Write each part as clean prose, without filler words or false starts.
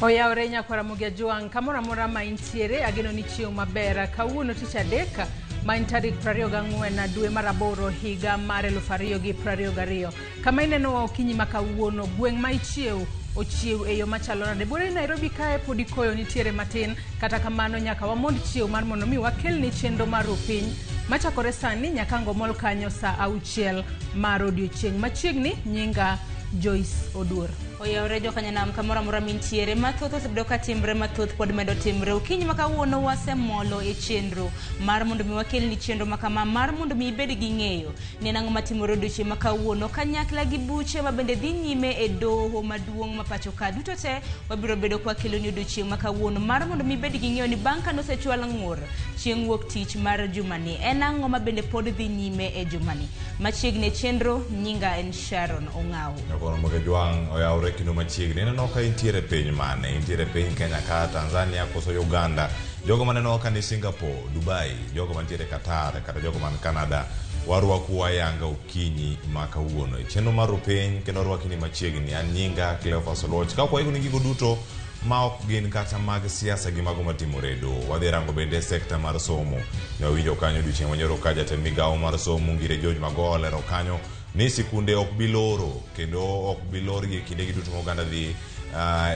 Oyaore nyako Ramogi Tv kamora mora ma intiere ageno ni chieng' maber kawuono tich adek ma en tarik 24 dwe mar aboro higa mar 2022 kama ineno okinyi ma kawuono gweng' ma ichiew ochiew e yo machalo nade bore Nairobi kae podi koyo nitiere matin kata kamano nyaka wamond chiew mar mondo mi wakel ni chenro mar piny machakore sani nyaka ngomol kanyo saa 6 mar odiechieng' machiegni nyinga Joyce Odur. Oyaore jokanyanam kamora mora mintiere mathoth osebedo ka timre mathoth pod medo timre okinyi ma kawuono wasemolo e chenro mar mondo mi wakel ni chenro makama mar mondo mi ibed gi ng'eyo ni nang'o matimore odiechieng' ma kawuono kanyakla gi buche ma bende dhi nyime e doho maduong' ma pacho ka duto te wabiro bedo kwa kelo ni odiechieng' ma kawuono mar mondo mi ibed gi ng'eyo ni bang' ka nosechwal ng'ur chieng' wuok tich mar jumani en ang'o ma bende pod dhi nyime e jumani machiegni chenro nyinga en Sharon Ong'aw. Ramogi Tv oyaore kino machiegni neno ka intiere piny mane intiere piny Kenya ka Tanzania koso Uganda jogo maneno ka ni Singapore Dubai jogo mantiere Qatar kata jogo man Canada warwaku wayanga okinyi ma kawuono e chenro mar piny kendo rwakini machiegni an nyinga Cleophas Oloch ka kwa ni gigo duto ma ok gin kata mag siasa gi mago matimore do wadhi rango bende sekta mar somo ne winjo kanyo odiechieng' manyoro ka jatend migawo mar somo Ngire George Magoha lero kanyo ni sikunde ok biloro kendo ok bilor gi kinde gi duto Uganda dhi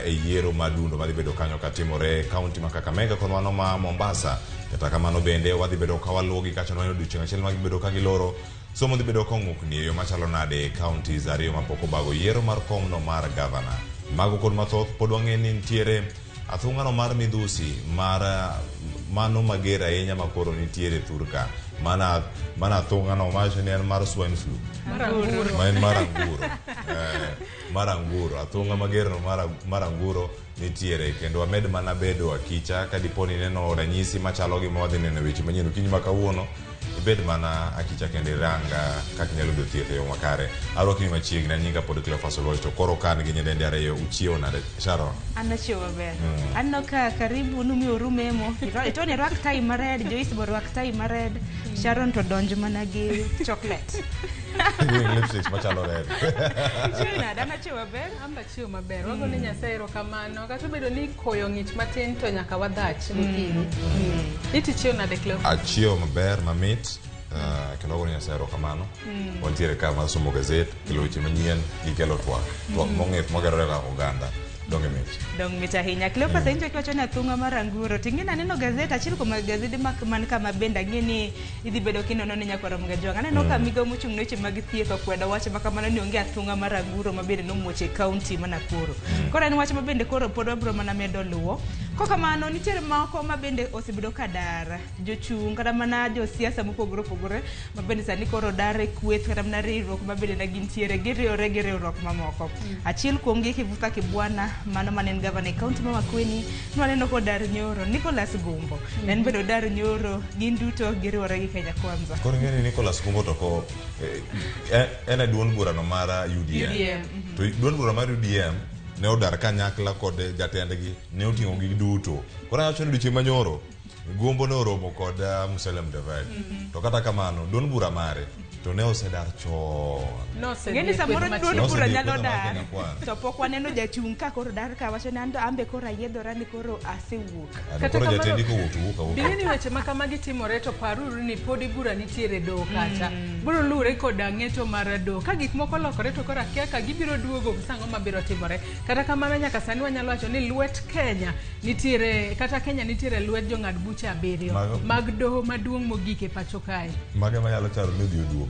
e yiero madundo madhi bedo kanyo katimore kaunti ma Kakamega kod mano ma Mombasa kata kamano bende wadhi bedo ka waluogi kacha no odiechieng' achiel ma gibedo ka giloro somo dhi bedo ka ng'ukni e yo machalo nade counties ariyo mapok obago yiero mar komno mar governor mago kod mathoth pod wang'e ni nitiere athung'ano mar midhusi mar mano mager ahinya makoro nitiere thurka mana athung'ano macho ni en mar swine flu ma en maranguro athung'a mager no maranguro nitiere kendo wamed mana bedo akicha ka diponi neno ranyisi machalo gi mawadhi neno weche manyien okinyi ma kawuono ibed mana akicha kendo iranga kaka inyalo yudo thieth e yo makare arwakni machiegni nyinga pod Cleophas Oloch to koro kan gi nyidendi ariyo uchiew nade Sharon anachiew maber anno ka karibu numi orumemo itoni rwak tai mared Joyce bo rwak tai mared Sharon to donj mana gi chocolate lipstick machalo red China dana chiew maber amba chiew maber wago ni Nyasaye erokamano kata bedo ni koyo ng'ich matin to nyaka wadhach gokinyi iti chiew nade Cleophas achiew maber mamit kendo wago ni Nyasaye erokamano wantiere ka mar somo gazet kelo weche manyien gikelo twak mong'ith mogerore ka Uganda dong mit ahinya Cleophas injo kiwacho ni athung'a maranguro tingina neno gazet achiel kuom gazede man kama bende ang'e ni idhi bedo kinono ni nyako Ramogi Tv aneno ka migawo mochung' ne weche mag thieth okwedo wach makamano ni onge athung'a maranguro ma bende nomuoch e kaunti ma Nakuru koro en wach ma bende koro pod wabiro mana medo luwo kokamano nitiere moko ma bende osebedo ka dar jochung' kata mana josiasa mopogore opogore ma bende sani koro dar e kweth kata mana riwruok ma bende ne gintiere giriwore gi riwruok mamoko achiel kuom gi Kivuka Kibwana mano manen gavana e kaunti ma Makueni nwaneno ko dar nyoro Nicholas Gumbo en bedo dar nyoro gin duto giriwore gi Kenya Kwanza koro ng'eni Nicholas Gumbo to ko en e duond burano mar UDM to duond burano mar UDM ne odar kanyakla kod jatendgi ne oting'o gi duto koro awacho ni odiechieng' manyoro Gumbo ne oromo kod Musalia Mudavadi to kata kamano duond bura mare to ne osedar chon ngeni samoro duond bura nyalo dar to pok waneno jachung' ka koro dar ka wacho ni ambe koro ayiedhora ni koro asewuok kata koro jatendi kowuok bing'eni weche ma kamagi timore to paruru ni podi bura nitiere do kata biro lure kod ng'eto mar do ka gik moko lokore to koro akia ka gibiro duogo sang'o mabiro timore kata kamano nyaka sani wanyalo wacho ni lwet Kenya nitiere kata Kenya nitiere lwet jong'ad buche 7 mag doho maduong' mogik e pacho kae mage manyalo charo ni duogo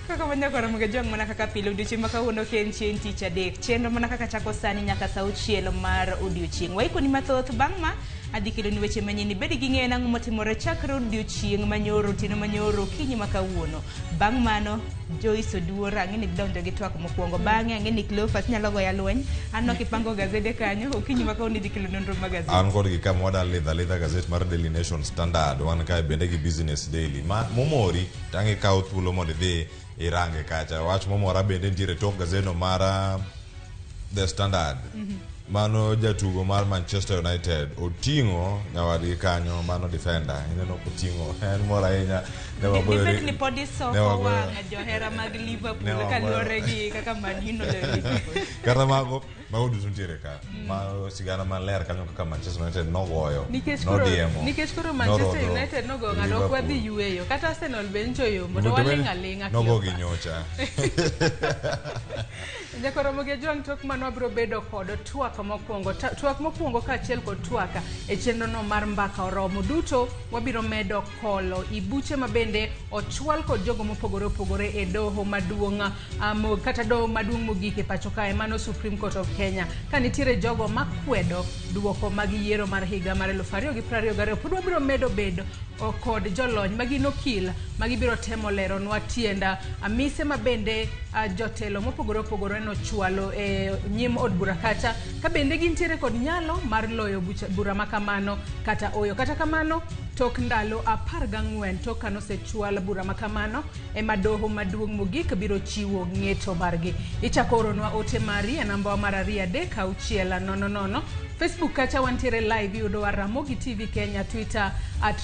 kaka manyako Ramogi Tv mana kaka pile odiechieng' ma kawuono ken chieng' tich adek chenro mana kaka chako sani nyaka saa 6 mar odiechieng' waikoni mathoth bang' ma adhi kelo ni weche manyien ibed gi ng'eyo nang'o matimore chakre odiechieng' manyoro otieno manyoro okinyi ma kawuono bang' mano Joyce Odur ang'e ni donjo gi twak mokwongo bang'e ang'e ni Cleophas nyalo goya lweny an nok ipango gazede kanyo okinyi ma kawuono idhi kelo nonro mag gazede an kod gi kama wadar lidha gazet mar Daily Nation Standard wan kae bende gi Business Daily momori tang'e kawo thuolo mondo idhi irange kacha wach momora bende nitiere tok gazeno mar The Standard mano jatugo mar Manchester United otingo nyawadgi kanyo mano defender ineno kotingo en mora ahinya ne wabore ni podiso wanga johera mag Liverpool kalore gi kaka Manino kata mago duto ntiere ka ma sigana maler kanyo kaka Manchester United nogoyo nikech koro Manchester United nogo ng'ado kwa dhi yueyo kata Arsenal bencho yo mondo walinga nogo gi nyocha Ramogi Tv tok mano biro bedo kod twak mokwongo kaachiel kod twaka e chenro no mar mbaka oromo duto wabiro medo kolo ibuche mabende ochwal kod jogo mopogore opogore e doho maduong' kata doho maduong' mogik e pacho kae mano Supreme Court of Kenya ka nitiere jogo makwedo duoko mag yiero mar higa mar 2022 pod wabiro medo bedo kod jolony magin okil magibiro temo lero nwa tienda amise mabende jotelo mopogore opogore no chwalo e nyim od bura kacha ka bende gintiere kod nyalo mar loyo bura makamano kata oyo kata kamano tok ndalo 14 tok kanosechwal bura makamano e madoho maduong' mogik biro chiwo ng'eto margi ichako oronwa ote mari e namba mar 2 Facebook kacha wantiere live yudo wa Ramogi TV Kenya, Twitter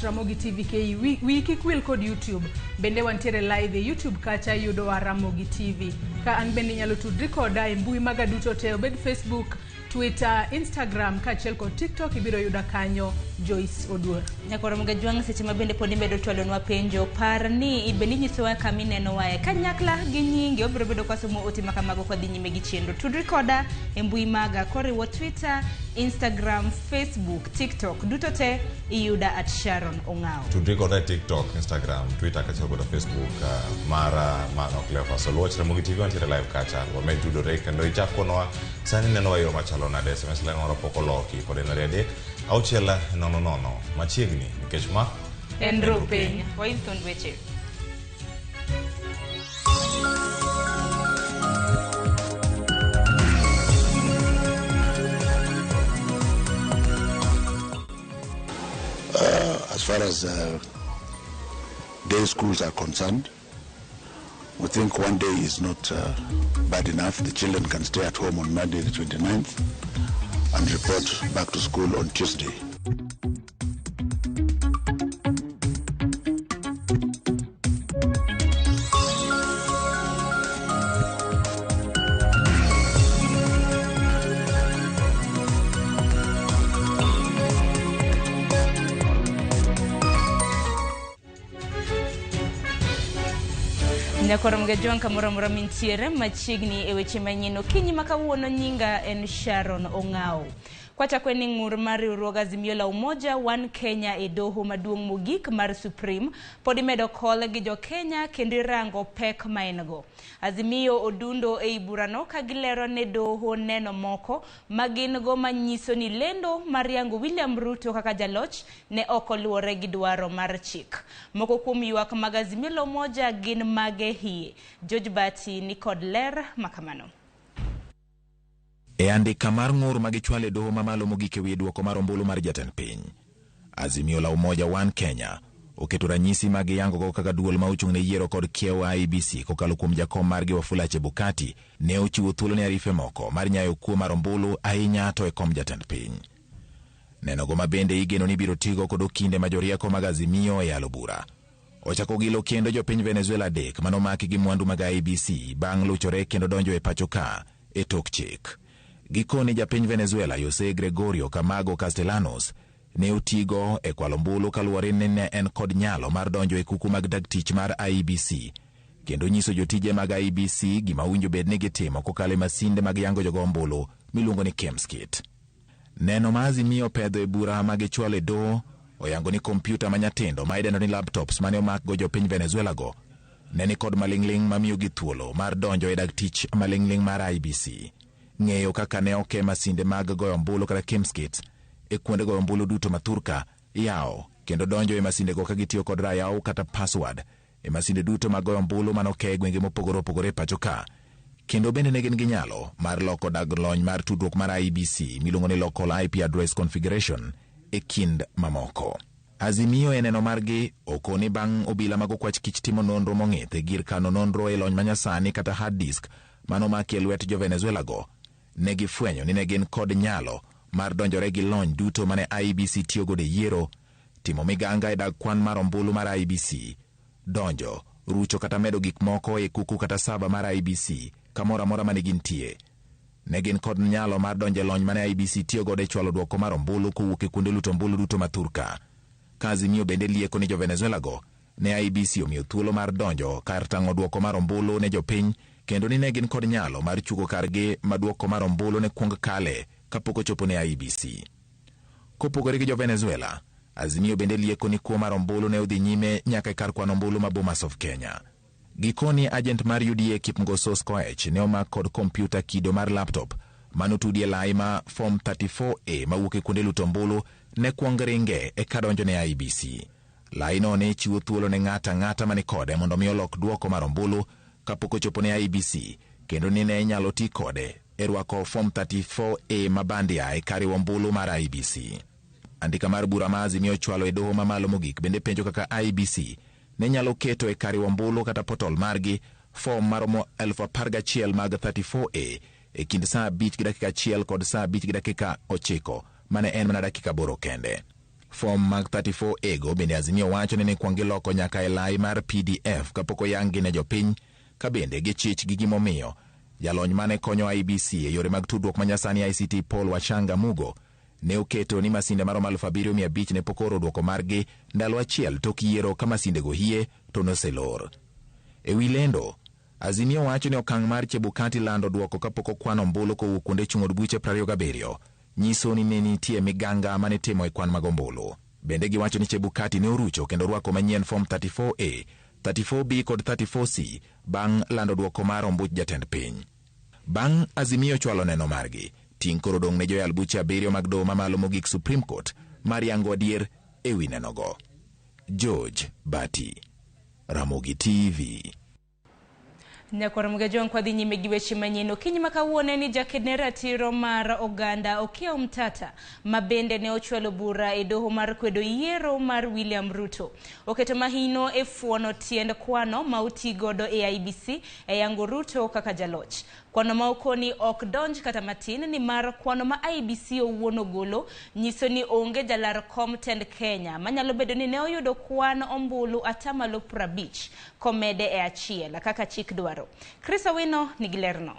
@Ramogi TV KE, wiki kwil kod YouTube bende wantiere live e YouTube kacha yudo wa Ramogi TV ka an bende nyalo tudri koda e mbui maga duto te obed Facebook, Twitter, Instagram kaachiel kod TikTok ibiro yuda kanyo Joyce Oduor. Nyakoro mga juang seche mabende podi medo twalo nwa penjo par ni ibeni nyisowa kami neno wae kanyakla gi nyingi obiro bedo kwa somo ote makamago kwa dhi nyime gi chenro tudri koda e mbui maga koriwo Twitter, Instagram, Facebook, TikTok duto te iyuda @Sharon Ongao. Tudri koda TikTok, Instagram, Twitter kaachiel kod Facebook mara mano Clever. So watch Ramogi TV wantiere live kacha wamed tudore kendo ichakonwa sani neno wayo machalo nade SMS leno ora poko loki kod enore adek auchiela nono machiegni nikech ma Enro Penya Wilton Weche. As far as day schools are concerned, we think one day is not bad enough. The children can stay at home on Monday the 29th and report back to school on Tuesday. Nyakoro mga juang kamura mintiere machiegni e weche manyien kinyi makawuono nyinga en Sharon Ongao. Kwacha kweni ngur mari uruoga Azimio la Umoja One Kenya e doho maduong' mogik mar Supreme podi medo kole gi jo Kenya kendi rango pek maengo. Azimio odundo e iburano kagilero ne doho neno moko magin go manyiso ni lendo mariango William Ruto kaka jaloch ne okoluore gi dwaro mar chik. Moko kuom ywak mag Azimio la Umoja gin mage hie. George Bati ni kod ler makamano. E andika mar ng'ur magichwale doho mamalo mogik ewi duoko mar ombulu mar jatend piny. Azimio la Umoja One Kenya oketo ranyisi mag yango go kaka duol ma ochung' ne yiero kod kiewo IEBC kokalo kuom jakom margi Wafula Chebukati ne ochiwo thuolo ne arife moko mar nyayo kuo mar ombulu ahinya to e kom jatend piny. Neno go mabende igeno ni biro tigo kod okinde majorieko mag Azimio e alobura. Ochako gilo kendo jo piny Venezuela dek manomaki gi mwandu mag IEBC bang' luchore kendo donjo e pacho ka e tok chik. Gikoni japiny Venezuela Jose Gregorio Camago Castellanos ne otigo e kwalo ombulu kaluwore ni ne en kod nyalo mar donjo e kuku mag dag tich mar IEBC kendo nyiso jotije mag IEBC gima winjo bed ni gitimo kokalo e masinde mag yango jogo ombulu miluongo ni Kemskit. Neno ma Azimio pedho e bura mag chwalo e doho oyango ni kompyuta manyatindo ma idendo ni laptops mane omak go jopiny Venezuela go ne ni kod maling'ling mamiyo gi thuolo mar donjo e dag tich maling'ling mar IEBC. Ng'eyo kaka ne oke masinde mag goyo ombulu kata Kemskit e kuonde goyo ombulu duto mathurka yawo kendo donjo e masinde go kagitiyo kod rayaw kata password e masinde duto mag goyo ombulu manoke e gwenge mopogore opogore pacho ka kendo bende ne gin gi nyalo mar loko dag lony mar tudruok mar IEBC miluongo ni local IP address configuration e kind mamoko. Azimio e neno margi okoni bang' obila mag okwach kich timo nonro mong'ith e gir kano nonro e lony manyasani kata hard disk manomaki e lwet jo Venezuela go ne gifwenyo ni ne gin kod nyalo mar donjore gi lony duto mane IEBC tiyogo e yiero, timo miganga e dag kwan mar ombulu mar IEBC, donjo, rucho kata medo gik moko e kuku kata saba mar IEBC kamoro amora mane gintie. Ne gin kod nyalo mar donjo e lony mane IEBC tiyogo e chwalo dwoko mar ombulu kowuok e kuonde luto ombulu duto ma Thurka. Ka Azimio bende lieko ni jo-Venezuela go ne IEBC omiyo thuolo mar donjo kar tang'o dwoko mar ombulu ne jopiny, kendo ni ne gin kod nyalo mar chuko kargi ma dwoko mar ombulu ne kuong kale kapok ochopo ne IEBC. Kopogore gi jo-Venezuela, Azimio bende lieko ni kuo mar ombulu ne odhi nyime nyaka e kar kwano ombulu ma Bomas of Kenya. Gikoni ajent mar UDA Kipng'osos Koech ne omak kod kompyuta kido mar laptop manotudi e lai ma Form 34A mawuok e kuonde luto ombulu ne kuong ringe e kadonjo ne IEBC. Laino ne chiwo thuolo ne ng'ata mani kode mondo mi olok dwoko mar ombulu kapok ochopo ne IEBC, kendo ni ne inyalo ti kode e rwako Form 34A mabandia e kari ombulu mar IEBC. Andika mar bura ma Azimio chwalo e doho mamalo mogik bende penjo kaka IEBC ne nyalo keto e kari ombulu kata portal margi form maromo 11,000 mag 34A e kind saa 5:1 kod saa 5:9 mane en mana dakika 8 kende. Form mag 34A go bende Azimio wacho ni kwangi loko nyaka e lai mar PDF kapok oyangi ne jopiny, ka bende gichich gi gimomiyo jalony mane konyo IEBC e yore mag tudruok manyasani ICT Paul Wachanga Mugo ne oketo ni masinde maromo 7,500 ne pokoro dwoko margi ndalo achiel tok yiero ka masinde go hie to noselor. E wi lendo, Azimio wacho ni okang' mar Chebukati lando dwoko kapok okwano ombulu kowuok kuonde chung' od buche 27 nyiso ni ne nitie miganga mane timo e kwan mag ombulu. Bende giwacho ni Chebukati ne orucho kendo rwako manyien Form 34A, 34B kod 34C bang' lando dwoko mar ombuch jatend piny. Bang' Azimio chwalo neno margi, ting' koro dong' ne joyal buche 7 mag doho mamalo mogik Supreme Court mar yango adier e wi nenogo. George Bati, Ramogi TV. Nyakwar Mgajong kwa dhi nyime gi weche manyien. Okinyi ma kawuono ni jakedne ratiro mar oganda Okiya Omtata ma bende ne ochwalo bura e doho mar kwedo yiero mar William Ruto. Oketo mahino e fuono tiend kwano ma oti godo e IEBC e yango Ruto kaka jaloch. Kwano ma okoni ok donj kata matin ni mar kwano ma IEBC owuono golo nyiso ni onge jalar kom tend Kenya manyalo bedo ni ne oyudo kwan ombulu atamalo 50 komede e achiel kaka chik dwaro. Chris Awino nigilerno.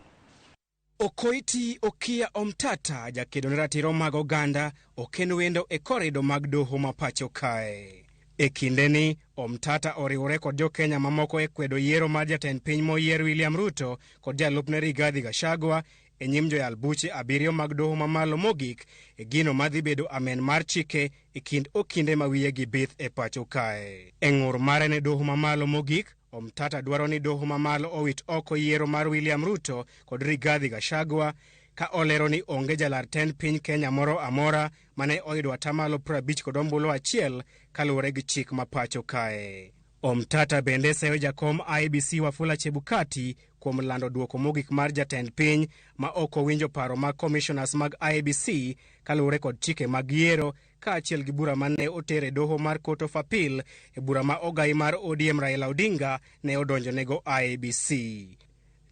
Okoiti Okiya Omtata jakedo ne ratiro mag oganda okeno wendo e korido mag doho ma pacho kae. E kindeni Omtata oriwore kod jo Kenya mamoko e kwedo yiero mar jatend piny moyier William Ruto kod jalupne Rigathi Gachagua e nyim joyal buche 7 mag doho mamalo mogik e gino madhi bedo amen mar chike e kind okinde ma wiye gi bith e pacho kae. E ng'ur mare ne doho mamalo mogik, Omtata dwaro ni doho mamalo owit oko yiero mar William Ruto kod Rigathi Gachagua ka olero ni onge jalar tend piny Kenya moro amora mane oyudo atamalo 50 kod ombulu achiel kaluwore gi chik ma pacho kae. Omtata bende seyo jakom IEBC Wafula Chebukati kuom lando dwoko mogik mar jatend piny ma ok owinjo paro mag commissioners mag IEBC kaluwore kod chike mag yiero ka achiel gi bura mane otere doho mar Court of Appeal e bura ma ogai mar ODM Raila Odinga ne odonjo nego IEBC.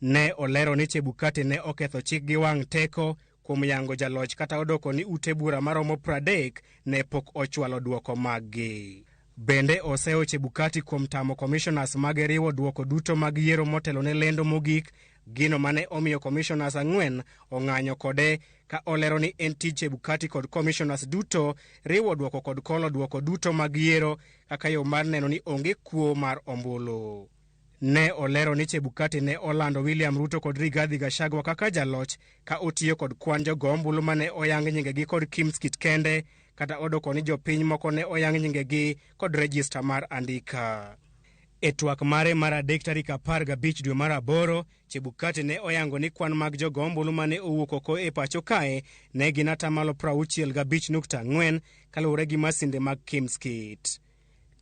Ne olero ni Chebukati ne oketho chik gi wang' teko kuom yango jaloch kata odoko ni ute bura maromo 30 ne pok ochwalo dwoko maggi. Bende oseo Chebukati kuom tamo commissioners mag riwo dwoko duto mag yiero motelo ne lendo mogik, gino mane omiyo commissioners 4 ong'anyo kode ka olero ni en tij Chebukati kod commissioners duto riwo dwoko kod kolo dwoko duto mag yiero kaka yo mar neno ni onge kuo mar ombulu. Ne olero ni Chebukati ne olando William Ruto kod Rigathi Gachagua kaka jaloch ka otiyo kod kwan jogo ombulu mane oyang nyingegi kod Kimskit kende, kata odoko ni jopiny moko ne oyang nyingegi kod register mar andika. E twak mare mar adek tarik 15 dwe mar 8, Chebukati ne oyango ni kwan mag jogo ombulu mane owuok oko e pacho kae ne gin atamalo 65.4 kaluwore gi masinde mag Kimskit.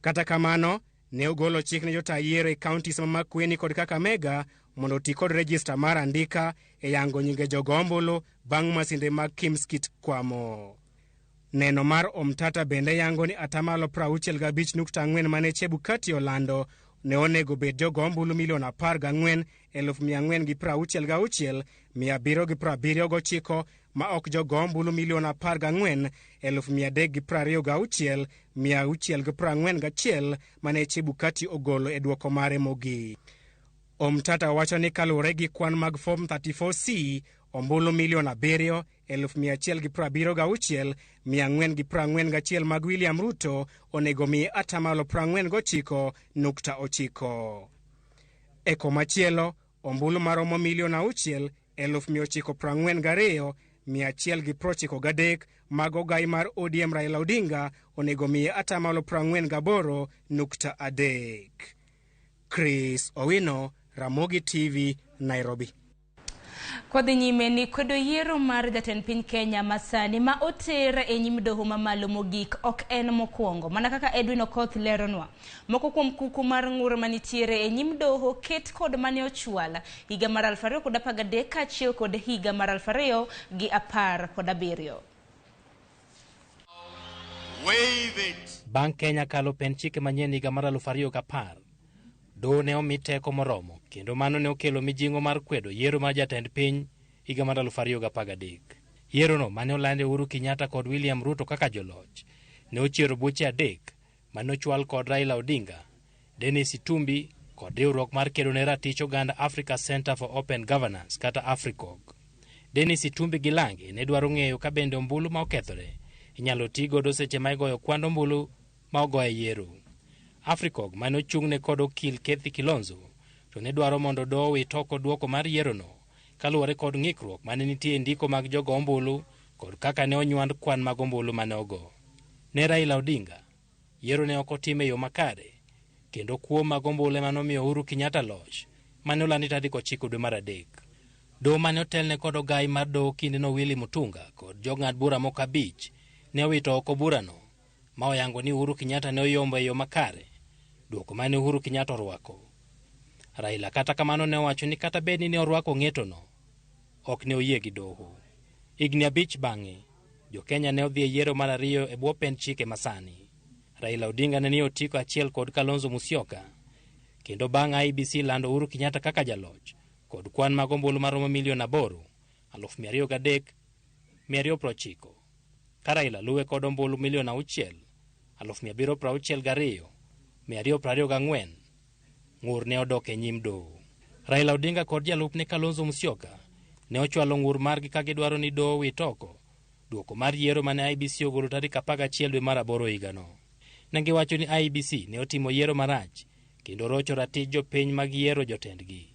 Kata kamano, ne ogolo chik ne jota yiero e counties ma Makueni kod Kakamega mondo oti kod register mar andika e yango nyinge jogo ombulu bang' masinde mag Kimskit kwamo. Neno mar Omtata bende yango ni atamalo 65.4 mane Chebukati olando ne onego bed jogo ombulu 14,466 779 ma ok jogo ombulu milion 14,326,641 mane Chebukati ogolo e duoko mare mogik. Omtata wacho ni kaluwore gi kwan mag Form 34C, ombulu milion 7,176,441 mag William Ruto onego mi 49.9%. E komachielo, ombulu maromo milion 6,942,193 mag ogai mar ODM Raila Odinga onego mi 48.3%. Chris Owino, Ramogi TV, Nairobi. Kodhi nyime ni kwedo yiero mar jatend piny Kenya masani ma otera e nyim doho mamalo mogik ok en mokwongo. Mana kaka Edwin Okoth leronwa. Moko kuom kuku mar ng'ur manitiere e nyim doho ket kod mane ochwala higa mar 2013 kaachiel kod higa mar 2017. Bang' Kenya kalo pen chike manyien higa mar 2010, doho ne omi teko moromo kendo mano ne okelo mijingo mar kwedo yiero mar jatend piny higa mar 2013. Yiero no mane olande Uhuru Kenyatta kod William Ruto kaka joloch ne ochiero buche adek mane ochwal kod Raila Odinga, Dennis Itumbi kod riwruok mar kedo ne ratich oganda Africa Center for Open Governance kata AFRICOG. Dennis Itumbi gi Lange ne dwaro ng'eyo ka bende ombulu ma okethore inyalo ti godo seche ma igoyo kwan ombulu ma ogoye yiero. AFRICOG mane ochung'ne kod okil Kethi Kilonzo to ne dwaro mondo doho wit oko duoko mar yiero no kaluwore kod ng'ikruok mane nitie e ndiko mag jogo ombulu kod kaka ne onywand kwan mag ombulu mane ogo. Ne Raila Odinga, yiero ne ok otim e yo makare kendo kuo mag ombulu mane omiyo Uhuru Kenyatta loch mane olandi tarik 9 dwe mar adek. Doho mane otelne kod ogai mar doho kindeno Willy Mutunga kod jong'ad bura moko 5 ne owito oko burano ma oyango ni Uhuru Kenyatta ne oyombo e yo makare duoko mane Uhuru Kenyatta orwako. Raila kata kamano ne owacho ni kata bed ni ne orwako ng'etono, ok ne oyie gi doho. Higni 5 bang'e, jo Kenya ne odhi e yiero mar ariyo e bwo pen chike masani. Raila Odinga ne otiko achiel kod Kalonzo Musyoka, kendo bang' IEBC lando Uhuru Kenyatta kaka jaloch kod kwan mag ombulu maromo milion 8,203,290. Ka Raila luwe kod ombulu milion 6,762,224, ng'ur ne odok e nyim doho. Raila Odinga kod jalupne Kalonzo Musyoka ne ochwalo ng'ur margi ka gidwaro ni doho wit oko duoko mar yiero mane IEBC ogolo tarik 11 dwe mar 8 higano. Ne giwacho ni IEBC ne otimo yiero marach kendo rocho ratich jopiny mag yiero jotendgi.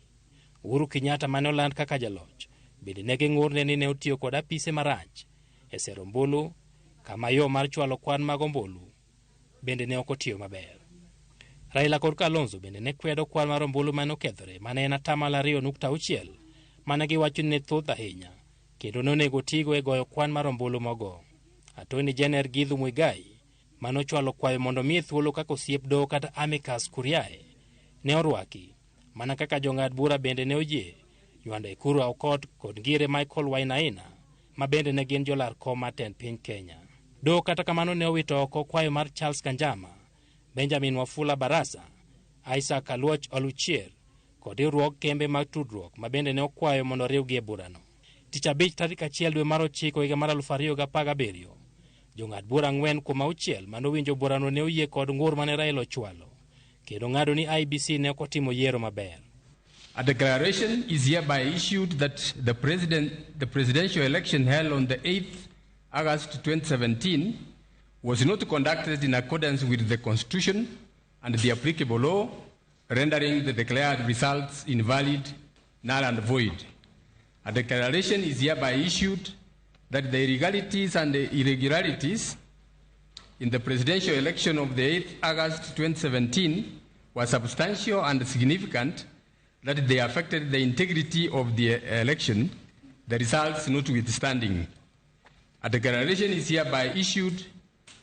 Uhuru Kenyatta mane oland kaka jaloch bende ne ging'urne ni ne otiyo kod apise marach e sero ombulu kama yo mar chwalo kwan mag ombulu bende ne ok otiyo maber. Raila kod Kalonzo bende ne kwedo kwan mar ombulu mane okethore mane en 2.6% mane giwacho ni ne thoth ahinya kendo nonego tigo e goyo kwan mar ombulu mogo. Attorney General Githu Muigai mane ochwalo kwayo mondo miye thuolo kaka osiep doho kata amicus curiae ne orwaki, mana kaka jong'ad bura bende ne oyie nywando Ekuru Aukot kod ngire Michael Wainaina ma bende ne gin jolar kom mar tend piny Kenya. Doho kata kamano ne owito oko kwayo mar Charles Kanjama, Benjamin Wafula Barasa, Isaac Aluoch Oluchier kod riwruok kembe mag tudruok ma bende ne okwayo mondo riwgi e burano. Tich Abich tarik 1 dwe mar 9 higa mar 2017, jong'ad bura 4 kuom 6 mane owinjo burano ne oyie kod ng'ur mane Raila ochwalo kendo ng'ado ni IEBC ne ok otimo yiero maber. A declaration is hereby issued that the presidential election held on the 8th August 2017 was not conducted in accordance with the Constitution and the applicable law, rendering the declared results invalid, null and void. A declaration is hereby issued that the illegalities and the irregularities in the presidential election of the 8th August 2017 were substantial and significant, that they affected the integrity of the election, the results notwithstanding. A declaration is hereby issued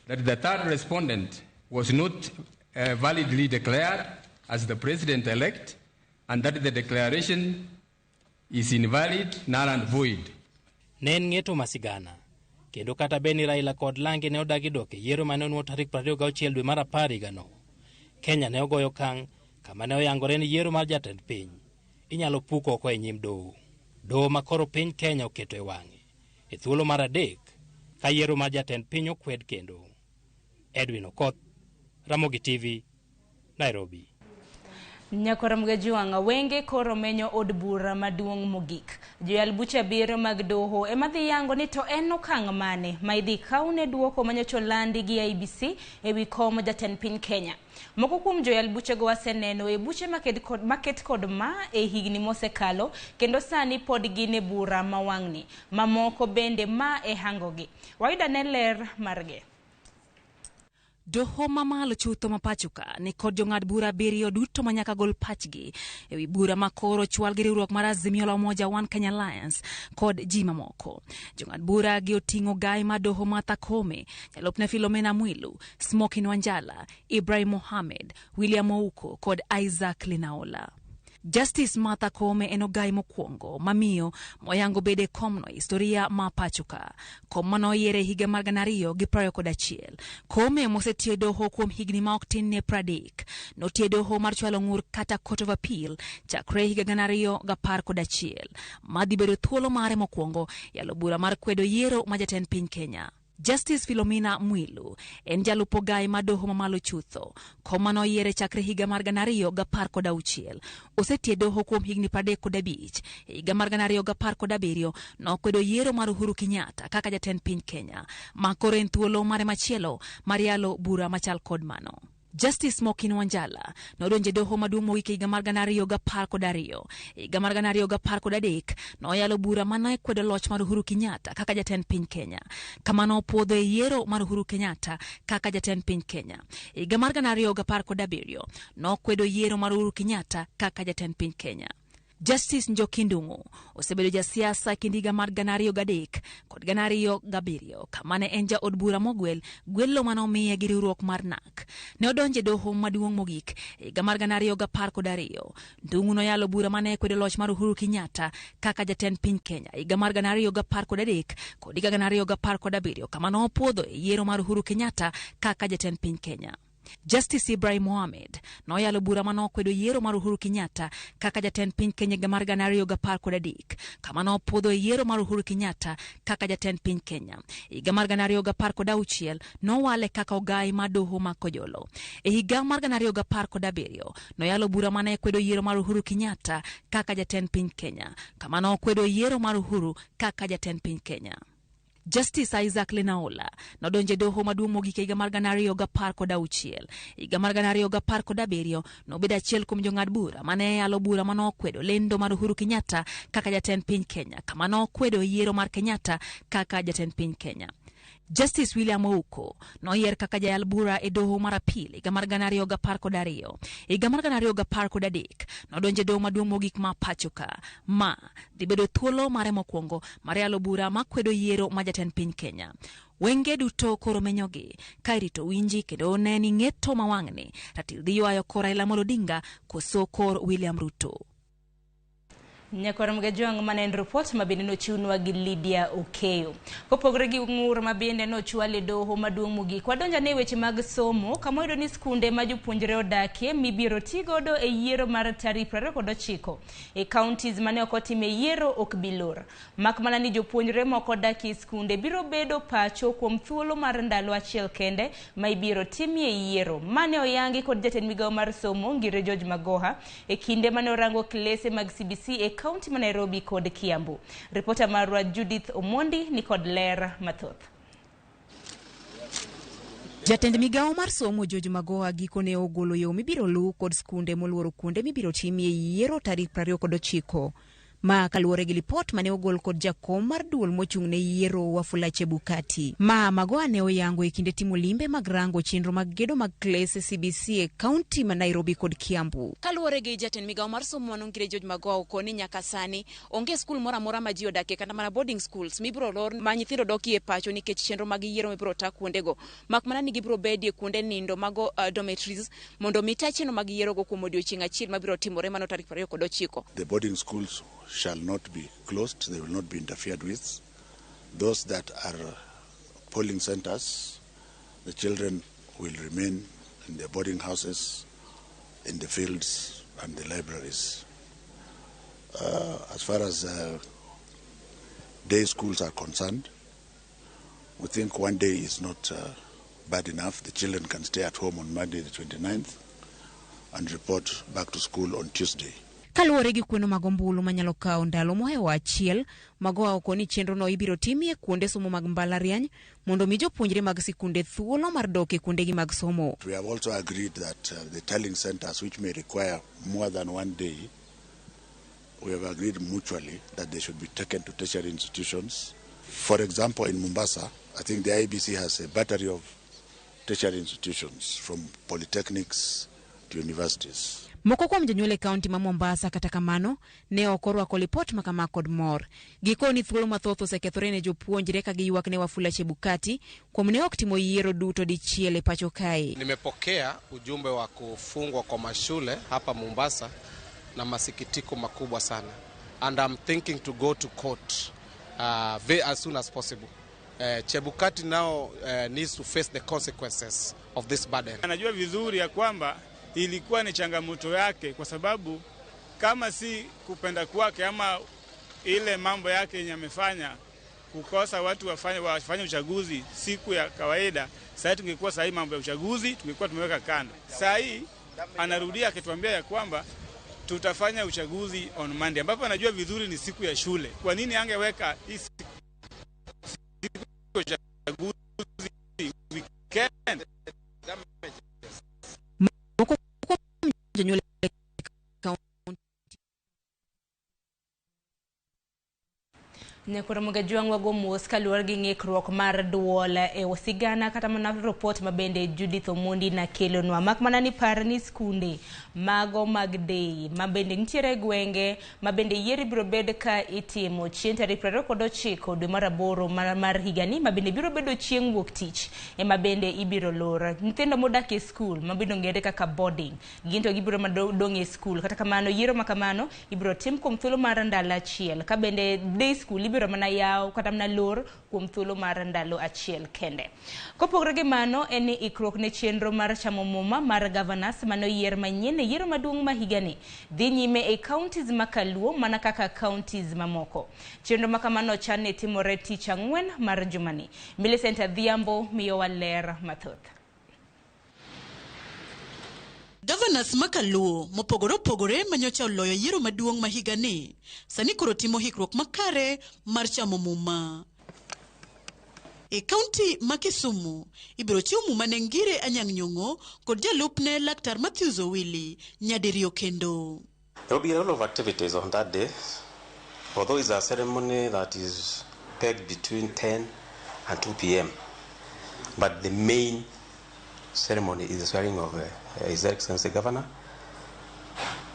that the third respondent was not validly declared as the president-elect, and that the declaration is invalid, null and void. Ne en ng'eto masigana, kendo kata beni Raila kod Lange ne odagi doke yiero mane onwo tarik 26 dwe mar 10 higano. Kenya ne ogoyo kang' kama ne oyangore ni yiero mar jatend piny inyalo puk oko e nyim doho. doho makoro piny Kenya oketo e wang'e e thuolo mar adek ka yiero mar jatend piny okwed kendo. Edwin Okoth, Ramogi TV, Nairobi. Nyakora Mgajuanga wenge koro menyo od bura maduong' mogik. Joyal buche 7 mag doho ema dhi yango ni to en okang' mane ma idhi kaune duoko manyocha olandi gi IEBC ewi kom jatend piny Kenya. Moko kuom joyal buche go waseneno e buche maket kod ma e higni mosekalo kendo sani pod gin e bura mawang'ni. Mamoko bende ma e hangogi. Waida ne ler marge. Doho mamalo chutho mapachuka ni kod jong'ad bura 7 duto manyaka gol pachgi ewi bura makoro chwal gi riwruok mar Azimio la Umoja One Kenya Alliance kod ji mamoko. Jong'ad bura gi oting'o gai ma doho Martha Koome, jalupne Philomena Mwilu, Smokin Wanjala, Ibrahim Mohamed, William Ouko kod Isaac Linaola. Justice Martha Koome en ogai mokwongo mamiyo moyango bede komno historia ma pachuka. Kom manoyiere higa mar 2021. Koome mosetiyo doho kuom higni ma ok tin ne 30. Notiyo doho mar chwalo ng'ur kata Court of Appeal chakre higa 2011. Madhi bedo thuolo mare mokwongo yalo bura mar kwedo yiero ma jatend piny Kenya. Justice Philomena Mwilu en jalupo gai ma doho mamalo chutho. Kom manoyiere chakre higa mar 2016. Osetiyo doho kuom higni 35. Higa mar 2017 nokwedo yiero mar Uhuru Kenyatta kaka jatend piny Kenya. Makoro en thuolo mare machielo mar yalo bura machal kod mano. Justice Smokin Wanjala nodonje doho maduong' mogik higa mar 2012. Higa mar 2013 noyalo bura mane kwedo loch mar Uhuru Kenyatta kaka jatend piny Kenya. Kamano opwodho e yiero mar Uhuru Kenyatta kaka jatend piny Kenya. Higa mar 2017 nokwedo yiero mar Uhuru Kenyatta kaka jatend piny Kenya. Justice Njoki Ndung'u osebedo jasiasa kind higa mar 2003 kod 2007 kamane en ja od bura mogwel gwelo manomiye gi riwruok mar NAK. Ne odonje doho maduong' mogik higa mar 2012. Ndung'u noyalo bura mane kwedo loch mar Uhuru Kenyatta kaka jatend piny Kenya higa mar 2013 kod higa 2017 kamane opwodho e yiero mar Uhuru Kenyatta kaka jatend piny Kenya. Justice Ibrahim Mohamed noyalo bura manokwedo yiero mar Uhuru Kenyatta kaka jatend piny Kenya higa mar 2013 kama nopwodho yiero mar Uhuru Kenyatta kaka jatend piny Kenya. Higa mar 2016 nowale kaka ogai ma doho ma Kojolo. E higa mar 2017 noyalo bura mane kwedo yiero mar Uhuru Kenyatta kaka jatend piny Kenya kama nokwedo yiero mar Uhuru kaka jatend piny Kenya. Justice Isaac Linaola nodonje doho maduong' mogik higa mar 2016. Higa mar 2017 nobedo achiel kuom jong'ad bura mane yalo bura manokwedo lendo mar Uhuru Kenyatta kaka jatend piny Kenya kama nokwedo yiero mar Kenyatta kaka jatend piny Kenya. Justice William Ouko noyier kaka jayal bura e doho mar apil higa mar 2012. Higa mar 2013 nodonje doho maduong' mogik ma pachuka ma dhi bedo thuolo mare mokwongo mar yalo bura makwedo yiero ma jatend piny Kenya. Wenge duto koro menyogi kairito winji kendo neni ng'eto mawang'ni ratil dhi ywayo kor Raila Amolo Odinga koso kor William Ruto. Nyakora Mgajuanga manen report mabende nochiwnwa gi Lydia Okeyo. Kopogore gi ng'ur mabende nochwale doho maduong' mogik. Wadonja ne weche mag somo kama oyudo ni skunde ma jopuonjre odakie mibiro tigodo e yiero mar tarik 29 e counties mane ok otime yiero ok bilor. Mak mana ni jopuonjre moko odakie skunde biro bedo pacho kuom thuolo mar ndalo achiel kende ma ibiro timie yiero. Mane oyangi kod jatend migawo mar somo Ngire George Magoha e kinde mane orango klese mag CBC e County ma Nairobi kod Kiambu. Reporter marwa Judith Omondi ni kod ler mathoth. Jatend migawo mar somo George Magoha gikone ogolo yo mibiro lu kod skunde moluoro kuonde mibiro timie yiero tarik 29. Ma kaluwore gi lipot mane ogol kod jakom mar duol mochung' ne yiero Wafula Chebukati. Magoha ne oyango e kinde timo limbe mag rango chenro mag gedo mag klese CBC e kaunti ma Nairobi kod Kiambu. Kaluwore gi jatend migawo mar somo Ngire George Magoha okoni nyaka sani onge skul moro amora ma ji odakie kata mana boarding schools mibiro lor ma nyithindo dokie pacho nikech chenro mag yiero mibiro ta kuondego. Mak mana ni gibiro bedie kuonde nindo mago dormitories mondo mita chenro mag yiero go kuom odiochieng' achiel mabiro timore mano tarik 29. The boarding schools shall not be closed, they will not be interfered with. Those that are polling centers, the children will remain in their boarding houses, in the fields and the libraries. As far as day schools are concerned, we think one day is not bad enough. The children can stay at home on Monday the 29th and report back to school on Tuesday. Kaluwore gi kweno mag ombulu manyalo kawo ndalo mohewa achiel, magoa oko ni chenro no ibiro timie kuonde somo mag mbalariany mondo mi jopuonjre mag sikunde thuolo mar dok e kuondegi mag somo. We have also agreed that the tallying centers which may require more than one day, we have agreed mutually that they should be taken to tertiary institutions. For example, in Mombasa, I think the IBC has a battery of tertiary institutions from polytechnics to universities. Moko kuom jonyuol e kaunti ma Mombasa kata kamano ne okorwako lipot makama kod mor. Gikoni thuolo mathoth osekethore ne jopuonjre ka giywak ne Wafula Chebukati kuom ne ok timo yiero duto dichiel e pacho kae. Nimepokea ujumbe wa kufungwa kwa mashule hapa Mombasa na masikitiko makubwa sana. And I'm thinking to go to court very as soon as possible. Chebukati now needs to face the consequences of this burden. Anajua vizuri ya kwamba ilikuwa ni changamoto yake, kwa sababu kama si kupenda kwake ama ile mambo yake yenye amefanya kukosa watu wafanye uchaguzi siku ya kawaida, sasa tungekuwa sahi mambo ya uchaguzi tungekuwa tumeweka kando. Sahi anarudia akituambia ya kwamba tutafanya uchaguzi on Monday, ambapo anajua vizuri ni siku ya shule. Kwa nini angeweka hii siku ya uchaguzi weekend? Ramogi Tv wago mos kaluwore gi ng'ikruok mar duol e osigana kata mana report mabende Judith Omondi na kelonwa, mak mana ni par ni skunde mago mag day mabende nitiere gwenge mabende yiero biro bed ka itimo chieng' tarik 29 dwe mar 8 mar higani, mabende biro bedo chieng' wuok tich e mabende ibiro lor. Nyithindo modak e skul mabende ng'ere kaka boarding ginto gibiro madong e skul, kata kamano yiero makamano ibiro tim kuom thuolo mar ndalo achiel, ka bende day school ibiro mana yaw kata mana lor kuom thuolo mar ndalo achiel kende. Kopogore gi mano en ni ikruok ne chenro mar chamo muma mar governors mano yier manyien e yiero maduong' ma higani dhi nyime e counties makaluo mana kaka counties mamoko. Chenro makamano chan ne timore tich ang'wen mar jumani. Millicent Adhiambo miyo waler mathoth. Governors makaluo mopogore manyocha oloyo yiero maduong' ma higani sani koro timo hikruok makare mar chamo muma. E kaunti ma Kisumu ibiro chiwo muma ne Ngire Anyang' Nyong'o kod jalupne Laktar Matthews Owili nyadiriyo kendo. There will be a lot of activities on that day, although it's a ceremony that is pegged between 10 and 2 p.m. But the main ceremony is the swearing of His Excellency Governor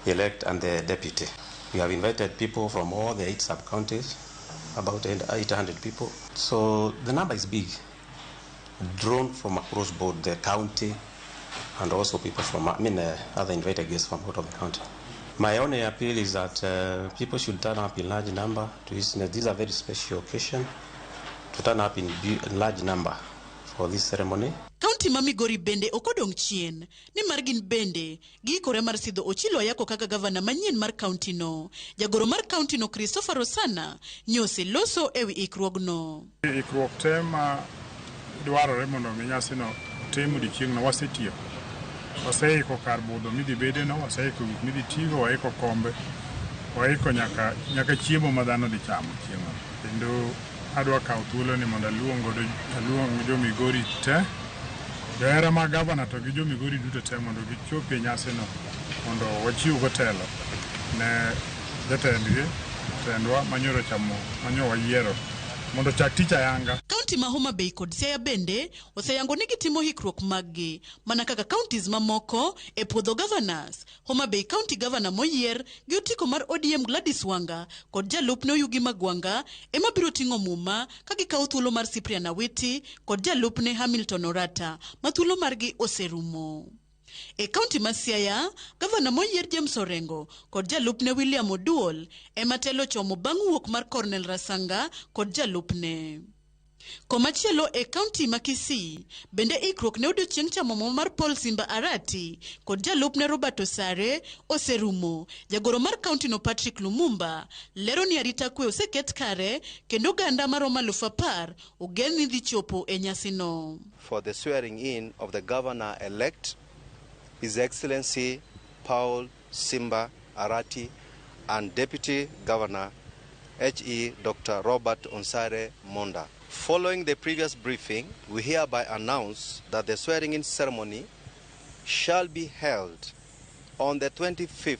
elect and the deputy. We have invited people from all the 8 sub-counties, about 800 people. So the number is big, drawn from across both the county and also people from, other invited guests from out of the county. My only appeal is that people should turn up in large number to witness. These are very special occasion to turn up in large number for this ceremony. County ma Migori bende okodong chien ni margin bende giikore mar sidho Ochilo Ayako kaka governor manyien mar county no. Jagoro mar county no Christopher Rosana nyose loso ewi ikruogno. Ikruok tema dwarore mondo nyasi no temu di chieng' no wasetiyo. Waseiko kar budho midhi bede no, waseiko gik midhi tigo, waiko kombe, waiko nyaka chiemo ma dhano dhi chamo chiemo. Kendo adwa kawo thuolo ni mondo aluong jo Migori te, johera mag gavana to gi jo Migori duto te mondo gichop e nyasi no mondo wachiw go telo ne jatendgi, tendwa manyoro chamo, manyo wayiero mondo chak tich ayanga. County ma Homa Bay kod Siaya bende oseyango ni gitimo hikruok maggi mana kaka counties mamoko e puodho governors. Homa Bay County Governor moyier gi otiko mar ODM Gladys Wanga kod jalupne Oyugi Magwanga ema biro ting'o muma ka gikawo thuolo mar Cyprian Awiti kod jalupne Hamilton Orata ma thuolo margi oserumo. E county ma Siaya, Governor moyier James Orengo kod jalupne William Oduol ema telo chomo bang' wuok mar Cornel Rasanga kod jalupne. Komachielo e kaunti ma Kisii, bende ikruok ne odiochieng' chamo mar Paul Simba Arati kod jalupne Robert Osare oserumo. Jagoro mar kaunti no Patrick Lumumba lero ni arita kwe oseket kare kendo ganda maromo 10,000 ogen ni dhi chopo e nyasi no. For the swearing in of the governor-elect, His Excellency Paul Simba Arati, and Deputy Governor H.E. Dr. Robert Onsare Monda. Following the previous briefing, we hereby announce that the swearing-in ceremony shall be held on the 25th,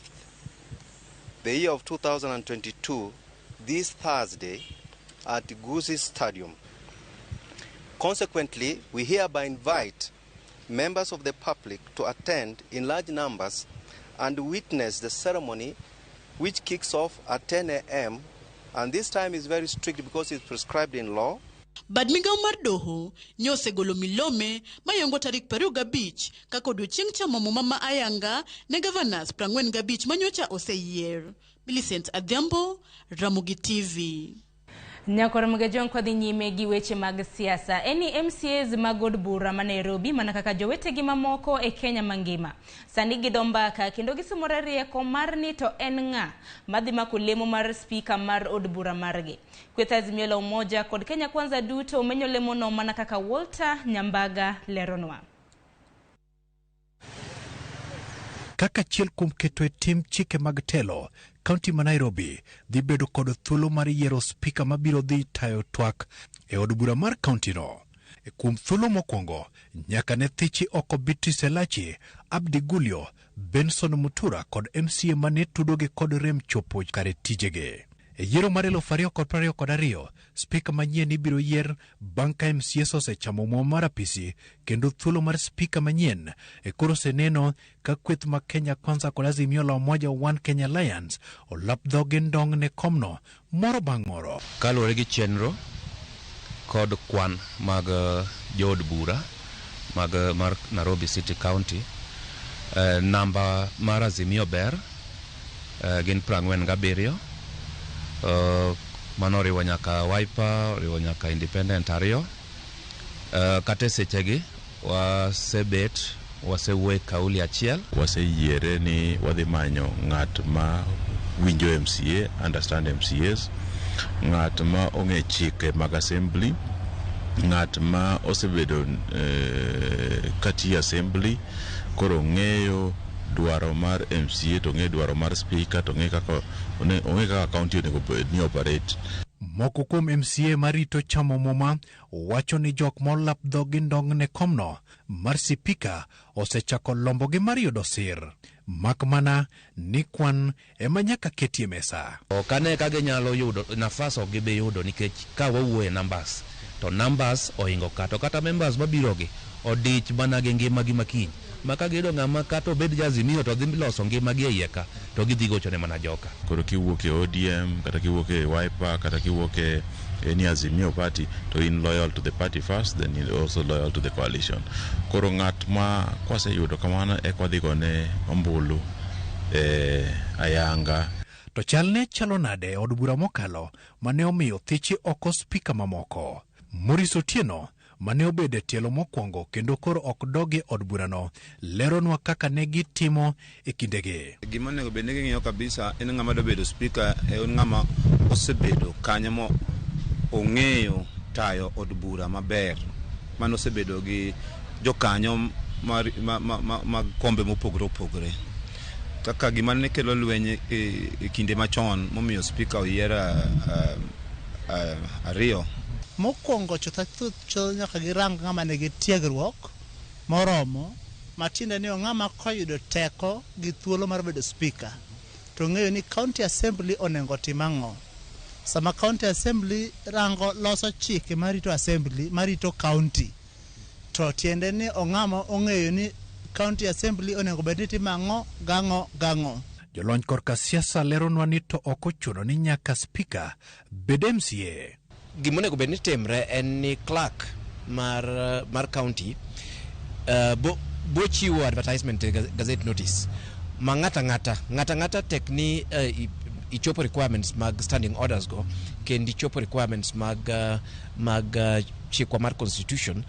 the year of 2022, this Thursday, at Gusii Stadium. Consequently, we hereby invite members of the public to attend in large numbers and witness the ceremony, which kicks off at 10 a.m. and this time is very strict because it's prescribed in law. Bad migao mar doho nyose golo milome mayongo tarik 25 kako odiochieng' chamo muma ma ayanga ne governors 45 manyocha oseyier. Millicent Adhiambo, Ramogi TV. Nyakoro mgejong kwa dhi nyime gi weche mag siasa. Eni MCAs mag od bura ma Nairobi mana kaka jowetegi mamoko e Kenya mangima. Sani gidombaka kendo gisumore rieko mar ni to en ng'a madhi mako lemo mar speaker mar od bura margi. Kweth Azimio la Umoja kod Kenya Kwanza duto menyo lemo no mana kaka Walter Nyambaga leronwa. Kaka chiel kuom keto e tim chike mag telo, kaunti ma Nairobi dhi bedo kod thuolo mar yiero spika mabiro dhi tayo twak e od bura mar kaunti no. E kuom thuolo mokwongo, nyaka ne thichi oko Beatrice Elachi, Abdi Gulio, Benson Mutura kod MCA mane tudoge kod rem chopo kare tijege. E yiero mar 2022, spika manyien ibiro yier bang' ka MCAs osechamo muma mar apisi kendo thuolo mar spika manyien e koro seneno ka kweth ma Kenya Kwanza kod Azimio la Umoja One Kenya Alliance olap dhoge ndong' ne komno moro bang' moro. Kaluwore gi chenro kod kwan mag jood bura mar Nairobi City County, namba mar Azimio ber gin 47. Mano riwo nyaka Wiper, riwo nyaka Independent ariyo. Kate sechegi wasebet wasewuoyo kauli achiel, waseyiere ni wadhi manyo ng'at ma winjo MCA, understand MCAs, ng'at ma ong'e chike mag assembly, ng'at ma osebedo kati assembly, koro ng'eyo dwaro mar MCA to ng'e dwaro mar speaker to ng'e kaka county onego ni operate. Moko kuom MCA marito chamo muma wacho ni jok molap dhogi ndong' ne komno mar spika osechako lombogi mar yudo sir. Mak mana ni kwan ema nyaka ketie mesa. Kane kage nyalo yudo nafas ok gibe yudo nikech ka wawuoye numbers to numbers oingo kata members mabirogi odich mana gi ngimagi makiny. Maka gido ng'ama kato bed jazimio to dhi loso ngimagi e iye ka to gidhi gochone mana joka. Koro kiwuok e ODM kata kiwuok e Wiper kata kiwuok e any Azimio party to in loyal to the party first, then you also loyal to the coalition. Koro ng'at ma kwaseyudo kamano e kwadhi gone ombulu ayanga. To chalne chalo nade od bura mokalo mane omiyo thichi oko spika mamoko. Maurice Otieno mane obede tielo mokwongo kendo koro ok doge od burano leronwa kaka ne gitimo e kindege. Gima nego bende ng'iyo kabisa en ng'ama dobedo speaker en ng'ama osebedo kanyo mo ong'eyo tayo od bura maber, mano osebedo gi jokanyo mag kombe mopogore opogore. Kaka gima ne kelo lweny e kinde machon momiyo speaker oyiera ariyo. Mokwongo chutho nyaka girang ng'ama nigi tiegruok moromo matiende ni ng'ama koyudo teko gi thuolo mar bedo speaker to ng'eyo ni county assembly onengo tim ang'o. Sama county assembly rango loso chike marito assembly marito county to tiende ni ng'ama ong'eyo ni county assembly onengo bed ni tim ang'o gang'o. Jolony korka siasa leronwa ni to ok ochuno ni nyaka speaker bed MCA. Gimonego bed ni timre en ni clerk mar county bo chiwo advertisement gazette notice ma ng'ata tek ni ichopo requirements mag standing orders go kendi ichopo requirements mag chikwa mar constitution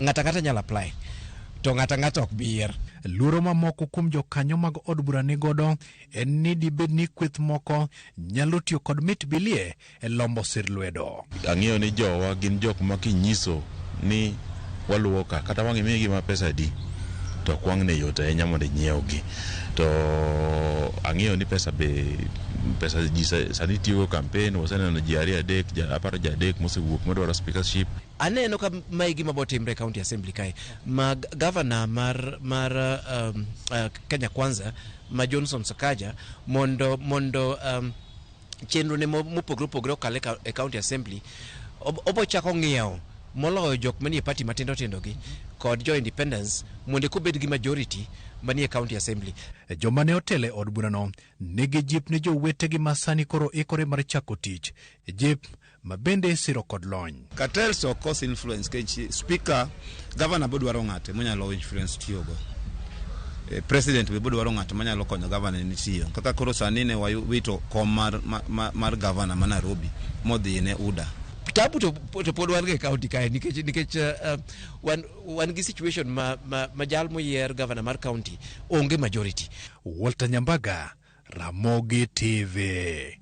ngata nyala apply to ngata ok bier. Luoro mamoko kuom jokanyo mag od bura ni godo en ni dibed ni kweth moko nyalo tiyo kod mit bilie e lombo sir lwedo. Ang'eyo ni jowa gin jok ma kinyiso ni waluwo kata wang'e migi ma pesa di to kwang' ne yot ahinya mondo nyiew gi. To ang'eyo ni pesa ji sani tiyo campaign waseneno ji 2 aparo ji 3 mosewuok modwaro speakership. Aneno ka maigi mabotimre county assembly kai mag governor mar Kenya Kwanza ma Johnson Sakaja mondo chenro ne mopogre okale e county assembly obo chako ng'iewo moloyo jok manie party matindo gi kod jo independence mondo kubed gi majority manie county assembly. Joma ne otele od burano nigi jip ne jowetegi masani koro ikore mar chako tich jip mabende siro kod lony. Cartels of course influence kech speaker governor bodwaro ng'ate monyalo influence tiyogo. President be bodwaro ng'ate manyalo konyo governor ni tiyo. Kaka koro sani ne wito kom mar governor ma Nairobi modhi ne UDA. Tabu to pod wan ge county kai nikech wan gi situation ma jal moyier governor mar county onge majority. Walter Nyambaga, Ramogi TV.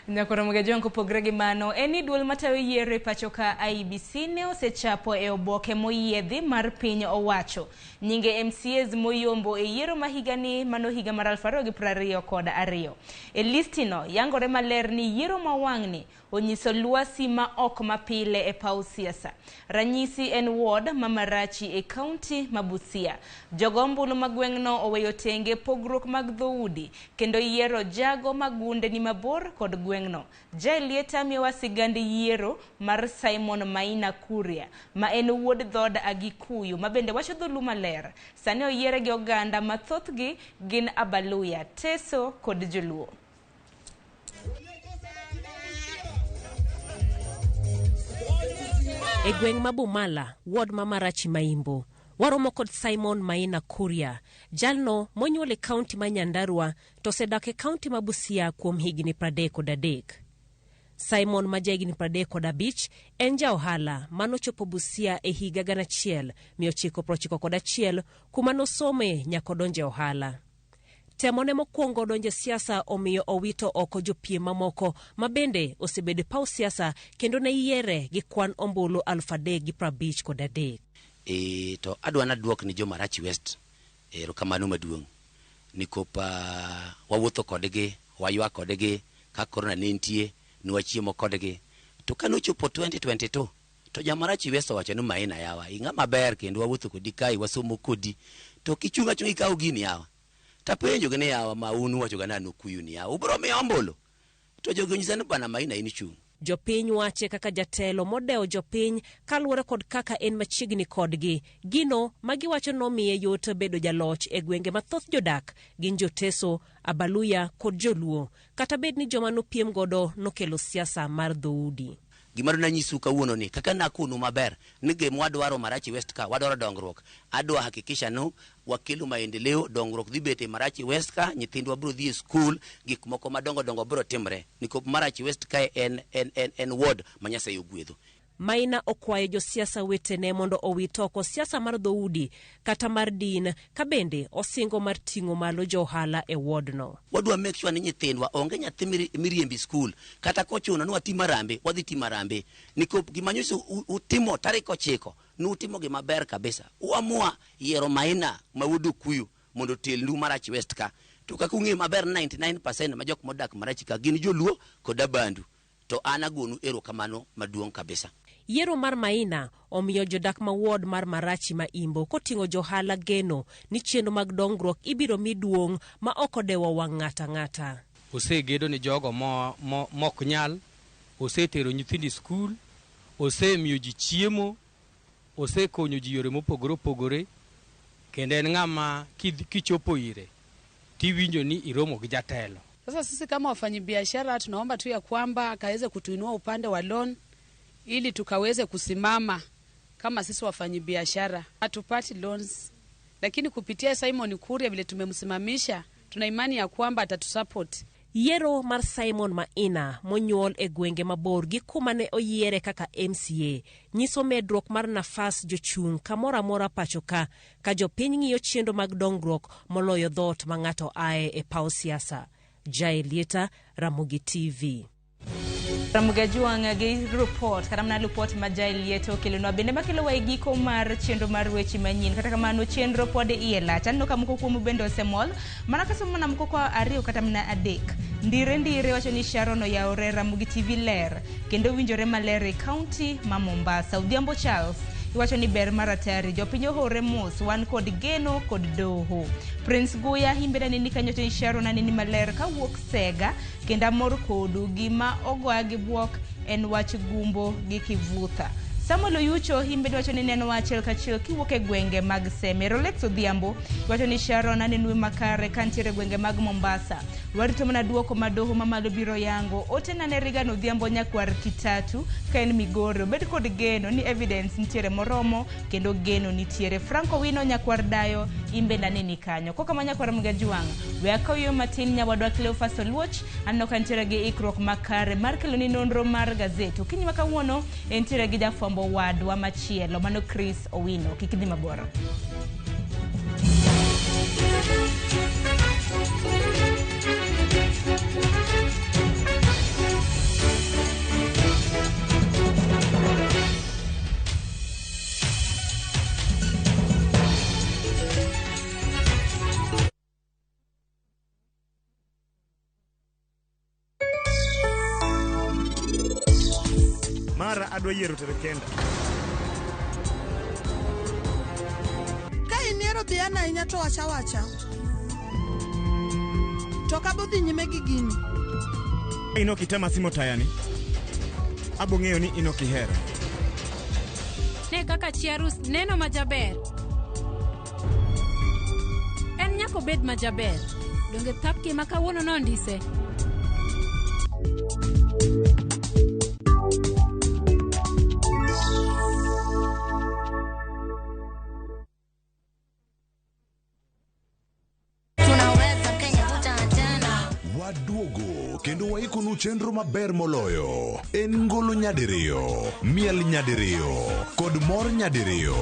Nyakoro Mugajongo kopogre gi mano eni duol matayo yiero e pacho ka IEBC ne osechapo e oboke moyiedhi mar piny owacho nyinge MCAs moyombo e yiero mahigani mano higa mar 2022. E listino yangore maler ni yiero mawang'ni onyiso lwasi ma ok mapile e paw siasa. Ranyisi en ward mamarachi e county Mabusia. Jogombulu magweng'no oweyo tenge pogruok mag dhoudi kendo yiero jago magunde ni mabor kod gweng'no. Jailieta miwa sigandi yiero mar Simon Maina Kuria ma en wuod dhod Agikuyu mabende wacho dholu maler. Sani oyiere gi oganda mathothgi gin Abaluya, Teso kod Joluo. E gweng' ma Bumala, ward ma Marachi Maimbo, waromo kod Simon Maina Kuria, jalno monyuole county ma Nyandarua to sedak e county ma Busia kuom higni 33. Simon ma jahigni 35 en ja ohala manochopo Busia e higa 1991 kuma nosome nyaka donje ohala. Temone mokwongo donje siasa omiyo owito oko jopiem mamoko mabende osebede paw siasa kendo ne yiere gi kwan ombulu 353. To adwana duok ni jo Marachi West erokamano maduong' nikopa wawuotho kodgi waywa kodgi ka korona ne nitie nwachiemo kodgi to kanochopo 2022 to ja Marachi West owacho ni Maina yawa ing'a maber kendo wawuotho kodi kai wasomo kodi to kichunga chungi kawo gini yawa tapenjo gane yawa ma unu wacho gana nokuyu ni yawa ubro mi ombolo to jogo nyisani bana Maina ini chung. Jopiny wache kaka jatelo modeo jopiny kaluwore kod kaka en machiegni kodgi. Gino magiwacho nomiye yot bedo jaloch e gwenge mathoth jodak gin Joteso, Abaluya kod Joluo. Kata bed ni joma nopiem godo nokelo siasa mar dhoudi. Gimaro na nyisu kawuono ni kaka nakunu maber ni gem wadwaro Marachi West ka wadwaro dongruok adwa hakikisha no wakelo maendeleo dongruok dhi bete Marachi West ka nyithindwa bro dhi school gik moko madongo bro timre niko Marachi West ka en ward manyasa yogwedho. Maina okwayo josiasa wetene mondo owit oko siasa mar dhoudi kata mar din kabende osingo mar ting'o malo johala e wardno. Wadwa make sure ni nyithindwa onge nyathi miriembi school kata kochuno ni wati marambe wadhi ti marambe niko gimanyiso utimo tarik 9 nutimo gimaber kabisa uamua yiero Maina mawudu kuyu mondo telnu Marachi West ka to kaka ung'e maber 99% ma jok modak Marachi ka gin Joluo kod Abandu to anagonu erokamano maduong' kabisa. Yiero mar Maina omiyo jodak ma ward mar Marachi Maimbo koting'o johala geno ni chenro mag dongruok ibiro mi duong' ma ok odewo wang' ng'ata. Osegedo ni jogo mok nyal, osetero nyithindi skul, osemiyo ji chiemo, osekonyo ji yore mopogore kendo en ng'ama kichopo ire tiwinjo ni iromo gi jatelo. Sasa sisi kama wafanyabiashara tunaomba tu ya kwamba akaweze kutuinua upande wa loan ili tukaweze kusimama kama sisi wafanyabiashara. Hatupati loans lakini kupitia Simon Kuria vile tumemsimamisha tuna imani ya kwamba atatusupport. Yiero mar Simon Maina monyuol e gwenge mabor gi kuma ne oyiere kaka MCA nyiso medruok mar nafas jochung' kamora mora pachoka ka jopiny ng'iyo chiendo mag dongruok moloyo dhot ma ng'ato ae e paw siasa. Jaelieta, Ramogi TV. Ramogi Juang gi report kata mana report ma Jaelieto kelonwa bende makelo wa giko mar chenro mar weche manyien kata kamano chenro pod iela channo ka moko kuom bende osemol mana kasomo na moko kwa ariyo kata mana adek ndire wacho ni Sharon Oyaore Ramogi TV ler kendo winjore maler e county ma Mombasa. Odhiambo Charles iwacho ni ber maratari jopiny ohore mos wan kod geno kod doho. Prince Guya himbera nini kanyoto ni Sharon nini maler ka wuok Sega kenda mor kodu gima ogoya gi buok en wach gumbo gi kivutha. Samuel Oyucho himbe wacho ni neno achiel kachiel kiwuok e gwenge mag Seme. Rolex Odhiambo wacho ni Sharon anenwe makare kantiere gwenge mag Mombasa. Warito mana duoko madoho mamalo biro yango otena ne Regan Odhiambo nyakwar Kitatu ka en Migori obed kod geno ni evidence nitiere moromo kendo geno nitiere. Franco Wino nyakwar Dayo imbe nani kanyo koka manyakwar Ramogi Juang we akoyo matin nyawadwa Cleophas Oluoch anno kantiere gi ikruok makare mar kelo ni nonro mar gazeti kinyi makawuono entiere gi jafwambo wadwa machielo mano Chris Owino. Kikidhi maboro. Mara adwa yiero terekenda. Ka iniero dhiana inya to wacha. To kabo dhi nyime gi gini. Ino kitema simo tayani. Abo ng'eyo ni ino kihero. Ne kaka chiarus neno majaber. En nyako bed majaber. Donge thapki makawuono nondise. Waduogo kendo waikonu chenro maber moloyo en ngolo nyadiriyo, miel nyadiriyo kod mor nyadiriyo.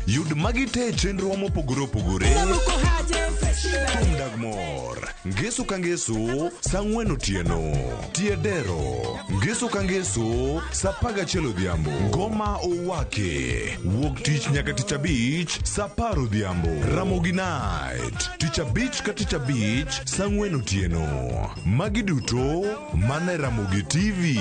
Yud magite chenro mopogore opogore. Tum dag mor ngeso ka ngeso sang'wen otieno tiedero ngeso ka ngeso sa 11 odhiambo ngoma owake wuok tich nyaka tich abich sa 10 odhiambo. Ramogi Night tich abich ka tich abich sang'wen otieno. Magi duto mana Ramogi TV.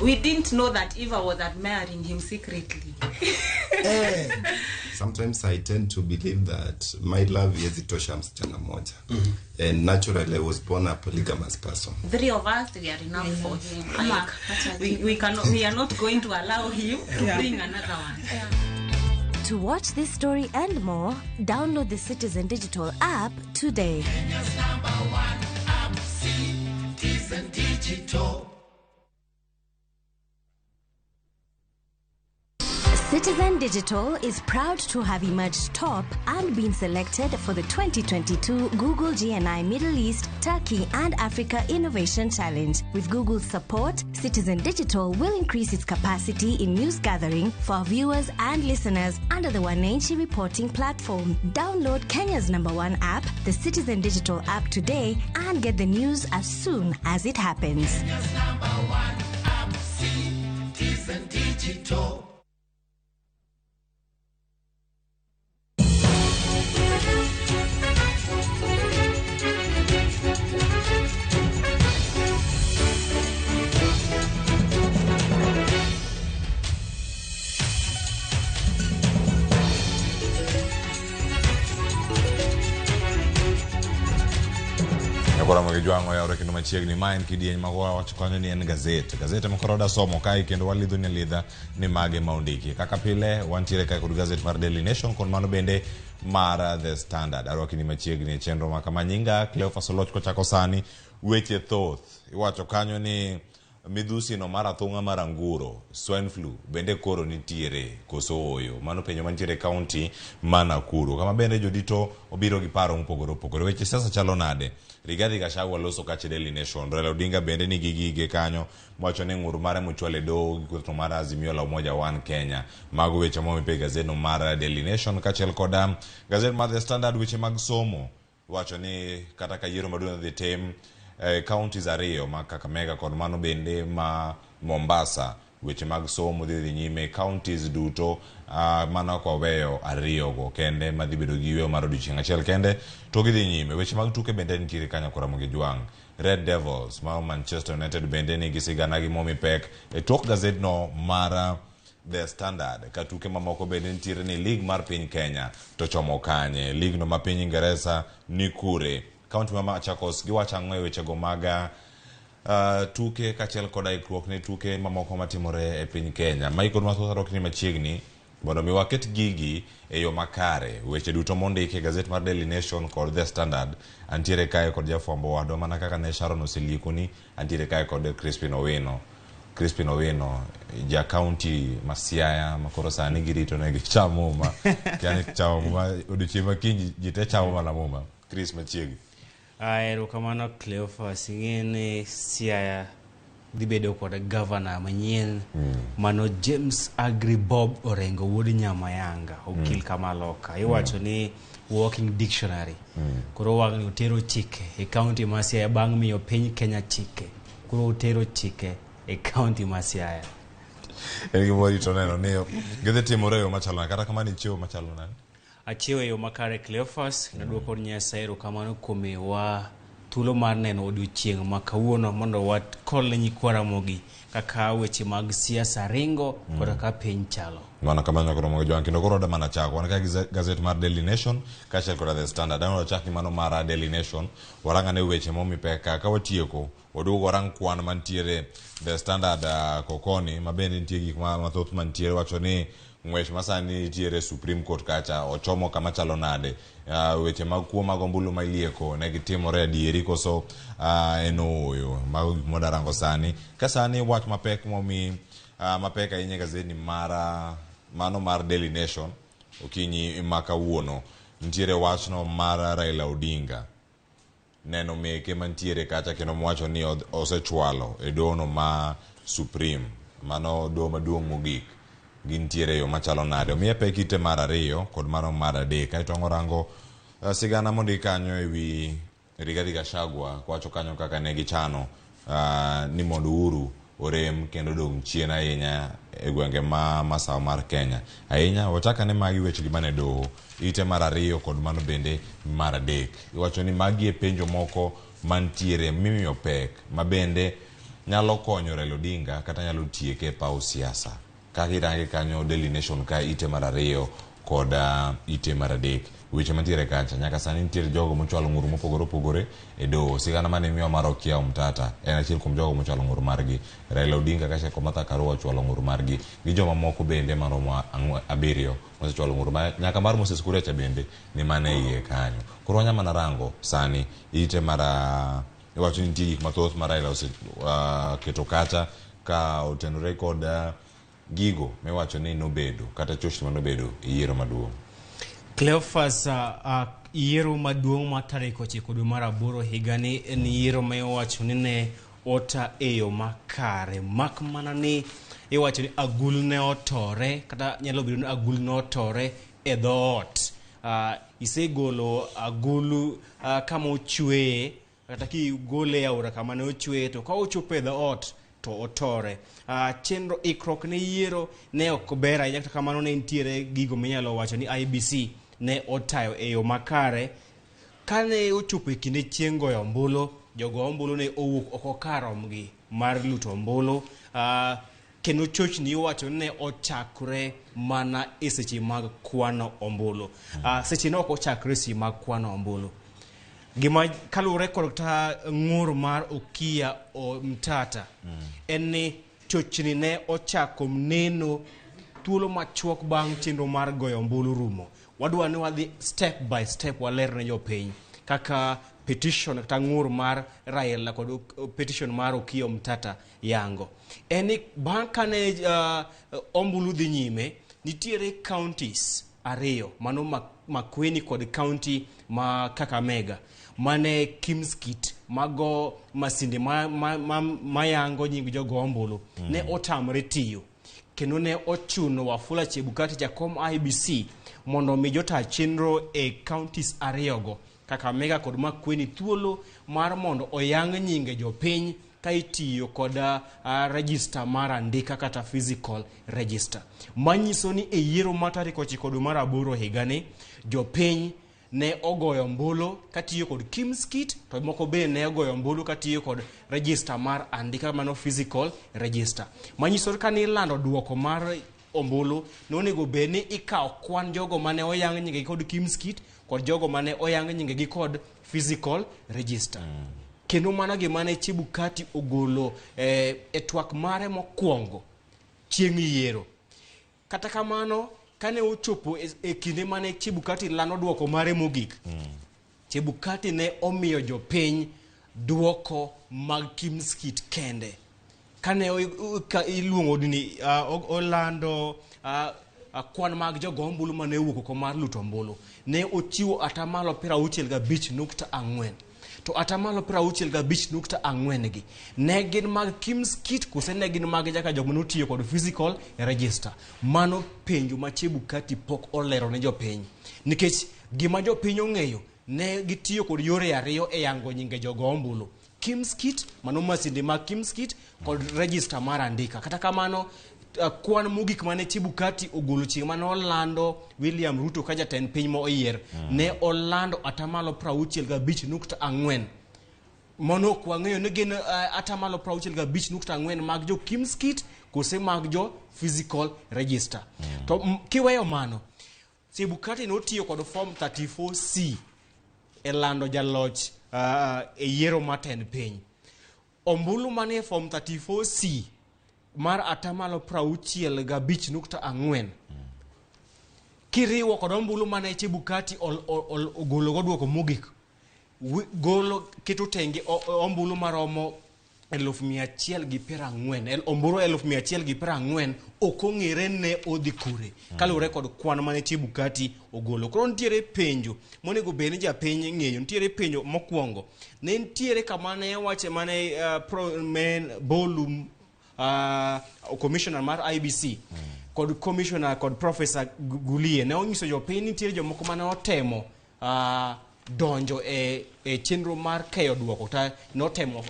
We didn't know that Eva was admiring him secretly. Sometimes I tend to believe that my love is itosha msichana moja. And naturally I was born a polygamous person. 3 of us, we are enough for him. Like, we are not going to allow him to bring another one. To watch this story and more, download the Citizen Digital app today. Kenya's #1 app, Citizen Digital. Citizen Digital is proud to have emerged top and been selected for the 2022 Google GNI Middle East, Turkey and Africa Innovation Challenge. With Google's support, Citizen Digital will increase its capacity in news gathering for viewers and listeners under the Wananchi reporting platform. Download Kenya's #1 app, the Citizen Digital app today and get the news as soon as it happens. Kenya's #1 app, Citizen Digital. Ramogi Juang oyawre kendo machiegni ma en kidieny ma wacho kanyo ni en gazet makoroda somo kai kendo walidho ni lidha ni mage maondiki kaka pile wantiere kai kod gazet mar Daily Nation kon mano bende mar The Standard. Arwaki ni machiegni chenro ma kama nyinga Cleophas Oluoch kochako sani weche thoth iwacho kanyo ni midhusi no mar athung'a mar anguro, swine flu, bende koro nitiere koso oyo. Mano penjo mantiere kaunti ma Nakuru. Kama bende jodito obiro gi paro mopogore opogore. Weche sasa chalo nade? Rigathi Gachagua loso kache Daily Nation. Raila Odinga bende nigi gige kanyo. Mwacho ni ng'ur mare mochwale do gi kuto mar Azimio la Umoja One Kenya. Mago weche momipe gazeno mar Daily Nation kachiel koda gazet mar The Standard weche mag somo. Wacho ni kata ka yiero maduong' dhi tim counties ariyo ma Kakamega kod mano bende ma Mombasa weche mag somo dhi nyime counties duto mana kwa weyo ariyo go kende madhi bedo gi weyo mar odiochieng' achiel kende to gidhi nyime. Weche mag tuke bende nitiere kanyo kora Ramogi Jwang. Red Devils ma Manchester United bende nigi sigana gi momi pek e tok gazet no mar The Standard. Katuke mamoko bende nitiere ni lig mar piny Kenya to chomo kanye, lig no ma piny Ingereza ni kure. County ma Machakos giwacho ang'o e weche go mag tuke kachiel koda ikruok ne tuke mamoko matimore e piny Kenya. Michael Mathoth ni machiegni mondo mi waket gigi e yo makare. Weche duto mondike gazet mar Daily Nation kod The Standard antiere kae kod jafwambo wadwa mana kaka ne Sharon Osilikuni antiere kae kod Crispin Owino ja county ma Siaya makoro sani girito ne gichamo ma yani chamo ma odiochieng' makinyi jite chamo mana muma. Chris machiegni. Erokamano Cleophas, ing'eni Siaya dhi bedo kod governor manyien mano James Agri Bob Orengo wuod Nyamayanga okil Kamaloka. Iwacho ni walking dictionary. Koro wang' ni otero chike e county ma Siaya bang' miyo piny Kenya chike. Koro otero chike e county ma Siaya. En gima warito neno ni gidhi timore yo machalo nade kata kamano ichiwo machalo nade? Achiwo yo makare Cleophas, naduoko Nyasaye erokamano kuom miyowa thuolo mar neno odiochieng' ma kawuono mondo wakol nyikwa Ramogi kaka weche mag siasa ringo kod kaka piny chalo. Mana kamano koro Ramogi Jwang kendo koro mana chako wan ka gazet mar Daily Nation kachiel kod The Standard. Ano chak ni mano mar Daily Nation waranga ne weche momi peka ka watieko odugo warang kwan mantiere The Standard kokoni mabende nitie gik mathoth mantiere wacho ni ng'wech masani nitiere Supreme Court kacha ochomo kama chalo nade. Weche mag kuo mag ombulu ma ilieko ne gitimore adieri koso enoyo mago gik modarango sani ka sani wach mapek momi mapek ahinya gazeti mano mar Daily Nation okinyi makawuono nitiere wachno mar Raila Odinga neno meke mantiere kacha kendo mwacho ni osechwalo e dono ma Supreme mano do maduong' mogik gintiere yo machalo nade. Omiye pek ite mar ariyo kod mano mar adek kaeto ang'orango sigana mondi kanyo ewi Rigathi Gachagua kwacho kanyo kaka ne gichano ni mondo Uhuru orem kendo dong' chien ahinya e gwenge ma masawa mar Kenya ahinya wataka ne magi weche gi mane doho ite mar ariyo kod mano bende mar adek. Iwacho ni magi e penjo moko mantiere mimiyo pek mabende nyalo konyo Raila Odinga kata nyalo tieke paw siasa. Kakirange kanyo Daily Nation ka ite mar ariyo kod ite mar adek. Weche mantiere kacha nyaka sani nitiere jogo mochwalo ng'ur mopogore opogore e doho. Sigana mane miyo mar Okiya Mtata en achiel kuom jogo mochwalo ng'ur margi. Raila Odinga kacha kod Martha Karua ochwalo ng'ur margi gi joma moko bende maromo abiriyo mosechwalo ng'ur nyaka mar Moses Kurecha bende ni mane iye kanyo. Koro wanyama na rango sani ite mar iwacho ni nitie gik mathoth mar Raila keto kacha ka otenore kod gigo mewacho ni nobedo kata chochni manobedo yiero maduong'. Cleophas, yiero maduong' ma tarik 9 dwe mar 8 higani en yiero ma iwacho ni ne ota e yo makare mak mana ni iwacho ni agul ne otore kata nyalo bedo ni agul ne otore e dhoot. Isegolo agulu kama ochweye kata kigole e aora kama ne ochweye to ka ochopo e dhoot to otore. Chenro ikruok ne yiero ne ok ber ahinya kata kamano ne nitiere gigo minyalo wacho ni IBC ne otayo e yo makare. Kane ochopo e kinde chieng' goyo ombulu, jogo ombulu ne owuok oko karomgi mar luto ombulu. Kendo chochni iwacho ne ochakre mana e seche mag kwano ombulu. Seche ne ok ochakre seche mag kwano ombulu. Gima kalure kod ta ng'ur mar Okiya Mtata en ni chochni ne ochako neno thuolo machuok bang' chenro mar goyo ombulu rumo. Wadwa ni wadhi step by step waler ne jopiny kaka petition kata ng'ur mar Raila kod petition mar Okiya Mtata yango en bang' kane ombulu dhi nyime nitiere counties ariyo mano Makueni kod county ma Kakamega mane Kimskit mago masinde mayango nying jogo ombulu ne otamre tiyo kendo ne ochuno Wafula Chebukati jakom IBC mondo mi jota chenro e counties ariyogo Kakamega kod Makueni thuolo mar mondo oyang nyinge jopiny ka itiyo kod register mar andika kata physical register manyiso ni e yiero ma tarik 9 dwe mar 8 higani jopiny ne ogoyo mbulu katiyo kod Kimskit to moko be ne ogoyo mbulu katiyo kod register mar andika mano physical register manyiso ka ni lando duoko mar ombulu nonego be ni ikaw kwan jogo mane oyang nyinge kod Kimskit kod jogo mane oyang nyinge gi kod physical register kendo mano gima ne Chebukati ogolo e twak mare mokwongo chieng' yiero kata kamano kane ochopo e kinde mane Chebukati lano duoko mare mogik Chebukati ne omiyo jopiny duoko mag Kimskit kende kane iluongo ni olando kwan mag jogo ombulu mane owuok oko mar luto ombulu ne ochiwo atamalo 65.4 to atamalo 65.4 gi ne gin mag Kimskit kose ne gin mag jaka jogo notiyo kod physical register mano penjo ma Chebukati pok olero ne jopiny nikech gima jopiny ong'eyo ne gitiyo kod yore ariyo e yango nyinge jogo ombulu Kimskit mano masinde mag Kimskit kod register mar andika kata kamano kwan mogik mane Chebukati ogolo chieng' mane olando William Ruto ka jatend piny mo oyier ne olando atamalo 65.4 mono kwang'eyo ne gin atamalo 65.4 mag jo Kimskit kose mag jo physical register to kiweyo mano Chebukati notiyo kod form 34C e lando jaloch e yiero matend piny ombulu mane form 34C mar atamalo 65.4 kiriwo kod ombulu mane Chebukati ogolo goduoko mogik golo keto tenge ombulu maromo 140 ombulu 140 okong'ere ne odhi kure kalure kod kwan mane Chebukati ogolo koro nitiere penjo monego beni japiny ng'eyo nitiere penjo mokwongo ne nitiere kama ne wache mane Bolum commissioner mar IBC kod commissioner kod professor Gulie ne onyiso jopiny nitiere jomoko mane otemo donjo e chenro mar keyo duoko ta notemo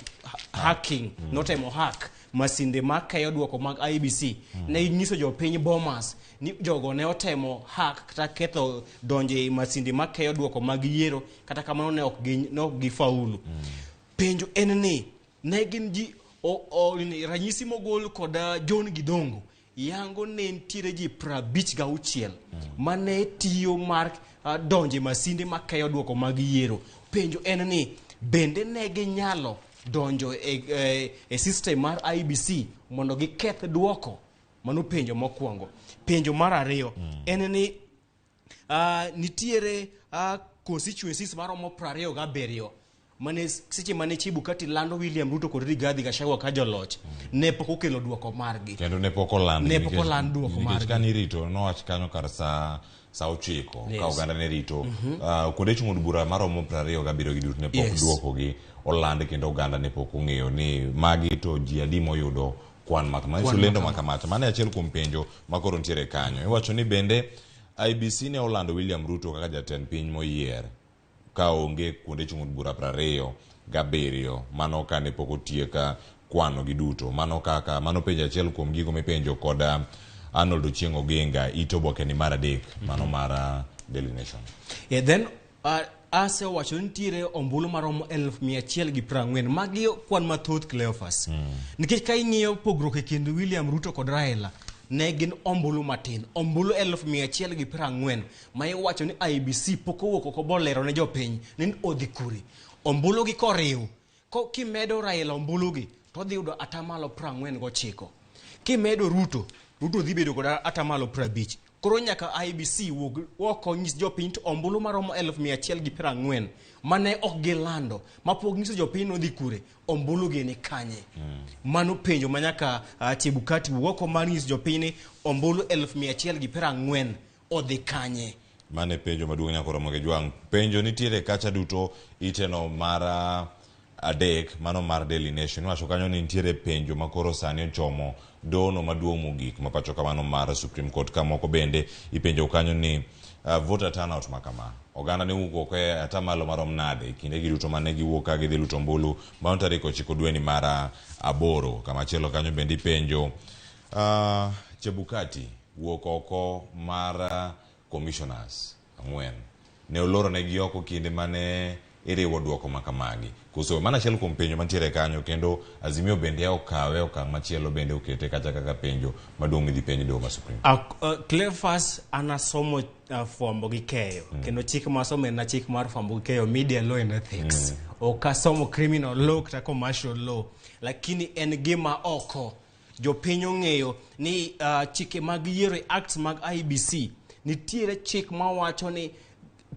hacking notemo hack masinde mag keyo duoko mag IBC ne nyiso jopiny Bomas ni jogo ne otemo hack kata ketho donjo e masinde mag keyo duoko mag yiero kata kamano ne ok gifaulu penjo en ni ne gin ji ranyisi mogol kod John Gidongo yango ne ntiere ji 56 mane tiyo mar donje masinde makeyo duoko mag yiero penjo en ni bende ne ginyalo donjo e system mar IBC mondo giketh duoko mano penjo mokwongo penjo mar ariyo en ni nitiere constituencies maromo 27 mane seche mane Chebukati lando William Ruto kod Rigathi Gachagua ka joloch ne pok okelo duoko margi kendo ne pok oland duoko margi kan irito nowach kanyo kar sa 9 ka oganda ne rito kuonde chung' od bura maromo 27 gi duto ne pok duoko gi oland kendo oganda ne pok ong'eyo ni magi to ji adi moyudo kwan makama lendo makamacha mane achiel kuom penjo makoro ntiere kanyo iwacho ni bende IBC ne olando William Ruto kaka jatend piny moyier ka onge kuonde chung' od bura 27 mano ka ne pok otieka kwano gi duto mano penjo achiel kuom gigo mipenjo kod Arnold Ochieng' Oginga itoboke ni mar adek mano mar Daily Nation then ase wacho nitiere ombulu maromo 140 magi kwan mathoth Cleophas nikech ka ing'iyo pogruok e kind William Ruto kod Raila ne gin ombulu matin ombulu 140 ma iwacho ni IBC pok owuok oko bolero ne jopiny ni odhi kure ombulu gi koriw kimedo Raila ombulu gi to dhi yudo atamalo 49 kimedo Ruto dhi bedo kod atamalo 50 koro nyaka IBC wuog oko nyis jopiny to ombulu maromo 140 mane ok gilando mapok nyiso jopiny nodhi kure ombulu gi ni kanye. Mano penjo manyaka Chebukati wuog oko mar nyiso jopiny ni ombulu 140 odhi kanye. Mane penjo maduong' nyaka Ramogi Jwang. Penjo nitiere kacha duto iteno mar adek mano mar Daily Nation. Wacho kanyo ni nitiere penjo makoro sani ochomo dono maduong' mogik mapacho kamano mar Supreme Court ka moko bende ipenjo kanyo ni voter turnout makama. Oganda ne wuok e atamalo marom nade kinde gi duto mane giwuok ka gidhi luto ombulu bang' tarik 9 dwe ni mar 8. Kama chielo kanyo bende ipenjo Chebukati wuok oko mar commissioners 4 ne oloro ne gi oko kinde mane iriwo duoko makamagi. Kuso mana chielo kuom penjo mantiere kanyo kendo Azimio bende okawe okang' machielo bende okete kacha kaka penjo maduong' idhi penjo doho ma Supreme. Clearfast anasomo fwambo gi keyo kendo chik masomo en chik mar fwambo gi keyo, media law and ethics. Okasomo criminal law kata commercial law, lakini en gima oko jopiny ong'eyo ni chike mag yiero acts mag IBC nitiere chik mawacho ni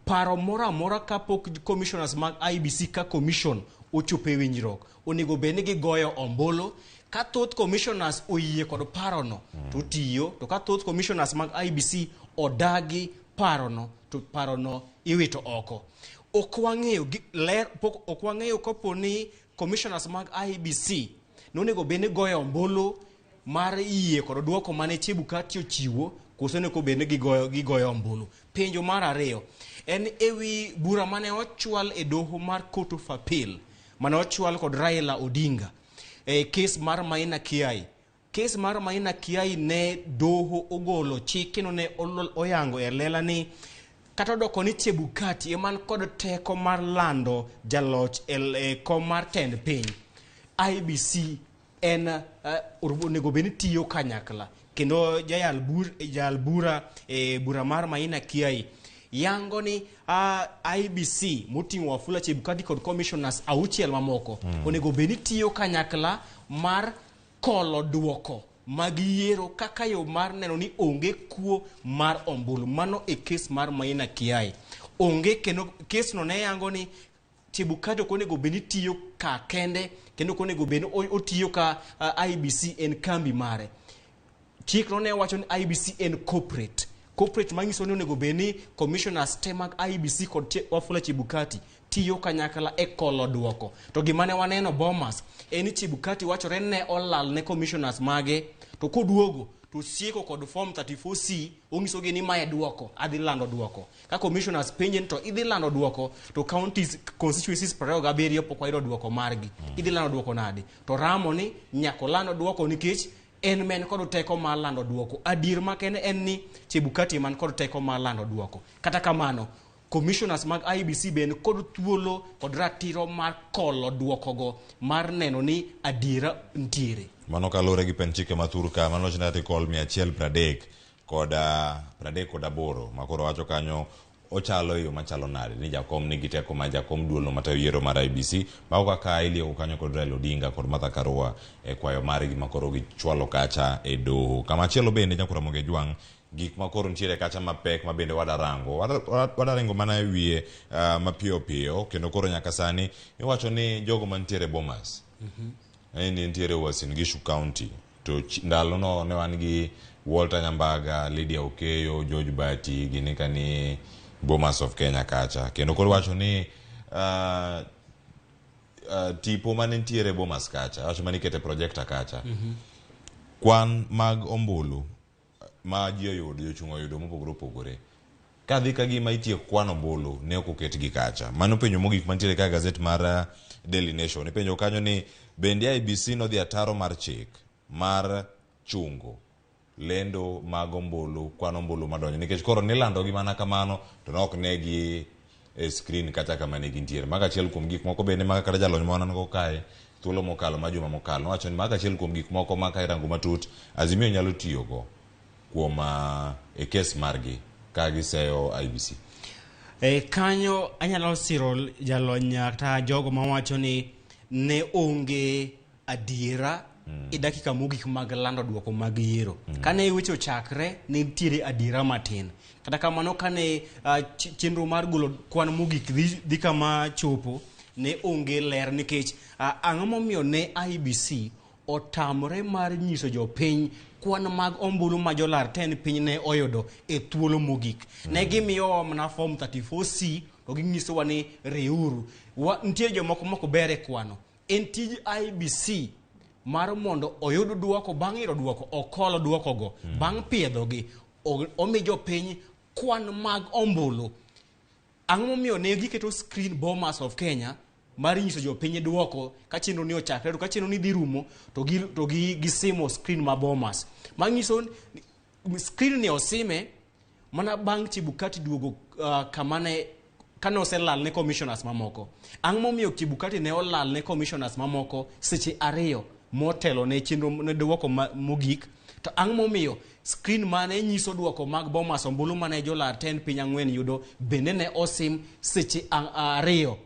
paro mora kapok commissioners mag IBC ka commission ochope winjruok onego bende gigoyo ombulu. Ka thoth commissioners oyie kod parono to tiyo, to ka thoth commissioners mag IBC odagi parono to parono iwito oko. Ok wang'eyo kopo ni commissioners mag IBC nonego bende goyo ombulu mar yie kod duoko mane Chebukati ochiwo koso ne ko bende gigoyo ombulu. Penjo mar ariyo en ewi bura mane ochwal e doho mar Court of Appeal mane ochwal kod Raila Odinga kes mar Maina Kiai. Kes mar Maina Kiai ne doho ogolo chik kendo ne oyango e lela ni kata doko ni Chebukati eman kod teko mar lando jaloch kom mar tend piny. IBC en onego bende tiyo kanyakla kendo jayal bura bura mar Maina Kiai yango ni IBC moting'o Wafula Chebukati kod commissioners 6 mamoko onego bende tiyo kanyakla mar kolo duoko mag yiero kaka yo mar neno ni onge kuo mar ombulu. Mano e kes mar Maina Kiai onge kendo kes no ne yango ni Chebukati onego bende tiyo ka kende kendo onego bende otiyo ka IBC en kambi mare. Chik no ne wacho ni IBC en corporate manyiso ni onego beni commissioners te mag IBC kod Wafula Chebukati tiyo kanyakla e kolo duoko. To gimane waneno Bomas eni Chebukati wachore ne olal ne commissioners mage to koduogo to sieko kod form 34C ongiso gi ni mae duoko adhi lando duoko. Ka commissioners penjen to idhi lando duoko to counties constituencies 27 pok wayudo duoko margi. Idhi lando duoko nade? To Ramo ni nyako lando duoko nikech en men kod teko mar lando duoko. Adir makene en ni Chebukati man kod teko mar lando duoko. Kata kamano commissioners mag IBC ben kod thuolo kod ratiro mar kolo duoko go mar neno ni adira ntiere. Mano kalore gi penchike maturka mano china article 130 kod 38 makoro wacho kanyo ochalo yo machalo nade ni jakom nigi teko ma jakom duolno matayo yiero mar IBC ma kaka iliyo kanyo kod Raila Odinga kod Martha Karua e kwayo margi makoro gichwalo kacha e doho. Kama chielo bende nyako Ramogi Jwang gik makoro ntiere kacha mapek ma bende wadarango mana e wiye mapiyo piyo kendo koro nyaka sani iwacho ni jogo mantiere Bomas ni ntiere Uasin Gishu County to ndalo no ne wan gi Walter Nyambaga, Lydia Okeyo, George Bati gini kani Bomas of Kenya kacha kendo koro wacho ni tipo mane ntiere Bomas kacha wacho mani kete projekta kacha kwan mag ombulu ma ji oyudo jochung' oyudo mopogore opogore kadhi ka gima itieko kwan ombulu ne ok oket gi kacha. Mano penjo mogik mantiere ka gazet mar Daily Nation penjo kanyo ni bende IBC nodhi ataro mar chik mar chungo lendo mag ombulu kwan ombulu madonjo nikech koro nilando gi mana kamano to nok negi screen kata kama ne gintiere. Maga chiel kuom gik moko bende maga kata jalony mwana ngo kae thuolo mokalo ma juma mokalo wacho ni maga chiel kuom gik moko maka irango matut Azimio nyalo tiyo go kuom e kes margi ka giseyo IBC. Kanyo anyalo siro jalony kata jogo mawacho ni ne onge adiera e dakika mogik mag lando duoko mag yiero. Kane weche ochakre ne nitiere adiera matin. Kata kamano kane chenro mar golo kwan mogik dhi kama chopo ne onge ler nikech ang'o momiyo ne IEBC otamre mar nyiso jopiny kwan mag ombulu ma jolar 10 piny ne oyudo e thuolo mogik. Ne gimiyo mana form 34C to ginyisowa ni reuru. Nitiere jomoko moko bere kwano. En tij IEBC mar mondo oyud duoko bang' iro duoko okolo duoko go bang' piedhogi omi jopiny kwan mag ombulu. Ang'o momiyo ne giketo screen bombers of Kenya mar nyiso jopiny duoko ka chenro ni ochakre to ka chenro ni dhi rumo to gisimo screen ma bombers. Manyiso screen ni osime mana bang' Chebukati duogo kamane kane oselal ne commissioners mamoko. Ang'o momiyo Chebukati ne olal ne commissioners mamoko seche 2 motelo ne chenro ne duoko mogik. To ang'o momiyo screen mane nyiso duoko mag bombers ombulu mane jolar 10 piny 4 yudo bende ne osim seche 2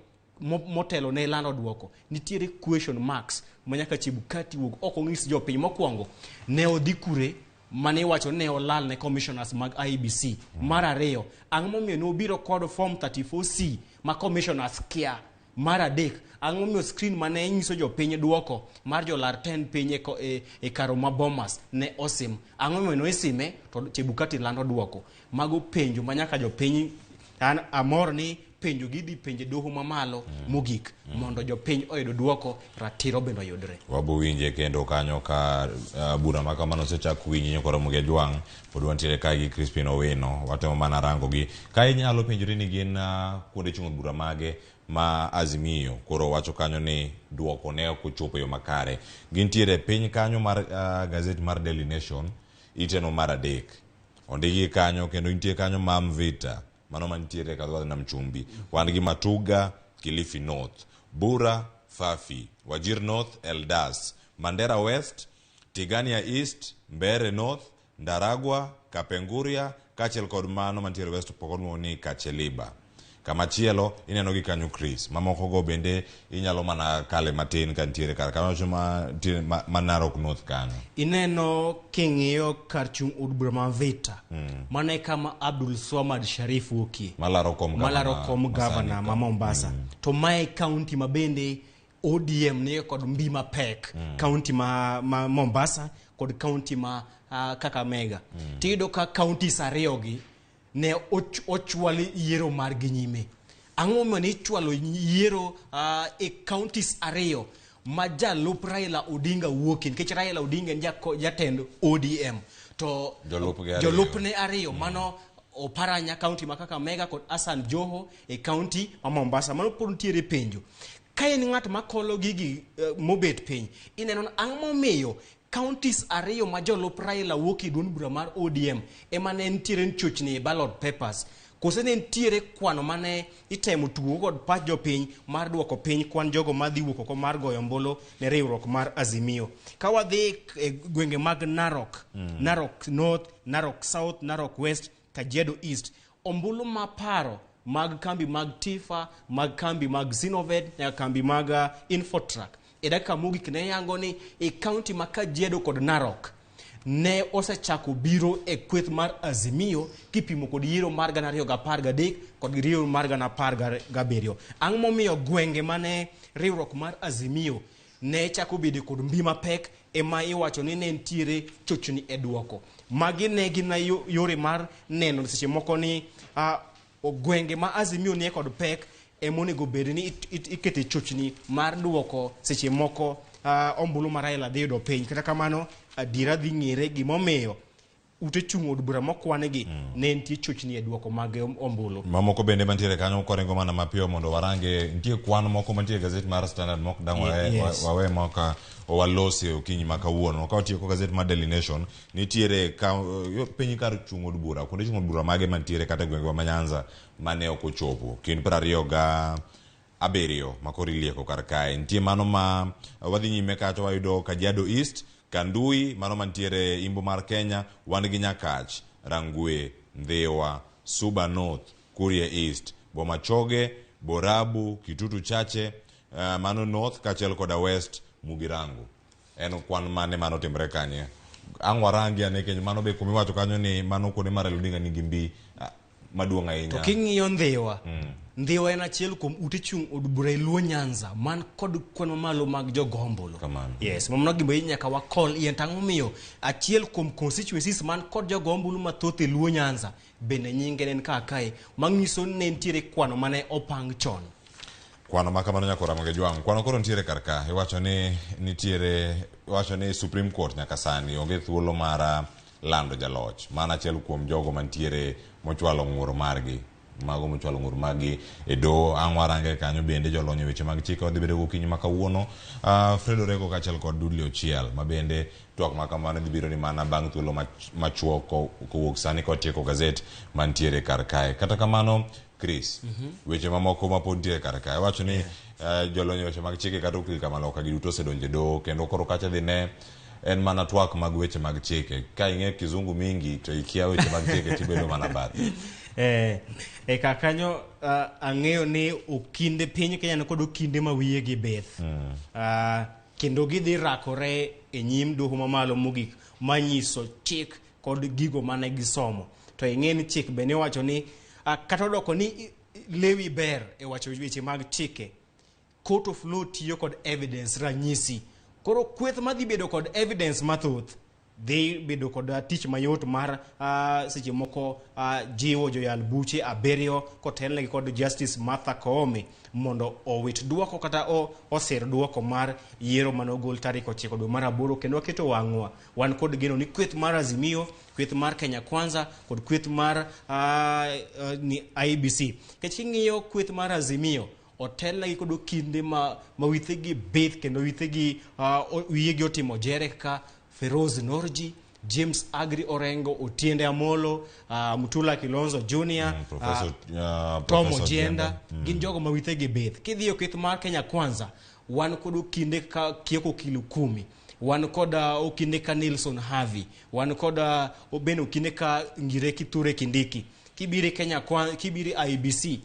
motelo ne lando duoko. Nitiere question marks manyaka Chebukati wuog ok ong'is jopiny. Mokwongo ne odhi kure mane wacho ne olal ne commissioners mag IEBC. Mar 2 ang'o momiyo ne obiro kod form 34C ma commissioners kia. Mar 3 ang'o momiyo screen mane nyiso jopiny duoko mar jolar 10 piny e karo ma bombers ne osim. Ang'o momiyo no isime to Chebukati lando duoko. Mago penjo manyaka jopiny amor ni penjo gidhi penje doho mamalo mogik mondo jopiny oyudo duoko ratiro bende oyudre. Wabo winje kendo kanyo ka bura ma kamano sechak winji nyokoro muge jwang pod wantiere ka gi Crispin Owino watemo mana rango gi ka inyalo penjori ni gin kuonde chung bura mage ma Azimio koro wacho kanyo ni duoko ne ok ochopo yo makare. Gintiere piny kanyo mar gazet mar Daily Nation iteno mar 3 ondigi kanyo kendo nitie kanyo Mamvita mano mantiere kadwa na Mchumbi wan gi Matuga Kilifi North Bura Fafi Wajir North Eldas Mandera West Tigania East Mbere North Ndaragwa Kapenguria kachel kod mano mantiere West Pokot ni Kacheliba. Kamachielo ineno gi kanyo Chris mamoko go bende inyalo mana kale matin kantiere kar kanyo chuma Narok North kanyo ineno king'iyo kar chung od bura Mamvita mane kama Abdul Swamad Sharif wuokie malaro kom governor ma Mombasa. To mae county ma bende ODM ne kod mbi mapek county ma Mombasa kod county ma Kakamega. Tido ka counties 2 gi ne ochwali yiero mar gi nyime. Ang'o momiyo ne chwalo yiero e counties 2 ma jalup Raila Odinga wuokie nikech Raila Odinga en jatend ODM to jolup ne 2 mano Oparanya county ma Kakamega kod Hassan Joho e county ma Mombasa. Mano pod nitiere penjo ka en ng'at makolo gigi mobet piny ineno ang'o momiyo counties 2 ma jolup Raila wuokie duond bura mar ODM ema ne nitiere chochni e ballot papers. Kose ne nitiere kwano mane itemo tugo kod pach jopiny mar duoko piny kwan jogo madhi wuok oko mar goyo mbolo ne riwruok mar Azimio. Ka wadhi e gwenge mag Narok, Narok North, Narok South, Narok West, Kajiado East, ombulu maparo mag kambi mag Tifa, mag kambi mag Zinoved, na kambi mag Infotrack. Edaka mogik ne yango ni e county ma Kajiado kod Narok ne osechako biro e kweth mar Azimio kipimo kod yiero mar 2013 kod yiero mar 2017. Ang'o momiyo gwenge mane riwruok mar Azimio ne chako bedo kod mbi mapek ema iwacho ni ne ntiere chochni e duoko. Magi ne gin yore mar neno seche moko ni gwenge ma Azimio nie kod pek emonego bed ni ikete chochni mar duoko seche moko ombulu mar Raila dhi yudo piny. Kata kamano adiera dhi ng'ere gimomiyo ute chung od bura mokwanegi ne nitie chochni e duoko mag ombulu. Mamoko bende mantiere kanyo korengo mana mapiyo mondo warange nitie kwan moko mantiere gazet mar Standard mok dang wawe maka owalosi okinyi makawuono ka otieko gazet mar Daily Nation nitiere piny kar chung od bura kuonde chung od bura mage mantiere kata gwenge ma Nyanza mane ok ochopo kind 27 makori lieko kar kae. Nitie mano ma wadhi nyime kacha wayudo Kajiado East, Kandui mano mantiere imbo mar Kenya, wan gi Nyakach, Rangwe, Ndhewa, Suba North, Kuria East, Bomachoge, Borabu, Kitutu Chache, mano North kachel koda West, Mugirango. en kwan mane mano timre kanye angwarangi ane keny mano be kumiwacho kanyo ni mano kuonde mar Odinga nigi mbi maduong' ahinya. To king'iyo Ndhiwa, Ndhiwa en achiel kuom ute chung' od bura e Luo Nyanza man kod kwan mamalo mag jogombolo. Yes, mamno gimbe nyaka wakol ien tang'o miyo achiel kuom constituencies man kod jogombolo mathoth e Luo Nyanza bende nyinge en kakae mang'iso ne ntiere kwano mane opang chon. Kwano ma kamano nyaka Ramogi Jwang. Kwano koro ntiere karka. Iwacho ni nitiere, iwacho ni Supreme Court nyaka sani onge thuolo mar lando jaloch. Mana achiel kuom jogo mantiere mochwalo ng'ur margi. Mago mochwalo ng'ur margi e do angwarange kanyo bende jolonyo weche mag chike odhi bedo gokinyi ma kawuono. Fredo Rego kachiel kod Dudley Ochiel ma bende twak ma kamano dhi biro ni mana bang' thuolo machuo kowuok sani kod tieko gazet mantiere karkae. Kata kamano Chris, weche mamoko ma pod nitie kar kae wacho ni jolonyo weche mag chike kata okil Kamaloka giduto osedonjo e doho kendo koro kacha dhi ne en mana twak mag weche mag chike. Ka ing'e kizungu mingi to ikia weche mag chike tibedo mana bath. Kakanyo ang'eyo ni okinde piny Kenya ni kod okinde ma wiye gi beth. Kendo gidhi rakore e nyim doho mamalo mogik manyiso chik kod gigo mane gisomo. To ing'e ni chik bende wacho ni kata odoko ni lewi ber e wacho weche mag chike. Court of law tiyo kod evidence ranyisi. Koro kweth madhi bedo kod evidence mathoth dhi bedo kod tich mayot mar seche moko jiwo joyal buche aberio kotelnegi kod Justice Martha Koome mondo owit duoko kata osir duoko mar yiero manogol tarik 9 dwe mar 8 kendo waketo wang'wa wan kod geno ni kweth mar Azimio, kweth mar Kenya Kwanza kod kweth mar ni IBC. King'iyo kweth mar Azimio otelnegi kod kinde ma withegi beth kendo withegi wiyegi otimo jere ka Feroz Norji, James Agri Orengo, Otiende Amolo, Mutula Kilonzo Jr., Tom Ojienda, gin jogo ma withegi beth. Kidhiyo kweth mar Kenya Kwanza, wan kod okinde ka Kioko Kilukumi, wan kod okinde ka Nelson Havi, wan kod bende okinde ka Ngire Kithure Kindiki. Kibire Kenya Kwanza, kibire IBC,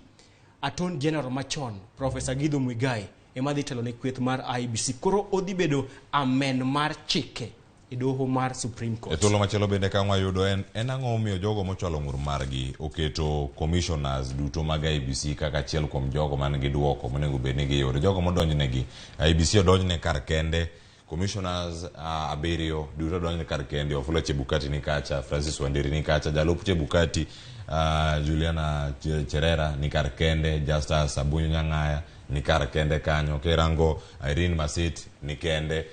Attorney General machon, Professor Githu Muigai, emadhi telo ne kweth mar IBC. Koro odhi bedo amen mar chike e doho mar Supreme Court. E thuolo machielo bende ka wayudo en ang'o omiyo jogo mochwalo ng'ur margi oketo commissioners duto mag IBC kaka achiel kuom jogo man gi duoko monego bed ni giyudo. Jogo modonjnegi IBC odonjne kar kende, commissioners abirio duto odonjne kar kende. Wafula Chebukati ni kacha, Francis Wanderi ni kacha, Jalup Chebukati Juliana Cherera ni kar kende, Justus Abunyo Nyang'aya ni kar kende kanyo, Kerango Irene Masit ni kende,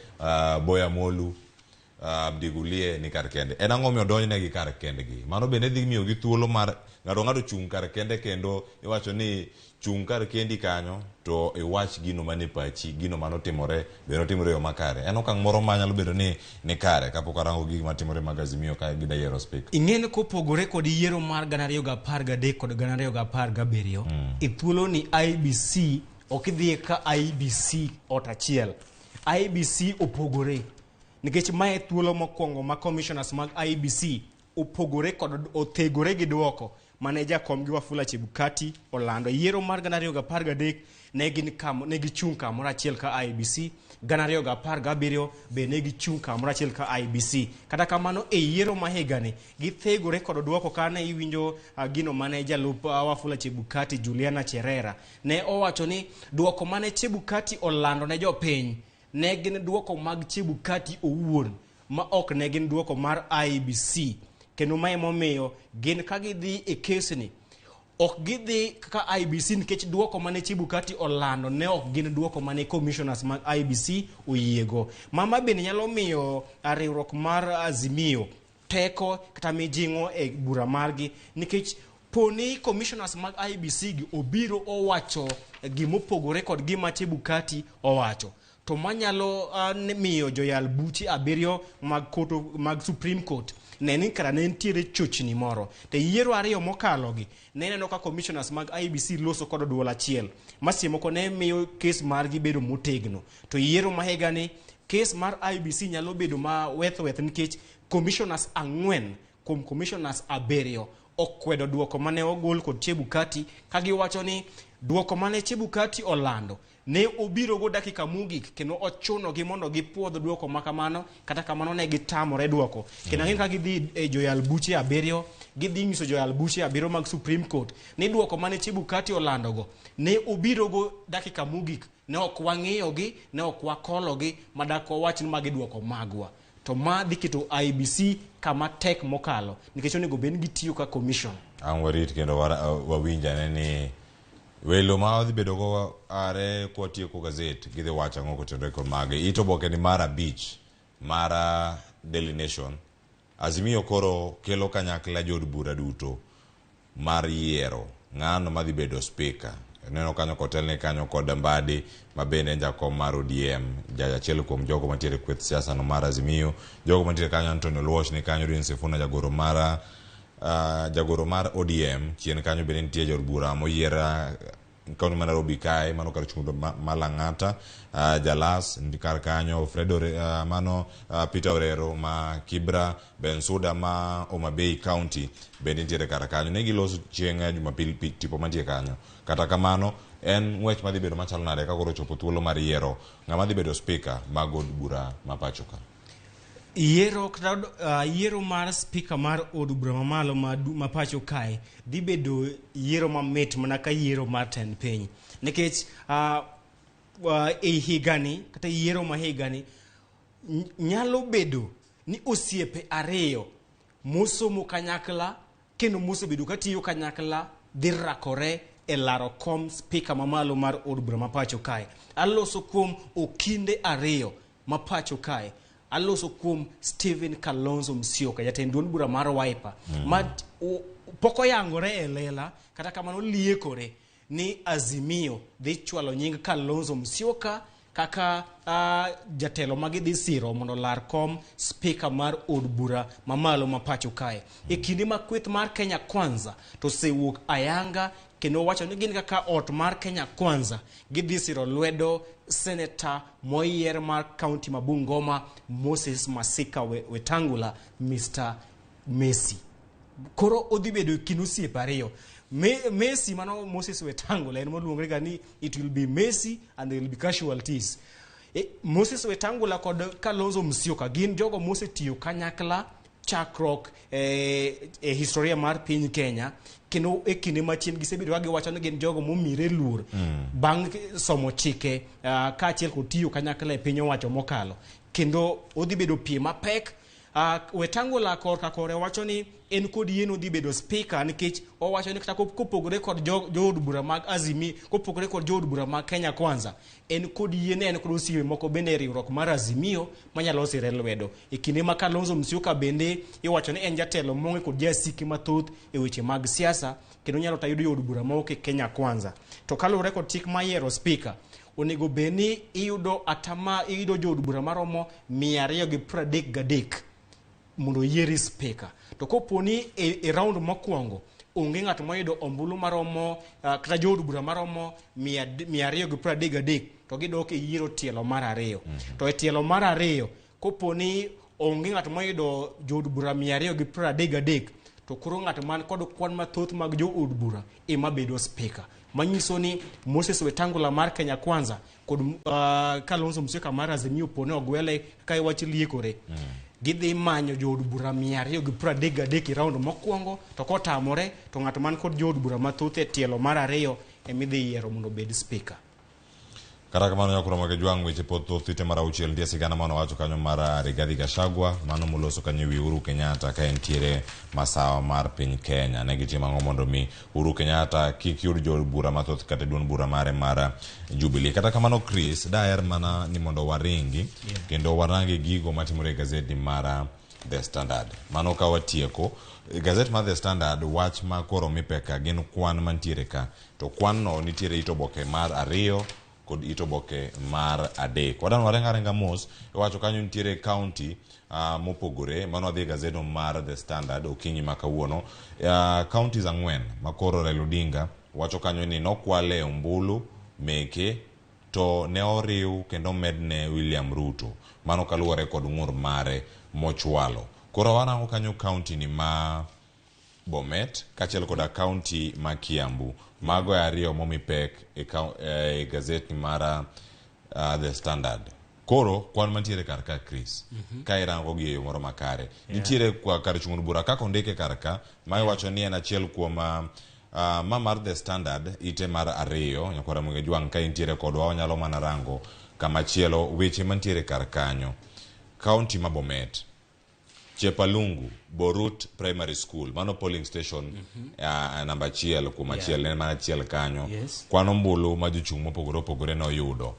Boya Molu Abdigulie ni kar kende. En ang'o miyo donjnegi kar kendegi? Mano bende dhi miyo gi thuolo mar ng'ato chung' kar kende kendo iwacho ni chung' kar kendi kanyo to iwach gino mane pachi, gino manotimore be notimore yo makare. En okang' moro manyalo bedo ni kare kapok arango gik matimore mag Azimio ka gida yiero speaker. Ing'eni kopogore kod yiero mar 2013 kod 2017 e thuolo ni IBC okidhie ka IBC ot achiel. IBC opogore nikech mae thuolo mokwongo ma commissioners mag IBC opogore kod othegore gi duoko mane jakom gi Wafula Chebukati olando. Yiero mar 2013 ne gichung' kamoro achiel ka IBC, 2017 be ne gichung' kamoro achiel ka IBC. Kata kamano e yiero ma higani githegore kod duoko kane iwinjo gino mane jalup Wafula Chebukati Juliana Cherera ne owacho ni duoko mane Chebukati olando ne jopiny ne gin duoko mag Chebukati owuon ma ok ne gin duoko mar IBC. Kendo mae momiyo gin ka gidhi e kesni ok gidhi kaka IBC nikech duoko mane Chebukati olando ne ok gin duoko mane commissioners mag IBC oyiego. Mama bende nyalo miyo riwruok mar Azimio teko kata mijing'o e bura margi nikech poni commissioners mag IBC gi obiro owacho gimopogore kod gima Chebukati owacho to manyalo miyo joyal buche abirio mag Supreme Court neni kara ne ntiere chochni moro. Te yiero ariyo mokalogi neno ka commissioners mag IBC loso kod duol achiel masiemoko ne miyo kes margi bedo motegno. To yiero mahigani kes mar IBC nyalo bedo ma weth nikech commissioners 4 kuom commissioners abirio okwedo duoko mane ogol kod Chebukati ka giwacho ni duoko mane Chebukati olando ne obiro go dakika mogik kendo ochuno gi mondo gipuodh duoko makamano, kata kamano ne gitamore duoko. Kendo ng'in ka gidhi e joyal buche 7 gidhi nyiso joyal buche 7 mag Supreme Court ni duoko mane Chebukati olandogo ne obiro go dakika mogik, ne ok wang'iyogi, ne ok wakologi, madak wawach ni magi duoko magwa. To ma dhi keto IBC kama tek mokalo, nikech onego bed gitiyo ka commission. Ang warit kendo wawinja ni welo ma odhi bedo go are kwatieko gazet gidhi wacho ang'o kotenore kod mage. Ito boke ni mara beach mara Daily Nation. Azimio koro kelo kanyakla jod bura duto mar yiero ng'ano madhi bedo speaker. Neno kanyo kotelne kanyo kod Mbadi mabende jakom mar ODM, achiel kuom jogo mantiere kweth siasa no mar Azimio, jogo mantiere kanyo Antonio Luoch ni kanyo, Rin Sifuna jagoro mar ODM, chien kanyo bende nitie jod bura moyiera kaunti ma Nairobi kae, mano kar chung' Malang'ata, Jalas ndikar kanyo, Peter Orero ma Kibra, Bensuda ma Homa Bay County bende nitiere kar kanyo. Ne giloso chieng' Jumapil tipo mantie kanyo. Kata kamano en ng'wech madhi bedo machalo nade ka koro chopo thuolo mar yiero ng'ama dhi bedo speaker mag od bura ma pacho ka. Yiero mar speaker mar od bura mamalo ma pacho kae dhi bedo yiero mamit mana ka yiero mar tend piny, nikech e higani kata yiero ma higani nyalo bedo ni osiepe ariyo mosomo kanyakla kendo mosebedo katiyo kanyakla dhi rakore e laro kom speaker mamalo mar od bura ma pacho kae. Aloso kuom Okinde ariyo ma pacho kae. Aloso kuom Stephen Kalonzo Musyoka, jatend duond bura mar Wiper, ma poko yangore e lela, kata kamano liekore ni Azimio dhi chwalo nying Kalonzo Musyoka kaka jatelo magi dhi siro mondo lar kom speaker mar od bura mamalo ma pacho kae. E kinde ma kweth mar Kenya Kwanza to sewuok ayanga kendo wacho ni gin kaka ot mar Kenya Kwanza gidhi siro lwedo Senator moyier mar County ma Bungoma Moses Masika Wetangula, Mr. Messi. Koro odhi bedo kinusiepe ariyo. Messi mano Moses Wetangula en moluongre ga ni it will be Messi and there will be casualties. Moses Wetangula kod Kalonzo Musyoka gin jogo mosetiyo kanyakla chakruok historia mar piny Kenya, kendo e kinde machien gisebedo giwacho ni gin jogo momire luor bang' somo chike kaachiel kod tiyo kanyakla e piny owacho mokalo, kendo odhi bedo piem mapek. Wetangula kore wacho ni en kod yieno dhi bedo speaker, nikech owacho ni kata kopogore kod jood bura mag Azimio, kopogore kod jood bura mag Kenya Kwanza, en kod yiene, en kod osiepe moko bende riwruok mar Azimio manyalo sire lwedo. E kinde ma Kalonzo Musyoka bende iwacho ni en jatelo mong'e kod jasiki mathoth e weche mag siasa, kendo nyalo tayudo jood bura moko e Kenya Kwanza. To kaluwore kod chik mayiero speaker, onego beni iyudo jood bura maromo 233 mondo yieri speaker. To koponi e round mokwongo onge ng'at moyudo ombulu maromo kata jood bura maromo 233, to gidok e yiero tielo mar ariyo. To e tielo mar ariyo koponi onge ng'at moyudo jood bura 233, to koro ng'at man kod kwan mathoth mag jood bura ema bedo speaker. Manyiso ni Moses Wetangula mar Kenya Kwanza kod Kalonzo Musyoka mar Azimio pone ogwele ka iwach liekore. Gidhi manyo jood bura 233 e round mokwongo, to kotamore to ng'at man kod jood bura mathoth e tielo mar ariyo emidhi yiero mondo bed speaker. Kata kamano nyakuro mage jwang' weche pothoth ite mar auchiel nitie sigana mano wacho kanyo mar Rigathi Gachagua mano moloso kanyo wi Uhuru Kenyatta ka entiere masawa mar piny Kenya. Ne gitimo ang'o mondo mi Uhuru Kenyatta kik yud jood bura mathoth kata duond bura mare mar Jubilee. Kata kamano Chris daher mana ni mondo waringi kendo warangi gigo matimore e gazeti mar The Standard. Mano ka watieko gazet mar The Standard, wach ma koro mipeka gin kwan mantiere ka, to kwan no nitiere itoboke mar ariyo kod itoboke mar adek. Wadan warenga mos wacho kanyo nitiere county mopogore. Mano adhi gazeto mar The Standard okinyi makawuono. Counties ang'wen makoro Raila Odinga wacho kanyo ni nokwale ombulu meke to ne oriw kendo medne William Ruto. Mano kaluwore kod ng'ur mare mochwalo. Koro warango kanyo county ni ma Bomet kachiel koda county ma Kiambu. Mago ariyo momi pek e gazeti mara The Standard. Koro kwan mantiere karka Chris ka irango gi moro makare nitiere kwa kar chung'un bura kako ndike karka ma iwacho ni en achiel kuom ma mar The Standard ite mar ariyo nyakora mwenge juang ka intiere kodwa onyalo mana rango kama chielo weche mantiere karkanyo. County ma Bomet, Chepalungu, Borut Primary School, mano polling station namba chiel kuma chiel ne mana chiel kanyo. Kwan ombulu ma jochung' mopogore opogore no yudo.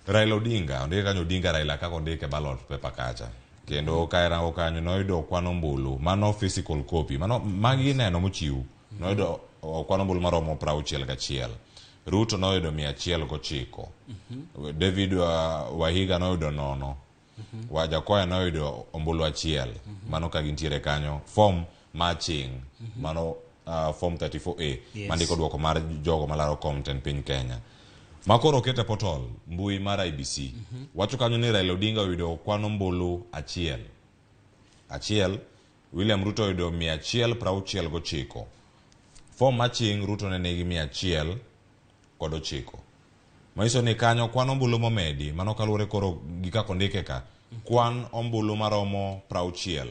Raila Odinga, ondike kanyo Odinga Raila kako ndike ballot paper kacha. Kendo ka irango kanyo noyudo kwan ombulu, mano physical copy, mano magi neno mochiw. Noyudo kwan ombulu maromo 61. Ruto noyudo 109. David Wahiga noyudo 0. Wajakoya noyudo ombulu 1. Mano ka gintiere kanyo. Form matching, mano form 34A, mandiko duoko mar jogo malaro content piny Kenya. Makoro kete portal mbui mar IBC. Wacho kanyo ni Raila Odinga oyudo kwan ombulu 1. William Ruto oyudo 169. Form matching Ruto ne nigi 109. Maiso ni kanyo kwan ombulu momedi, mano kaluwore koro gi kako ndike ka. Kwan ombulu maromo 60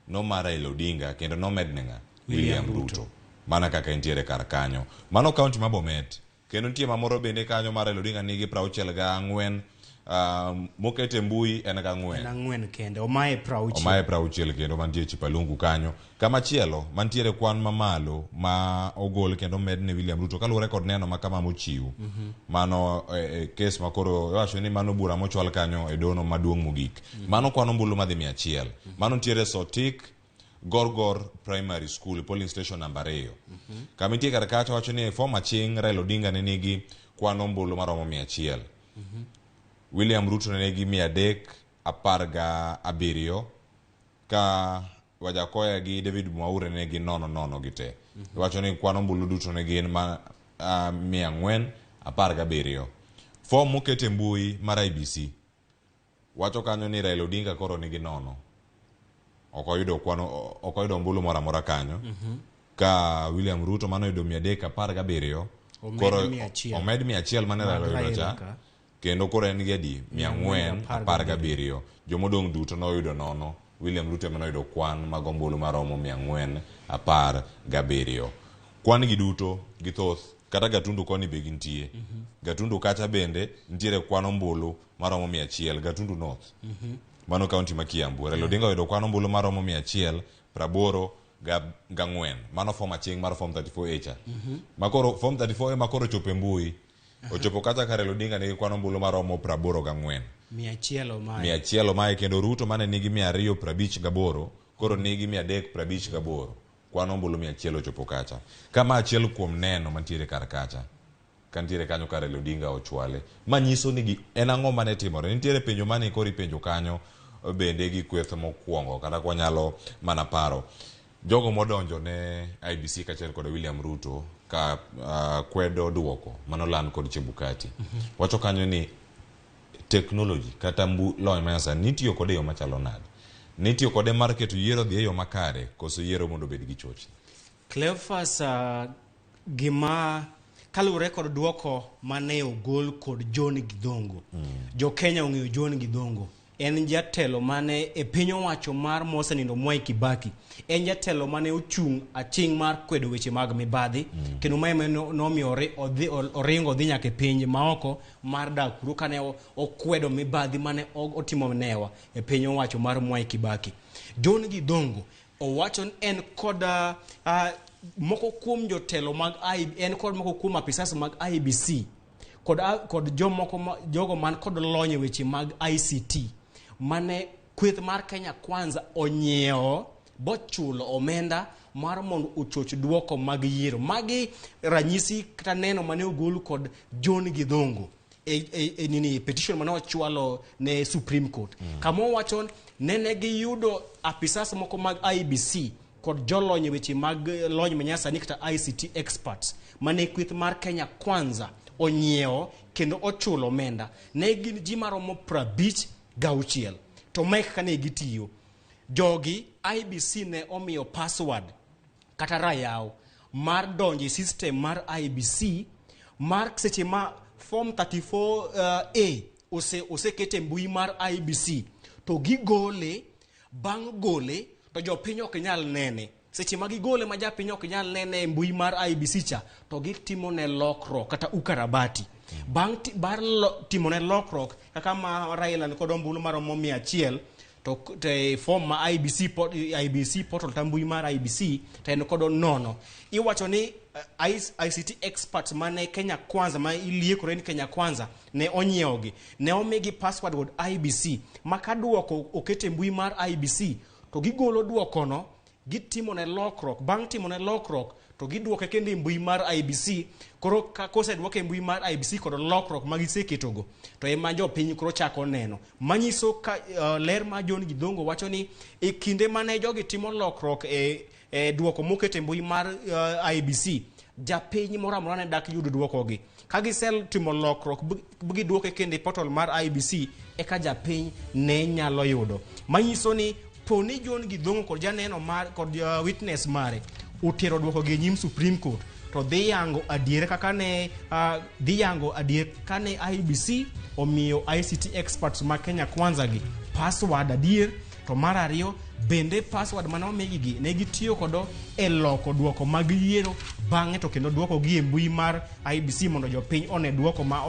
no mar Raila Odinga kendo nomed nenga William Ruto. Mana kaka intiere kar kanyo. Mano county ma Bomet. Kendo nitie mamoro bende kanyo mar Raila Odinga nigi 64. Mokete mbui en ga 4. En 4 kende. Omae 60. Omae 60 kendo mantie Chipalungu kanyo. Kama chielo mantiere kwan mamalo ma ogol kendo med ne William Ruto kaluwore kod neno makama mochiw. Mano case makoro wacho ni mano bura mochwal kanyo e dono maduong' mogik. Mano kwan ombulu madhi 100. Mano ntiere Sotik Gorgor Primary School polling station namba 2. Kama nitie kar kacha wacho ni form aching Raila Odinga ne nigi kwan ombulu maromo 100. William Ruto ne nigi 317 ka Wajakoya gi David Mwaure ne nigi 00 gite. Wacho ni kwan ombulu duto ne gin 417. Form mokete mbui mar IBC wacho kanyo ni Raila Odinga koro nigi 0. Okoyudo ombulu mora mora kanyo. Ka William Ruto mano yudo 317. Koro omed 100 mane Raila yudo cha. Kendo koro en gedi 417. Jomodong' duto noyudo 0. William Ruto mano yudo kwan mag ombulu maromo 417. Kwan gi duto githoth kata Gatundu koni be gintie. Gatundu kacha bende ntiere kwan ombulu maromo 100. Gatundu North. Mano county ma Kiambu. Raila Odinga oyudo kwan ombulu maromo 184. Mano form aching mar form 34A cha. Makoro form 34A makoro chope mbui. Ochopo kata ka Raila Odinga nigi kwan ombulu maromo 84. 100 mae kendo Ruto mane nigi 258 koro nigi 358. Kwan ombulu 100 ochopo kacha. Kama achiel kuom neno mantiere kar kacha. Kantiere kanyo ka Raila Odinga ochwale. Manyiso ni en ang'o mane timore. Nitiere penjo mane kori penjo kanyo bende gi kweth mokwongo kata kwa nyalo mana paro. Jogo modonjo ne IBC kachiel kod William Ruto ka kwedo duoko manolan kod Chebukati. Wacho kanyo ni technology kata lony mayasa nitiyo kode yo machalo nade. Nitiyo kode mar keto yiero dhi e yo makare koso yiero mondo bed gi choch. Cleophas gima kaluwore kod duoko mane ogol kod John Githongo. Jo Kenya ong'eyo John Githongo. En jatelo mane e piny owacho mar mosenindo Mwai Kibaki. En jatelo mane ochung' aching' mar kwedo weche mag mibadhi. Kendo mae nomiyo oringo dhi nyaka e pinje maoko mar dak kuro kane okwedo mibadhi mane otimo newa e piny owacho mar Mwai Kibaki. John Githongo owacho ni en kod moko kuom jotelo mag en kod moko kuom apisas mag IBC kod jogo man kod lony weche mag ICT mane kweth mar Kenya Kwanza onyiewo bochulo omenda mar mondo ochoch duoko mag yiero. Magi ranyisi kata neno mane ogol kod John Githongo nini petition mane ochwalo ne Supreme Court. Kama wacho nene giyudo apisas moko mag IBC kod jolony weche mag lony manyasa ni kata ICT experts mane kweth mar Kenya Kwanza onyiewo kendo ochulo omenda. Ne gin ji maromo 56 to mek kane gitiyo. Jogi IBC ne omiyo password kata rayaw mar donje system mar IBC mar seche ma form 34A osekete mbui mar IBC to gigole bang' gole to jopiny ok nyal nene seche ma gigole ma japiny ok nyal nene mbui mar IBC cha to gitimo ne lokruok kata ukarabati bang' timo ne lokruok kaka ma Raila kod ombulu mar 100 to form ma IBC portal ta mbui mar IBC to en kod nono iwacho ni ICT experts mane Kenya Kwanza ma iliekore ni Kenya Kwanza ne onyiewogi ne omigi password kod IBC maka duoko okete mbui mar IBC to gigolo duokono gitimo ne lokruok bang' timo ne lokruok to giduoke kende mbui mar IBC koro kose duoke mbui mar IBC kod lokruok magiseketogo to ema jopiny koro chako neno manyiso ka ler ma John Gidhongo wacho ni e kinde mane jogi timo lokruok duoko mokete mbui mar IBC japiny moro amora ne dak yudo duokogi ka gisel timo lokruok giduoke kende portal mar IBC eka japiny ne nyalo yudo manyiso ni poni John Gidhongo kod janeno kod witness mare utero duoko gi nyim Supreme Court to dhi yango adier kaka ne kane IBC omiyo ICT experts ma Kenya Kwanza gi password adier to mar ariyo bende password mane omigi ne gitiyo kodo e loko duoko mag yiero bang'e to kendo duoko gi e mbui mar IBC mondo jopiny one duoko ma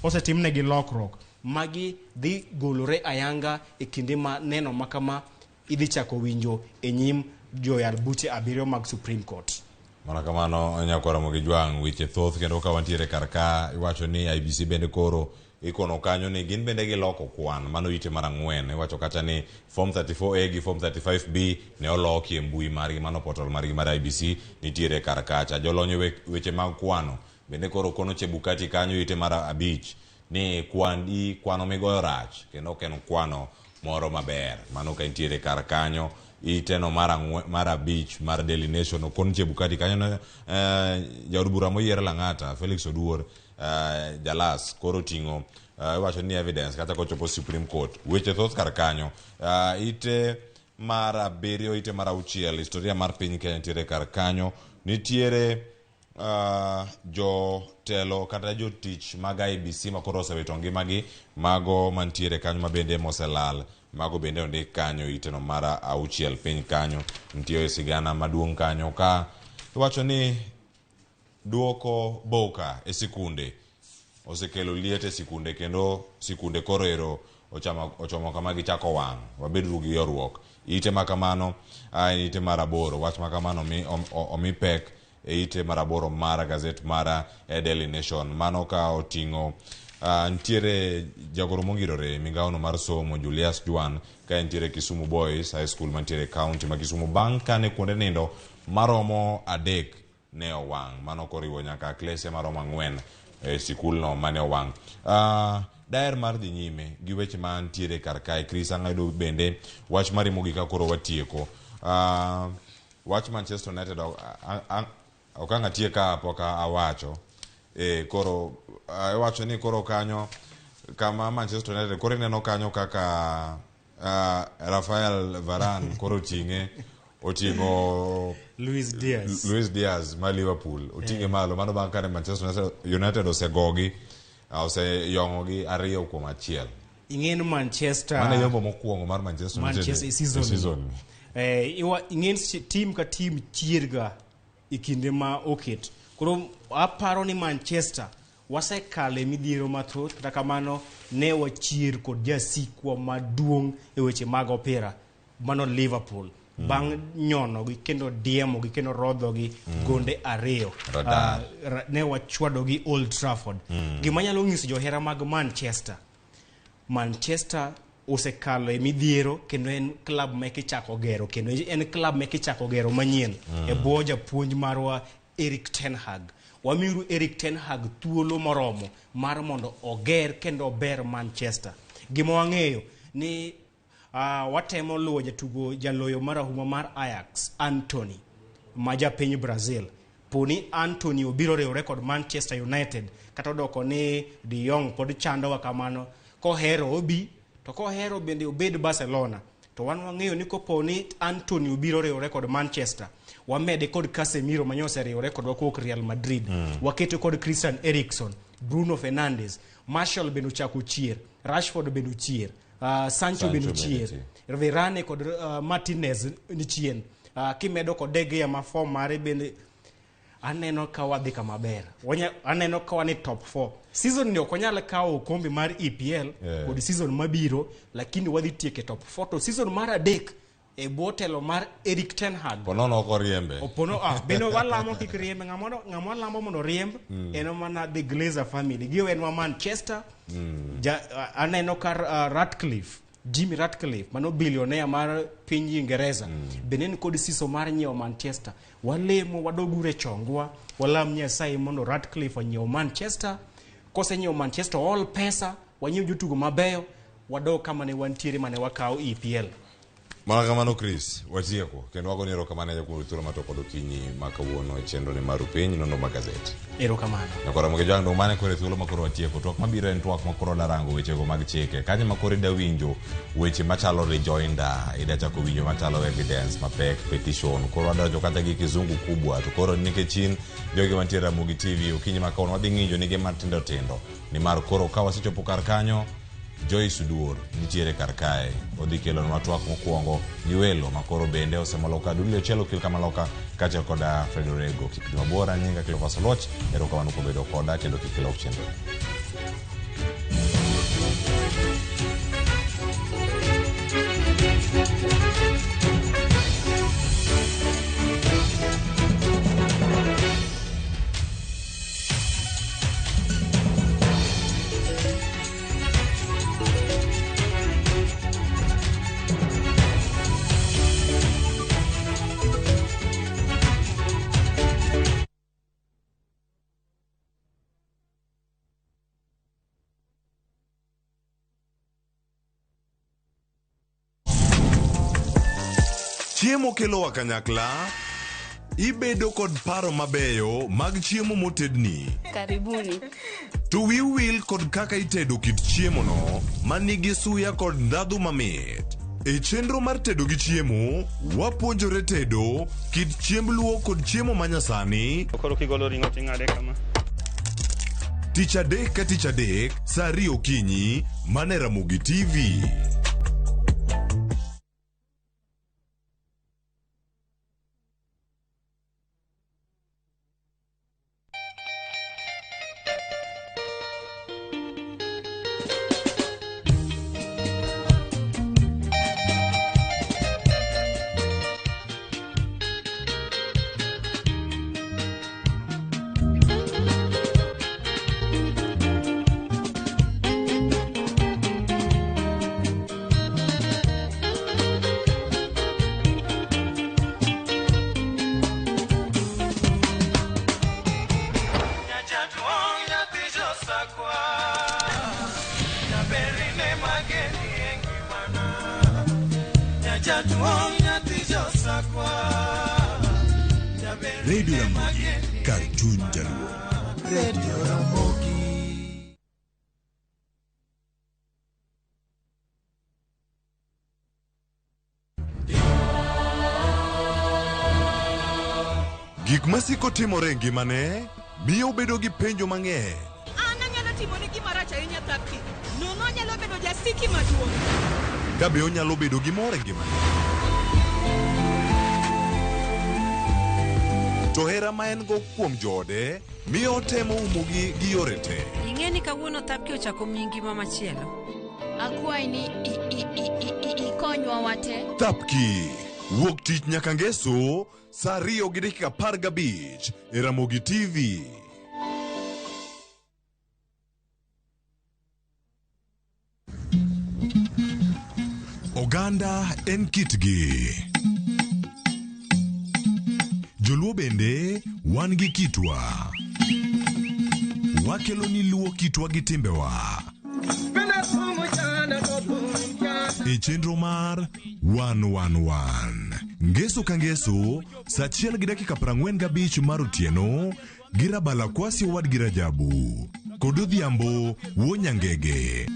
osetimnegi lokruok magi dhi golore ayanga e kinde ma neno makama idhi chako winjo e nyim joyal buche 7 mag Supreme Court. Mana kamano nyakwara Ramogi Jwang weche thoth kendo ka wantiere karka iwacho ni IBC bende koro ikono kanyo ni gin bende giloko kwan mano ite mar 4 iwacho kata ni form 34A gi form 35B ne oloki e mbui margi mano portal margi mar IBC nitiere karkacha jolonyo weche mag kwano bende koro kono Chebukati kanyo ite mar 5 ni kwano migoyo rach kendo ken kwano moro maber mano ka nitiere karkanyo iteno mar 5 mar Daily Nation kon Chebukati kanyo jaod bura moyier Lang'ata Felix Oduor Jalas koro tingo iwacho ni evidence kata kochopo Supreme Court weche thoth karkanyo ite mar 7 ite mar 6 historia mar piny Kenya nitiere karkanyo nitiere jotelo kata jotich mag IBC makoro osewito ngimagi mago mantiere kanyo mabende moselal mago bende ondik kanyo iteno mar 6 piny kanyo nitiere sigana maduong' kanyo ka iwacho ni duoko boka e sikunde osekelo liet e sikunde kendo sikunde koro ero ochomo kama gichako wang' wabedru gi yorruok ite makamano ite mar 8 wach makamano omi pek e ite mar 8 mar gazet mar Daily Nation mano ka oting'o ntiere jagoro mongirore migaono mar somo Julius Juan ka ntiere Kisumu Boys High School mantiere county ma Kisumu bang' kane kuonde nindo maromo 3 ne owang' mano koriwo nyaka klese maromo 4 e sikul no mane owang' daer mar dhi nyime gi weche ma ntiere karkae Chris ang'aydo bende wach marimo gi ka koro watieko wach Manchester United okanga tie ka poka awacho koro iwacho ni koro kanyo kama Manchester United koro neno kanyo kaka Rafael Varane koro otingo Luis Diaz ma Liverpool otinge malo mano bang' kane Manchester United osegogi oseyong'ogi 2-1 ing'en Manchester mane yombo mokwongo mar Manchester United season ing'en team ka team chierga e kinde ma oket koro aparo ni Manchester wasekale midhiero mathoth kata kamano ne wachier kod jasikwa maduong' e weche mag opira mano Liverpool bang' nyono gi kendo diemo gi kendo rodho gi gonde 2 ne wachwado gi Old Trafford gima nyalo nyiso johera mag Manchester osekalo e midhiero kendo en club ma kichako gero kendo en club ma kichako gero manyien e bwo japuonj marwa Erik ten Hag wamiru Erik ten Hag thuolo moromo mar mondo oger kendo ober Manchester gima wang'eyo ni watemo luwo jatugo jaloyo marahuma mar Ajax Anthony ma japiny Brazil poni Anthony obiro riwore kod Manchester United kata odoko ni De Jong pod chandowa kamano kohero obi to kohero bende obed Barcelona to wan wang'eyo ni koponi Anthony obiro riwore kod Manchester wamede kod Casemiro manyose riwore kodwa kowuok Real Madrid, waketo kod Christian Eriksen, Bruno Fernandes, Martial bende ochako chier, Rashford bende ochier, Sancho bende ochier, Varane kod Martinez ni chien, kimedo kod De Gea ma form mare bende aneno ka wadhi kama ber. Aneno ka wani top 4. Season ni ok wanyal kawo okombe mar EPL kod season mabiro, lakini wadhi tieke top 4 to season mar adek e botelo mar Erik ten Hag. Ponono oko riembe. Opono beno walamo kik riembe, ngamo lambo mondo riemb eno mana the Glazer family. Giwen wa Manchester. Aneno ka Jimmy Ratcliffe, mano billionaire mar piny Ingereza, benen kod siso mar nyiewo Manchester. Walemo wadogure chongwa, walam Nyasaye mondo Ratcliffe onyiewo Manchester. Kose nyiewo Manchester all pesa, wanyiew jotugo mabeyo, wadog kama ne wantiere mane wakao EPL. Mana kamano Chris, watieko. Kendo wako ni erokamano ya kuom thuolo matoko okinyi makawuono e chenro ni mar piny nono magazet. Erokamano. Nakora moge jang mane kore thuolo makoro watieko. Twak mabiro en twak makoro darango wechego mag chike. Kanye makoro ida winjo weche machalo rejoinder, ida chako winjo machalo evidence, mapek, petition. Koro adajo kata gi kizungu kubwa. To koro nikechin jogi mantiere Ramogi TV okinyi makawuono wadhi ng'injo nige matindo tindo. Ni mar koro ka wasechopo kar kanyo Joyce Duor nitiere kar kae, odhi kelo nwa twak mokwongo gi welo makoro bende osemaloka Dulio Chelo kil kamaloka kacha koda Fredorego kik mabora nyinga Cleophas Oloch erokamano kuom bedo koda kendo kik ilok chenro. Chiemo kelo wa kanyakla, ibedo kod paro mabeyo mag chiemo motedni. Karibuni. To will kod kaka itedo kit chiemo no manigi suya kod ndhadhu mamit. E chenro mar tedo gi chiemo, wapuonjore tedo kit chiemb luo kod chiemo manyasani. Koro kigolo ring'o ting'ade kama. Tich adek ka tich adek, saa 2 okinyi, mane Ramogi TV. Radio Ramogi, Cartoon Jaluo. Radio Ramogi. Gik masiko timore ngimane miyo bedo gi penjo mang'eny. Anyalo timo ni gima rach ahinya Thapki. Nono nyalo bedo jasiki maduong'. Kabe onyalo bedo gi mor e ngimane. To hera ma en go kuom jode miyo temo umogi gi yore te. Ing'e ni kawuono Thapki ochako miyi ngima machielo. Akwayi ni ikonywa wate. Thapki wuok tich nyaka ngeso saa 2:15 e Ramogi TV. Oganda en kitgi. Joluo bende wan gi kitwa. Wakelo ni luo kitwa gi timbewa. E chenro mar 111. Ngeso ka ngeso, saa 1:45 mar otieno, girabala kwasi wad girajabu. Kod odhiambo wuonyangege.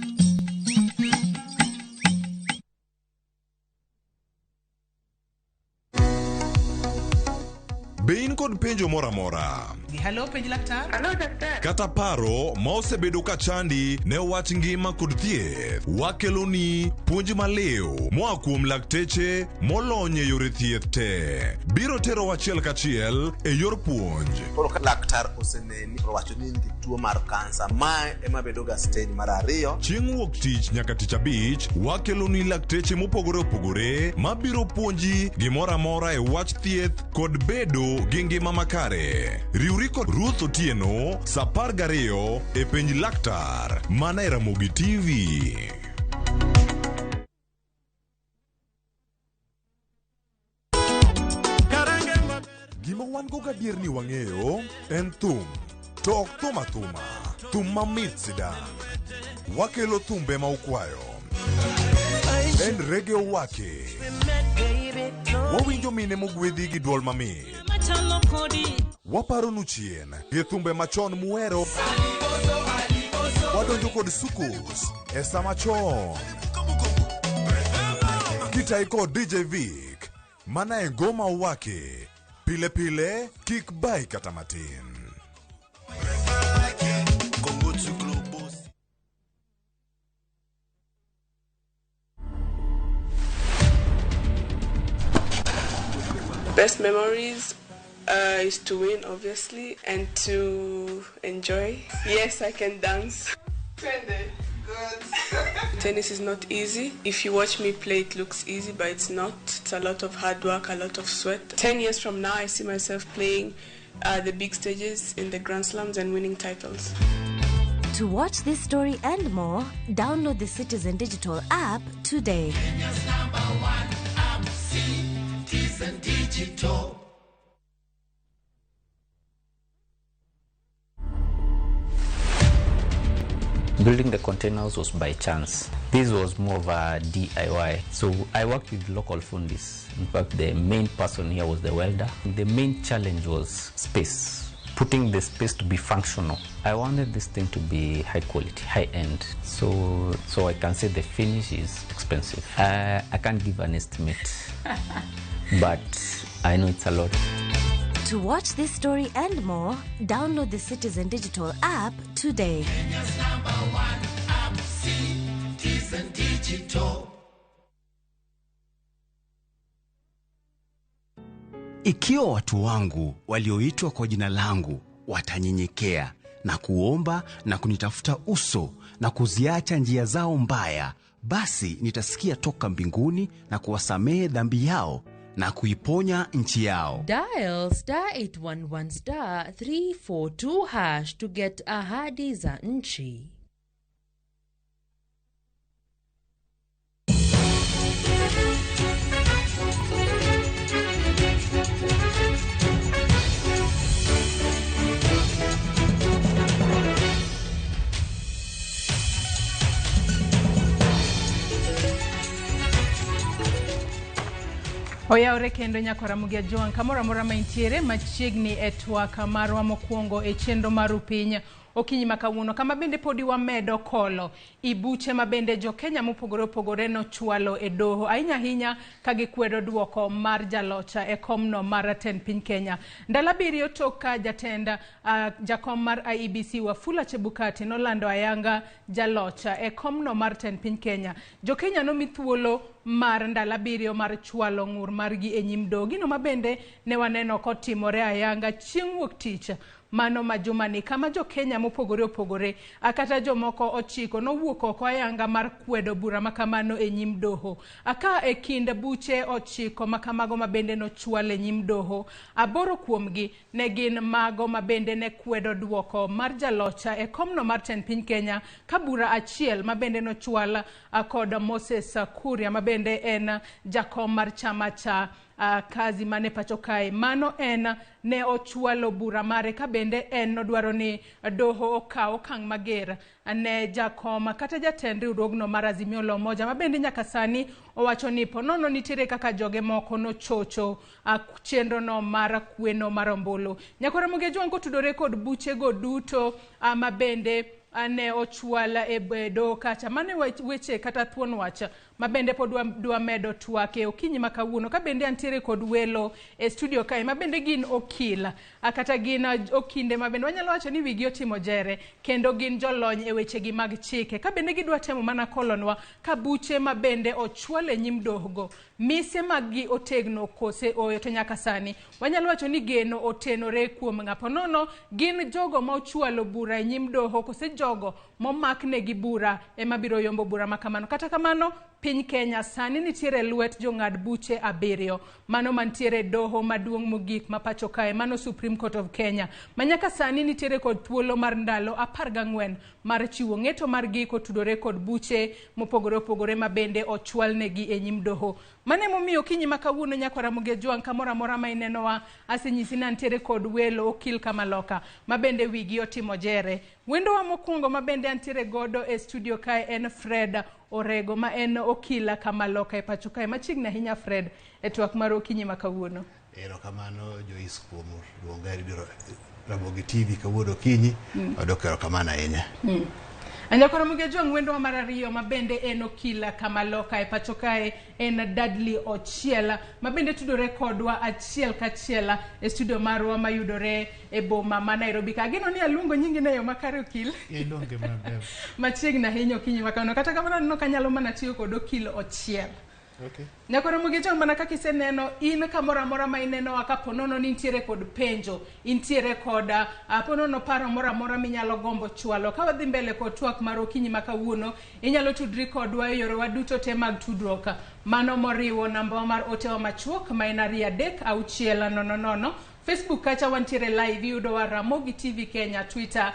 kod penjo mora mora. Hello, penj laktar. Hello, daktar. Kata paro ma osebedo ka chandi ne wach ngima kod thieth, wakeloni puonj maliw moa kuom lakteche molony e yore thieth te. Biro tero wachiel kachiel e yor puonj. Koro ka laktar oseneni owacho ni nigi tuo mar kansa, ma ema bedo ga stage mar 2. Chieng' wuok tich nyaka tich abich, wakeloni lakteche mopogore opogore ma biro puonji gimora mora e wach thieth kod bedo gi ngima makare. Riwri kod Ruth Otieno, sa 12 e penj laktar, mana e Ramogi TV. Gima wan go gadier ni wang'eyo en thum, to ok thum athuma, thum mamit sidang. Wakelo thumbe ma ukwayo. En Reggae Owake. Wawinjo mine mogwedhi gi duol mamit. Waparo nu chien gi thumbe machon muero. Wadonjo kod sukus e sama chon. Kitai kod DJ Vic, mana e ngoma Owake. Pile pile, kik bai kata matin. Best memories is to win, obviously, and to enjoy. Yes, I can dance. Tennis is not easy. If you watch me play, it looks easy, but it's not. It's a lot of hard work, a lot of sweat. 10 years from now, I see myself playing the big stages in the Grand Slams and winning titles. To watch this story and more, download the Citizen Digital app today. Kenya's #1 app, Citizen Digital. Building the containers was by chance. This was more of a DIY. So I worked with local fundis. In fact, the main person here was the welder. The main challenge was space. Putting the space to be functional. I wanted this thing to be high quality, high end. So I can say the finish is expensive. I can't give an estimate, but I know it's a lot. To watch this story and more, download the Citizen Digital app today. Kenya's #1 app, Citizen Digital. Ikiwa watu wangu walioitwa kwa jina langu watanyenyekea na kuomba na kunitafuta uso na kuziacha njia zao mbaya, basi nitasikia toka mbinguni na kuwasamehe dhambi yao na kuiponya nchi yao. Dial *811*342# to get ahadi za nchi. Oyaore kendo nyakora mugia Joan kamora mora maintiere machiegni e twaka marwa mokwongo e chenro maru piny okinyi makawuono kama bende podi wamedo kolo ibuche mabende jo Kenya mopogore opogore no chwalo e doho ahinya kagikwedo duoko mar jalocha e komno mar ten piny Kenya. Ndala biriyo toka jatenda jakom mar IEBC Wafula Chebukati nolando ayanga jalocha e komno mar ten piny Kenya. Jo Kenya no mithuolo mar ndala biriyo mar chwalo ngur margi e nyim doho. Gino mabende ne waneno kotimore ayanga chieng' wuok tich mano majumani kama jo Kenya mopogore opogore akata jomoko ochiko no wuok oko ayanga mar kwedo bura makamano e nyim doho. Aka e kind buche ochiko makamago mabende no chwale e nyim doho, 8 kuomgi ne gin mago mabende ne kwedo duoko mar jalocha e komno mar ten piny Kenya, ka bura achiel mabende no chwala kod Moses Kuria mabende en jakom mar chama cha kazi mane pachokai. Mano en ne ochwalo bura mare ka bende en nodwaro ni doho okaw okang' mager ne jakoma kata jatend riwruogno mar Azimio la Umoja mabende nyaka sani owacho ni ponono nitiere kaka joge moko no chocho chenro no mar kweno mar ombulu. Nyakora muge Joan kotudore kod buche go duto mabende ne ochwala e do kacha mane weche kata thuon wacha mabende pod dwa medo twake okinyi makawuono ka bende antiere kod welo e studio kae mabende gin okila kata gin okinde mabende wanyalo wacho ni wigi otimo jere kendo gin jolony e weche gi mag chike ka bende gidwa temo mana kolonwa ka buche mabende ochwale nyim dogo mise maggi otegno kose to nyaka sani wanyalo wacho ni geno otenore kuom ng'apo nono gin jogo ma ochwalo bura e nyim doho kose jogo momakne gi bura ema biro yombo bura makamano kata kamano piny Kenya sani nitiere lwet jong'ad buche 7 mano mantiere doho maduong' mogik mapacho kae mano Supreme Court of Kenya manyaka sani nitiere kod thuolo mar ndalo 14 mar chiwo ng'eto mar giko tudore kod buche mopogore opogore mabende ochwalnegi e nyim doho mane momiyo kinyi makawuono nyako Ramogi Jwang kamora mora ma inenowa asenyisi ni antiere kod welo okil Kamaloka mabende wigi otimo jere wendo wa mokwongo mabende antiere godo e studio kae en Fred Orego ma en okila Kamaloka e pacho kae machiegni ahinya Fred e twak mar okinyi makawuono. Erokamano Joyce kuom luonga e Ramogi TV kawuono okinyi odok erokamano ahinya. Anyako Ramogi Jwang wendo wa mar ariyo mabende en okila Kamaloka e pacho kae en Dudley Ochiela mabende tudore kodwa achiel kachiela e studio marwa mayudore e boma ma Nairobi ka gino ni aluongo nyingi ne yo makare okil ilonge maber machiegni ahinya okinyi makano kata kamano no kanyalo mana tiyo kod okil Ochiel. Okay. Nyako Ramogi Jwang mana kaka iseneno in kamora mora ma ineno akaponono ni intiere kod penjo intiere kod aponono paro mora mora minyalo gombo chwalo ka wadhi mbele kod twak mar okinyi makawuono inyalo tudri kodwa e yore waduto te mag tudruok mano moriwo namba mar otewa machuok ma en 36000 Facebook kacha wantiere live yudo wa Ramogi TV Kenya Twitter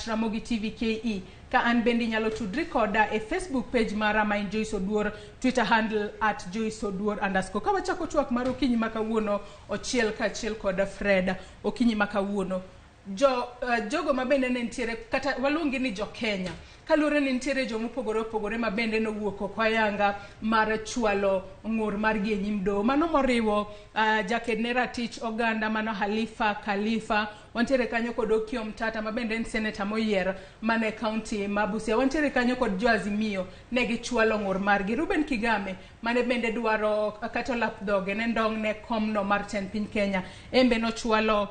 @Ramogi TV KE ka an bendi nyalo tudri koda e Facebook page mara ma Joyce Oduor Twitter handle @Joyce Oduor_ ka wachako twak mar okinyi makawuono Ochiel kachiel koda Fred okinyi makawuono jogo mabende ne ntiere kata waluongi ni jo Kenya kalure ni ntiere jo mopogore opogore mabende no wuoko kwa yanga mar chwalo ng'ur mar gi nyim do mano moriwo jakednera tich oganda mano Halifa Khalifa wantiere kanyo kod Okiom Tata mabende en senator moyier mane county ma Busia wantiere kanyo kod jo Azimio ne gichwalo ng'ur mar gi Ruben Kigame mane bende dwaro kata lap dhoge ne ndong ne komno mar ten piny Kenya embe no chwalo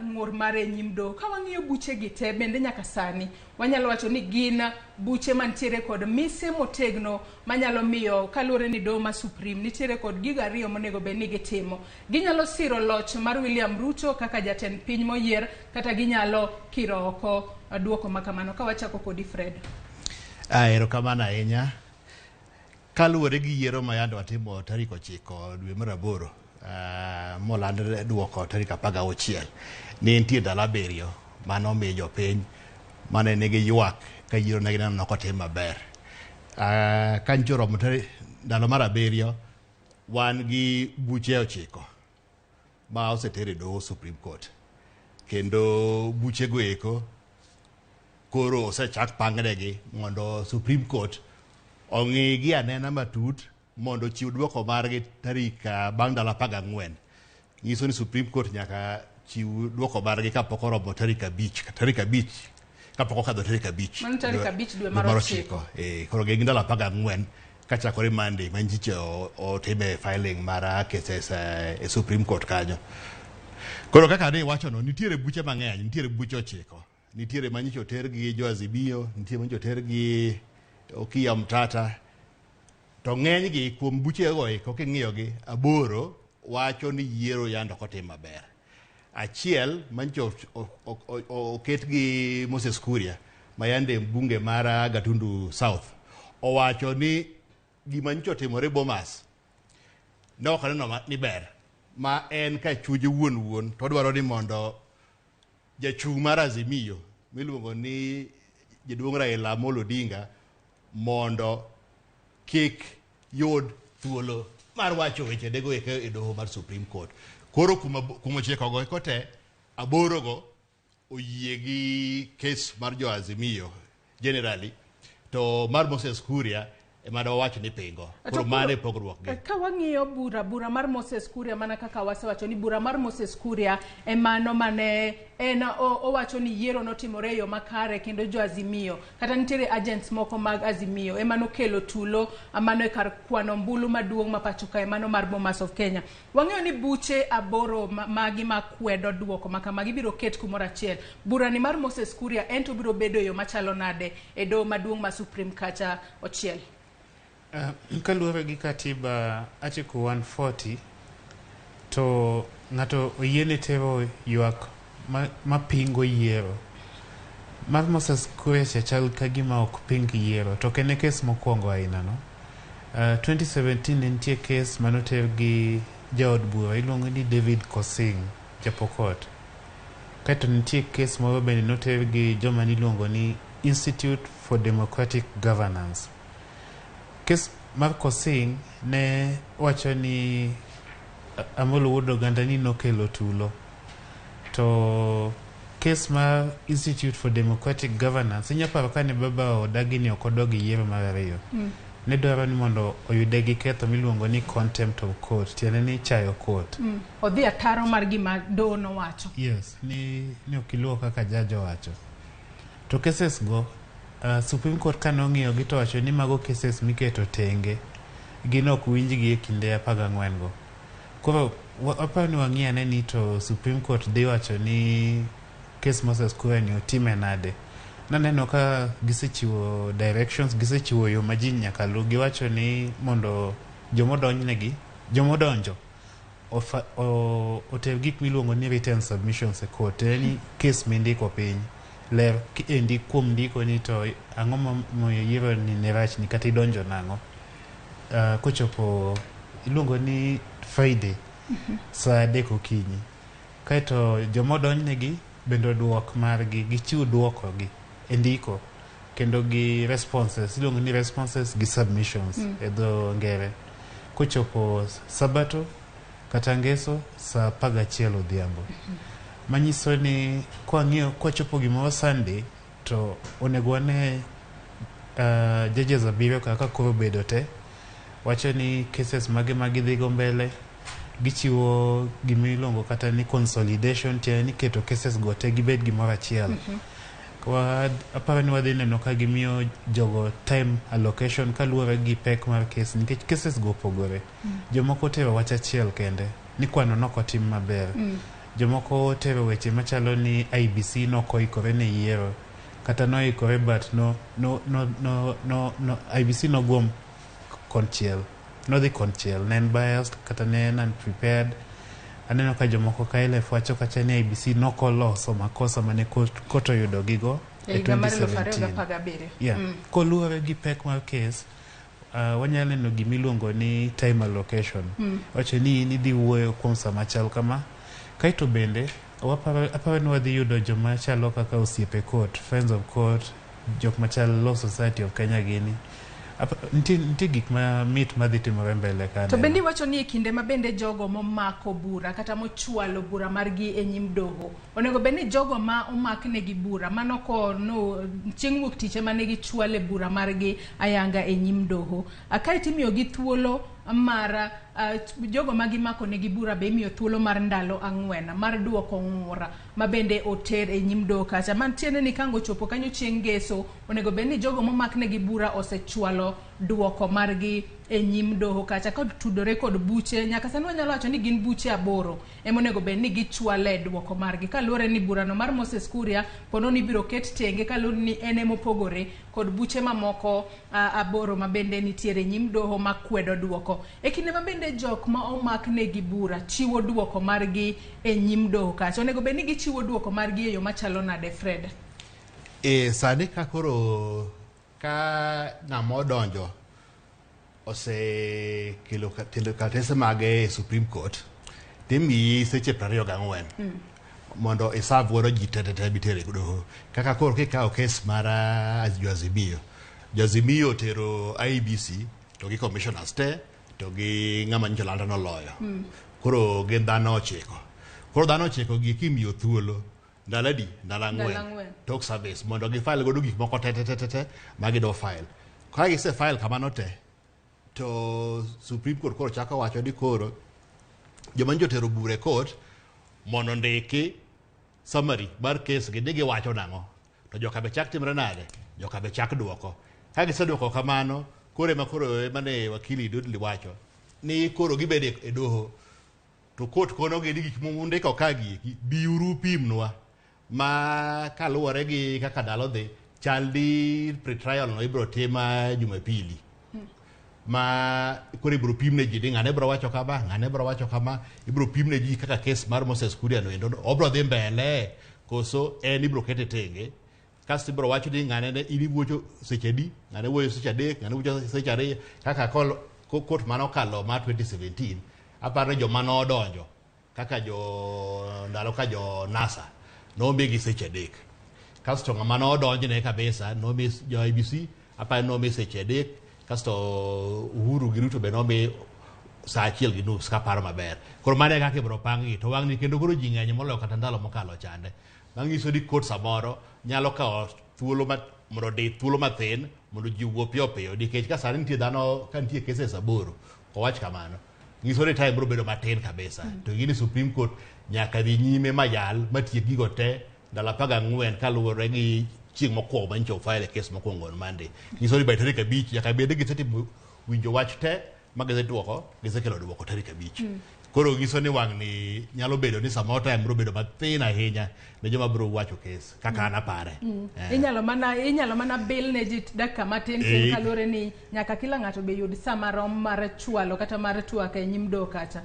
ng'ur mare nyimdo ka wang'iyo buche gi te bende nyaka sani wanyalo wacho ni gin buche mantiere kod mise motegno manyalo miyo kalure ni do ma Supreme nitiere kod giga ariyo monego be ni gitimo ginyalo siro loch mar William Ruto kaka jatend piny moyier kata ginyalo kiro oko duoko makamano ka wachako kod Fred. Erokamano ahinya kalure gi yiero ma yando watimo tarik 9 dwe mar 8 moland duoko tarik 16 ni nitie dala beriyo mano miyo jopiny mane nigi ywak ka yiero ne gineno kotim maber ka ncho romo ndalo mar 7 wan gi buche 9 ma osetere doho Supreme Court kendo buche go eko koro osechak pangnegi mondo Supreme Court ong'i gi anena matut mondo chiw duoko margi tarik bang' ndalo 14 nyiso ni Supreme Court nyaka chiw duoko margi kapok oromo tarik 5 kapok okadho tarik 5 man tarik 5 dwe mar 9 koro gi ndalo 14 kachakore Monday manjiche otime filing mar cases e Supreme Court kanyo koro kaka ne wacho no nitiere buche mang'eny nitiere buche 9 nitiere manyiche oter gi jo Azimio nitiere manyiche oter gi Okiom Tata to ng'eny gi kuom buche go eko king'iyogi 8 wacho ni yiero yando kotim maber achiel mancho oket gi Moses Kuria mayande bunge mara Gatundu South owacho ni gima ncho timore Bomas no kaneno ni ber ma en ka chuje wuon to dwaro ni mondo jachung' mar Azimio miluongo ni jaduong' Raila Amolo Odinga mondo kik yod thuolo mar wacho weche dego e doho mar Supreme Court koro kuma chiko go kote 8 go oyie gi case mar jo Azimio generally to mar Moses Kuria ema dawacho ni pingo. Koro mane pogruok gi. Ka wang'iyo bura mar Moses Kuria mana kaka wasewacho ni bura mar Moses Kuria emano mane owacho ni yiero notimore yo makare kendo jo Azimio kata nitiere agents moko mag Azimio emano kelo tulo amano kar kwano mbulu maduong' mapachoka emano mar Bomas of Kenya. Wang'iyo ni buche 8 magi makwedo duoko makamagi biro ket kumoro achiel. Bura ni mar Moses Kuria ento biro bedo yo machalo nade e doho maduong' ma Supreme kacha ochiel. Kaluwore gi katiba article 140 to ng'ato oyiene tero ywak mapingo yiero. Mar Moses Kuria chal ka gima ok ping yiero to kene kes mokwongo aina no. 2017 nitie kes manoter gi jaod bura iluongo ni David Kosing Japokot. Kaito nitie kes moro bende noter gi joma niluongo ni Institute for Democratic Governance. Kes mar Kosing ne wacho ni Amolo Wuod Oganda ni nokelo tulo. To kes mar Institute for Democratic Governance inyaparo ka ne baba odagi ni okodogi yiero mar ariyo. Ne dwaro ni mondo oyude gi ketho miluongo ni contempt of court. Tiende ni chayo court. Odhi ataro mar gima doho nowacho. Yes, ni okiluwo kaka jajo wacho. To cases go Supreme Court kanong'iyo gi to wacho ni mago cases miketo tenge gin ok winjgi e kinde 14 go. Koro aparo ni wang'iane ni to Supreme Court dhi wacho ni kes Moses Kuria ni otime nade. Naneno ka gisechiwo directions, gisechiwo yo ma ji nyaka lu. Giwacho ni mondo jomodonjo oter gik miluongo ni written submissions e court. Ni kes mindiko piny ler endi kuom ndiko ni to ang'o moyo yiero ni ne rach ni kata idonjo nang'o. Kochopo iluongo ni Friday saa 3 okinyi. Kaito jomodonjnegi bendo duok margi gichiw duoko gi endiko kendo gi responses iluongo ni responses gi submissions e dho ngere. Kochopo Sabato kata Ngeso saa 11 odhiambo. Manyiso ni kwachopo gimoro Sunday to onego wane judges abiriyo kaka koro bedo te wacho ni cases magi dhigo mbele gichiwo gimiluongo kata ni consolidation tiende ni keto cases go te gibed gimoro achiel. Aparo ni wadhi neno ka gimiyo jogo time allocation kaluwore gi pek mar case nikech cases go opogore. Jomoko tero wach achiel kende ni kwano nokotim maber. Jomoko tero weche machalo ni IBC nokoikore ne yiero kata noikore but IBC nogwom konchiel nodhi konchiel nen biased kata nen unprepared. Aneno ka jomoko ka elef wacho kacha ni IBC nokoloso makosa mane koto yudo gigo e 2017. Koluwore gi pek mar case wanyalo neno gimiluongo ni time allocation. Wacho ni nidhi wuoyo kuom sa machal kama. Kaito bende aparo ni wadhi yudo joma chalo kaka osiepe court, friends of court, jok machalo Law Society of Kenya gini. Nitie gik ma mit madhi timore mbele ka. To bende wacho ni e kinde ma bende jogo momako bura kata mochwalo bura margi e nyim doho onego bende jogo ma omakne gi bura manoko chieng' wuok tich ema ne gichwale bura margi ayanga e nyim doho. Akae timiyo gi thuolo mar jogo magimako negi bura be imiyo thuolo mar ndalo 4 mar duoko ng'ura ma bende oter e nyim doho kacha. Mantiene ni kango chopo kanyo chieng' Ngeso onego bende jogo momakne gi bura osechwalo duoko margi e nyim doho kacha kod tudore kod buche nyaka sani wanyalo wacho ni gin buche 8 emonego bed ni gichwale duoko margi kaluwore ni burano mar Moses Kuria pono ni biro ket tenge kaluwore ni ene mopogore kod buche mamoko 8 ma bende nitiere nyim doho makwedo duoko. E kinde ma bende jok ma omakne gi bura chiwo duoko margi e nyim doho kacha onego bed ni gichiwo duoko margi e yo machalo nade Fred? Sani ka koro ka ng'amo donjo ose kelo katese mage Supreme Court timi seche 24 mondo iserve woro ji tete bitere doho. Kaka koro kikawo kes mara Azimio tero IBC to gi commissioners te to gi ng'ama njolanda noloyo. Koro gin dhano 9. Koro dhano 9 gi kimiyo thuolo ndalo 4 tok service mondo gi file godo gik moko tete magido file. Ka gise file kamano te to Supreme Court koro chako wacho ni koro joma jotero bure court mondo ndiki summary mar case gi digi wacho nang'o to joka be chak timre nade joka be chak duoko ka giseduoko kamano kore mane wakili Dudley wacho ni koro gibede e doho to court kono gi gik mundiko ka gi biuru pimnwa ma kaluwore gi kaka ndalo dhi chaldi pretrial no ibro tima Jumapili ma kore ibro pimne ji ng'ane bro wacho kama ibro pimne ji kaka case mar Moses Kuria no endo obro dhi mbele koso en ibro kete tenge kasto ibro wacho ni ng'ane ne iniwuocho seche di ng'ane wuoyo seche adek ng'ane wuocho seche ariyo kaka court mano kalo ma 2017 aparo joma nodonjo kaka ndalo ka jo NASA nomigi seche adek kasto ng'ama nodonjne kabisa nomi jo IBC aparo nomi seche adek kasto Uhuru gi Ruto be nomi saa achiel gi nus kaparo maber koro mane kaka ibro pangi to wang'ni kendo koro ji ng'eny moloyo kata ndalo mokalo chande mang'iso ni court samoro nyalo kawo thuolo mondo di thuolo mathin mondo ji wuo piyo piyo nikech ka sani nitie dhano ka nitie cases 8 owach kamano ngiso ni time bro bedo matin kabisa to gini Supreme Court nyaka dhi nyime mayal matiek gigo te ndalo 14 kaluwore gi chieng' mokwongo manyicho file case mokwongo on Monday ngiso ni by tarik 5 nyaka bed gi setimo winjo wach te magiseduoko gisekelo duoko tarik 5 koro ngiso ni wang'ni nyalo bedo ni samoro time bro bedo mathin ahinya ne joma bro wacho case kaka an apare inyalo mana bill ne ji dakika matin kalure ni nyaka kila ng'ato be yud sama rom mar chwalo kata mar twak e nyim do kata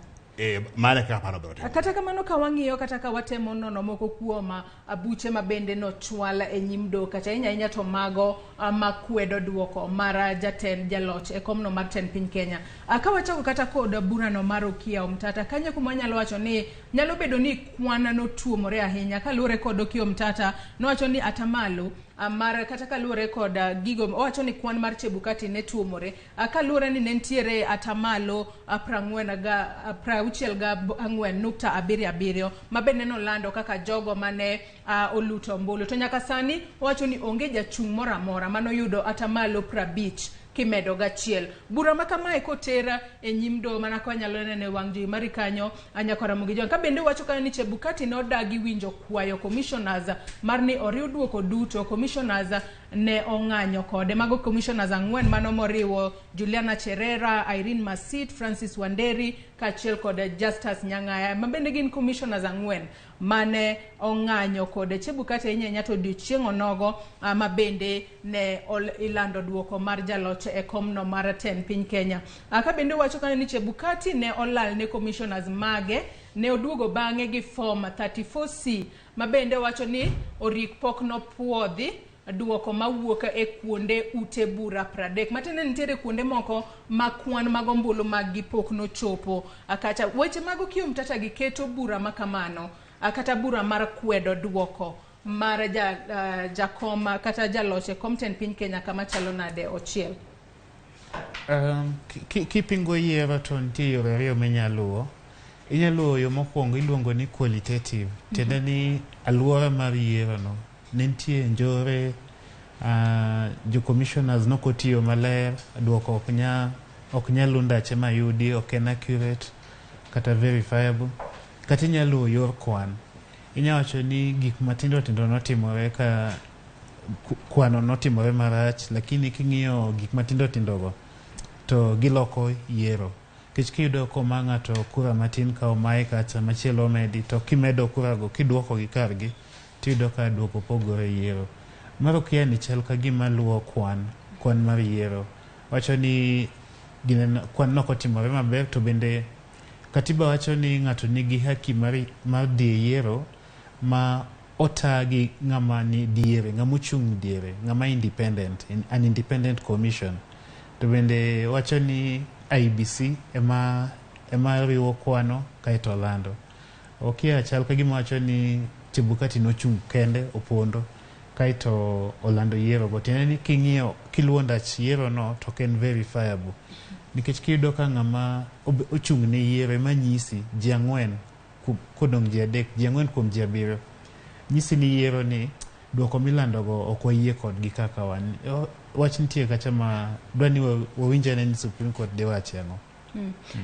mane kaka paro bro kata kamano ka wang'iyo kata ka watemo nono moko kuoma abuche ma bende no chwala e nyim do kata inya to mago makwedo duoko mar jatend jaloch e komno mar ten piny Kenya ka wachako kata kod burano mar Okiya Omtata kanyo kuma nyalo wacho ni nyalo bedo ni kwana no tuomore ahinya kalure kod Okiya Omtata no wacho ni atamalo mar kata kalure kod gigo owacho ni kwan mar Chebukati ne tuomore kalure ni nentiere atamalo 64.77 mabende no lando kaka jogo mane oluto mbulu to nyaka sani owacho ni onge jachung' moramora mano yudo atamalo 50 kimedo gachiel bura makamae kotera e nyimdo mana kwa nyalo nene wangji mari kanyo anyakora mugijo ka bende wacho kana ni Chebukati no dagi winjo kwayo commissioners mar ni oriw duoko duto commissioners ne ong'anyo kode mago commissioners 4 mano moriwo Juliana Cherera, Irene Masit, Francis Wanderi kachiel kod Justus Nyang'aya mabende gin commissioners 4 mane ong'anyo kode Chebukati inyanya to dichieng' onogo mabende ne ilando duoko mar jaloch e komno mar ten piny Kenya ka bende wacho kana ni Chebukati ne olal ne commissioners mage ne oduogo bang'e gi form 34C mabende wacho ni orik pok no puodhi duoko mawuok e kuonde ute bura 30 matene nitiere kuonde moko makwan mag ombulu mag gipok no chopo kata weche mag Okiya Omtata gi keto bura makamano kata bura mar kwedo duoko mar jakoma kata jaloche komten piny Kenya kama chalo nade ochiel kipingo yiero to nitie yore ariyo minyaluwo inyaluwo yo mokwongo iluongo ni qualitative tiende ni aluora mar yiero no nitie njore jo commissioners nokotiyo maler duoko ok nyal ndache mayudi ok en accurate kata verifiable kata inyaluwo yor kwan inyawacho ni gik matindo tindo notimore ka kwano notimore marach lakini king'iyo gik matindo tindogo to giloko yiero kech kiyudo koma ng'ato kura matin ka omaye kata machielo omedi to kimedo kurago kiduoko gi kargi tiyudo ka duoko pogore yiero mar Okiya ni chal ka gima luwo kwan mar yiero wacho ni kwan nokotimore maber to bende katiba wacho ni ng'ato nigi haki mar dhi yiero ma otagi ng'ama ni diere ng'amochung' diere ng'ama independent an independent commission to bende wacho ni IBC ema riwo kwano kaito lando Okiya chal ka gima wacho ni Chebukati nochung' kende opondo kaito olando yiero go tiende ni king'iyo kiluwo ndach yiero no to ken verifiable nikech kiyudo ka ng'ama ochung' ne yiero manyisi ji 4 kodong' ji 3 ji 4 kuom ji 7 nyisi ni yiero ni duoko milando go ok wayie kodgi kaka wan wach nitie kacha ma dwani wawinja ne Supreme Court de wache no.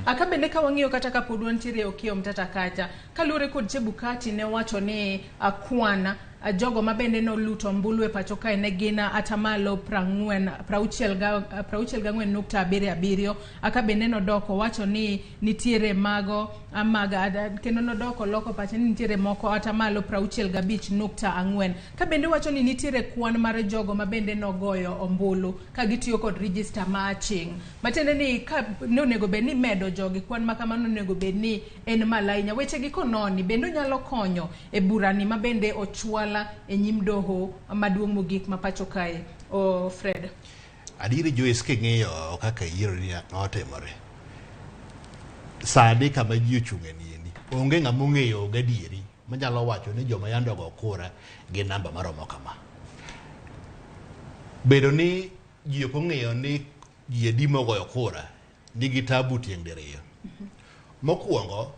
Akabende ka wang'iyo kata ka pod wantiere Okiya Mtata kacha kalure kod Chebukati ne wacho ni akwana jogo mabende no luto mbulu e pacho kae ne gin atamalo 64.77 akabende no doko wacho ni nitiere mago amaga kendo no doko loko pacho ni nitiere moko atamalo 65.4 kabende wacho ni nitiere kwan mar jogo mabende no goyo ombulu ka gitiyo kod register matching matende ni ka nonego be ni medo jogi kwan makamano nego be ni en malainya weche gi kononi bende nyalo konyo e burani mabende ochwala e nyim doho maduong' mogik mapacho kae o Fred. Adiri Joyce king'iyo kaka yiero ni notimore. Sadi kama ji ochung'e ni onge ng'ama ong'eyo gadieri manyalo wacho ni joma yando go kura gi namba maromo kama. Bedo ni ji ok ong'eyo ni ji adi mogoyo kura nigi tabu tieng' diriyo. Mokwongo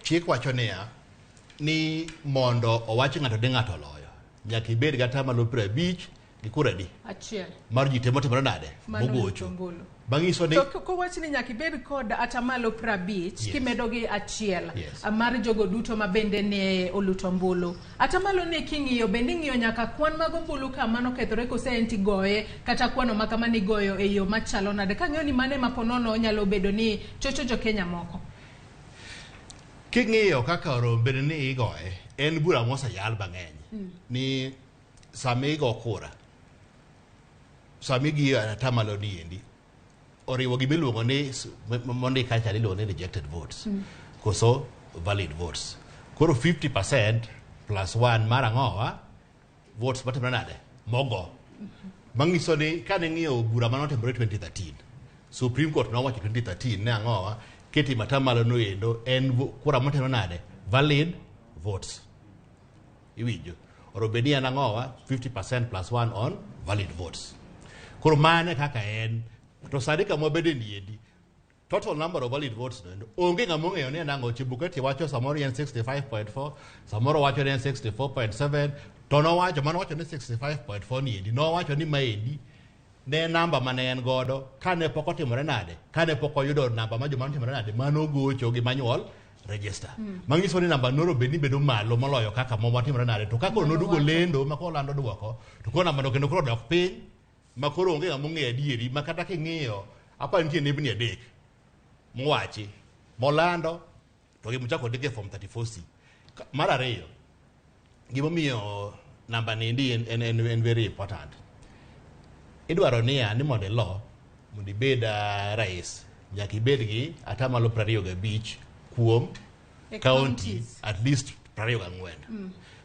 chik wacho ni mondo owach ng'ato de ng'ato loyo nyaka ibed gi atamalo 50 gi kura di achiel mar ji temo timore nade mogocho bangiso ni ko wach ni nyaka ibed kod atamalo 50 kimedo gi achiel mar jogo duto mabende ne oluto mbulu atamalo ne king'iyo bende ng'iyo nyaka kwan mag ombulu ka mano kethore kose enti goye kata kwano makama ni goyo e yo machalo nade ka ng'iyo ni mane maponono nyalo bedo ni chocho jo Kenya moko. King'iyo kaka orombe ni igoye en bura moseyal mang'eny ni sami go kura sami gi atamalo ni endi oriwo gimiluongo ni mondi kacha iluongo ni rejected votes koso valid votes koro 50% plus 1 mar ang'owa votes matimore nade mogo mangiso ni kane ng'iyo bura manotimore 2013 Supreme Court nowacho 2013 ne ang'owa keti matamalo no endo en kura motelo nade valid votes iwinjo orobeni an ang'owa 50% plus 1 on valid votes koro mane kaka en to sadi kama bede niendi total number of valid votes no onge ng'ama ong'eyo ni anang'o Chebukati wacho samoro en 65.4 samoro wacho ni en 64.7 to nowacho mano wacho ni 65.4 niendi nowacho ni maendi ne namba mane en godo kane pok otimore nade kane pok oyudo namba ma joma timore nade mano gocho gi manual register mangiso ni namba noro beni bedo malo moloyo kaka mo timore nade to kaka nodugo lendo makolo lando duoko to kona mano kendo koro dok piny makoro onge ng'ama ong'eyo adieri makata king'iyo apa nitie nebni adek mwachi molando to gimuchako dige form 34C mar ariyo gimomiyo namba niendi en very important. Idwaro ni mondo lo mondo ibed rais nyaka ibed gi atamalo 25 kuom county at least 24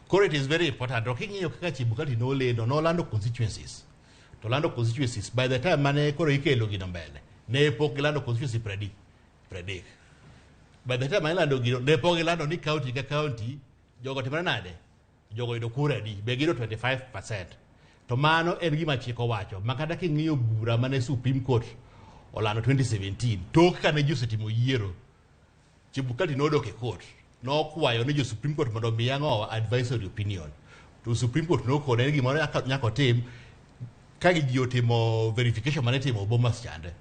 koro it is very important oking'iyo kaka Chebukati nolando constituencies to lando constituencies by the time mane koro ikelo gino mbele ne pok gilando constituency 30 by the time ilando gino ne pok gilando ni county ka county jogo timore nade jogo yudo kura di be gino 25%. To mano en gima chik owacho makata king'iyo bura mane Supreme Court olano 2017 tok kane ji osetimo yiero Chebukati nodok e court nokwayo ni jo Supreme Court mondo mi ang'owa advisory opinion to Supreme Court nokone ni gimoro nyaka tim ka ji otimo verification mane timo Bomas chande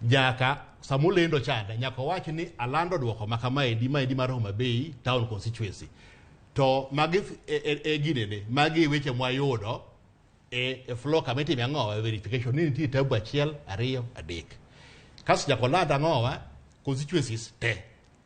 nyaka samulendo chande nyaka wacho ni alando duoko makamaendi mar Homa Bay town constituency to magi ginene magi weche mwayudo e floor committee ang'owa verification ni nitie tabu 1 2 3 kas nyakoland ang'owa constituencies te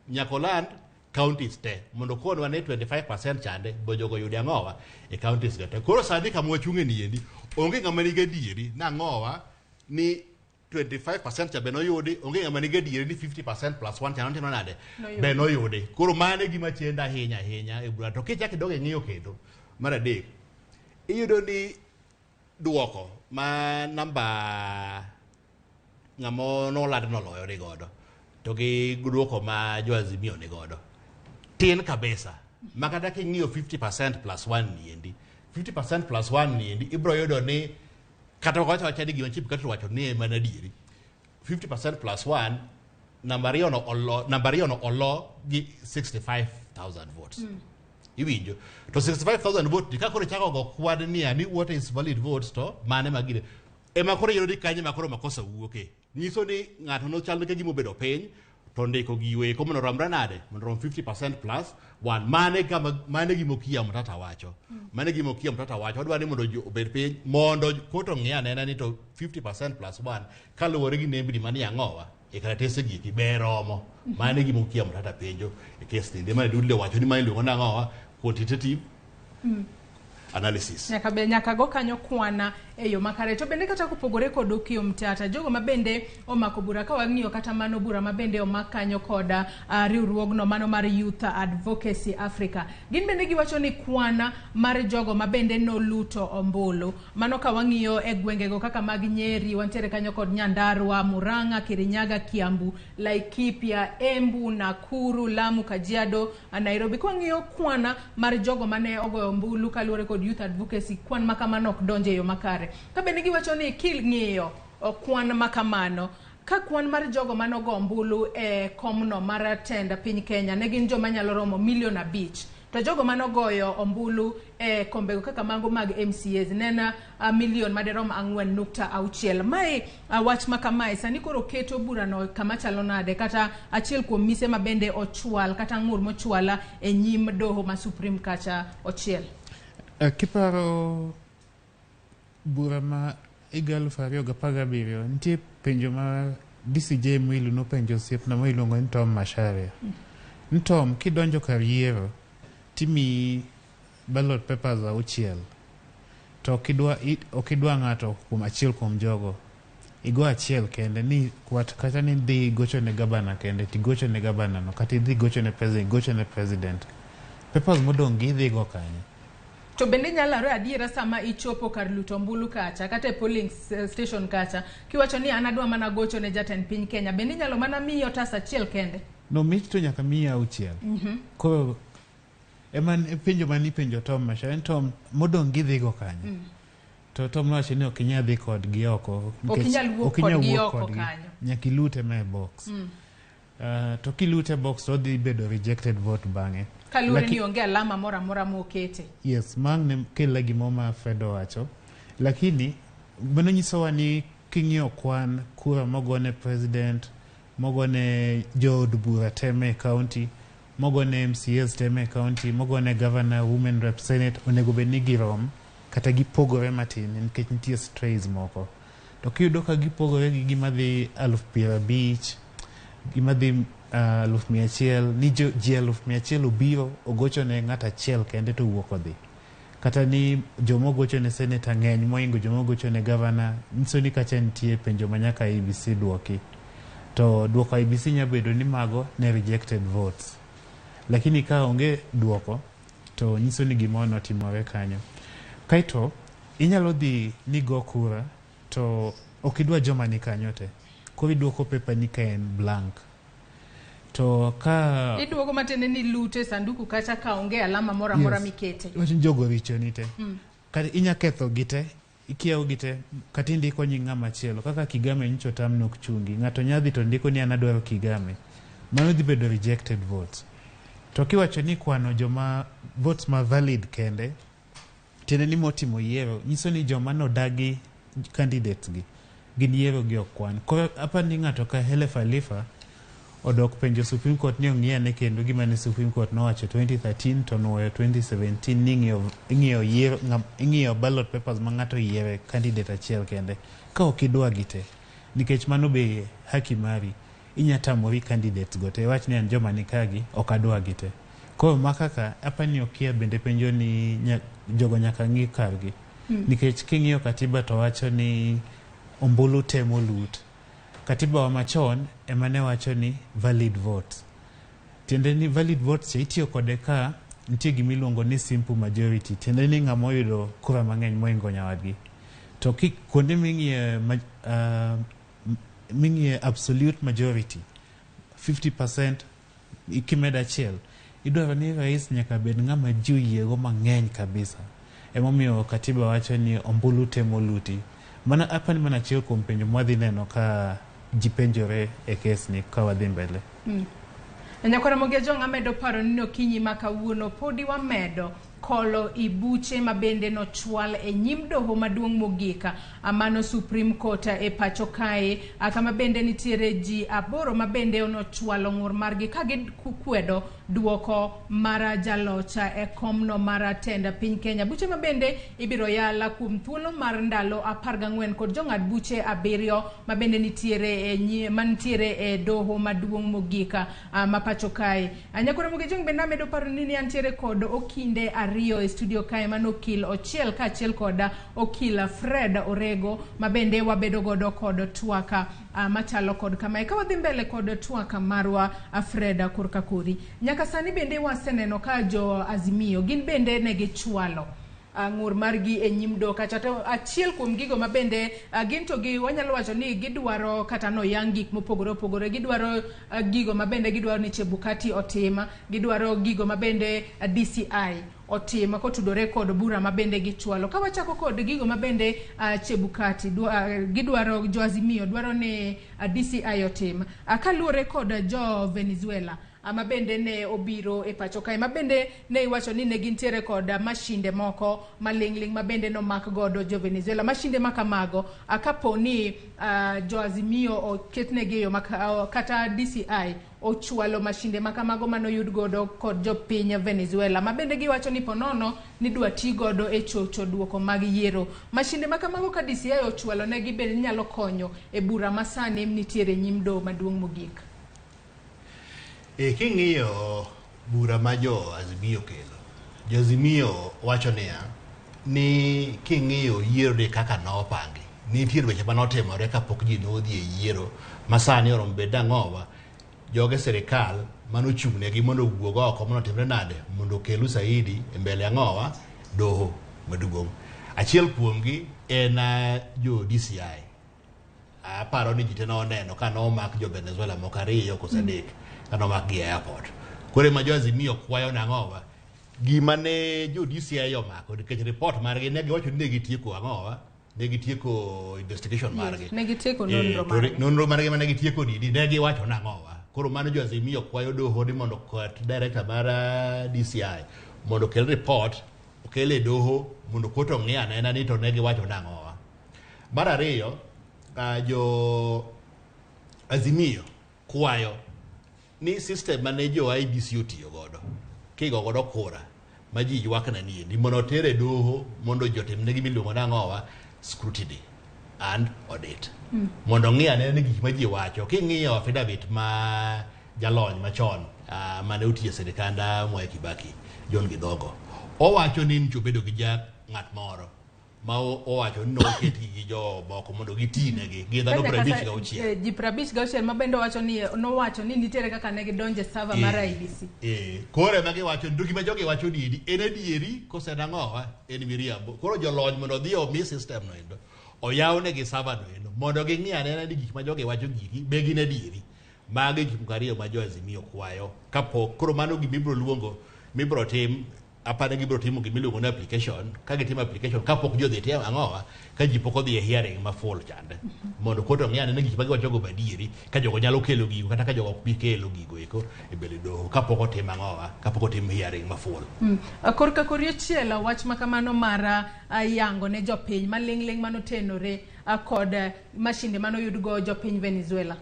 nyakoland counties te mondo konwa ne 25% chande bojogo yudi ang'owa e counties te koro sadi kama wachung'e ni endi onge ng'ama nigi adieri na ang'owa ni 25% cha be noyudi onge ng'ama nigi adieri ni 50% plus 1 chano tino nade be noyudi koro mane gima chenda ahinya e bura to kichak idog e ng'iyo kendo mar adek iyudo ni duoko ma namba ng'amo nolad noloyo ni godo to gi duoko ma jo Azimio ni godo tin kabisa makata king'iyo 50% plus 1 niendi 50% plus 1 niendi ibro yudo ni kata wacho ni gima Chebukati wacho ni mana adieri 50% plus 1 namba riyo no olo gi 65,000 votes iwinjo to 65,000 vote ni kakoro chako go kwad ni what is valid votes to mane magire ema koro yoro di kanye makoro makosa wuoke nyiso ni ng'ato no chal ke gimo bedo piny to ndiko giwe ko mono ramra nade mono 50% plus one mane gimo kia mtata wacho mane gimo kia mtata wacho odwa ni mondo obed piny mondo koto ng'ia nena ni to 50% plus one kaluwore gi nembni mani ang'owa e karatese gi kiberomo mane gimo kia mtata penjo e case ni mane dudle wacho ni mane luongo nang'owa quantitative analysis nyaka go kanyo kwana eyo makare to bende kata kupogore kod okio mtata jogo mabende omako bura ka wang'iyo kata mano bura mabende omakanyo koda riwruogno mano mar Youth Advocacy Africa gin bende giwacho ni kwana mar jogo mabende no luto ombulu mano ka wang'iyo e gwengego kaka mag Nyeri wantiere kanyo kod Nyandarua Murang'a Kirinyaga Kiambu Laikipia Embu Nakuru Lamu Kajiado Nairobi kwa wang'iyo kwana mar jogo mane ogoyo ombulu kaluwore kod Youth Advocacy kwan makamano ok donje yo makare ka bende giwacho ni ng'iyo kwan makamano ka kwan mar jogo manogo ombulu e komno mar tenda piny Kenya ne gin joma nyalo romo 5 million to jogo manogoyo ombulu e kombego kaka mago mag MCAs nena 1 million maderom 4.6 mai wach makamae sani koro keto burano kama chalo nade kata achiel kuom mise mabende ochwal kata ng'ur mochwala e nyim doho ma Supreme kacha ochiel kiparo bura ma igal fario ga pagabiro ntie penjo ma DCJ Mwilu no penjo siep na Mwilu ngo Tom Macharia Tom kidonjo kariero timi ballot papers auchiel to okidwa ng'ato kuom achiel kuom jogo igo achiel kende ni kwat kata ni dhi gocho ne gabana kende ti gocho ne gabana no kata dhi gocho ne president papers modong gi dhi go kanye to bende nyalore adiera sama ichopo kar luto mbulu kacha kata polling station kacha kiwacho ni anadwa mana gocho ne jatend piny Kenya bende nyalo mana miyo tasa achiel kende no mit to nyaka miya auchiel ko eman penjo mani penjo Tom Macharia Tom modong gi dhigo kanye to Tom nowacho ni ok inyal dhi kod gi oko okinyal wuok kod gi oko kanyo nyaka ilute me box to kilute box to dhi bedo rejected vote bang'e kalure ni onge alama mora mora mokete yes mang kela gimoma Fedo wacho lakini bano nyisowa ni king'iyo kwan kura mogone president mogone jood bura teme county mogone MCAs teme county mogone governor women rep senate onego bed ni girom kata gipogore matin nikech nitie strays moko to kiyudo ka gipogore gi gima dhi 50,000 gima dhi 100,000 ni ji 100,000 obiro ogocho ne ng'ata achiel kende to wuok odhi kata ni jomo gocho ne senator ng'eny moingo jomo gocho ne governor nyiso ni kacha nitie penjo manyaka IBC duoki to duoko IBC nyabedo ni mago ne rejected votes lakini ka onge duoko to nyiso ni gimono timore kanyo kaito inyalo dhi ni go kura to okidwa joma ni kanyo te ko iduoko paper ni ka en blank to ka iduoko matene ni lute sanduku kacha ka onge alama mora mora mikete wacho jogo richo ni te kata inya ketho gite ikiewo gite kata indiko nying ng'ama chielo kaka Kigame nyicho tam nok chungi ng'ato nyadhi to ndiko ni anadwaro Kigame mano dhi bedo rejected votes to kiwacho ni kwano joma votes ma valid kende tene ni motimo yiero nyiso ni joma nodagi candidates gi gin yiero gi okwan ko apa ni ng'ato ka Helefa odok penjo Supreme Court ni ong'iya ne kendo gima ne Supreme Court nowacho 2013 to noweyo 2017 ni ing'iyo ballot papers ma ng'ato yiere candidate achiel kende ka ok idwa gite nikech mano be haki mari inyatamori candidates go te wach ni an joma nikagi ok adwa gite ko makaka apani okia bende penjo ni jogo nyaka ng'i kargi nikech king'iyo katiba to wacho ni ombulu temo lut katiba wa machon emane wacho ni valid votes tiende ni valid votes itiyo kode ka nitie gimiluongo ni simple majority tiende ni ng'ama oyudo kura mang'eny moingo nyawadgi to kuonde ming'iye absolute majority 50% ikimeda achiel idwaro ni rais nyaka bed ng'ama ji oyiego mang'eny kabisa emomiyo katiba wacho ni ombulu temo luti mana apani mana achiel kuom penjo mwadhi neno ka jipenjore e kes ni ka wadhi mbele Nyakora Ramogi amedo paro ni okinyi ma kawuono podi wamedo kolo ibuche mabende no chwal e nyim doho maduong' mogika amano Supreme Court e pacho kae kama bende nitiere ji aboro mabende ono chwalo ng'ur margi ka gikwedo duoko mara jalocha e komno mara tenda piny Kenya. Buche mabende ibiro yala kuom thuolo mar ndalo 14 kod jong'ad buche 7 mabende nitiere e doho maduong' mogika ma pacho kae. Nyakora Ramogi bende amedo paro ni antiere kod okinde Rio e studio kae mano okil ochiel ka achiel koda okil Fred Orego mabende wabedo godo kod twaka machalo kod kama ka wadhi mbele kod twaka marwa Fred kurka kuri. Nyaka sani bende waseneno ka jo Azimio gin bende ne gichwalo ng'ur margi e nyim do kacha to achiel kuom gigo mabende gin to gi wanyalo wacho ni gidwaro kata no yang gik mopogore opogore, gidwaro gigo mabende gidwaro ni Chebukati otima, gidwaro gigo mabende DCI otima kotudore kod bura mabende gichwalo. Ka wachako kod gigo mabende Chebukati gidwaro jo Azimio dwaro ni DCI otima kaluore kod jo Venezuela mabende ne obiro e pacho kae mabende ne iwacho ni ne gintiere kod mashinde moko malingling mabende no mak godo jo Venezuela. Mashinde makamago akapo ni jo Azimio oketnegi yo kata DCI ochwalo mashinde makamago mano yud godo kod jo piny Venezuela mabende giwacho ni ponono ni dwa ti godo e chocho duoko mag yiero. Mashinde makamago ka DCI ochwalo ne gibende nyalo konyo e bura masani nitiere nyimdo maduong' mogik. King'iyo bura ma jo Azimio kelo, jo Azimio wacho ni king'iyo yiero de kaka nopangi nitiere weche manotimore kapok ji nodhi e yiero masani oromo bed ang'owa joge serikal manochung'negi mondo wuog oko mondo timre nade mondo kelu saidi e mbele ang'owa doho maduong'. Achiel kuomgi en jo DCI. Aparo ni ji te noneno ka nomak jo Venezuela moko 2 kose 3 kano mak gi airport. Kore ma jo Azimio kwayo nang'owa gima ne jo DCI omako nikech report margi ne giwacho ni ne gitieko ang'owa, ne gitieko investigation margi, ne gitieko nonro margi ma ne gitieko didi ne giwacho nang'owa. Koro mano jo Azimio kwayo doho ni mondo kot director mar DCI mondo kel report okel e doho mondo kot ong'i anena ni to ne giwacho nang'owa. Mar ariyo jo Azimio kwayo ni system mane jo IBC otiyo godo kigo godo kura ma ji ywak na ni mondo tere doho mondo jotim ne gimiluongo nang'owa scrutiny and audit mondo ng'i ane ni gik ma ji wacho. King'iyo affidavit ma jalony machon mane otiyo sirikanda Mwai Kibaki John Gidongo owacho ni nicho bedo gi ng'at moro ma owacho ni noketi gi jo moko mondo gitinegi gi dhano 56 ji 56 mabende nowacho ni nitiere kaka ne gidonje server mar IBC. Kore ma giwacho ndugi ma jogi wacho didi en adieri kose nang'owa en miriambo. Koro jolony mondo dhi omi system no endo oyawne gi server no endo mondo ging'i anena ni gik ma jogi wacho gigi be gin adieri. Magi gik mukariyo ma jo Azimio kwayo kapok koro mano gimibro luongo mibro tim apane gibro timo gimiluongo na application ka gitimo application kapok jo dhi timo ang'owa ka ji pok odhi e hearing ma full chande mondo koto ng'ane ne gik ma giwacho go badieri ka jogo nyalo kelo gigo kata ka jogo ok bi kelo gigo eko e mbele doho kapok otim ang'owa kapok otim hearing ma full. Korka koriechielo wach makamano mara yango ne jopiny malingling manotenore kod mashinde manoyud go jopiny Venezuela.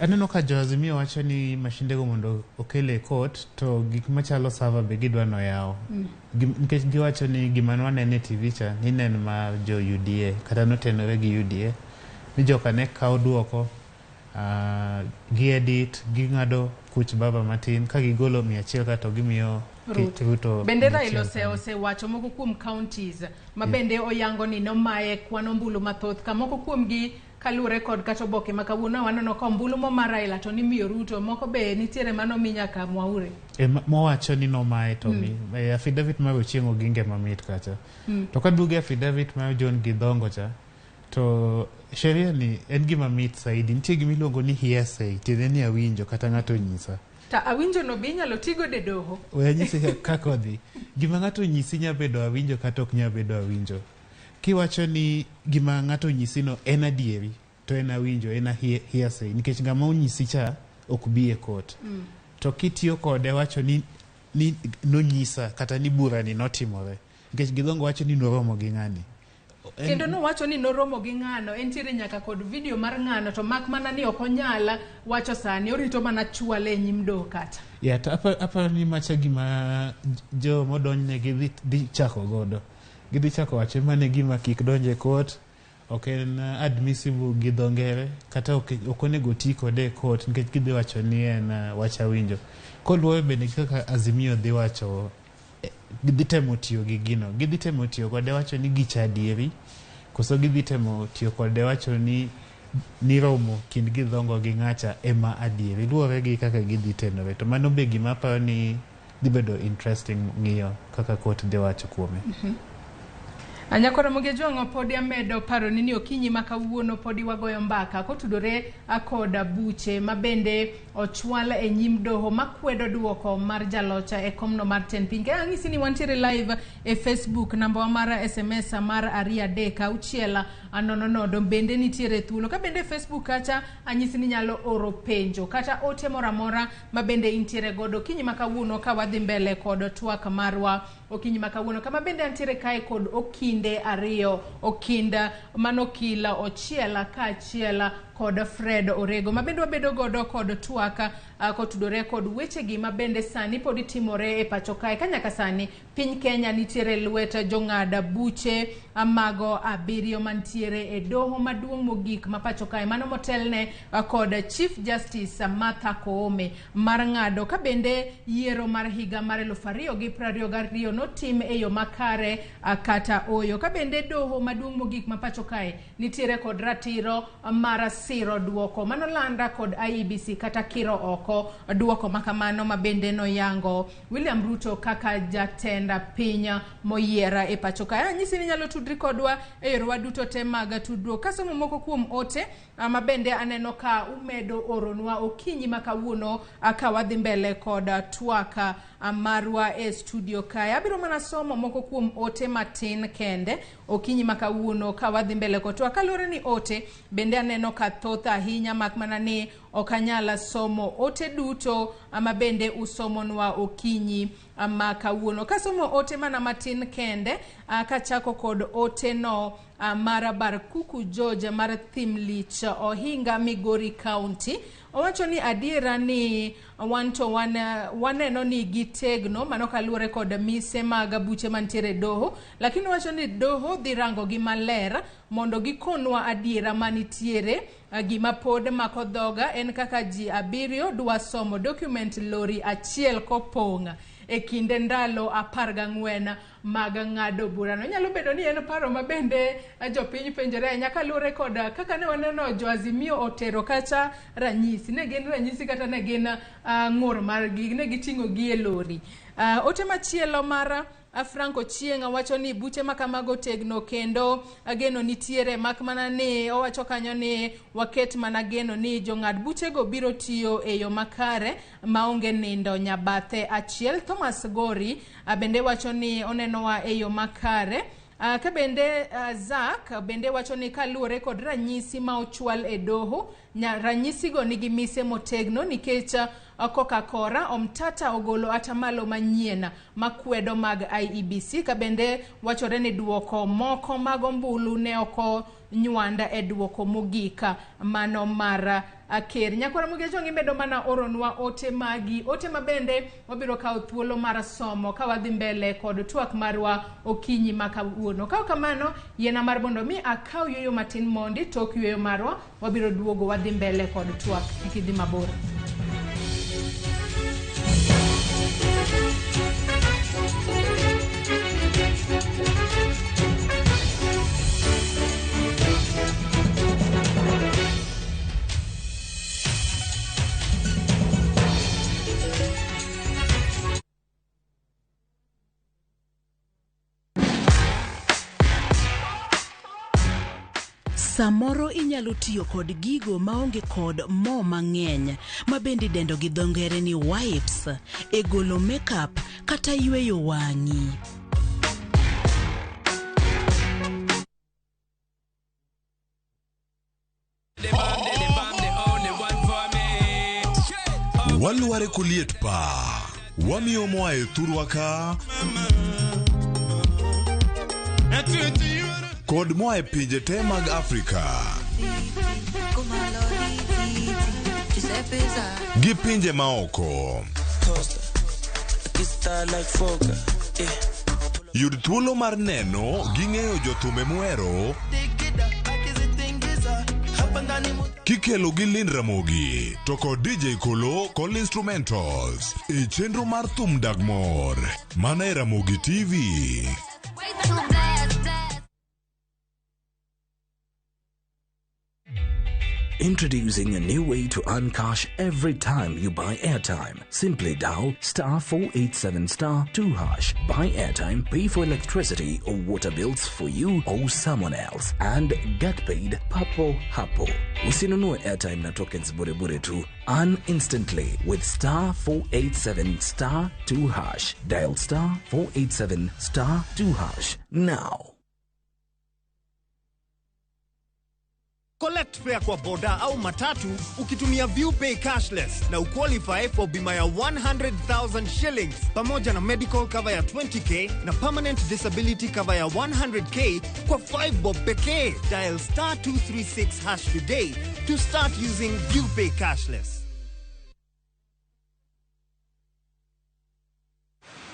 Aneno ka jo Azimio wacho ni mashinde go mondo okele court to gik machalo server be gidwa no yawo nikech giwacho ni gima nwanene TV cha ni nen mar jo UDA kata notenore gi UDA ni joka ne kawo duoko gi edit gi ng'ado kuch baba matin ka gigolo 100 ka to gimiyo Ruto. Bende Raila osewacho moko kuom counties mabende oyango ni nomaye kwano mbulu mathoth ka moko kuom gi kalure kod katoboke makawuono waneno ka mbulu mo mar Raila to ni miyo Ruto moko be nitiere mano minyaka Mwaure mowacho ni nomaye to affidavit mar Ochieng' Oginga mamit kacha to kaduogo affidavit mar John Gidongo cha to sheria ni en gima mit saidi nitie gimiluongo ni hearsay tiende ni awinjo kata ng'ato nyisa ta awinjo no be inyalo tigo de doho nyisi kaka odhi gima ng'ato nyisi nya bedo awinjo kata ok nya bedo awinjo. Kiwacho ni gima ng'ato nyisi no en adieri to ena winjo ena hearsay nikech ngama onyisi cha ok bi e court to kitiyo kode wacho ni nonyisa kata ni bura ni notimore nikech gidongo wacho ni noromo gi ng'ani kendo no wacho ni noromo gi ng'ano entiere nyaka kod video mar ng'ano to mak mana ni ok onyala wacho sani orito mana chwale e nyim doho kata to apa ni macha gima jo modonjne gidhi chako godo gidhi chako wacho mane gima kik donje court ok en admissible gi dho ngere kata ok onego ti kode e court nikech gidhi wacho ni en wacha winjo koluwo bende kaka Azimio dhi wacho gidhi temo tiyo gi gino gidhi temo tiyo kode wacho ni gicha adieri koso gidhi temo tiyo kode wacho ni romo kind gidhongo gi ng'acha ema adieri luwore gi kaka gidhi tenore to mano be gima aparo ni dhi bedo interesting ng'iyo kaka court dhi wacho kuome. Anyakora Ramogi Tv podi amedo paro ni okinyi makawuono podi wagoyo mbaka kotudore akoda buche mabende ochwal e nyim doho makwedo duoko mar jalocha e komno mar ten piny. Ang'isi ni wantiere live e Facebook namba mara SMS mar 2369 bende nitiere thuolo ka bende Facebook kacha anyisi ni nyalo oro penjo kata ote moramora mabende intiere godo kinyi makawuono ka wadhi mbele kod twak marwa okinyi makawuono kama bende antiere kae kod okinde ariyo okinda manokila ochiela ka achiela kod Fred Orego mabende wabedo godo kod twaka kotudore kod weche gi mabende sani podi timore e pacho kae kanyaka sani piny Kenya nitiere lweta jong'ada buche amago abiriyo mantiere e doho maduong' mogik ma pacho kae mano motelne kod Chief Justice Martha Koome mar ng'ado ka bende yiero mar higa mar 2022 notim e yo makare kata oyo ka bende doho maduong' mogik ma pacho kae nitiere kod ratiro mar siro duoko manolanda kod IEBC kata kiro oko duoko makamano mabende no yango William Ruto kaka jatenda pinya moyiera e pacho kae anyisi ni nyalo tudri kodwa e yorwa duto te mag tudruok kasomo moko kuom ote mabende aneno ka umedo oronwa okinyi makawuono aka wadhi mbele kod twaka marwa e studio kae abiro mana somo moko kuom ote matin kende okinyi makawuono ka wadhi mbele kod twaka lore ni ote bende aneno ka thoth ahinya mak mana ni okanyala somo ote duto mabende usomonwa okinyi makawuono kasomo ote mana matin kende kachako kod ote no mara Barkuku George mar Thimlich Ohinga Migori County owacho ni adiera ni waneno ni gitegno mano kaluore kod mise mag buche mantiere doho lakini wacho ni doho dhi rango gi maler mondo gikonwa adiera manitiere gima pod mako dhoga en kaka ji abiriyo dwa somo document lori achiel kopong' e kinde ndalo 14 mag ng'ado bura. No nyalo bedo ni en paro mabende jopiny penjore nyaka lure kod kaka ne waneno jo Azimio otero kacha ranyisi ne gin ranyisi kata ne gin ng'ur mar gi ne giting'o gi e lori. Ote machielo mara Franco Chienga wacho ni buche makamago tegno kendo ageno nitiere mak mana ni owacho kanyo ni waket mana geno ni jong'ad buche go biro tiyo e yo makare maonge nindo nyabathe achiel. Thomas Gori bende wacho ni onenowa e yo makare ka bende Zak bende wacho ni kaluore kod ranyisi ma ochwal e doho ranyisi go nigi mise motegno nikech koka kora omtata ogolo atamalo manyien makwedo mag IEBC ka bende wachore ni duoko moko mag ombulu ne oko nywanda e duoko mogika mano mar ker. Nyakora Ramogi Tv medo mana oronwa ote magi ote mabende wabiro kawo thuolo mar somo ka wadhi mbele kod twak marwa okinyi makawuono. Ka kamano yena mar bondo mi akaw yoyo matin mondi tok yoyo marwa wabiro duogo wadhi mbele kod twak ikidhi mabor. Samoro inyalo tiyo kod gigo maonge kod mo mang'eny mabende dendo gi dho ngere ni wipes e golo makeup kata yweyo wang'i. Waluare kuliet pa wamiyo moa e thurwa ka kod moa e pinje te mag Afrika gi pinje maoko. Yud thuolo mar neno gi ng'eyo jothume muhero kikelo gi Lin Ramogi to kod DJ Kolo kod instrumentals e chenro mar thum Dagmor mana e Ramogi TV. Introducing a new way to earn cash every time you buy airtime. Simply dial *487*2#. Buy airtime, pay for electricity or water bills for you or someone else, and get paid papo hapo. Usinunue airtime na tokens bure tu. Earn instantly with *487*2#. Dial *487*2# now. Collect fare kwa boda au matatu ukitumia ViewPay cashless na uqualify for bima ya 100,000 shillings pamoja na medical cover ya 20k na permanent disability cover ya 100k kwa 5 bob pekee. Dial *236# today to start using ViewPay cashless.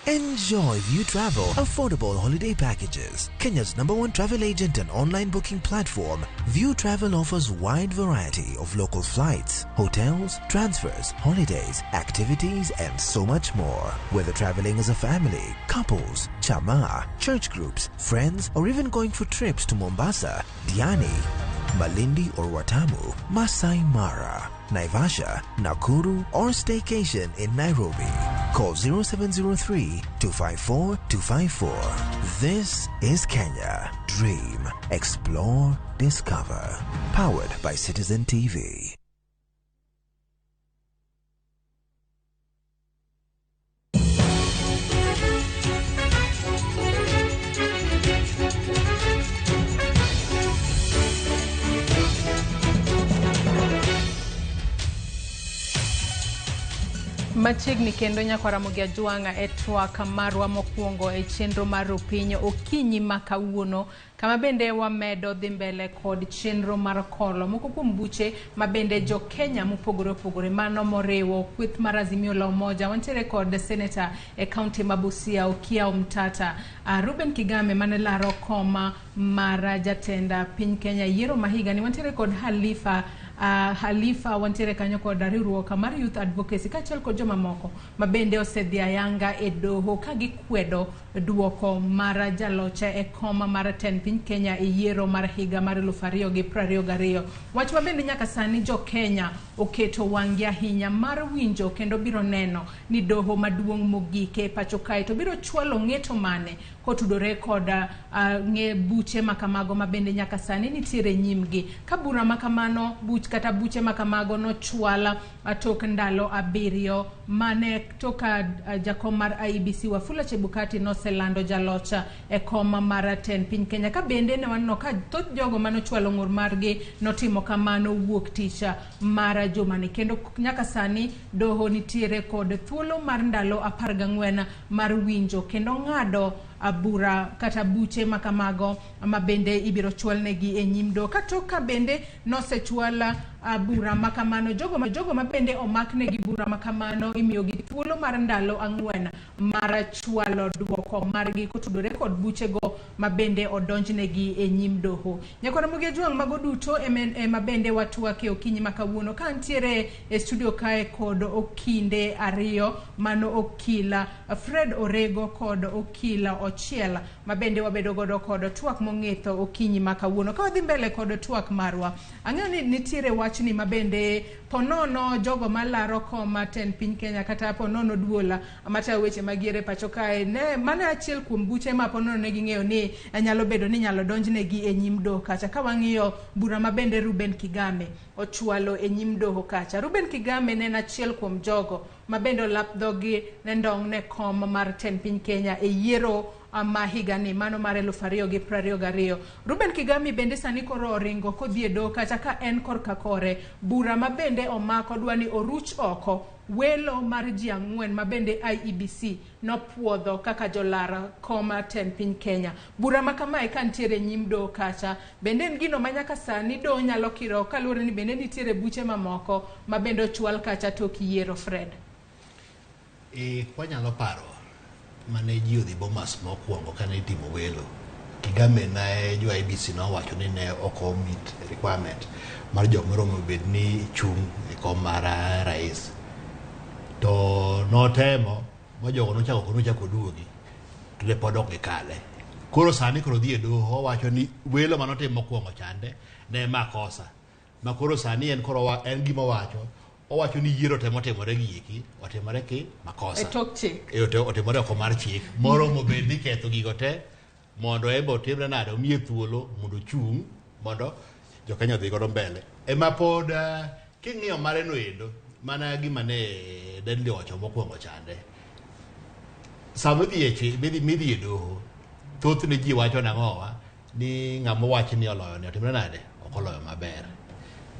Enjoy View Travel affordable holiday packages. Kenya's #1 travel agent and online booking platform, View Travel offers wide variety of local flights, hotels, transfers, holidays, activities, and so much more. Whether traveling as a family, couples, chama, church groups, friends, or even going for trips to Mombasa, Diani, Malindi or Watamu, Masai Mara, Naivasha, Nakuru, or staycation in Nairobi. Call 0703-254-254. This is Kenya. Dream, explore, discover. Powered by Citizen TV. Machiegni kendo nyakwara Ramogi Ajwang'a e twak marwa mokwongo e chenro mar Opinyo okinyi ma kawuono, kama bende wamedo dhi mbele kod chenro mar kolo moko kuom buche ma bende jo Kenya mopogore mano moriwo kweth mar Azimio la Umoja. Wantiere kod senator e kaunti ma Busia Okiya Omtata, Ruben Kigame mane laro koma mar jatenda piny Kenya yiero mahiga ni. Wantiere kod Halifa wantiere kanyo kod riwruok mar Youth Advocacy kaachiel kod joma moko ma bende osedhi ayanga e doho ka gikwedo duoko mar jalocha e koma mar ten piny Kenya e yiero mar higa mar 2022. Wach ma bende nyaka sani jo Kenya oketo wang'gi ahinya mar winjo kendo biro neno ni doho maduong' mogik e pacho kae to biro chwalo ng'eto mane kotudore kod ng'e buche makamago ma bende nyaka sani nitiere nyimgi. Ka bura makamano kata buche makamago no chwala tok ndalo 7 mane toka jakom mar IEBC Wafula Chebukati no selando jalocha e koma mar ten piny Kenya. Ka bende ne wanno ka thoth jogo mano chwalo ng'ur margi notimo kamano wuok ticha mar jumani, kendo nyaka sani doho nitiere kod thuolo mar ndalo 14 mar winjo kendo ng'ado bura kata buche makamago ma bende ibiro chwalnegi e nyim doho. Katoka bende nosechwala bura makamano jogo ma bende omaknegi bura makamano imiyo gi thuolo mar ndalo 4 mar chwalo duoko margi kotudore kod buchego ma bende odonjnegi e nyim doho. Nyakwara Ramogi Ajwang'a mago duto ma bende watwake okinyi makawuono ka ntiere e studio kae kod okinde ariyo mano okila Fred Orego kod okila Ochiel ma bende wabedo godo kod twak mong'etho okinyi makawuono. Ka wadhi mbele kod twak marwa, ang'eyo ni nitiere wachni ma bende ponono jogo malaro koma ten piny Kenya kata ponono duola amata weche magiere pacho kae ne mane achiel kuom buche ma ponono ne ging'eyo ni nyalo bedo ni nyalo donjnegi e nyim doho kacha. Ka wang'iyo bura ma bende Ruben Kigame ochwalo e nyim doho kacha, Ruben Kigame ne achiel kuom jogo ma bende olap dhogi ne ndong' ne kom mar ten piny Kenya e yiero ma higani mano mar 2022. Ruben Kigame bende sani koro oringo kodhi e doho kata ka en korka kore bura ma bende omako dwani oruch oko welo mar ji ang'wen ma bende IEBC nopuodho kaka jolara koma ten piny Kenya. Bura ma kamae ka nitiere nyim doho kacha bende en gino manyaka sani doho nyalo kiro kaluwore ni bende nitiere buche mamoko ma bende ochwal kacha tok yiero Fred. Kwanyalo paro mane ji odhi Bomas mokwongo kane itimo welo. Kigame na jo IEBC nowacho ni ne ok meet requirement mar jok moromo bed ni chung' e kom mar rais. To notemo mojogo nochako duogi to ne pod ok gikale. Koro sani koro dhi e doho owacho ni welo manotimo mokwongo chande ne makosa. Ma koro sani en gima owacho ni yiero temo timore gi iki otimore ki makosa. E tok chik. Otimore oko mar chik. Moromo bed ni ketho gigo te mondo ebo timre nade omiye thuolo mondo chung' mondo jokenya dhi godo mbele. Ema pod king'iyo mare no endo mana gima ne Deadly owacho mokwongo chande. Sama midhi e doho thoth ne ji wacho nang'owa ni ng'ama wacho ni oloyo ne otimre nade ok oloyo maber.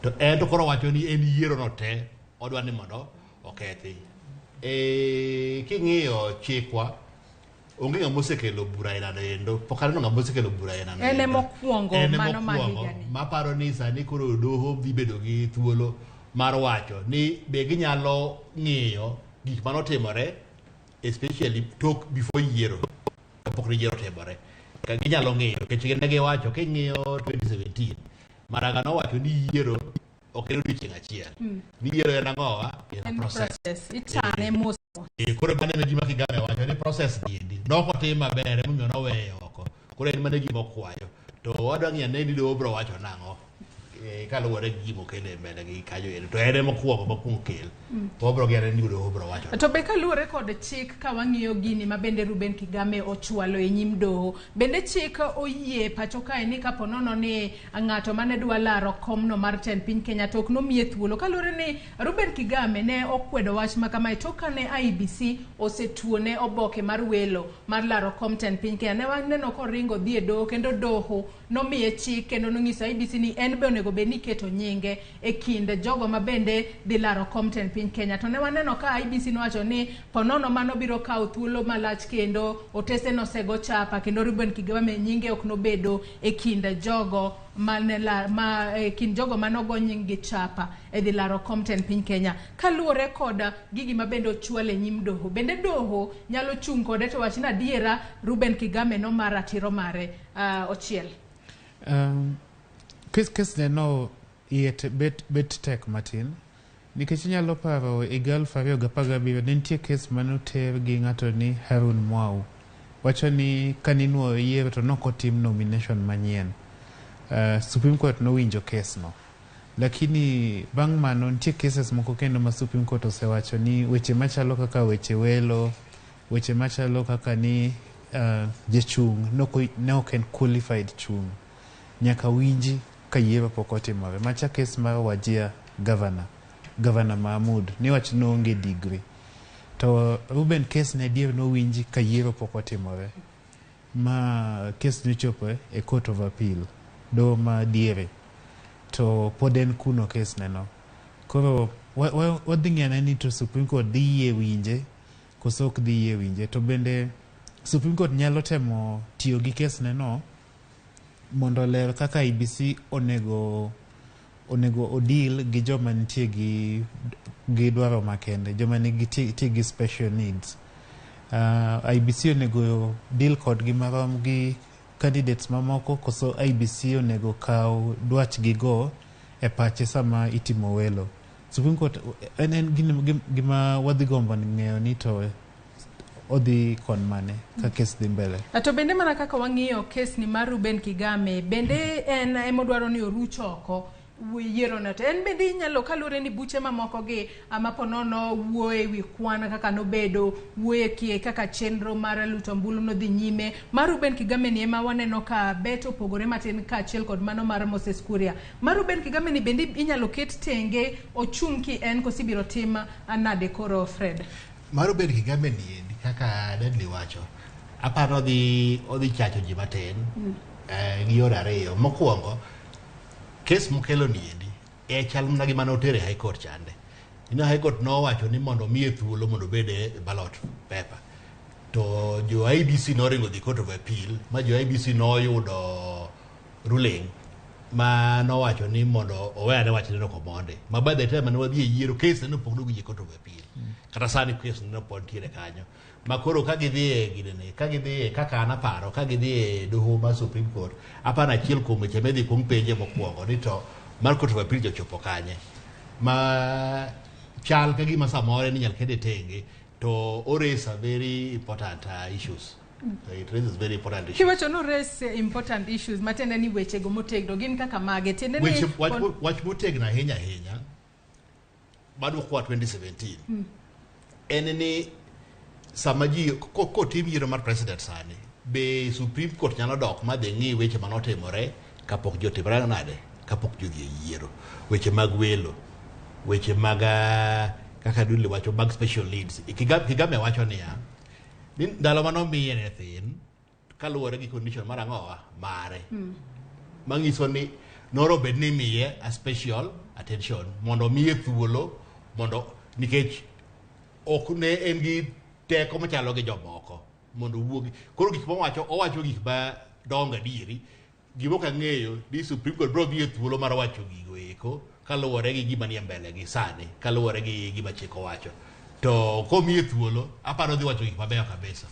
To en to koro wacho ni en yiero no te odwa ni mondo okethi. King'iyo chikwa onge ng'ama osekelo bura aina no endo pok aneno ng'ama osekelo bura aina no. Ene mokwongo mano mahigani. Maparo ni sani koro doho dhi bedo gi thuolo mar wacho ni be ginyalo ng'iyo gik manotimore especially tok before yiero kapok yiero timore. Ka ginyalo ng'iyo nikech ne giwacho king'iyo 2017 Maraga nowacho ni yiero ok en odiochieng' achiel. Ni yiero en ang'owa en process. Ichane mos. Koro baneno gima Kigame wacho ni process diendi nokotim maber emomiyo noweyo oko. Koro en mana gima okwayo. To wadwa ng'iyo ane ni doho biro wacho nang'o kaluwore gi gima okelo e mbele gi kanyo endo. To en mokwongo kel. Wabiro gere ni doho biro wacho. To be kaluwore kod chik ka wang'iyo gini ma bende Ruben Kigame ochwalo e nyim doho, bende chik oyie pacho kae ni kapo nono ni ng'ato mane dwa laro komno mar ten piny Kenya tok nomiye thuolo. Kaluwore ni Ruben Kigame ne okwedo wach ma kamae tok kane IEBC osetuone oboke mar welo mar laro kom ten piny Kenya. Ne waneno koringo dhi e doho kendo doho nomiye chik kendo nong'iso IEBC ni en be onego bed ni keto nyinge e kind jogo ma bende dhi laro kom ten piny Kenya. To ne waneno ka IEBC nowacho ni ponono mano biro kawo thuolo malach kendo otese nosego chapa kendo Ruben Kigame nyinge ok nobedo e kind jogo kind jogo manogo nying gi chapa e dhi laro kom ten piny Kenya. Kaluwore koda gigi ma bende ochwal e nyim doho, bende doho nyalo chung' kode to wach ni adiera Ruben Kigame no mar ratiro mare ochiel. Kes no yet bet tek matin nikech nyalo paro e 2017 ne nitie kes manoter gi ng'ato ni Harun Mwau wacho ni kaninuo yiero to nokotim nomination manyien. Supreme Court nowinjo kes no, lakini bang' mano nitie cases moko kendo ma Supreme Court osewacho ni weche machalo kaka weche welo, weche machalo kaka ni jachung' ne ok en qualified chung' nyaka winji ka yiero pok otimore. Macha kes mar Wajir Governor Mahmud ni wach no onge degree. To Ruben kes ne dier no winji ka yiero pok otimore. Ma kes ni chopo e Court of Appeal do ma diere. To poden kuno kes neno. Koro wadhi ng'ane ni to Supreme Court dhi yie winje koso ok dhi yie winje. To bende Supreme Court nyalo temo tiyo gi kes neno mondo ler kaka IEBC onego odil gi joma nitie gi dwaro makende, joma nigi ti gi special needs. IEBC onego deal kod gi marom gi candidates mamoko koso IEBC onego kaw dwach gi go e pache sama itimo welo. Supreme Court en gima wadhi gombo ng'eyo ni to odhi kon mane ka kes dhi mbele. To bende mana kaka wang'iyo kes ni mar Ruben Kigame bende en emodwaro ni oruch oko yiero no. To en bende inyalo kaluwore ni buche mamoko gi amaponono wuoye wi kwan kaka nobedo wuoye kie kaka chenro mar luto mbulu no dhi nyime. Mar Ruben Kigame ni ema waneno ka bet opogore matin ka achiel kod mano mar Moses Kuria. Mar Ruben Kigame ni bende inyalo ket tenge ochung' ki en kosibiro tim anade koro Fred. Mar Ruben Kigame ni kaka Deadly wacho aparo odhi chacho ji matin gi yore ariyo. Mokwongo, kes mokelo niendi chal mana gi mane otere High Court chande. High Court nowacho ni mondo miye thuolo mondo bede ballot paper. To jo IBC noringo dhi Court of Appeal, ma jo IBC noyudo ruling ma nowacho ni mondo oweyane wachne no komonde. Ma by the time ne wadhi e yiero, kes ne pok nogi Court of Appeal. Kata sani kes ne pod tiere kanyo. Ma koro ka gidhi gidene, ka gidhi kaka an aparo, ka gidhi doho ma Supreme Court, apana achiel kuom weche medhi kuom penje mokwongo ni to mar Court of Appeal jochopo kanye. Ma chal ka gima samore ni nyal kede tenge to raise a very important issues. It raises very important issues. Kiwacho no raise important issues matende ni weche go motegno gin kaka mage tende ni wach motegno ahinya bado kwa 2017 en ni sama ji kotim yiero mar president sani be Supreme Court nyalo dok ma dhi ng'i weche manotimore kapok jotimore nade kapok jodhi yiero, weche mag welo, weche mag kaka dule wacho mag special needs. Kigame wacho niya ni ndalo manomiye ne thin kaluwore gi condition mar ang'owa mare mangiso ni noro bed ni miye a special attention mondo miye thuolo mondo nikech ok ne en gi teko machalo gi jomoko mondo wuogi. Koro gik owacho gik ba donga dieri gimo ka ng'eyo ni Supreme Court bro miye thuolo mar wacho gigo eko kaluwore gi gima nie mbele gi sani, kaluwore gi gima chik owacho. To komiye thuolo aparo dhi wacho gik mabeyo kabisa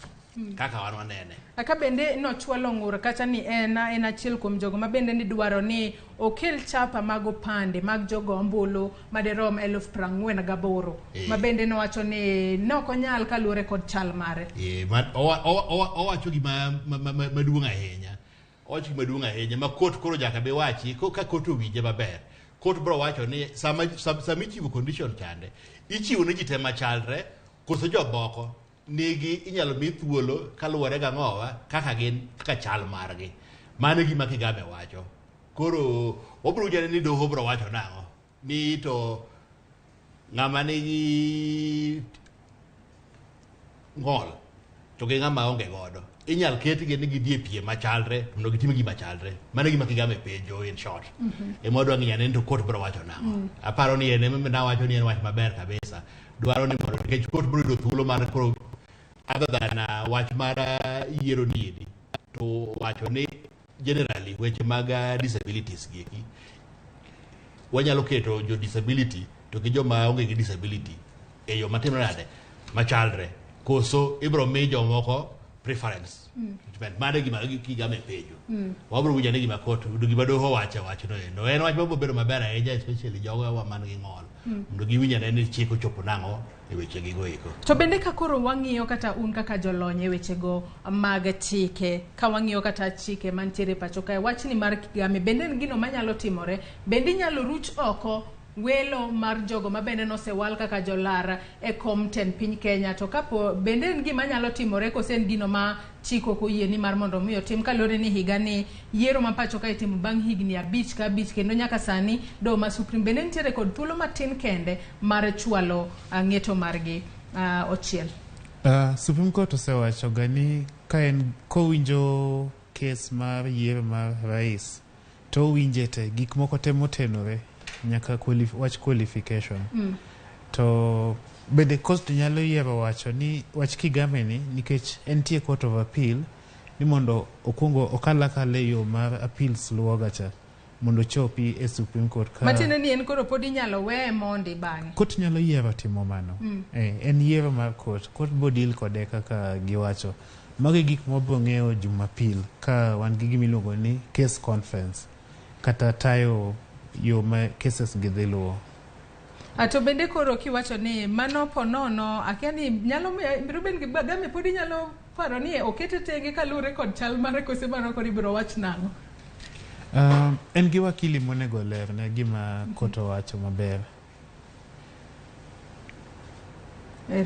kaka wan wanene. Aka bende nochwalo ng'ur kata ni en achiel kuom jogo ma bende ni dwaro ni okel chapa mag opande mag jogo ombulu maderom 48,000 ma bende nowacho ni nokonyal kaluwore kod chal mare. Owacho gima maduong' ahinya. Owacho gima maduong' ahinya ma court koro jaka be wachi ka court owinje maber. Court bro wacho ni sama ichiwo condition chande ichiwo ne ji te machalre koso jomoko nigi inyalo mi thuolo kaluwore ga ng'owa kaka gin kaka chal margi. Mano gima Kigame wacho. Koro obro jane ni doho bro wacho nang'o ni to ng'ama nigi ng'ol to gi ng'ama onge godo inyal ketgi ni gidhi e piem machalre mondo gitim gima chalre. Mano gima Kigame penjo in short. Modwa ng'iyane ni to court bro wacho nang'o. Aparo ni en na wacho ni en wach maber kabisa. Dwaro ni mondo nikech court bro yudo thuolo mar koro other than wach mar yiero niedi to wacho ni generally weche mag disabilities gieki wanyalo keto jo disability to gi joma onge gi disability e yo matimore nade machalre koso ibro mi jomoko preference. Mane gima Kigame penjo. Wabro winjo ni gima court gima doho wacho no en wach mabo bedo maber ahinya especially jogo man gi ng'ol mondo giwinjane ni chik ochopo nang'o e weche gigo eko. To bende ka koro wang'iyo kata un kaka jolony e weche go mag chike ka wang'iyo kata chike mantiere pacho kae wachni mar Kigame bende en gino manyalo timore bende nyalo ruch oko welo mar jogo ma bende nosewal kaka jolar e komten piny Kenya to kapo bende en gima nyalo timore kose en gino ma chiko koyie ni mar mondo miyo tim kalore ni higa ni yiero ma pacho kae timo bang' higni 5 ka 5 kendo nyaka sani do ma Supreme bende nitiere kod thuolo matin kende mar chwalo ng'eto margi ochiel. Supreme Court osewacho gani ka en kowinjo kes mar yiero mar rais to winje te gik moko te motenore nyaka wach qualification. To bende court nyalo yiero wacho ni wach Kigame ni nikech entie Court of Appeal ni mondo okungo okala yo mar appeals luogacha mondo chopi e Supreme Court ka matine ni en koro pod inyalo we mondi bang'e. Court nyalo yiero timo mano. En yiero mar court bodil kode kaka giwacho. Magi gik mabro ng'eyo Jumapil ka wan gi gimiluongo ni case conference kata tayo yo ma cases gidhi luwo. To bende koro kiwacho ni mano ponono akia ni nyalo Ruben Kigame pod nyalo paro ni okete tenge kalure kod chal mare kose mano kod ibro wach nang'o. En gi wakili monego ler ne gima koto wacho maber.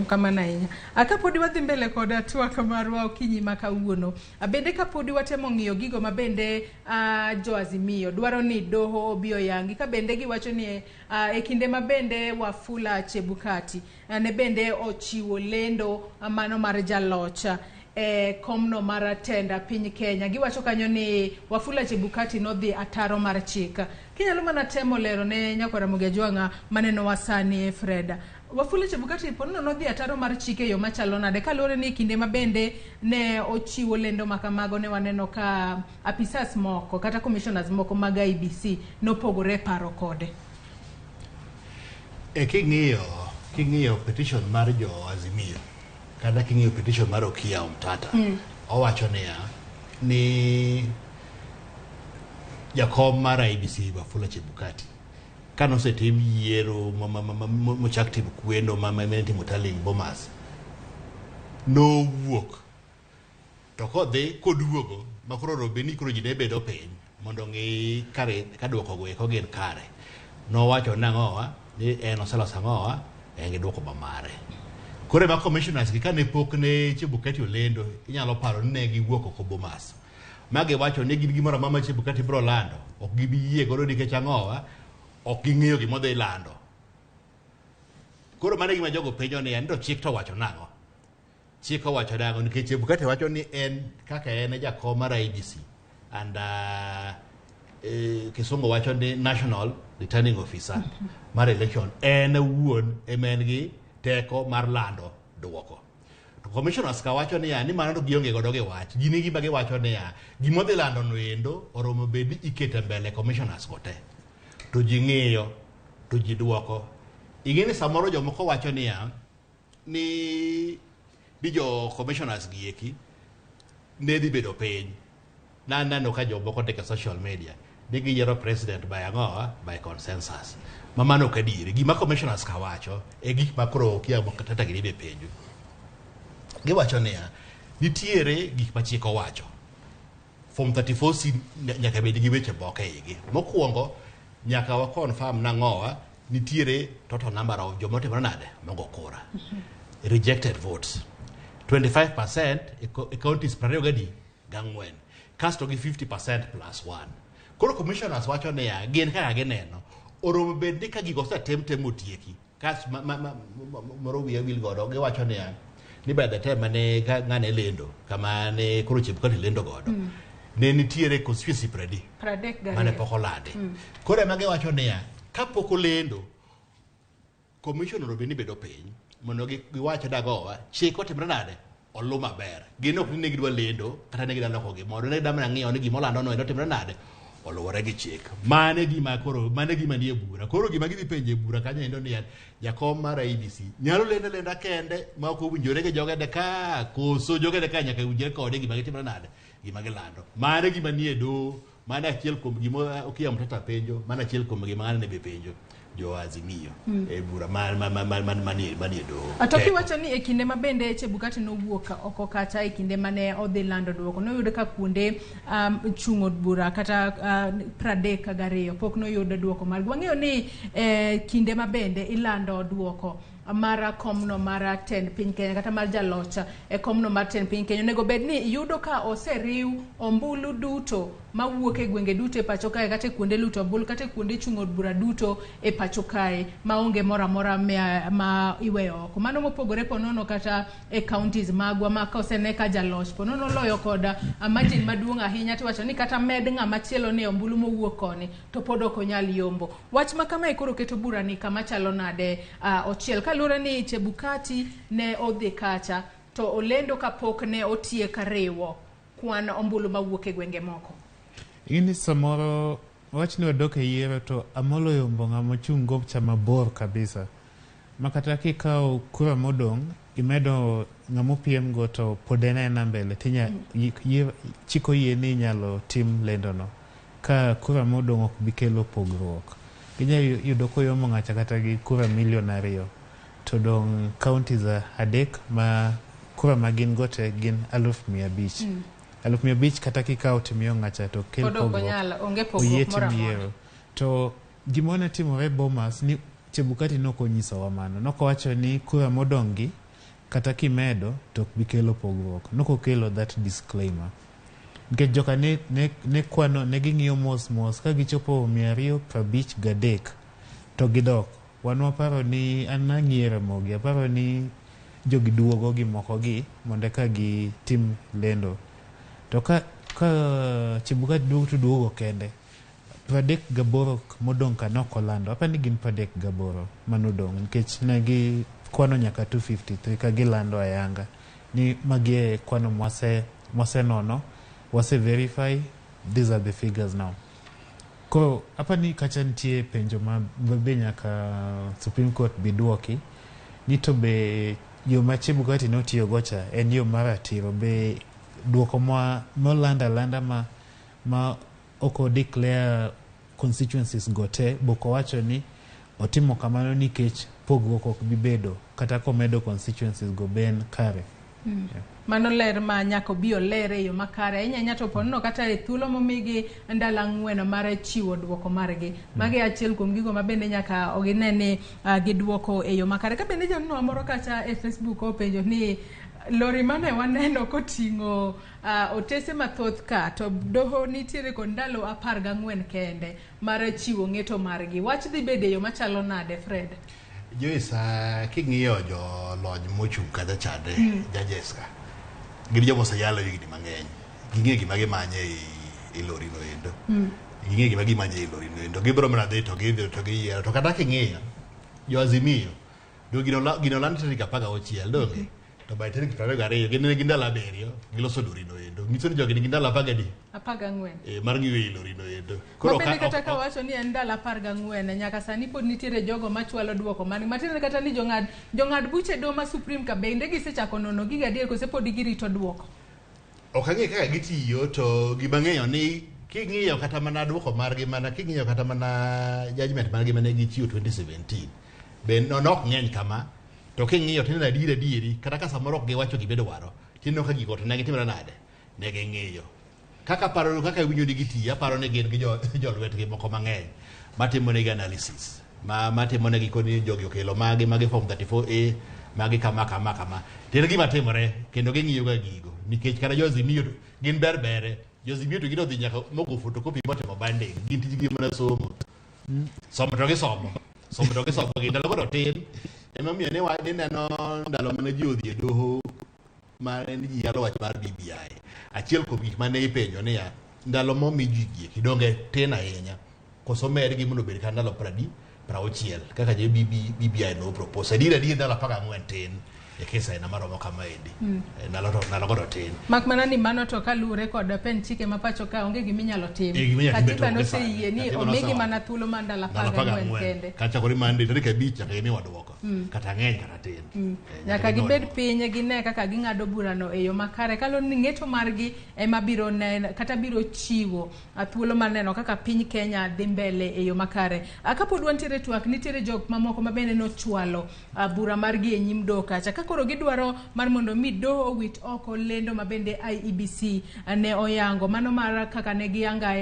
Kamana ahinya. Akapodi wadhi mbele kod twak marwa okinyi ma kawuono. Bende kapodi watemo ng'iyo gigo ma bende jo Azimio dwaro ni doho obiyo yangi ka bende giwacho ni e kinde ma bende Wafula Chebukati ne bende ochiwo lendo mano mar jalocha komno mar tenda piny Kenya. Giwacho kanyo ni Wafula Chebukati nodhi ataro mar chika. Kinyalo mana temo lero ne nyako Ramogi Ajwang'a maneno wasani Freda. Wafula Chebukati ponono nodhi ataro mar chike yo machalo nade kalore ni kinde mabende ne ochiwo lendo makamago ne waneno ka apisas moko kata commissioners moko mag IBC nopogore paro kode. King'iyo petition mar jo Azimio kada king'iyo petition mar Okiya Omtata owacho ni jakom mar IBC Wafula Chebukati kano setim yiero mochak tim kwendo timo Tallying Bomas no wuok to kodhi koduogo makoro robeni koro ji ne bedo piny mondo ng'i kare kaduoko go eko gin kare nowacho nang'owa ni en oseloso ang'owa en gi duoko mamare kore ma commissioners gi kane pok ne Chebukati olendo inyalo paro ni ne giwuok oko Bomas magi wacho ni gin gimoro mama Chebukati bro lando ok gibi yie godo nikech ang'owa ok ging'eyo gima dhi lando koro mane gima jogo penjo ni en to chik to wacho nang'o chik owacho nang'o nikech Chebukati wacho ni en kaka en jakom mar IBC and Kisungu wacho ni National Returning Officer mar election en wuon emen gi teko mar lando duoko to commissioners ka wacho ni ni mano gionge godo gi wach gini gima giwacho ni gima dhi lando no endo oromo bedi ikete mbele commissioners kote to ji ng'iyo to ji duoko ing'eni samoro jomoko wacho ni jo commissioners gieki ne dhi bedo piny naneno ka jomoko teke social media ni giyiero president by consensus mamano kadiri gima commissioners ka wacho gik makoro Okiya Omtata gini be penjo giwacho ni nitiere gik machiko wacho form 34C nyaka bed gi weche moko eigi mokwongo nyaka wa confirm nang'owa nitiere total number of jomotimore nade mogo kura rejected votes 25% e counties 24 kasto gi 50% plus 1 koro commissioners wacho ni gin kaka gineno oromo bed ni ka gigo osetem motieki kas moro wiya wil godo giwacho ni by the time mane ng'ane lendo kama ne koro Chebukati lendo godo ne nitiere conspiracy mane pok olandi koro ema giwacho ni kapok olendo commissioner obeni bedo piny mondo giwacho dagowa chik otimre nade olu maber gin ok ne gidwa lendo kata ne gidwa loko gimoro ne damna ng'iyo ni gimolando no endo timre nade oluwore gi chik mane gima nie bura koro gima gidhi penje bura kanyo endo ni jakom mar IBC nyalo lenda kende ma ok owinjore gi jogede ka koso jogede ka nyaka winjore kode gima gitimre nade gima gilando mane gima nie do mane achiel kuom gima Okiya Omtata penjo mane achiel kuom gima ng'ane be penjo jo Azimio e bura manie do atoki wacho ni e kinde mabende Chebukati nowuok oko kacha e kinde mane odhi lando duoko noyudo ka kuonde chung'o bura kata 32 pok noyudo duoko mar wang'eyo ni kinde mabende ilando duoko mara komno mara 10 piny Kenya kata mar jalocha e komno mar 10 piny Kenya nego bed ni yudo ka oseriw ombulu duto mawuok e gwenge duto e pacho kae kata kuonde luto ombulu kata kuonde chung'o bura duto e pacho kae maonge mora ma iweyo oko mano mopogore ponono kata e counties magwa ma kosene ka jaloch ponono loyo koda margin maduong' ahinya tiwacho ni kata med ng'ama chielo ne ombulu mowuok koni to pod ok onyal yombo wach ma kama koro keto bura ni kama chalo nade ochiel kalure ni Chebukati ne odhi kacha to olendo kapok ne otiek riwo kwan ombulu mawuok e gwenge moko ini samoro wach ni wadok e yiero to Amolo Yombo ng'ama chung' go cha mabor kabisa makata kikawo kura modong' imedo ng'amo piem go to pod en mbele tinya chiko yie ni nyalo tim lendono ka kura modong' ok bikelo pogruok ginya yudo koyomo ng'acha kata gi kura 2 million to dong counties adek ma kura magin gote gin 500,000 500,000 kata kikawo timiyo ng'acha to kel pogruok to gimone timore Bomas ni Chebukati nokonyiso wa mano nokowacho ni kura modongi kata kimedo to ok bikelo pogruok nokokelo that disclaimer nikech joka ne kwano ne ging'iyo mos ka gichopo 253 to gidok wan waparo ni an nang'iyo Ramogi aparo ni jogi duogo gi moko gi mondo ka gi tim lendo. To ka Chebukati duogo kende 38 modong' ka nok olando, apani gin 38 manodong' nikech ne gi kwano nyaka 253 ka gilando ayanga ni magie kwano mwase nono, wase verify, these are the figures now. Koro apani kacha nitie penjo ma be nyaka Supreme Court biduoki ni to be yo ma Chebukati notiyo gocha en yo maratiro, be duoko molanda ma oko declare constituencies gote boko wacho ni otimo kamano nikech pogruok ok bibedo kata komedo constituencies go ben kare. Mano ler ma nyako bio lere yo makare inya to ponno kata e thuolo momigi ndala 4 mare chiwo duoko margi magi achiel kuom gigo mabende nyaka oginene giduoko e yo makare. Ka bende jonno moro kata e Facebook openjo ni lori mane waneno koting'o otese mathoth ka to doho nitiere kod ndalo 14 kende mar chiwo ng'eto margi, wach dhi bede yo machalo nade Fred? Joisa king'iyo jolony mochung' kacha chade judges ka gin jomo sayalo higni mang'eny, ging'e gima gimanye e lori no endo, ging'e gima gimanye e lori no endo, gibro mana dhi to gidhi to giyiero. To kata king'iyo jo Azimio do gino land tarik 16 donge to by tarik 22 gin ndalo 7 giloso lori no endo, nyiso ni jogi nigi ndalo 14 mar ng'iyo e lori no endo. Koro kata ka wacho ni en ndalo 14 nyaka sani pod nitiere jogo machwalo duoko mani matiende kata ni jong'ad buche do ma Supreme ka bende gisechako nono giga adier kose pod girito duoko. Ok ang'e kaka gitiyo, to gima ng'eyo ni king'iyo kata mana duoko margi mana king'iyo kata mana judgment margi mane gichiwo 2017 ben nok ng'eny kama, to king'iyo tineno adieri kata ka samoro ok giwacho gibedo waro tineno ka gigo to ne gitimore nade, ne ging'iyo kaka paro kaka winjo ni gitiyo. Aparo ni gin gi jolwetgi moko mang'eny matimo negi analysis matimo negi koni jogi okelo magi form 34A magi kama tin gima timore kendo ging'iyo ga gigo nikech kata jo Azimio gin berbere jo Azimio to gidodhi nyaka mogo photocopy motimo banding gin tijgi mana somo to gisomo ndalo godo tin emomiyo ne neno ndalo mane ji odhi e doho mane ji yalo wach mar BBI. Achiel kuom gik mane ipenjo niya ndalo momi ji gieki donge tin ahinya koso medgi mondo obed ka ndalo 60 kaka je BBI no propose. Adier ndalo 14 tin e kesa ina maromo kama edi ndalo godo tin mak mana ni mano to kalure kod pen chike mapacho ka onge giminyalo tim katiba no se yie ni omegi mana thuolo mandala 14 kende kacha kori mande tarik 5 nyaka mi waduoko kata ng'eny kata tin nyaka gibed piny gine kaka ging'ado burano e yo makare kalo ni ng'eto margi ema biro kata biro chiwo thuolo maneno kaka piny Kenya dhi mbele e yo makare. Kapod wantiere twak nitiere jok mamoko mabende no chwalo bura margi e nyim doho kacha koro gidwaro mar mondo mi doho wit oko lendo mabende IEBC ne oyango mano mar kaka ne giyanga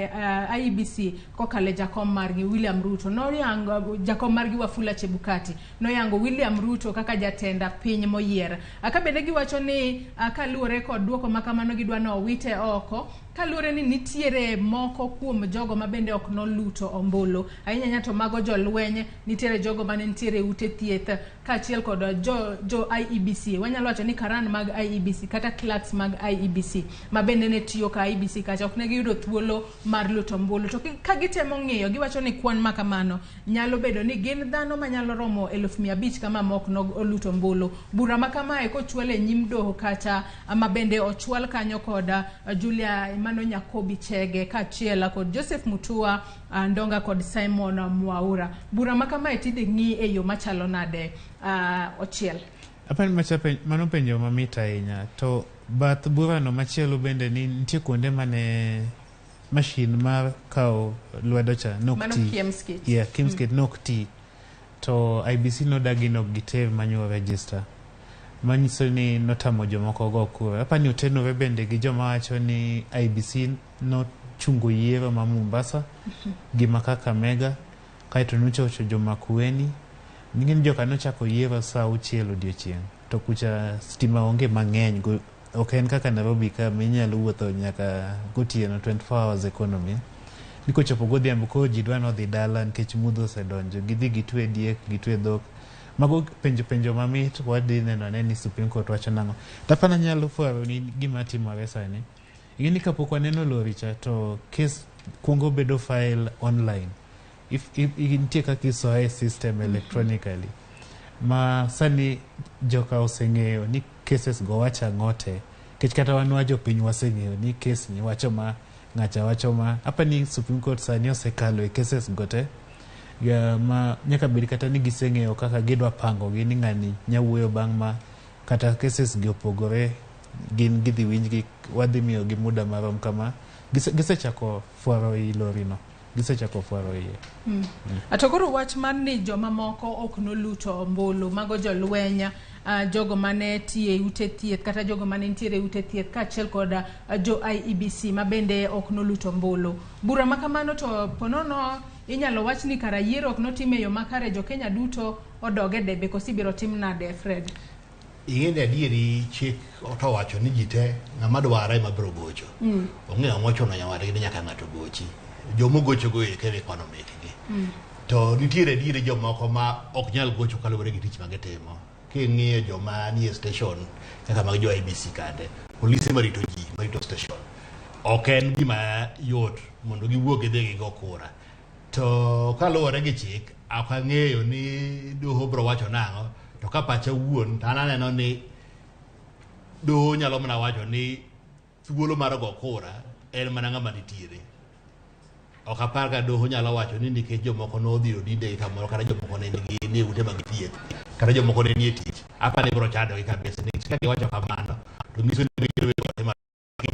IEBC kokale jakom margi William Ruto noyango jakom margi Wafula Chebukati noyango William Ruto kaka jatenda piny moyier. Akabende giwacho ni kaluore kod duoko makamano gidwano wite oko kaluore ni nitiere moko kuom jogo mabende ok noluto ombulu ahinya nyato mago jolwenye nitiere jogo mane nitiere ute thieth kaachiel kod jo IEBC wanyalo wacho ni karan mag IEBC kata clerks mag IEBC mabende ne tiyo ka IEBC kacha ok ne giyudo thuolo mar luto ombulu. To ka gitemo ng'iyo giwacho ni kwan makamano nyalo bedo ni gin dhano manyalo romo 1500 kama mok no luto ombulu. Bura makamae kochwale nyim doho kacha mabende ochwal kanyo kod Julia Mano Nyakobi Chege kaachiel kod Joseph Mutua Ndonga kod Simon Mwaura. Bura makamae tidhi ng'i e yo machalo nade Ochiel? Mano penjo mamit ahinya. To bath burano machielo bende ni nitie kuonde mane mashin mar kao lwedo cha Mano Kiemskit. Yeah, Kiemskit nokti. To IBC nodagi nok giter manual register. Manyiso ni notamo jomoko go kura. Apani otenore bende gi joma wacho ni IBC nochungo yiero ma Mombasa gima kaka Mega kaito nochocho joma Kueni ningin joka nochako yiero saa 6 odiochieng' to kucha stima onge mang'eny ok en kaka Nairobi ka minyalo wuotho nyaka gotieno 24 hours economy. Niko chopo godhiambo ko ji dwa nodhi dala nikech mudho osedonjo gidhi gitwe diek gitwe dhok Mago penjo mamit wadhi neno ne ni Supreme Court wacho nang'o. Tapana nyalo fwaro ni gima timore sani. Ing'eni kapok waneno lori cha to case kuongo bedo file online. If nitie kaka isoye system electronically. Ma sani joka oseng'eyo ni cases go wacha ng'ote. Kech kata wanwa jopiny waseng'eyo ni case ni wacho ma ng'acha wacho ma. Hapa ni Supreme Court sani osekalo e cases gote. Ma nyaka bed kata ni giseng'eyo kaka gidwa pango gi ni ng'ani nyawuoyo bang' ma kata cases gi opogore gin gidhi winjgi wadhi miyo gi muda marom kama gisechako fwaro i lori no. Gisechako fwaro iye. Atokoro wach man ni joma moko ok noluto ombulu mago jolwenya jogo mane tie ute thieth kata jogo mane ntiere ute thieth kaachiel kod jo IEBC mabende ok noluto ombulu. Bura makamano to ponono inyalo wach ni kara yiero ok notime yo makare jo Kenya duto odoge debe kosi biro tim nade Fred? Ing'eni adieri chik otowacho ni ji te ng'ama dware mabiro gocho. Ong'eyo mochuno nyawadgi ni nyaka ng'ato gochi. Jomo gocho go e kere economic gi. To nitiere diere jomoko ma ok nyal gocho kaluwore gi tich magitimo. King'iyo joma nie station kaka mag jo IBC kande, polise marito ji, marito station. Ok en gima yot mondo giwuog gidhi gigo kura. To kaluwore gi chik, ok ang'eyo ni doho biro wacho nang'o, to ka pacha wuon, to aneno ni doho nyalo mana wacho ni thuolo mar go kura en mana ng'ama nitiere. Ok apar ka doho nyalo wacho ni nikech jomoko nodhi odinde kamoro kata jomoko ne nigi ni ute mag thieth kata jomoko ne nie tich. Apa ne biro chado gi kabisa ni ka giwacho kamano to nyiso ni giro weyo ma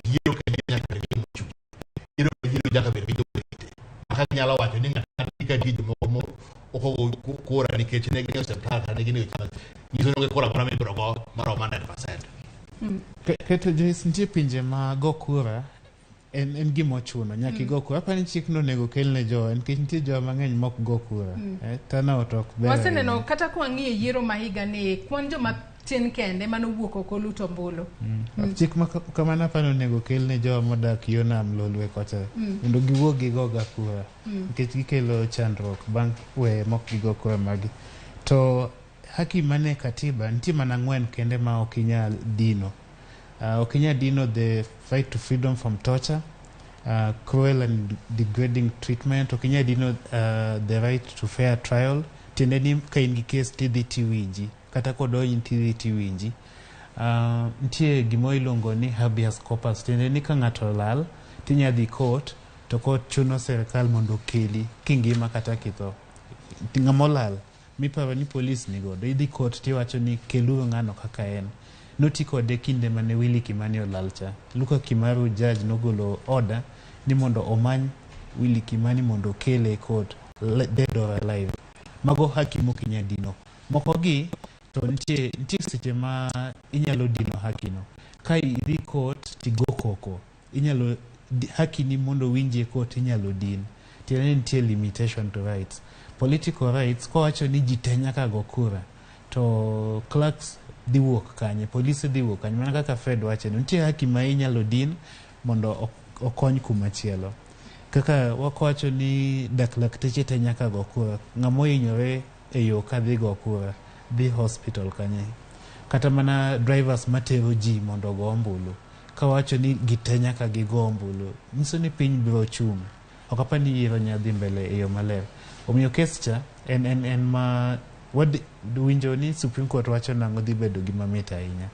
yiero ke nyaka ni muchu. Yiero nyaka bed gi jowete. Aka nyalo wacho ni ng'ato ka di jomoko mo oko kura nikech ne gin osiptal kata gin weche nyiso ni kura mara biro go maromo 100%. Keto nitie pinje ma go kura en gimo chuno nyaki go kura. Apa ni chik no nego kelne jo en kech nitie jo mang'eny mok go kura. Tana otok ber. Waseneno kata kwa ng'iye yiero mahiga ni kwan joma tin kende manowuok oko luto ombulu. Chik kamano apa no nego kelne jo modak yo nam lolwe kocha mondo giwuog gigo ga kura. Nikech gikelo chandruok bang' we mok gigo kura magi. To haki mane katiba nitie mana 4 kende ma ok inyal dino. Ok inyal dino the fight to freedom from torture, cruel and degrading treatment. Ok inyal dino the right to fair trial. Tiende ni ka in gi case tidhi tiwinji kata kodonji tidhi tiwinji. Nitie gimo iluongo ni habeas corpus. Tiende ni ka ng'ato lal tinya dhi court to court chuno serikal mondo okeli kingima kata kitho. Ng'ama olal miparo ni polis nigodo idhi court tiwacho ni keluru ng'ano kaka en. Noti kode kinde mane Willy Kimani olalcha. Luka Kimaru judge nogolo order ni mondo omany Willy Kimani mondo kele court dead or alive. Mago haki mok inyal dino. Moko gi to nitie seche ma inyalo dino haki no. Ka idhi court tigo koko inyalo haki ni mondo winji e court inyalo din. Tiene nitie limitation to rights. Political rights kowacho ni ji te nyaka go kura to clerks dhi wuok kanye, polisi dhi wuok kanye. Mana kaka Fred wacho nitie haki ma inyalo din mondo okony kumachielo. Kaka wakowacho ni dak lakteche te nyaka go kura. Ng'amo hinyore e yo ka dhi go kura dhi hospital kanye. Kata mana drivers matero ji mondo go ombulu. Kawacho ni gite nyaka gigo ombulu. Nyiso ni piny biro chung'. Ok apa ni yiero nyadhi mbele e yo maler. Omiyo kes cha en ma winjo ni Supreme Court wacho nang'o dhi bedo gima mit ahinya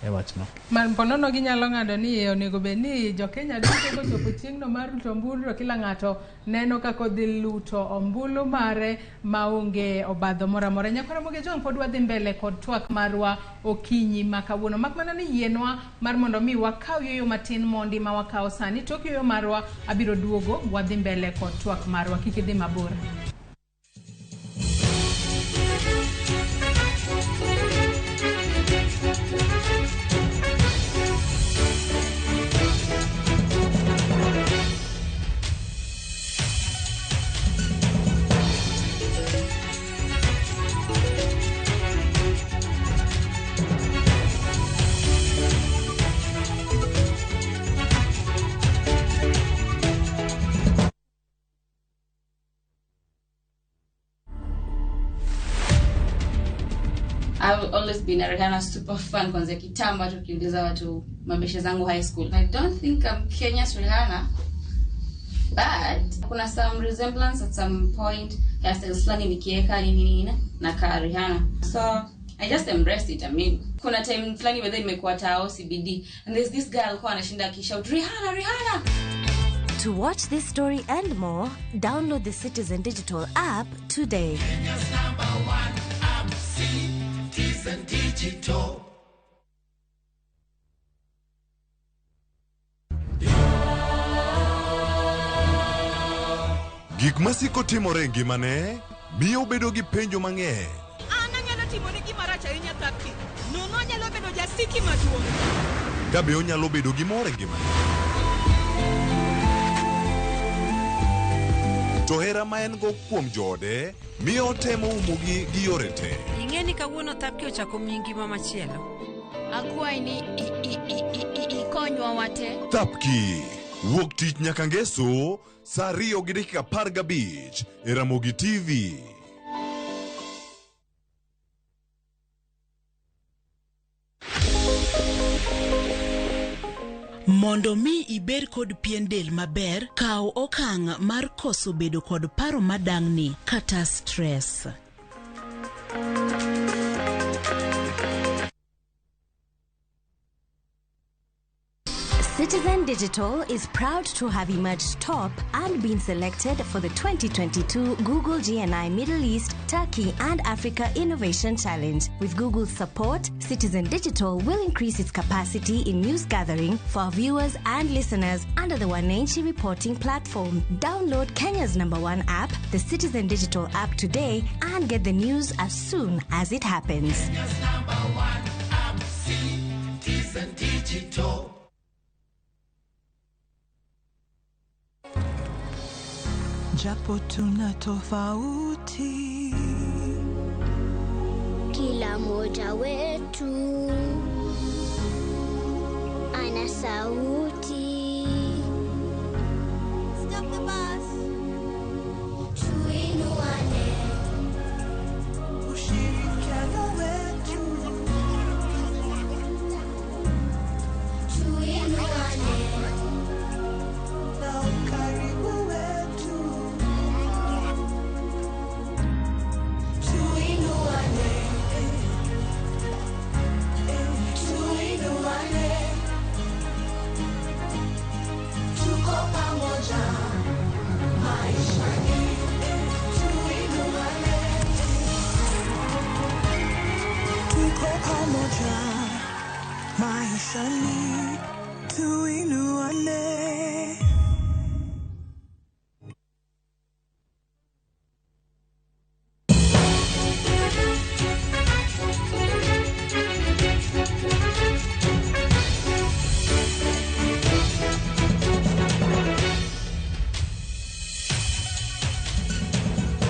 e wachno. Man ponono ginyalo ng'ado ni onego bed ni jo Kenya duto kochopo chieng'no mar luto ombulu to kila ng'ato neno kako dhi luto ombulu mare maonge obadho moro amora. Nyakora Ramogi Tv pod wadhi mbele kod twak marwa okinyi ma kawuono. Mak mana ni yienwa mar mondo mi wakaw yoyo matin mondi ma wakaw sani. Tok yoyo marwa abiro duogo wadhi mbele kod twak marwa. Kik idhi mabor. I've always been a Rihanna super fan kwanza kitambo tukiuliza watu mabeshe zangu high school. I don't think I'm Kenya's Rihanna, but kuna some resemblance at some point. Hairstyles flani nikieka nini na ka Rihanna. So I just embraced it. I mean, kuna time flani whether imekuwa tao CBD and there's this girl alikuwa anashinda akishout Rihanna, Rihanna. To watch this story and more, download the Citizen Digital app today. Kenya's #1 app, Citizen Digital. Gik masiko timore e ngimane miyo bedo gi penjo mang'eny. An anyalo timone gima rach ahinya thapki. Nono anyalo bedo jasiki maduong'. Kabe onyalo bedo gi mor e ngimane. To hera ma en go kuom joode miyo otemo umogi gi yore te. Ing'e ni kawuono thapki ochako miyi ngima machielo. Akwai ni ikonywa wate. Thapki wuok tich nyaka ngeso saa 2:15 e Ramogi TV. Mondo mi iber kod pien del maber, kaw okang' mar koso bedo kod paro madang'ni kata stress. Citizen Digital is proud to have emerged top and been selected for the 2022 Google GNI Middle East, Turkey and Africa Innovation Challenge. With Google's support, Citizen Digital will increase its capacity in news gathering for our viewers and listeners under the Wananchi reporting platform. Download Kenya's #1 app, the Citizen Digital app today and get the news as soon as it happens. Kenya's #1 app, Citizen Digital. Japo tuna tofauti, kila moja wetu ana sauti. Stop the bus. Tuinuane, ushirikiano wetu. Tuinuane, na ukaribu wetu. Maishani tuinuane.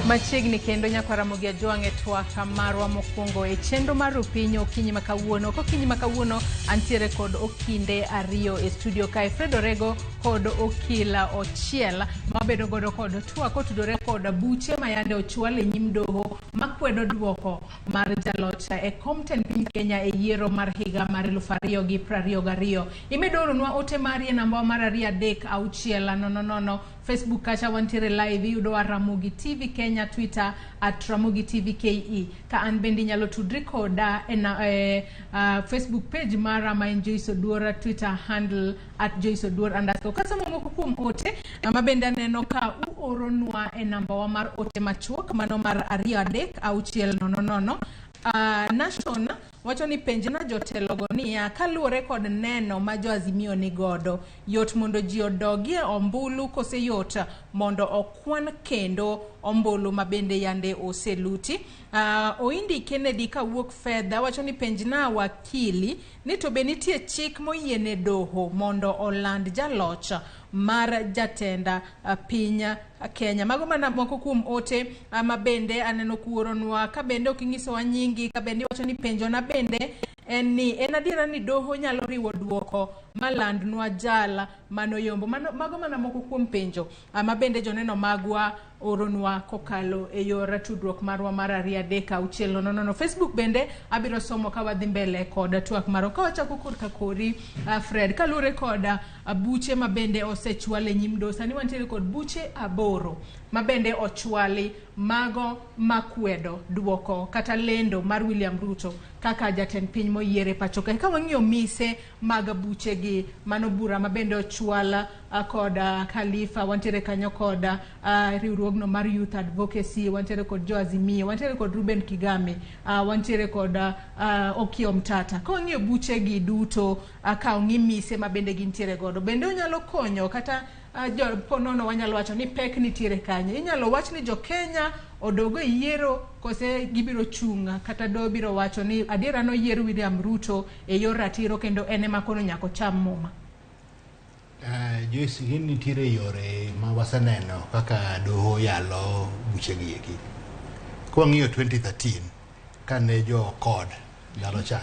Machiegni kendo nyaka Ramogi Tv twaka marwa mokwongo e chenro mar Rupinyo okinyi makawuono. Kokinyi makawuono antiere kod okinde ariyo e studio kae, Fred Orego kod okila Ochiel mabedo godo kod twak otudore kod buche mayande ochwal e nyim doho makwedo duoko mar jalocha e Compton piny Kenya e yiero mar higa mar 2022. Imedo oronwa ote mari e namba mar 33600. Facebook kacha wantiere live yudo Ramogi TV Kenya, Twitter @Ramogi TV KE. Ka an bendi nyalo tudri koda Facebook page mara ma en Joyce Oduor, Twitter handle @JoyceOduor_. Kasamo moko kuom ote mabende aneno ka uoronwa e namba wa mar ote machuok mano mar 33600. Nation wacho ni penjna jotelo go niya kaluore kod neno ma jo Azimio ni godo yot mondo ji odogie ombulu kose yot mondo okwan kendo ombulu mabende yande oseluti. Oindi Kennedy kawuok Fedha wacho ni penjna wakili ni to be nitie chik moyiene doho mondo oland jaloch mar jatenda piny Kenya. Mago mana moko kuom ote mabende aneno kuoronwa ka bende okingiso wa nyingi ka bende wacho ni penjo na bende en adiera ni doho nyalo riwo duoko malandnwa jala manoyombo mago mana moko kuom penjo mabende joneno magwa oronwa kokalo e yor tudruok marwa mar 2-3-6 Facebook bende abiro somo ka wadhi mbele kod twak maro ka wachako korka kori Fred kalure kod buche mabende osechwale nyimdo sani wantiere kod buche 8 mabende ochwali mago makwedo duoko kata lendo mar William Ruto kaka jatend piny moyiere pacho ka wang'iyo mise mag buche gi mano bura mabende ochwala kod Khalifa wantiere kanyo kod riwruogno mar Youth Advocacy wantiere kod Jo Azimio wantiere kod Ruben Kigame wantiere kod Okio Mtata ka wang'iyo buche gi duto ka ong'i mise mabende gintiere godo bende onyalo konyo kata ponono wanyalo wacho ni pek nitiere kanye inyalo wach ni jo Kenya odogo yiero kose gibiro chunga kata do biro wacho ni adiera no yiero William Ruto e yor ratiro kendo ene makono nyako cham muma Joyce gin nitiere yore ma waseneno kaka doho yalo buche gi eki kwa ng'iyo 2013 kane jo kod yalo cha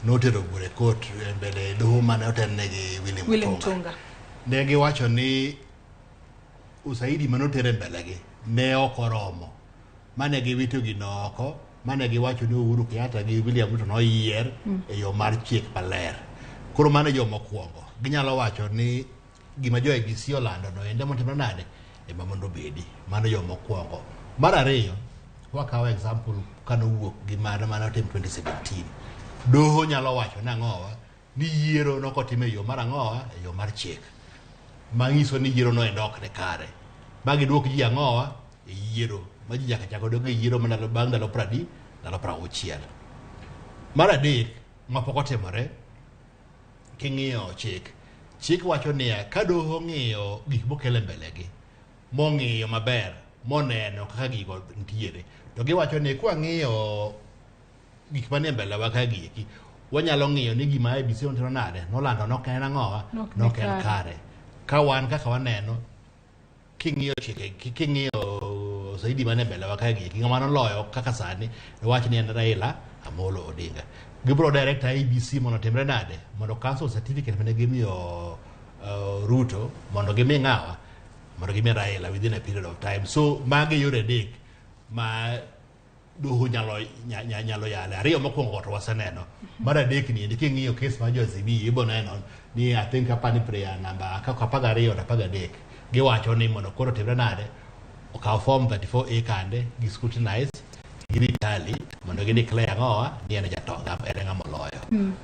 notero bure court mbele doho mane otennegi William Tunga ne giwacho ni usaidi manotere mbelegi ne okoromo mane giwito ginoko mane giwacho ni Uhuru Kenyatta gi William Ruto noyier e yo mar chik maler koro mane jo mokwongo ginyalo wacho ni gima jo ABC olando no ende motimre nade e mamondo bedi mane jo mokwongo mar ariyo wakawo example kanowuok gi mane otim 2017 doho nyalo wacho nang'owa ni yiero nokotim e yo mar ang'owa e yo mar chik mangiso ni yiero no endok ne kare bagi duok ji ang'owa e yiero ma ji nyaka chako dogo yiero manalo bang' ndalo 60 mar adek mapok otimore king'iyo chik wacho ni ka doho ng'iyo gik mokele mbelegi mong'iyo maber moneno kaka gigo ntiere to giwacho ni kwa ng'iyo gik manie mbele wa ka giki wanyalo ng'iyo ni gima ABC ontero nade nolando noken ang'owa noken kare ka wan kaka waneno king'iyo chike king'iyo zaidi mane mbele wa ka giki ng'ama noloyo kaka sani wach ni en Raila Amolo Odinga gibro direct ABC mondo timre nade mondo cancel certificate mane gimiyo Ruto mondo gimi ng'awa mondo gimi Raila within a period of time so magi yore dek ma doho nyalo yale ariyo mokwongo to waseneno mar adek ni king'iyo case mar Jo Azimio ibo neno ni I think apani prayer number kaka 12 na 13 giwacho ni mondo koro timre nade okaw form 34A kande gi scrutinize gitali mondo gi declare ng'owa ni en jatonga en ng'ama loyo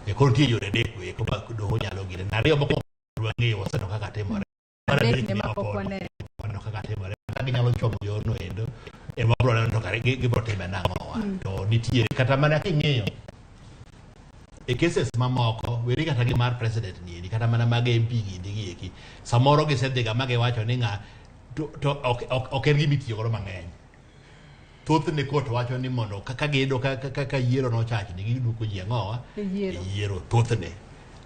e koro tie yore dek we ko ba doho nyalo gire na ariyo mokwongo ng'iyo waseno kaka timore mar adek ni mondo kaka timore ginyalo chomo yorno endo e mabro neno to kare gibro time nang'owa to nitie kata mana king'iyo e cases mamoko weri kata gi mar president ni kata mana mag MP gi eki samoro gisedhiga magiwacho ni ng'a to ok en gimitiyo godo mang'eny thoth ne kot wacho ni mondo kaka gedo kaka yiero nochach ni giduoko ji ang'owa yiero thoth ne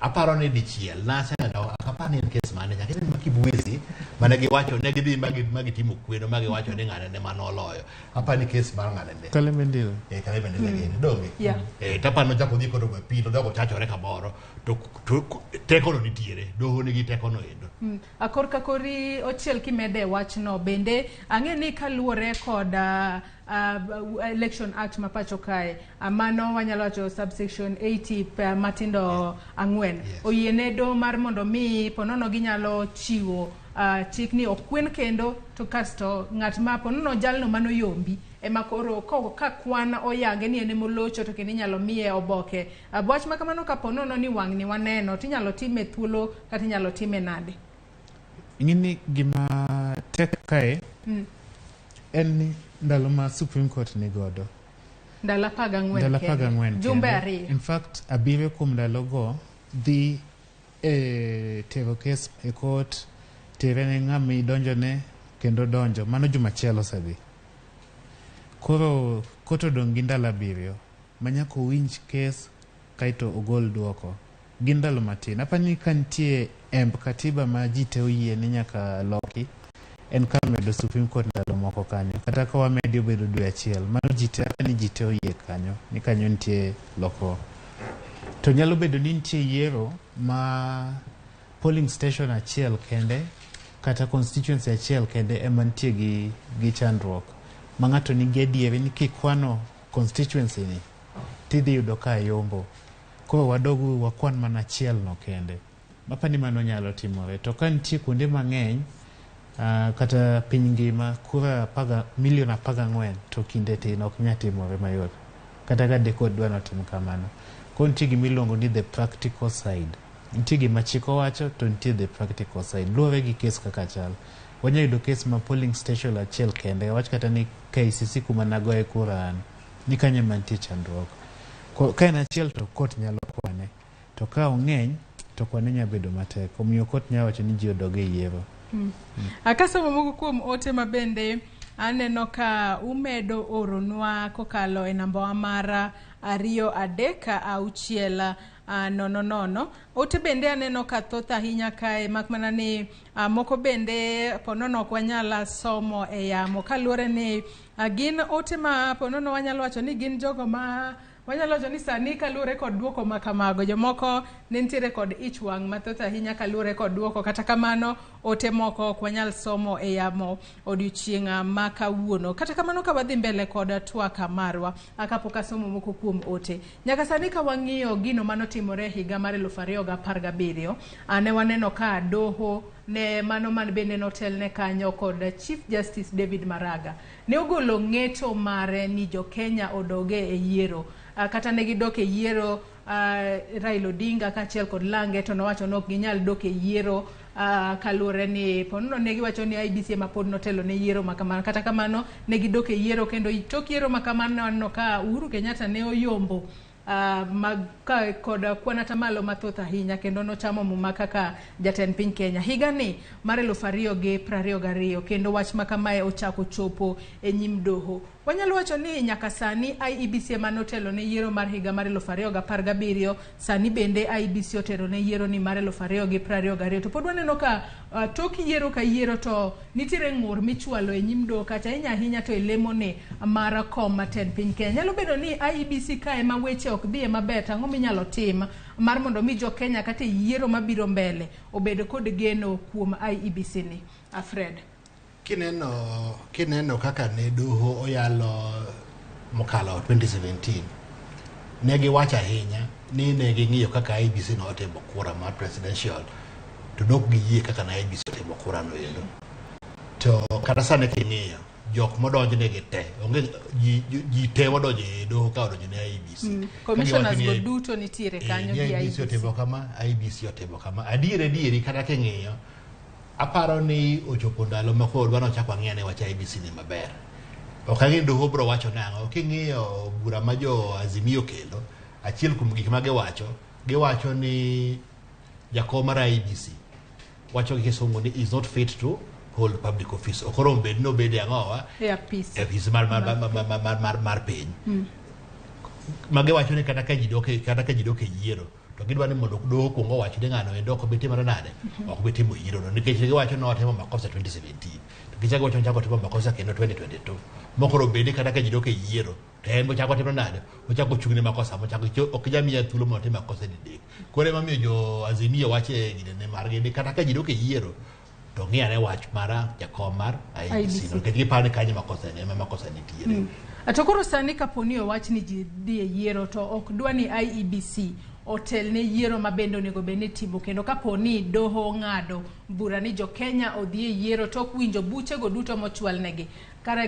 aparo ni dichiel naseneno akapani en kes mane nyaka ni Kibwezi mane giwacho ne gidhi magitimo kweno magiwacho ni ng'ane ne manoloyo apani kes mar ng'ane ne Kalemendile gini donge tapano chako dhi kodo gwe pino dogo chachore kamoro to teko no nitiere doho nigi teko no endo akorka kori ochiel kimede wachno bende ang'e ni kaluwore kod Election Act mapacho kae mano wanyalo wacho subsection 80 matindo 4 oyiene do mar mondo mi ponono ginyalo chiwo chik ni okwen kendo to kasto ng'at ma ponono jalno mano yombi ema koro ka kwan oyange ni ene molocho to kendo inyalo miye oboke wach makamano ka ponono ni wang' ni waneno tinyalo time thuolo kata inyalo time nade ing'ini gima tek kae en ni ndalo ma Supreme Court ni godo ndalo 14 jumbe 2 in fact abiriyo kuom ndalogo dhi tero kes e court tere ne ng'ama idonjone kendo donjo mano juma chielo osedhi koro court odong' gi ndalo 7 manyako winj kes kaito ogol duoko gi ndalo matin apani ka nitie emb katiba ma ji te oyie ni nyaka loki en ka medo Supreme Court ndalo moko kanyo kata ka wamedio bedo dwe achiel mano ji te oyie kanyo ni kanyo nitie lokruok to nyalo bedo ni nitie yiero ma polling station achiel kende kata constituency achiel kende ema nitie gi chandruok ma ng'ato nigi adieri ni kikwano constituency ni tidhi yudo ka yombo. Koro wadogu wakwan mana achiel no kende. Mapani mano nyalo timore. To ka nitie kuonde mang'eny kata piny ngima kura milion 14 to kinde tin ok nya timore mayot. Kata ka deko dwa notim kamano. Koro nitie gima iluongo ni the practical side. Nitie gima chik owacho to nitie the practical side. Luwore gi kes kaka chal. Wanya yudo kes ma polling station achiel kende. Wach kata ni KCC kuma nagoye kura an. Ni kanye mantie chandruok. Ka en achiel to kot nyalo kwane. To ka ong'eny to kwane nya bedo matek. Omiyo kot nya wacho ni ji odoge yiero. Akasomo moko kuom ote mabende aneno ka umedo oronwa kokalo e namba mara 236 ote bende aneno ka thoth ahinya kae makmana ni moko bende ponono ok wanyala somo e yamo kaluwore ni gin ote ma ponono wanyalo wacho ni gin jogo ma wanyalo wacho ni sani kaluwore kod duoko makamago jomoko ne nitiere kod ich wang' mathoth ahinya kaluwore kod duoko kata kamano ote moko ok wanyal somo e yamo odiochieng' ma kawuono. Kata kamano ka wadhi mbele kod twaka marwa kapok asomo moko kuom ote. Nyaka sani ka wang'iyo gino manotimore higa mar 2017 ne waneno ka doho ne mano man bende notelne kanyo kod Chief Justice David Maraga ne ogolo ng'eto mare ni jo Kenya odoge e yiero kata ne gidok e yiero Raila Odinga kaachiel kod Lange to nowacho ni ok ginyal dok e yiero kaluwore ni ponono ne giwacho ni IEBC ma pod notelo ne yiero makamano. Kata kamano ne gidok e yiero kendo tok yiero makamano aneno ka Uhuru Kenyatta ne oyombo kod kwan atamalo mathoth ahinya kendo nochamo muma kaka jatend piny Kenya higa ni mar 2022 kendo wach makamae ochako chopo e nyim doho. Wanyalo wacho ni nyaka sani IEBC manotelo ne yiero mar higa mar 2017 sani bende IEBC otero ne yiero ni mar 2022 to pod waneno ka tok yiero ka yiero to nitiere ng'ur michwalo e nyim doho kacha ahinya to elemo ni mar kom matend piny Kenya. Nyalo bedo ni IEBC kae ma weche ok dhi maber ang'o minyalo tim mar mondo mi jo Kenya kata yiero mabiro mbele obed kod geno kuom IEBC ni. Fred, kineno kaka ne doho oyalo mokalo 2017 ne giwacho ahinya ni ne ging'iyo kaka IEBC no otimo kura mar presidential to dok giyie kaka na IEBC otimo kura no endo. To kata sane king'iyo jok modonjne gi te onge ji te modonjo e doho ka odonjo ne IEBC commissioners go duto nitiere kanyo gi IEBC otimo kama IEBC otimo kama adieri kata king'iyo aparo ni ochopo ndalo ma koro dwano chako ng'ene wach IEBC ni maber. Ok ang'e doho bro wacho nang'o king'iyo bura ma jo Azimio kelo achiel kuom gik ma giwacho ni jakom mar IEBC wacho gi kisungu ni is not fit to hold public office. Okoro bed no bede ang'owa e apis mar piny. Mage wacho ni kata ka ji dok e yiero to gidwa ni mondo doho kuongo wach ni ng'ano endo ok biti mar nade ok biti mo yiero no nikech giwacho ni otimo makosa 2017 to gichago wacho ni chako timo makosa kendo 2022 mokoro bede kata ka ji dok e yiero to en bochako timo nade bochako chung'ne makosa bochako ok jamiya thuolo mondo tim makosa didek. Koro ema miyo jo Azimio wacho e gine margi ni kata ka ji dok e yiero to ng'iyane wach mara jakom mar IEBC nikech giparo ni kanyo makosa nitiere. To koro sani kaponi wach ni ji dhi e yiero to ok dwa ni IEBC otel ne yiero ma bende onego bed ni timo kendo kaponi doho ng'ado bura ni jo Kenya odhi e yiero to ok winjo buchego duto mochwal negi kara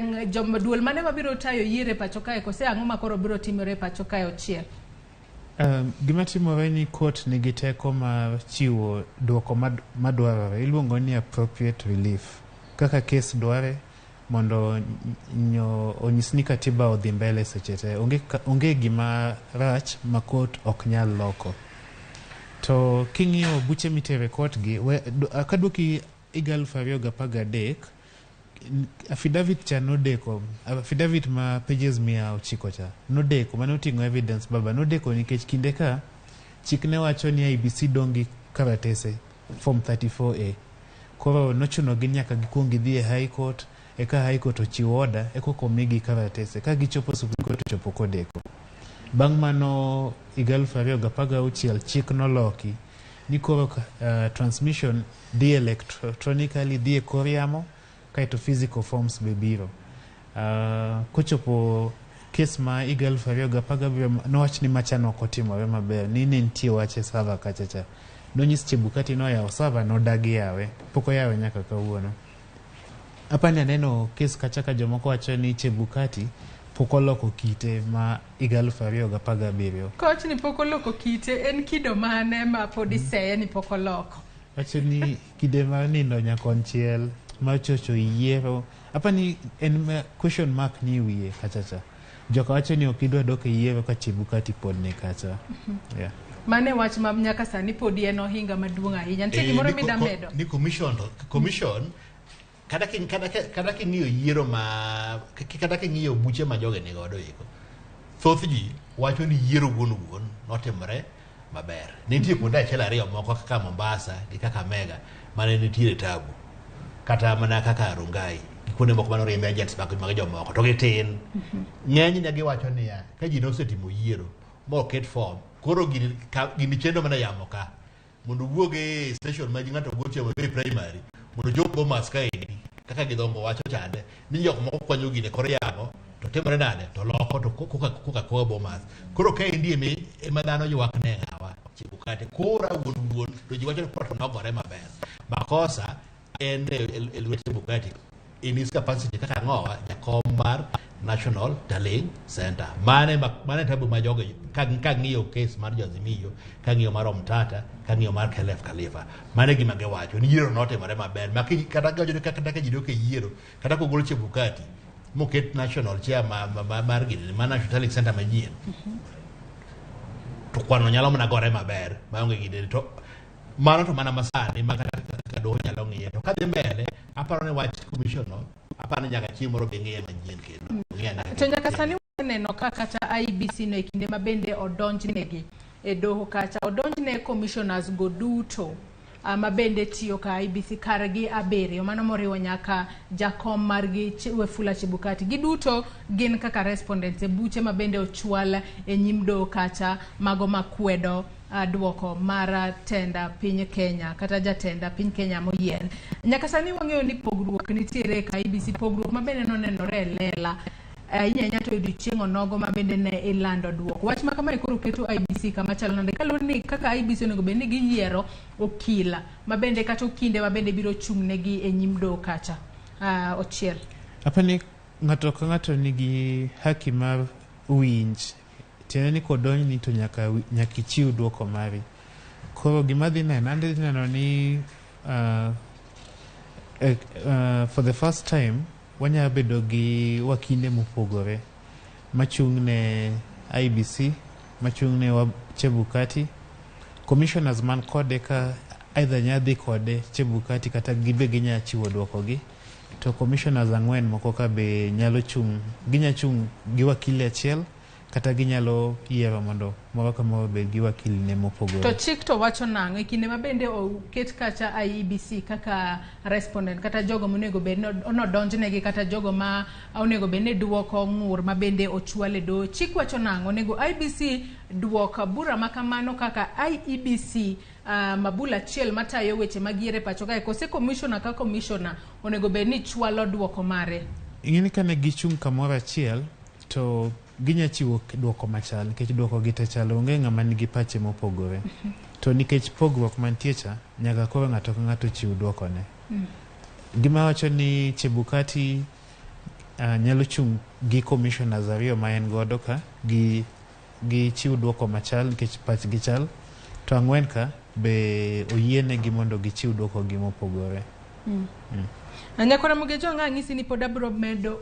duol mane mabiro tayo yiero e pacho kae kose ang'o ma koro biro timore e pacho kae ochiel. Gima timore ni court nigi teko ma chiwo duoko madwarore iluongo ni appropriate relief kaka kes dware mondo onyis ni katiba odhi mbele seche te onge gima rach ma court ok nyal loko. To king'iyo buche mitere court gi kaduoki higa 2013 affidavit cha nodeko affidavit ma pages 109 cha nodeko manoting'o evidence baba nodeko nikech kinde ka chik ne wacho ni IEBC dongi karatese form 34A koro nochuno gi nyaka gikuong gidhi e high court eka high court ochiwo order ekoko migi karatese ka gichopo Supreme Court chopo kodeko. Bang' mano higa 2016 chik noloki ni koro transmission dhi electronically dhi e kor yamo kaeto physical forms be biro. Kochopo kes ma 2017 nowach ni machano ok otimore maber, ni ne nitie wach e server kachacha. Nonyis Chebukati noyawo server nodagi yawe, pok oyawe nyaka kawuono. Apani aneno kes kachaka jomoko wacho ni Chebukati pok oloko kite ma 2017. Koch ni pok oloko kite, en kido mane ma pod iseye ni pok oloko? Wacho ni kide ma nindo nyakonchiel ma chocho yiero. Apani en question mark ni wiye kachacha. Joka wacho ni okidwa dok e yiero ka Chebukati pod ne kacha. Yeah. Mane wach ma nyaka sani pod en ohinga maduong' ahinya. Nitie gimoro midamedo? Ni commission kada king'iyo yiero ma kada king'iyo buche ma joge ni godo iko. Thoth ji wacho ni yiero wuon notimre maber. Nitie kuonde achiel ariyo moko kaka Mombasa gi kaka Mega mane nitie tabu. Kata mana kaka Rongai. Kuonde moko mano riembe agents mag jomoko to gitin. Ng'eny ne giwacho ni ka ji nosetimo yiero moket form, koro gini chendo mana yamo ka mondo wuoge station ma ji ng'ato goche mabe primary mondo jok Bomas kaendi kaka gidongo wacho chande ni jok moko kwanyo gine kor yamo to timore nade to loko to koka Bomas. Koro kaendi ema dhano ywak ne ng'awa Chebukati kora wuon to ji wacho ni poto nogore maber. Makosa en e lwet Chebukati in his capacity kaka ng'owa jakom mar National Tallying Center. Mane tabu majogo ka ng'iyo case mar Jazimio, ka ng'iyo mar Omtata, ka ng'iyo mar Khelef Khalifa. Mane gima giwacho ni yiero notimore maber. Kata gajo kaka jido ke yiero, kata kogol Chebukati moket national chair mar gini mar National Tallying Center manyien. To kwano nyalo mana gore maber maonge gide to mano to mana masani ma kaka doho nyalo ng'iye. To kadhi mbele aparo ni wach commission no aparo nyaka chieng' moro be ng'iye manyien kendo. To nyaka sani waneno kaka IEBC no e kinde ma bende odonjnegi e doho kacha odonjne commissioners go duto ma bende tiyo ka IEBC kargi 7 mano moriwo nyaka jakom margi Wafula Chebukati. Giduto gin kaka respondents e buche ma bende ochwal e nyim doho kacha mago makwedo duoko mar tenda piny Kenya kata jatenda piny Kenya moyier. Nyaka sani wang'eyo ni pogruok nitiere ka IEBC, pogruok ma bende nonenore e lela inyanya to odiochieng' onogo ma bende ne ilando duoko. Wach ma kama koro keto IEBC kama chalo nade kaluwore ni kaka IEBC onego bed ni giyiero okila ma bende kata okinde ma bende biro chung' negi e nyim doho kacha. Ochiel apani ng'ato ka ng'ato nigi haki mar winj tiene ni kodonj ni to nyaka ichiw duoko mari. Koro gima dhi neno ni for the first time wanya bedo gi wakinde mopogore machung' ne IEBC, machung' ne Chebukati, commissioners man kode ka either nyadhi kode Chebukati kata gibe ginya chiwo duoko gi, to commissioners 4 moko ka be nyalo ginya chung' gi wakili achiel kata ginyalo yiero mondo moro ka moro bed gi wakili ne mopogore. To chik to wacho nang'o e kinde ma bende oket kacha IEBC kaka respondent kata jogo monego bed nodonjnegi kata jogo ma onego bed ni duoko ng'ur ma bende ochwale do. Chik wacho nang'o onego IEBC duoko bura makamano kaka IEBC mabula achiel matayo weche magiere pacho kae kose commissioner ka commissioner onego bed ni chwalo duoko mare. Ing'eni kane gichung' kamoro achiel to ginya chiwo duoko machal nikech duoko gi te chalo, onge ng'ama nigi pache mopogore. To nikech pogruok mantie cha nyaka koro ng'ato ka ng'ato chiw duoko ne. Gima wacho ni Chebukati nyalo chung' gi commissioners 2 ma en godo ka gi chiw duoko machal nikech pach gi chal, to 4 ka be oyienegi mondo gichiw duoko gi mopogore. Nyakora Mugejo ng'isi ni pod abro medo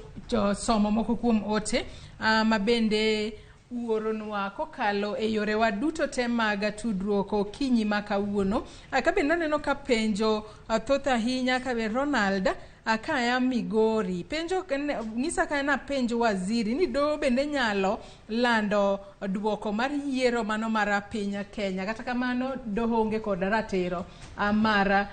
somo moko kuom ote ma bende uoronwa kokalo e yore wa duto te mag tudruok okinyi ma kawuono. Ka be naneno ka penjo thoth ahinya ka be Ronald kaya Migori. Penjo ngisa kana penjo waziri ni do bende nyalo lando duoko mar yiero mano mara piny Kenya. Kata kamano doho onge kod ratiro mara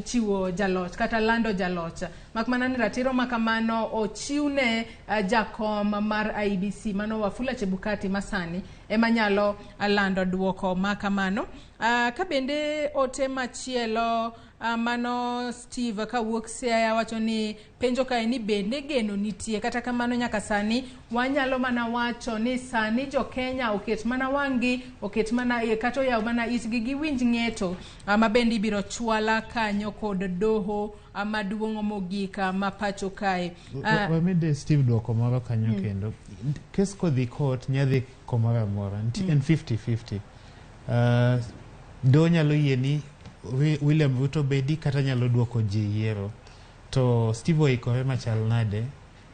chiwo jaloch kata lando jaloch. Mak mana ni ratiro makamano ochiwne jakom mar IBC mano Wafula Chebukati masani ema nyalo lando duoko makamano. Ka bende ote machielo mano Steve kawuok Siaya wacho ni penjo kae ni bende geno nitie kata kamano nyaka sani wanyalo mana wacho ni sani jo Kenya oket mana wangi oket mana kata yaw mana itgi giwinj ng'eto mabende ibiro chwala kanyo kod doho maduong' mogika ma pacho kae. Wamede Steve duoko moro kanyo kendo kes kodhi court nyadhi komoro amora en 50-50. Do nyalo yie ni William Ruto bedi kata nyalo duoko ji yiero to Steve oikore machal nade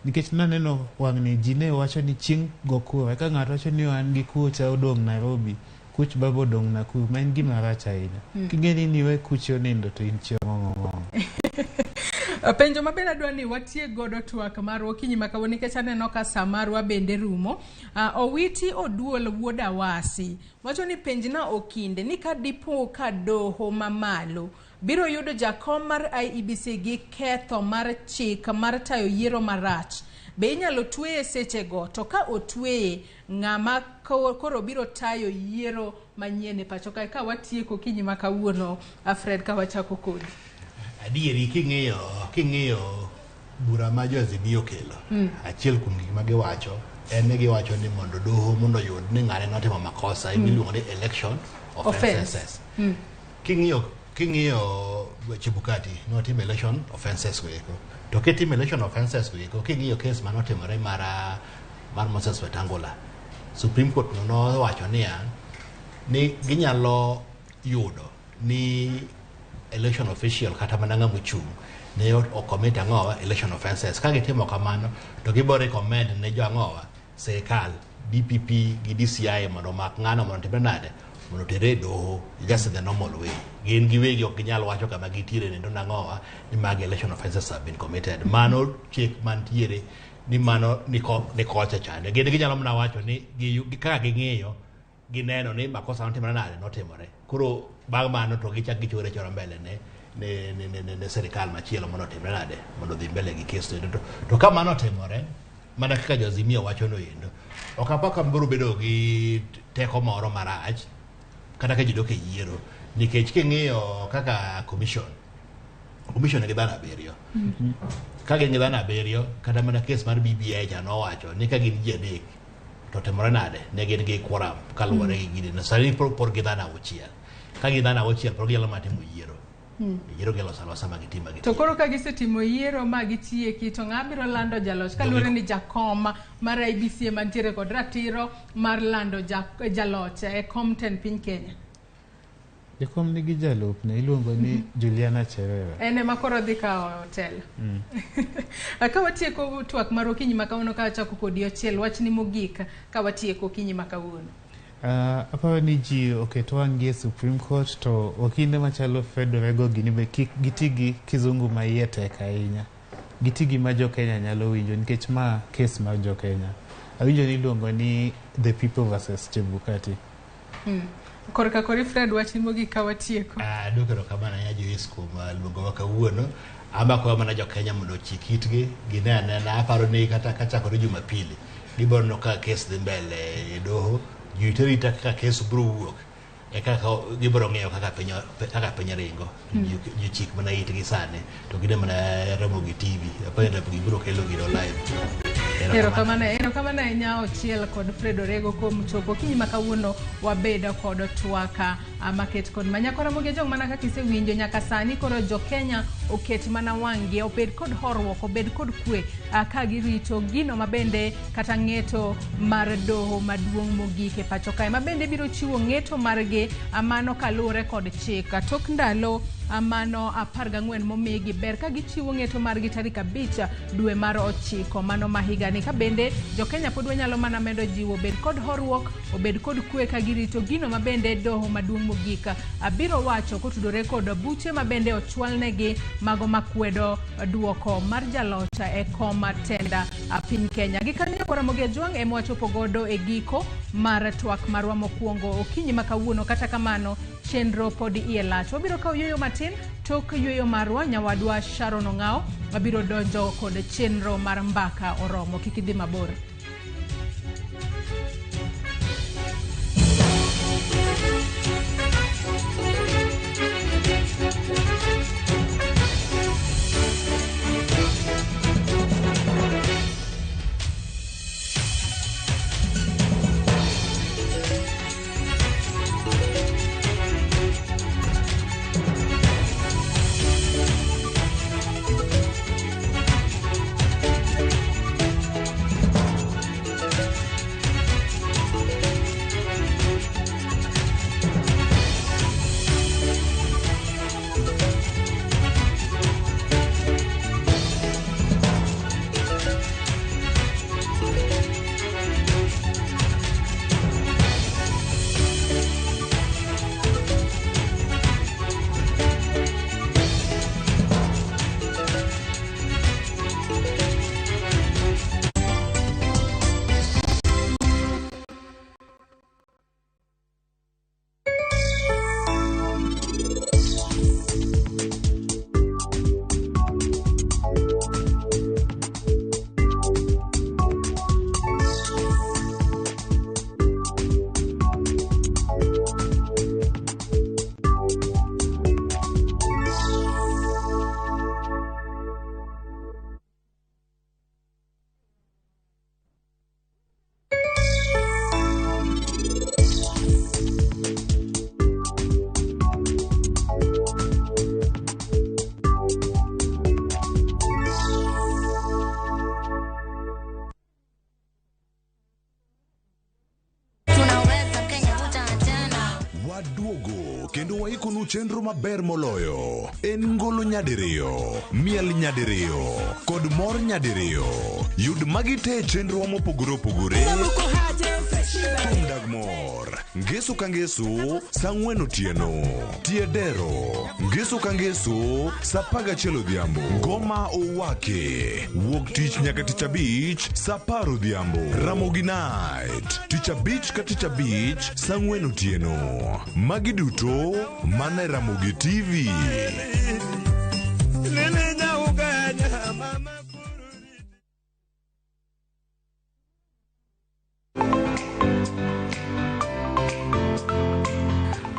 nikech naneno wang'ni ji ne wacho ni chieng' go kura ka ng'ato wacho ni an gi kucha odong' Nairobi kuch babo odong' Nakuru ma en gima rach ahinya king'eni ni we kuchi onindo to in chiemo penjo mabende adwa ni watie godo twak mar okinyi makawo nikech aneno ka samarwa bende rumo. Owiti Oduol wuod Awasi wacho ni penjna okinde ni ka dipo ka doho mamalo biro yudo jakom mar IEBC gi ketho mar chik mar tayo yiero marach be inyalo tweye seche go to ka otweye ng'ama koro biro tayo yiero manyien pacho kae ka watieko okinyi makawuono. Fred ka wachako kodi. Adieri king'iyo bura ma jo-Azimio kelo achiel kuom gik ma giwacho en ni giwacho ni mondo doho mondo yud ni ng'ane notimo makosa imiluongo ni election offenses. King'iyo Chebukati notimo election offenses weko to kitimo election offenses weko king'iyo case manotimore mar Moses Wetangula Supreme Court no wacho ni ginyalo yudo ni election official kata mananga muchung ne ocommit ang'owa election offenses ka gitimo kamano to gibo recommend ne jo ang'owa serikal DPP gi DCI mondo mak ng'ano mondo timbe nade mondo tere doho just in the normal way gin giwegi ok ginyal wacho kama gitiere nendo nang'owa ni mag election offenses have been committed mano chik mantiere ni mano ni kocha chande gin ginyalo mna wacho ni kaka ging'iyo gineno ni makosa notimore nade notimore koro bang' mano to gichak gichore choro mbele ne serikal machielo mondo timre nade mondo dhi mbele gi kes to ka mano timore mana kaka jo-Azimio wacho no endo ok apaka mbiro bedo gi teko moro marach kata ka jidok e yiero nikech king'iyo kaka commission gi dhano 7 ka gin gi dhano 7 kata mana kes mar BBI ja nowacho ni ka gin ji adek to timore nade ne gin gi quorum kaluwore gi gini na sani por gi dhano 6 ka gi dhano 6 por ginyalo matimo yiero yiero gelo salosa magitima to koro ka gisetimo yiero ma gitieki to ng'a biro lando jaloch kaluwore ni jakom mar IBC mantiere kod ratiro mar lando jaloch e Compton piny Kenya. Jakom nigi jalupne iluongo ni Juliana Cherera ene makoro dhi ka hotel. Ka watieko twak mar okinyi makawuono ka wachako kodi achiel wach ni mogik ka watieko okinyi makawuono. Aparo ni ji oketo wang'gi Supreme Court to okinde machalo Federal gini be kik gitigi kizungu ma iye tek ahinya gitigi ma jo Kenya nyalo winjo nikech ma case mar jo Kenya awinjo ni iluongo ni the people versus Chebukati. Korka kori Fred wach ni mogik ka watieko. Dukero kamana ya jo ma luongo wa kawuono ama kwa mana jo Kenya mondo chikitgi ginene na aparo ni kata kachakore Jumapili giboro no ka case dhi mbele e doho yuterita kaka case bro wuok e kaka giboro ng'eyo kaka piny ringo jochik mana itgi sani to gine mana Ramogi TV apenda gibiro kelo gino live. Ero kamana nyao chiel kod Fred Orego kuom chopo kinyi makawuono wabeda kod twaka market kod manyako Ramogi jong mana kaka isewinjo nyaka sani koro jo Kenya oket mana wang'gi obed kod horruok obed kod kwe ka girito gino mabende kata ng'eto mar doho maduong' mogik e pacho kae mabende biro chiwo ng'eto margi amano kaluwore kod chik tok ndalo amano 14 momigi ber ka gichiwo ng'eto margi tarik 5 dwe mar 9 mano mahigani ka bende jo Kenya pod wanyalo mana medo jiwo bed kod horruok obed kod kwe ka girito gino mabende doho maduong' mogik abiro wacho kotudore kod buche mabende ochwalnegi mago makwedo duoko mar jalocha e koma tenda piny Kenya. Gikanyo Ramogi Tv ema wachopo godo e giko mar twak marwa mokwongo okinyi makawuono. Kata kamano chenro pod iye lach. Wabiro kawo yueyo matin tok yueyo marwa nyawadwa Sharon Ong'ao wabiro donjo kod chenro mar mbaka oromo. Kik idhi mabor. Waduogo kendo waikonu chenro maber moloyo. En ngolo nyadiriyo, miel nyadiriyo, kod mor nyadiriyo. Yud magi te chenro mopogore opogore. Kuom dag mor, ngeso ka ngeso, sa 4 otieno. Tiedero, ngeso ka ngeso, sa 11 odhiambo. Ngoma owake, wuok tich nyaka tich abich, sa 10 odhiambo. Ramogi Night, tich abich ka tich abich, sa 4 otieno. Magi duto mana Ramogi TV.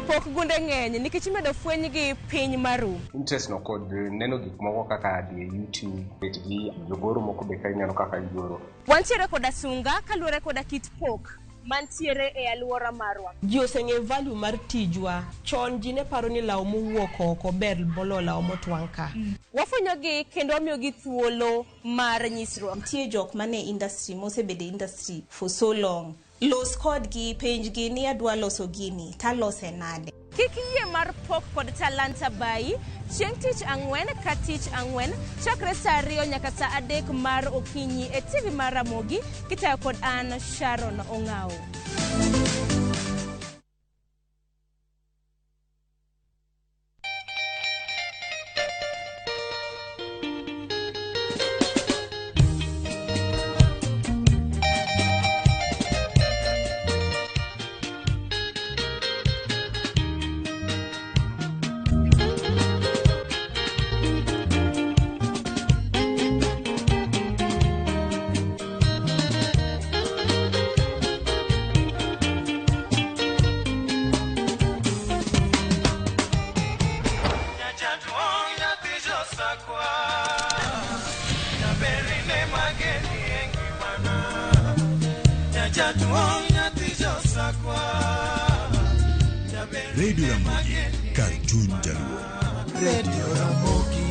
Pok gunde ng'eny nikech medo fweny gi piny maru. Interest no kod neno gik moko kaka di YouTube, bet gi jogoro moko be kai neno kaka igoro. Wantiere koda sunga kaluwore koda kit pok mantiere e aluora marwa. Ji oseng'e value mar tijwa. Chon ji ne paro ni law mowuok oko ber moloyo law motwang' ka. Wafwenyogi kendo wamiyogi thuolo mar nyisruok. Nitie jok mane industry mosebede industry for so long. Los kodgi penjgi ni adwa loso gini talose nade. Kik yie mar pok kod talanta bayi chieng' tich ang'wen ka tich ang'wen chakre sa 2 nyaka sa 3 mar okinyi e TV mar Ramogi kitayo kod an Sharon Ong'ao. Radio Ramogi, Cartoon Jaluo. Radio Ramogi.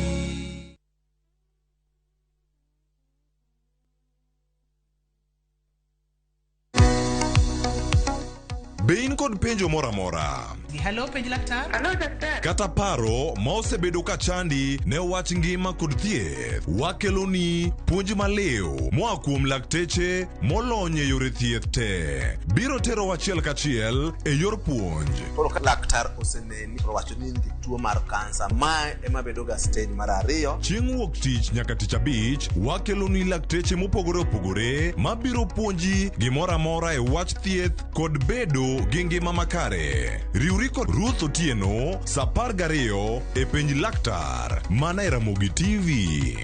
Be in kod penjo mora mora. Hello, penj laktar. Hello, daktar. Kata paro ma osebedo ka chandi ne wach ngima kod thieth. Wakeloni puonj maliw moa kuom lakteche molony e yore thieth te. Biro tero wachiel kachiel e yor puonj. Koro ka laktar oseneni wacho ni tuo mar kansa ma ema bedo ga stage mar 2. Chieng' wuok tich nyaka tich abich wakeloni lakteche mopogore opogore mabiro puonji gimora mora e wach thieth kod bedo gi ngima makare. Riwri kod Ruth Otieno sa 12 e penj laktar mana e Ramogi TV.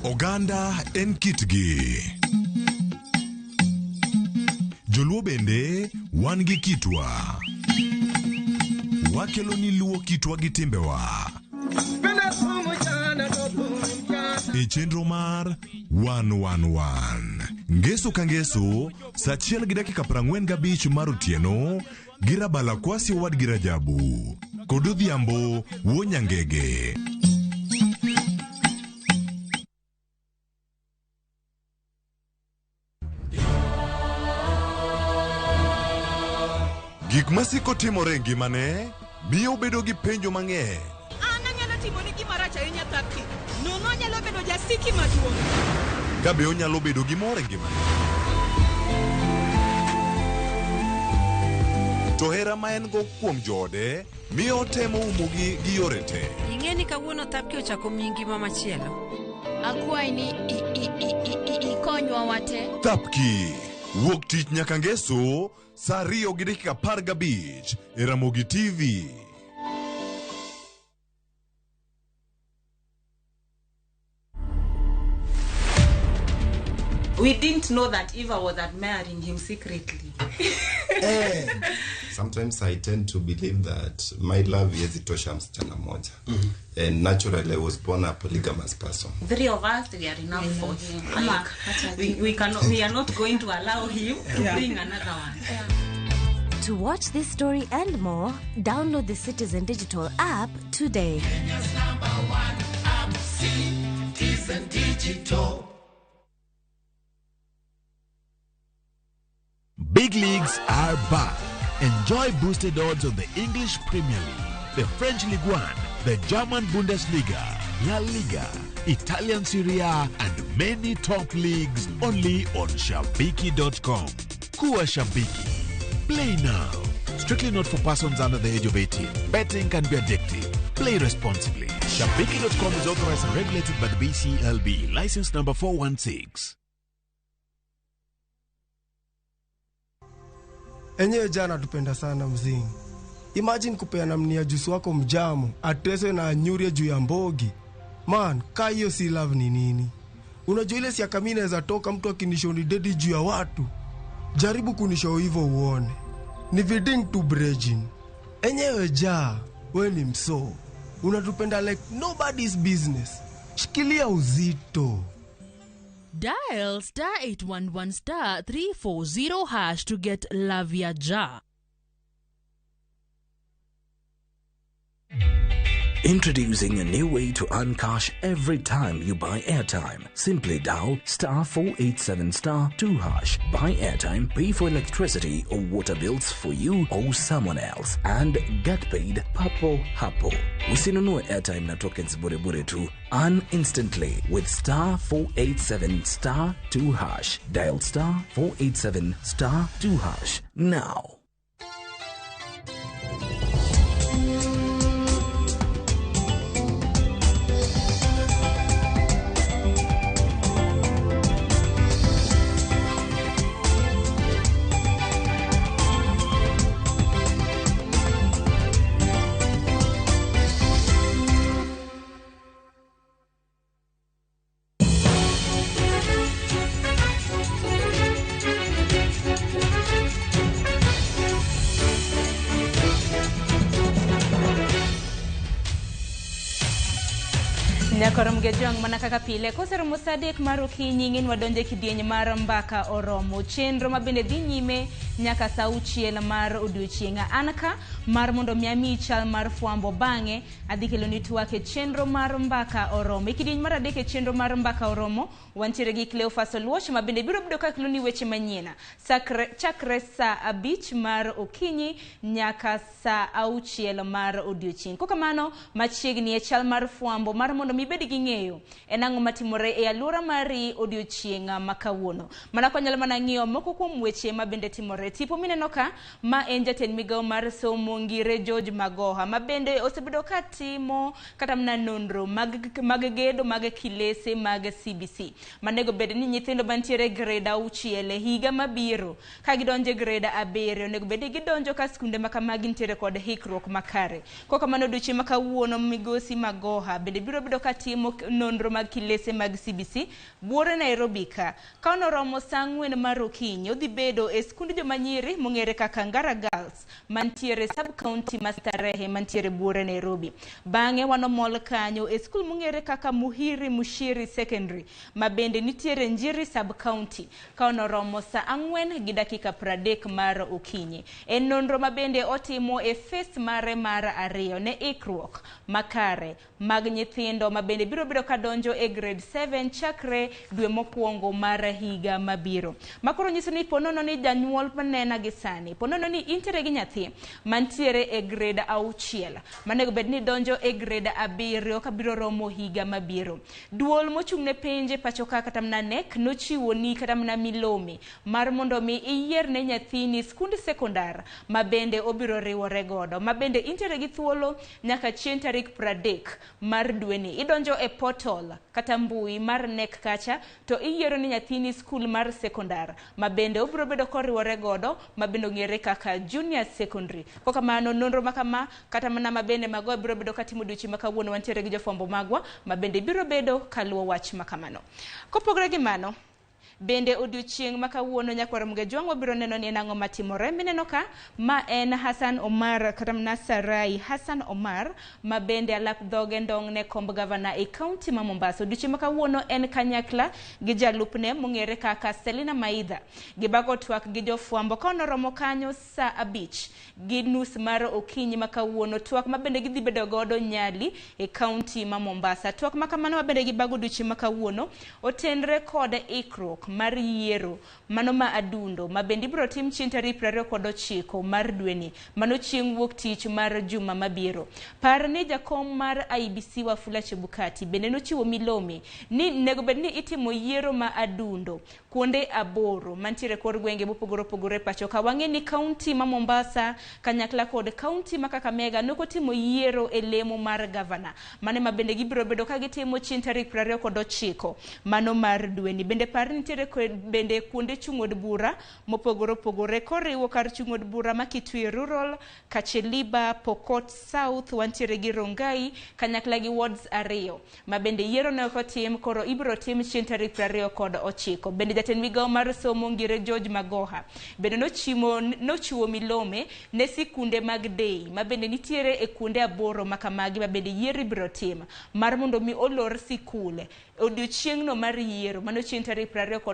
Oganda en kitgi. Joluo bende wan gi kitwa. Wakeloni luo kitwa gi timbewa. E chenro mar 111. Ngeso ka ngeso, sa 1:45 mar otieno, girabala kwasi wad girajabu. Kod odhiambo Wonyangege. Gik masiko timore ngimane miyo bedo gi penjo mang'eny. Anyalo timo ni gima rach ahinya Tapki. Nono nyalo bedo jasiki maduong'. Kabe onyalo bedo gi mor e ngimane. To hera ma en go kuom jode miyo otemo umogi gi yore te. Ing'e ni kawuono Tapki ochako miyi ngima machielo. Akwayi ni ikonywa wate. Tapki wuok tich nyaka ngeso sa 2:15 e Ramogi TV. We didn't know that Eva was admiring him secretly. Sometimes I tend to believe that my love is itosha msichana moja. And naturally I was born a polygamous person. 3 of us, we are enough for him. We are not going to allow him to bring another one. To watch this story and more, download the Citizen Digital app today. Kenya's #1 app, Citizen Digital. Big leagues are back. Enjoy boosted odds on the English Premier League, the French Ligue 1, the German Bundesliga, La Liga, Italian Serie A, and many top leagues only on Shabiki.com. Kuwa Shabiki. Play now. Strictly not for persons under the age of 18. Betting can be addictive. Play responsibly. Shabiki.com is authorized and regulated by the BCLB. License number 416. Enyewe jana tupenda sana mzingi. Imagine kupeana mnia jusi wako mjamu, ateswe na anyurie juu ya mbogi. Man, ka hiyo si love ni nini? Unajua ile siaka mimi naweza toka mtu akinishoni dedi juu ya watu. Jaribu kunishow hivyo uone. Ni viding to brejin. Enyewe ja, we ni mso. Unatupenda like nobody's business. Shikilia uzito. Dial *811*340# to get Lavia Ja. Introducing a new way to earn cash every time you buy airtime. Simply dial *487*2#. Buy airtime, pay for electricity or water bills for you or someone else, and get paid papo hapo. Usinunue airtime na tokens bure bure tu. Earn instantly with *487*2#. Dial *487*2# now. Nyakorom Gejong mana kaka pile kosero musadek maro kinyingin wadonje kidieny mar mbaka oromo chenro mabende dhi nyime nyaka saa 6 mar odiochienga anka mar mondo miami chal mar fwambo bange adhi kelo ni twake chenro mar mbaka oromo kidieny mar adek e chenro mar mbaka oromo wantiere gi Cleophas Oluoch mabende biro bedo ka kelo ni weche manyiena chakre saa 5 mar okinyi nyaka saa 6 mar odiochieng. Kokamano machiegni e chal mar fwambo mar mondo mibed gi ng'eyo en ang'o matimore e alwora mari odiochienga makawuono. Mana konyalo mana ng'iyo moko kuom weche mabende timore. Tipo mineno ka ma en jatend migawo mar somo Ngire George Magoha mabende osebedo ka timo kata mna nonro mag gedo mag kilese mag CBC. Manego bed ni nyithindo mantiere grade 6 higa mabiro ka gidonje grade 7 onego bed gidonjo ka skunde makamagi ntiere kod hikruok makare. Kokamano odiochieng' makawuono migosi Magoha bende biro bedo ka timo nonro mag kilese mag CBC buore Nairobi ka onoromo saa 4 mar okinyi odhi bedo e skund jomanyiri mong'ere kaka Ngara Girls mantiere sub county Mastarehe mantiere buore Nairobi. Bang'e wanomol kanyo e skul mong'ere kaka Muhiri Mushiri Secondary mabende nitiere Njiri sub county ka onoromo saa 4:30 mar okinyi. En nonro mabende otimo e fest mare mar 2 ne ikruok makare mag nyithindo mabende biro bedo ka donjo e grade 7 chakre dwe mokwongo mar higa mabiro. Makoro nyiso ni ponono ni janyuol manena gi sani ponono ni intere gi nyathi mantiere e grade 6 manego bed ni donjo e grade 7 ka biro romo higa mabiro. Duol mochung'ne penje pachoka kata mna nek nochiwo ni kata mna milome mar mondo mi iyier ne nyathini skund sekondar mabende obiro riwore godo mabende intere gi thuolo nyaka chieng' tarik 30 mar dweni. Idonjo e portal kata mbui mar nek kacha to iyiero ni nyathini skul mar sekondar mabende obiro bedo koriwore godo mabende ong'ere kaka junior secondary. Kokamano nonro makama kata mana mabende mago biro bedo katimo odiochieng' makawuono wantiere gi jofwambo magwa mabende biro bedo kaluwo wach makamano. Kopogore gi mano bende odiochieng' makawuono Nyakorom Gejong wabiro neno ni nang'o matimore. Mineno ka ma en Hassan Omar kata Sarai Hassan Omar mabende alap dhoge ndong' ne komb gavana e kaunti ma Mombasa. Odiochieng' makawuono en kanyakla gi jalupne mong'ere kaka Selina Maidha gibago twak gi jofwambo ka onoromo kanyo saa 5:30 mar okinyi makawuono. Twak mabende gidhi bedo godo Nyali e kaunti ma Mombasa. Twak makamano mabende gibago odiochieng' makawuono otenre kod ikruok mar yiero mano ma adundo mabende biro tim chieng' tarik 29 mar dweni mano chieng' wuok tich mar juma mabiro. Par ni jakom mar IBC Wafula Chebukati bende nochiwo milome ni nego bed ni itimo yiero ma adundo kuonde 8 mantiere kor gwenge mopogore opogore pacho ka wang'e ni kaunti ma Mombasa kanyakla kod kaunti ma Kakamega nokotimo yiero e lemo mar gavana mane mabende gibiro bedo ka gitimo chieng' tarik 29 mano mar dweni. Bende par ni bende kuonde chung'od bura mopogore opogore koriwo kar chung'od bura makitwe rural Kacheliba Pokot South wantiere gi Rongai kanyakla gi wards 2 mabende yiero ne otim koro ibiro tim chieng' tarik 29. Bende jatend migawo mar somo Ngire George Magoha bende nochiwo milome ne sikunde mag dei mabende nitiere e kuonde 8 makamagi mabende yiero ibiro tim mar mondo mi olor sikule odiochieng'no mar yiero mano chieng' tarik 29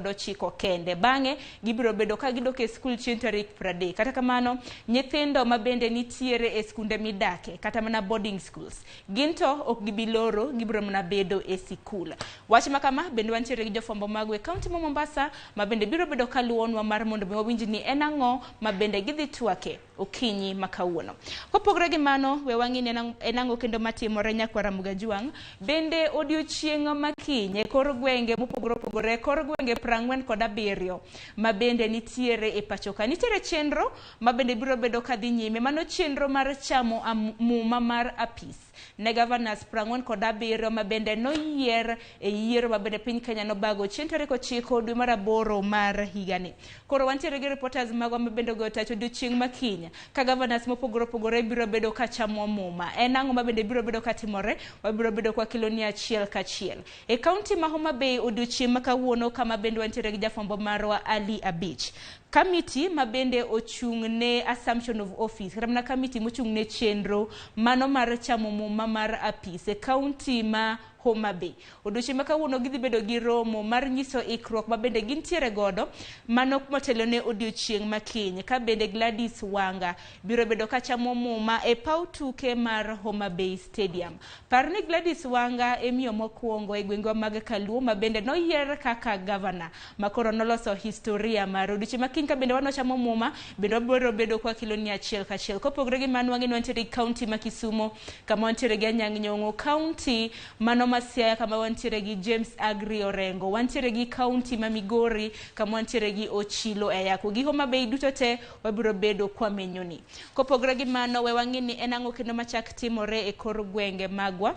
kende. Bang'e gibiro bedo ka gidok e skul chieng' tarik 30. Kata kamano nyithindo mabende nitiere e skunde midake kata mana boarding schools ginto ok gibiloro gibiro mana bedo e sikul. Wach makama bende wantiere gi jofwambo magwe kaunti ma Mombasa mabende biro bedo kaluonwa mar mondo mi wawinj ni en ang'o mabende gidhi twake okinyi makawuono. Kopogore gi mano we wang'e en ang'o kendo matimore Nyakorom Gejong bende odiochieng' makinye kor gwenge mopogore opogore kor gwenge 47 mabende nitiere e pachoka nitiere chenro mabende biro bedo kadhi nyime mano chenro mar chamo muma mar apis ne governors 47 mabende noyier e yiero mabende piny Kenya nobago chieng' tarik 9 dwe mar 8 mar higani. Koro wantiere gi reporters magwa mabende go tacho odiochieng' makinya ka governors mopogore opogore biro bedo ka chamo muma. En ang'o mabende biro bedo katimore wabiro bedo kwa kiloni achiel kachiel e kaunti ma Homa Bay odiochieng' makawuono kama bende wantiere gi jafwambo marwa Ali Abich. Committee mabende ochung'ne assumption of office kata mana committee mochung'ne chenro mano mar chamo muma mar apis e kaunti ma Homa Bay. Odiochieng' ma kawuono gidhi bedo gi romo mar nyiso ikruok ma bende gintiere godo mano motelo ne odiochieng' makiny, ka bende Gladys Wanga biro bedo ka chamo muma e paw tuke mar Homa Bay Stadium. Par ni Gladys Wanga emiyo mokwongo e gwengwa mag Kaluo ma bende noyier kaka gavana makoro noloso historia mar odiochieng' makiny, ka bende wanochamo muma bende wabiro bedo kwa kiloni achiel kachiel. Kopogore gi mano wang'e wantiere kaunti ma Kisumo, kama wantiere gi Anyang' Nyong'o, kaunti mano ma Siaya kama wantiere gi James Agri Orengo, wantiere gi kaunti ma Migori kama wantiere gi Ochilo Eyako, gi Homa Bay duto te wabiro bedo kwa menyoni. Kopogore gi mano we wang'e ni en ang'o kendo machak timore e kor gwenge magwa.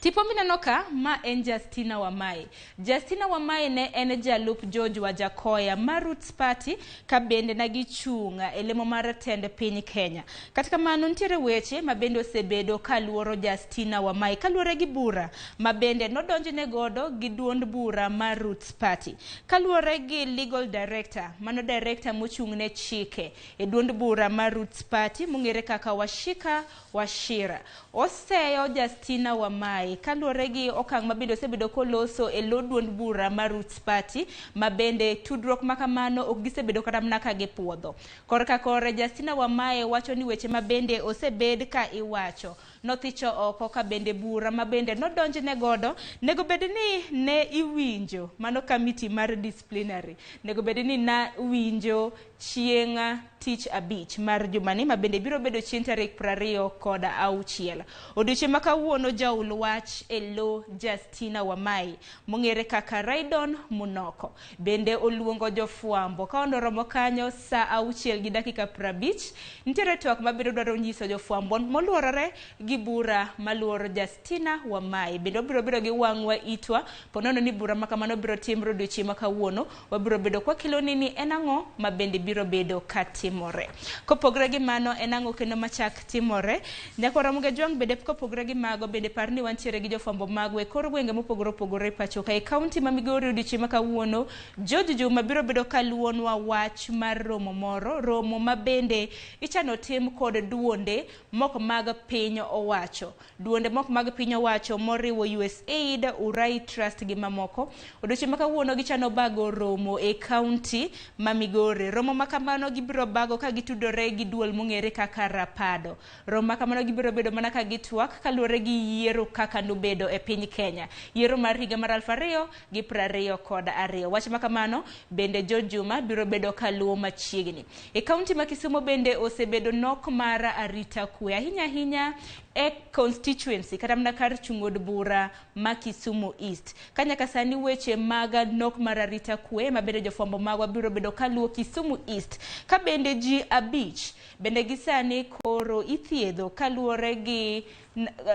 Tipo mineno ka ma en Justina Wamai. Justina Wamai ne en jalup George Wajakoya mar Roots Party, ka bende nagichunga e lemo mar tend piny Kenya. Katika mano ntiere weche ma bende osebedo kaluoro Justina Wamai kaluore gi bura ma bende nodonjne godo gi duond bura mar Roots Party. Kaluore gi legal director, mano director mochung'ne chike e duond bura mar Roots Party mong'ere kaka Washika Washira, oseyo Justina Wamai kaluore gi okang' ma bende osebedo koloso e lo duond bura mar Roots Party, ma bende tudruok makamano ok gisebedo kata mana ka gipuodho. Korka kore Justina Wamai wacho ni weche ma bende osebed ka iwacho nothicho oko, ka bende bura ma bende nodonjne godo nego bed ni ne iwinjo, mano committee mar disciplinary nego bed ni na winjo chieng' tich abich mar jumani ma bende biro bedo chieng' tarik 26. Odiochieng' ma kawuono jaul wach e lo Justina Wamai mong'ere kaka Raidon Munoko bende oluongo jofwambo ka ondoromo kanyo saa 6:50. Nitiere twak ma biro dwaro nyiso jofwambo moluorore gi bura maluoro Justina Wamai. Bende biro bedo gi wang'wa itwa ponono ni bura makamano biro timre odiochieng' ma kawuono. Wabiro bedo kwa kiloni ni en ang'o ma bende biro bedo katimore. Kopogore gi mano en ang'o kendo machak timore. Nyako Ramogi Tv bende kopogore gi mago bende par ni wantiere gi jofwambo magwe kor gwenge mopogore opogore pacho ka e kaunti ma Migori. Odiochieng' ma kawuono George Juma biro bedo kaluonwa wach mar romo moro, romo ma bende ichano tim kod duonde mok mag piny owacho. Duonde mok mag piny owacho moriwo USAID, Urai Trust gi mamoko. Odiochieng' ma kawuono gichano bago romo e kaunti ma Migori. Romo makamano gibiro bago ka gitudore gi duol mong'ere kaka Rapado. Romo makamano gibiro bedo mana ka gitwak kaluore gi yiero kaka nobedo e piny Kenya, yiero mar higa mar 2022. Wach makamano bende George Juma biro bedo kaluo machiegni. E kaunti ma Kisumo bende osebedo nok mar arita kwe ahinya e constituency kata mana kar chung'od bura ma Kisumu East. Kanyaka sani weche mag nok mar arita kwe ma bende jofwambo magwa biro bedo kaluo Kisumu East, ka bende ji 5 bende gisani koro ithiedho kaluore gi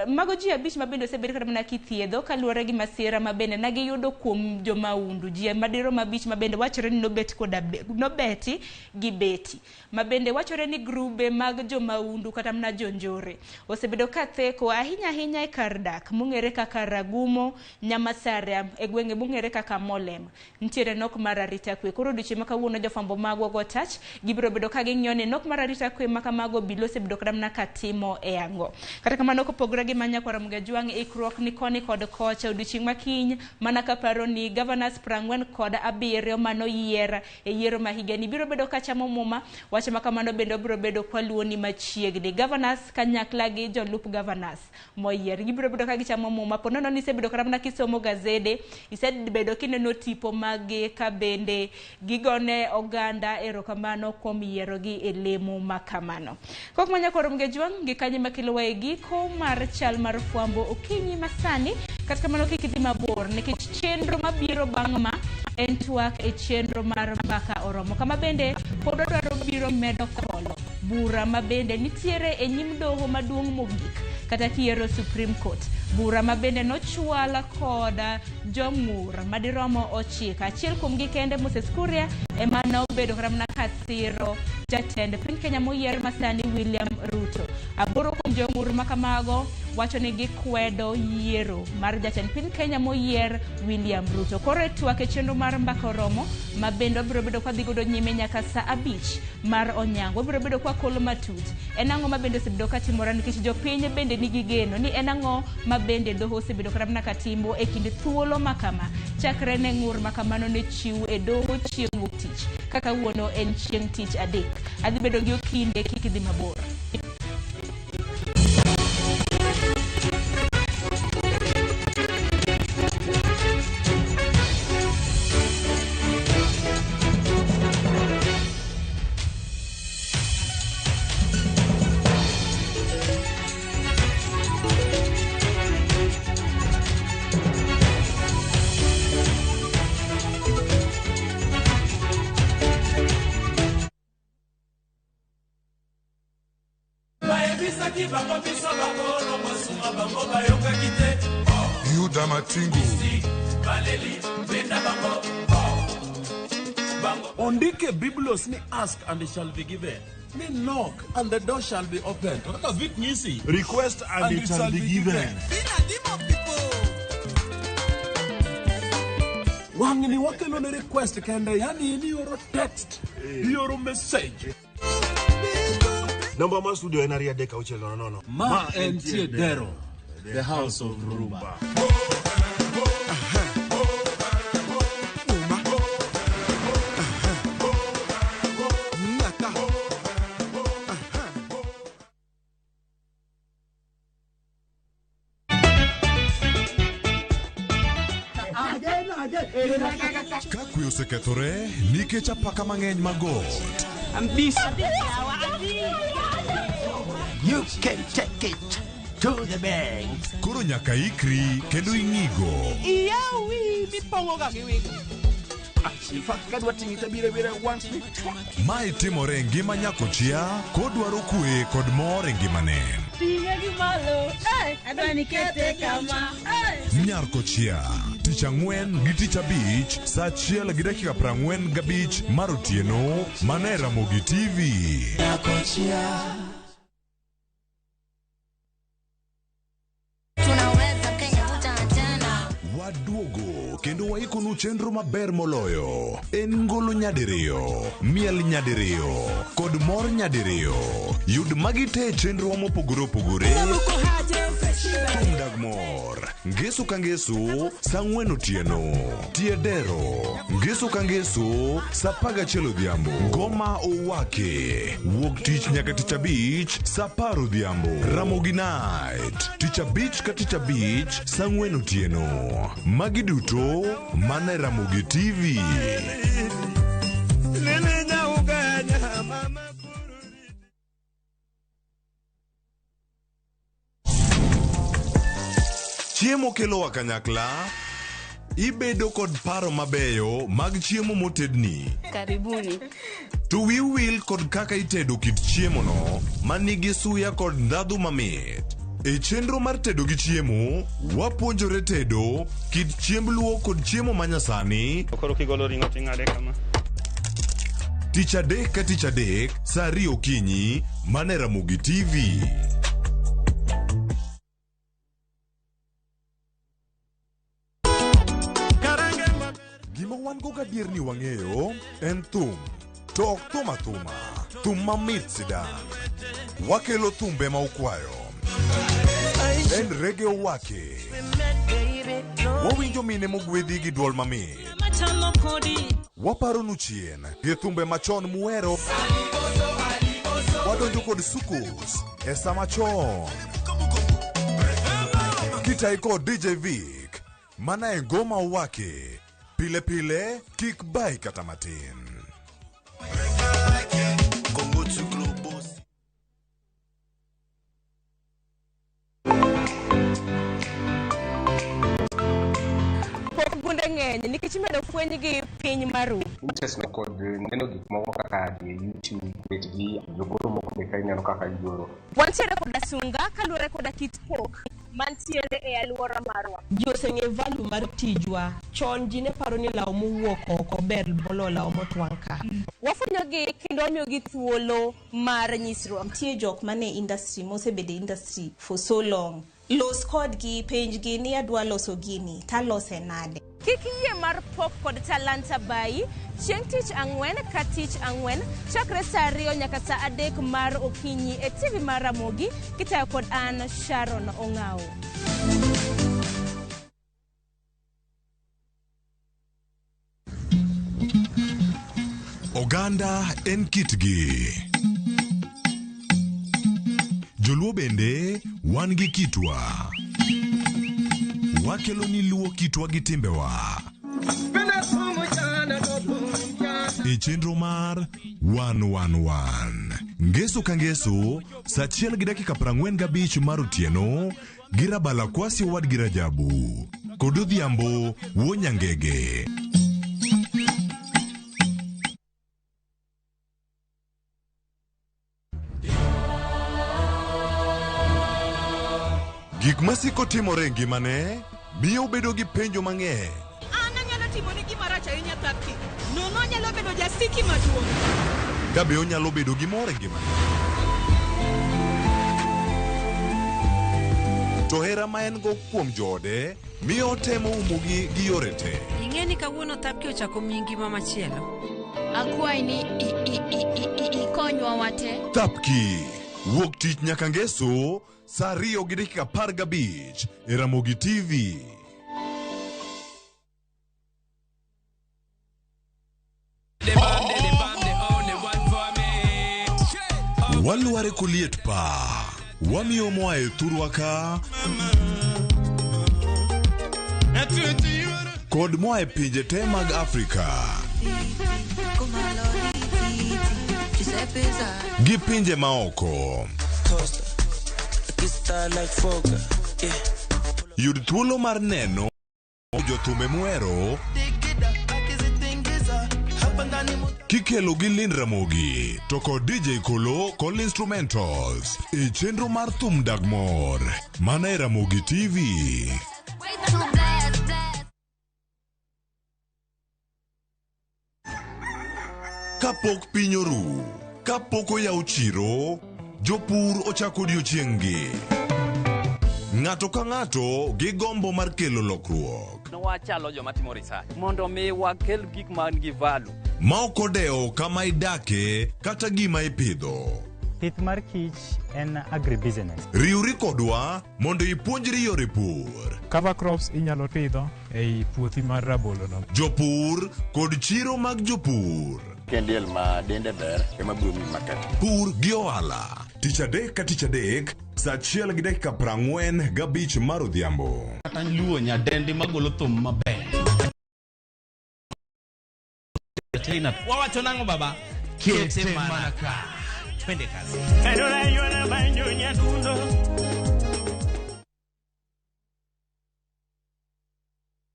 mago ji 5 ma bende osebedo kata mana kithiedho kaluore gi masira ma bende nagiyudo kuom jomaundu. Ji madirom 5 ma bende wachore ni nobeti gi beti, ma bende wachore ni grube mag jomaundu kata mana jonjore osebedo ka theko ahinya e kar dak mong'ere kaka Ragumo, Nyamasare e gwenge mong'ere kaka Molem. Ntiere nok mar arita kwe. Koro odiochieng' ma kawuono jofwambo magwa go tach gibiro bedo ka ging'iyo ni nok mar arita kwe ma kamago bilo osebedo kata mana ka timo e ang'o. Kata kamano kopogore gi manya kwa Ramogi Tv ikruok ni koni kod kocha odiochieng' makiny mana ka paro ni governors 47 mano yier e yiero ma higani biro bedo ka chamo muma. Wach makamano bende biro bedo kwa luoni machiegni. Governors kanyakla gi jolup governors moyier gibiro bedo ka gichamo muma. Ponono ni isebedo kata mana kisomo gazede, isebedo kineno tipo magi ka bende gigone oganda erokamano kuom yiero gi e lemo makamano. Kok manya kwa Ramogi Tv gikanye makilo wae giko mar chal mar fwambo okinyi masani. Kata kamano kik idhi mabor nikech chenro mabiro bang' ma en twak e chenro mar mbaka oromo, kama bende pod odwaro biro medo kolo bura ma bende nitiere e nyim doho maduong' mogik kata kiero Supreme Court. Bura ma bende nochwala koda jong'ur madiromo 9, achiel kuom gi kende Moses Kuria ema nobedo kata mana ka siro jatend piny Kenya moyier masani William Ruto. Aboro kuom jong'ur makamago wacho ni gikwedo yiero mar jatend piny Kenya moyier William Ruto. Koro twak e chenro mar mbaka romo ma bende biro bedo ka dhi godo nyime nyaka saa 5 mar onyango. Biro bedo kwa kolo matut. En ang'o ma bende osebedo ka timore nikech jopiny bende nigi geno ni en ang'o ma bende doho osebedo karamna ka timo e kind thuolo makama chakre ne ng'ur makamano ne chiw e doho chieng' wuok tich. Kaka wuono en chieng' tich adek. Adhi bedo gi okinde kik dhi mabor. Ondike Biblos ni ask and it shall be given. Ni knock and the door shall be opened. What does it mean? Request and it shall be given. Wangni wakelo ne request kende, yani ni oro text, oro message. Number ma studio en aria deka uchelo no. Ma en Dero, the house of rumba. Ka kwe osekethore nikech apaka mang'eny magot. I'm busy. You can take it to the bank. Koro nyaka ikri kendo ing'igo. Iyawi mipongo ga giwego. Ifak kadwa tingita bire once me. Mae timore e ngima nyako chia kodwaro kwe kod mor e ngimane. Tinga gi malo. Adwa ni kete kama. Nyar kochia tich ang'wen gi tich abich saa 1:45 mar otieno mane Ramogi TV. Waduogo kendo waikonu chenro maber moloyo. En ngolo nyadiriyo, miel nyadiriyo kod mor nyadiriyo. Yud magi te chenro mopogore opogore. Dag mor ngeso ka ngeso saa 4 otieno. Tiedero ngeso ka ngeso saa 11 odhiambo. Ngoma owake wuok tich nyaka tich abich saa 10 odhiambo. Ramogi Night tich abich ka tich abich saa 4 otieno. Magi duto mane Ramogi TV. Chiemo kelo wa kanyakla, ibedo kod paro mabeyo mag chiemo motedni. Karibuni. To will kod kaka itedo kit chiemo no manigi suya kod ndhadhu mamit. E chenro mar tedo gi chiemo, wapuonjore tedo kit chiemb luo kod chiemo manyasani. Koro kigolo ring'o ting'ade kama. Tich adek ka tich adek saa 2 okinyi mane Ramogi TV. Gima wan go gadier ni wang'eyo en thum. To ok thum athuma, thum mamit sidan. Wakelo thumbe ma ukwayo. En rege owake. Wawinjo mine mogwedhi gi duol mamit. Waparo nu chien gi thumbe machon muero. Wadonjo kod sukus e sama chon. Kitai kod DJ Vic mana e ngoma owake. Pile pile kik bai kata matin. Gunde ng'eny nikech medo fweny gi piny maru. Interest no kod neno gik moko kaka YouTube, bet gi jogoro moko be ka ineno kaka igoro. Wantiere koda sunga kaluwore koda kit pok mantiere e alwora marwa. Joseng'e value mar tijwa. Chon ji ne paro ni law mowuok oko ber molo law motwang' ka. Wafunyogi kendo wamiyogi thuolo mar nyisruok. Nitie jok mane industry mosebede industry for so long. Los kodgi penjgi ni adwa loso gini talose nade. Kik yie mar pok kod talanta bayi chieng' tich ang'wen ka tich ang'wen chakre saa 2 nyaka saa 3 mar okinyi e TV mar Ramogi kitayo kod an Sharon Ong'ao. Oganda en kitgi. Joluo bende wan gi kitwa. Wakelo ni luo kitwa gi timbewa. E chenro mar 111. Ngeso ka ngeso, saa 1:45 mar otieno, girabala kwasi wad girajabu. Kododhiambo wonyangege. Gik masiko timore ngimane miyo bedo gi penjo mang'eny. An anyalo timo ni gima rach ahinya Tapki. Nono nyalo bedo jasiki maduong'. Kabe onyalo bedo gi mor e ngimane. To hera ma en go kuom joode miyo otemo umogi gi yore te. Ing'e ni kawuono Tapki ochako miyi ngima machielo. Akwayi ni ikonywa wate. Tapki wuok tich nyaka ngeso saa 2:15 e Ramogi TV. Waluare kuliet pa. Wamiyo moa e thurwa ka. Kod moa e pinje te mag Afrika. Gi pinje maoko. Yud thuolo mar neno jothumbe muhero kikelo gi Lin Ramogi to kod DJ Kolo kod instrumentals e chenro mar thum Dagmor mana e Ramogi TV. Kapok piny oru, kapok oyaw chiro, jopur ochako odiochieng'gi. Ng'ato ka ng'ato gi gombo mar kelo lokruok. Wachalo joma timo research mondo mi wakel gik man gi value. Ma ok odeo kama idake kata gima ipidho. Pith mar kich en agribusiness. Riwri kodwa mondo ipuonjri yore pur. Cover crops inyalo pidho ei puothi mar rabolo no. Jopur kod chiro mag jopur. Kendiel ma dende ber ema biro mi market. Pur gi ohala. Tich adek ka tich adek, saa 1:45 mar odhiambo. Kata luo nyadendi magolo thum maber. Wawacho nango baba? Kete mana ka. Twende kazi.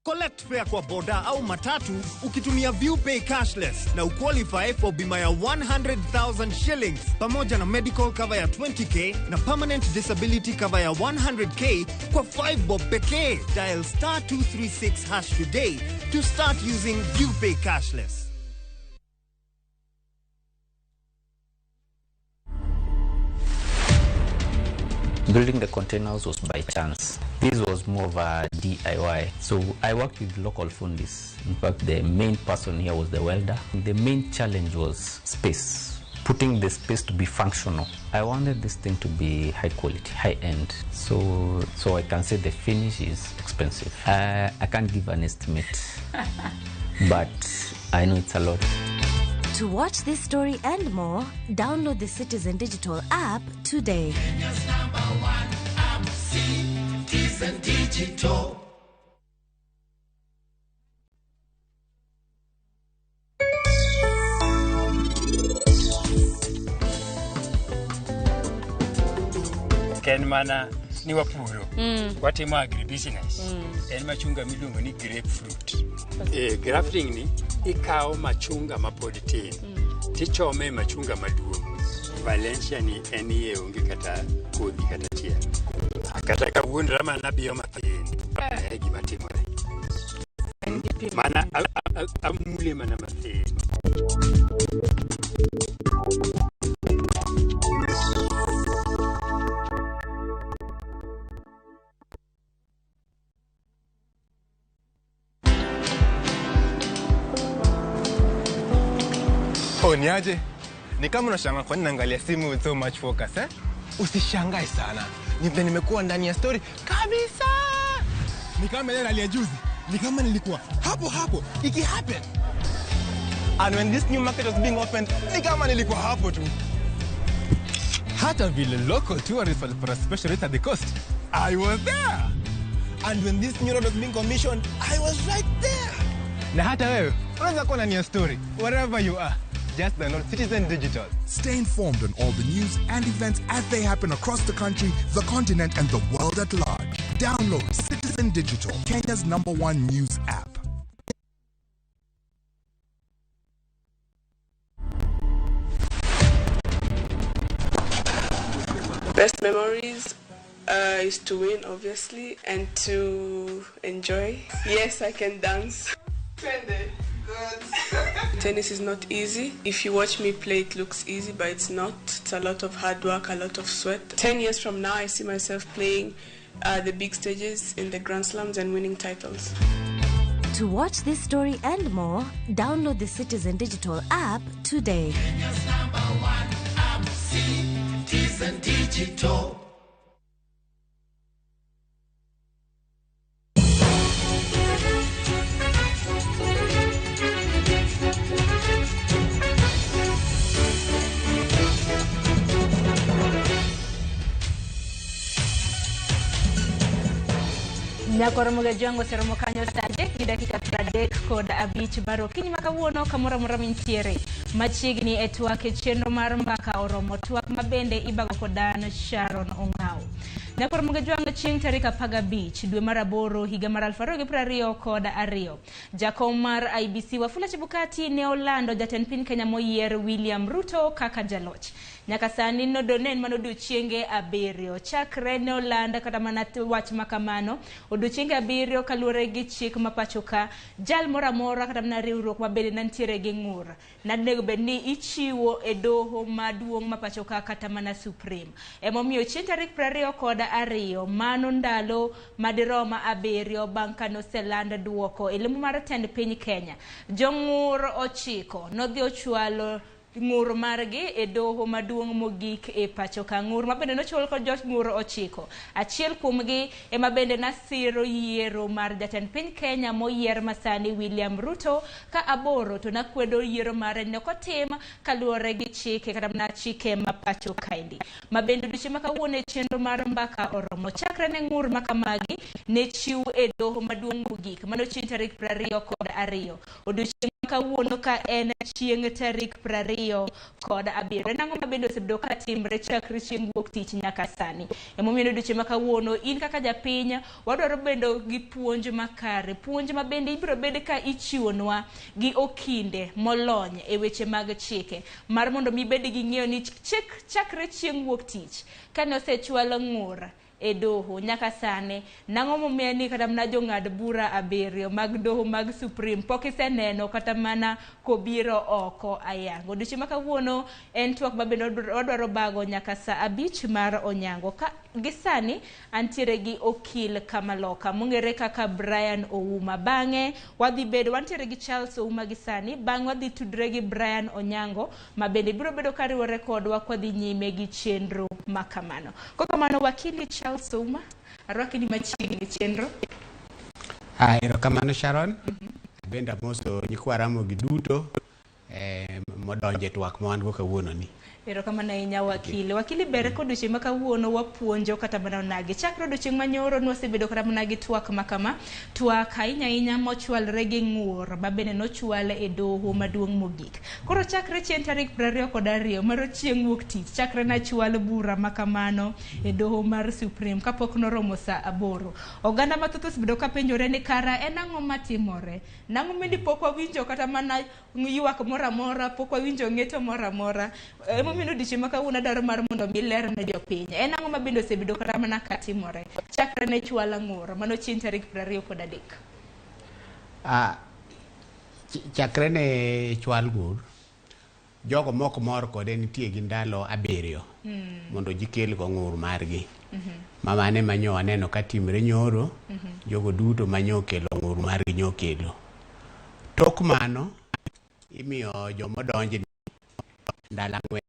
Collect fare kwa boda au matatu ukitumia ViewPay cashless na uqualify for bima ya 100,000 shillings pamoja na medical cover ya 20k na permanent disability cover ya 100k kwa 5 bob pekee. Dial *236# today to start using ViewPay cashless. Building the containers was by chance. This was more of a DIY. So I worked with local fundis. In fact, the main person here was the welder. The main challenge was space. Putting the space to be functional. I wanted this thing to be high quality, high end. So I can say the finish is expensive. I can't give an estimate, but I know it's a lot. To watch this story and more, download the Citizen Digital app today. Kenya's #1 app, Citizen Digital. Ken mana ni wapuro. Watimo agribusiness. En machunga miluongo ni grapefruit. Grafting ni ikawo machunga mapod tin. Tichome machunga maduong'. Valencia ni en iye onge kata kodhi kata tiel. kata kawuondra mana biyo mathin gima timore mana amule mana mathin. Niaje? Ni kama unashangaa kwa nini naangalia simu with so much focus Usishangae sana. Nimekuwa ndani ya story kabisa. Ni kama ile rally ya juzi. Ni kama nilikuwa hapo iki happen. And when this new market was being opened, ni kama nilikuwa hapo tu. Hata vile local tourists for a special rate at the coast, I was there. And when this new road was being commissioned, I was right there. Na hata wewe, unaweza kuwa ndani ya story wherever you are. Just download Citizen Digital. Stay informed on all the news and events as they happen across the country, the continent, and the world at large. Download Citizen Digital, Kenya's #1 news app. Best memories is to win, obviously, and to enjoy. Yes, I can dance. Tennis is not easy. If you watch me play, it looks easy, but it's not. It's a lot of hard work, a lot of sweat. 10 years from now, I see myself playing the big stages in the Grand Slams and winning titles. To watch this story and more, download the Citizen Digital app today. Kenya's #1 app, Citizen Digital. Nyakoromoga jango seromo kanyo saje gi dakika 30 kod abich baro kiny makawuono kamora mora mintiere machiegni e twak chenro mar mbaka oromo twak mabende ibago kodan Sharon Ong'ao. Nyakoromoga jango chieng' tarik 15 dwe mar 8 higa mar 2022 jakom mar IBC Wafula Chebukati ne olando jatend piny Kenya moyier William Ruto kaka jaloch. Nyaka sani nodonen manodiochienge 7 chakre ne olanda kata mana wach makamano odiochienge 7 kaluore gi chik mapachoka jal moramora kata mana riwruok mabende nantiere gi ng'ur nanego bed ni ichiwo e doho maduong' mapachoka kata mana Supreme. Emomiyo chieng' tarik 22 mano ndalo madiroma 7 bang' kano selanda duoko e lemo mar tend piny Kenya jong'ur 9 nodhi ochwalo ng'ur margi e doho maduong' mogik e pachoka. Ng'ur mabende nochwal kod ng'ur 9 achiel kuomgi ema bende nasiro yiero mar jatend piny Kenya moyier masani William Ruto ka 8 to nakwedo yiero mare ne kotim kaluore gi chike kata na chike mapacho kaindi mabende duche makawuono e chenro mar mbaka oromo chakre ne ng'ur makamagi ne chiw e doho maduong' mogik mano chieng' tarik 22 odiochieng' makawuono ka en chieng' tarik 20 kod 7 nango mabende osebedo ka timre chakre chieng' wuok tich nyaka sani. Emomiyo duche makawuono in kaka japiny wadwaro bedo gi puonj makare, puonj mabende ibiro bed ka ichiwonwa gi okinde molony e weche mag chike mar mondo mi bed gi ng'eyo ni chakre chieng' wuok tich kane osechwalo ng'ur e doho nyaka sane nango momiyo ni kata mana jong'ad bura 7 mag doho mag Supreme pok iseneno kata mana kobiro oko ayango. Duche makawuono en twak mabende odwaro bago nyaka saa 5 mar onyango ka gisani antiere gi okil Kamaloka mongere kaka Brian Ouma. Bang'e wadhi bedo wantiere gi Charles Ouma gisani bang'e wadhi tudre gi Brian Onyango mabende biro bedo kariwore kodwa kwadhi nyime gi chenro makamano. Kokamano wakili Charles Ouma arwaki ni machiegni chenro. Erokamano Sharon. Benda moso nyikwa Ramogi duto modonje twak mwango kawuono ni. Erokamano ahinya wakili. Wakili bere koduche makawuono wapuonjo kata mana nage. Chakre odiochieng' manyoro nwasebedo kata mana gi twak makama. Twak ahinya mochwalre gi ng'ur mabende nochwale e doho maduong' mogik. Koro chakre chieng' tarik 22 mar chieng' wuok tich chakre na chwal bura makamano e doho mar Supreme kapok noromo saa 8. Oganda mathoth osebedo ka penjore ni kara en ang'o matimore. Nang'o mendi pok wawinjo kata mana ywak moramora pok wawinjo ng'eto mora mora. Emomiyo odiochieng' ma kawuono adwaro mar mondo mi ler ne jopiny. En ang'o ma bende osebedo kata mana katimore chakre ne chwala ng'ur mano chieng' tarik 23. Chakre ne chwal ng'ur, jogo mok mor kode nitie gi ndalo 7 mondo gikel go ng'ur margi. Mamane manyo aneno ka timre nyoro, jogo duto manyo kelo ng'ur margi nyokelo. Tok mano, imiyo jomodonjni ndalo 4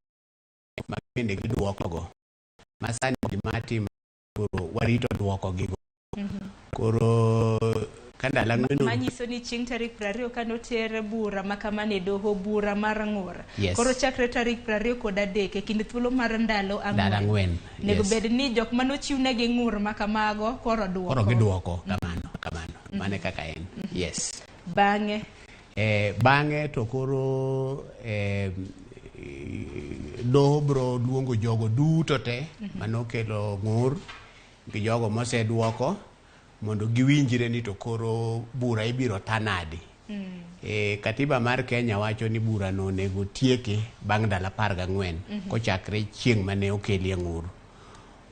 ma bende giduoko go. Masani gima tim koro warito duoko gigo. Koro kandala ng'weno manyiso ni chieng' tarik 20 kano tere bura makamane doho bura mar ng'ur. Yes. Koro chakre tarik 23 e kind thuolo mar ndalo 4 nego bed ni jok manochiwnegi ng'ur makamago koro duoko. Koro giduoko kamano. Mane kaka en. Yes. Bang'e to koro doho bro luongo jogo duto te manokelo ng'ur gi jogo moseduoko mondo giwinjire ni to koro bura ibiro tanadi. Katiba mar Kenya wacho ni bura no nego tieke bang' ndalo 14 kochakre chieng' mane okelie ng'ur.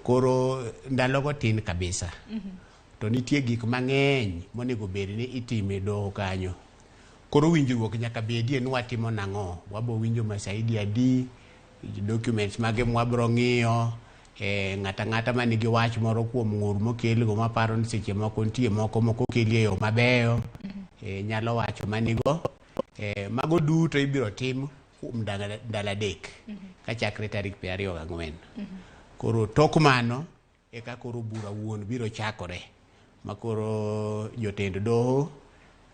Koro ndalogo tin kabisa. To nitie gik mang'eny monego bed ni itime doho kanyo. Koro winjruok nyaka bedie ni watimo nang'o. Wabo winjo masaidi adi, documents mage mwabro ng'iyo, ng'ata manigi wach moro kuom ng'ur mokel go maparo ni seche moko nitie moko kelie yo mabeyo, nyalo wacho manigo. Mago duto ibiro tim kuom ndalo 3 kachakre tarik 24. Koro tok mano eka koro bura wuon biro chakore. Makoro jotend doho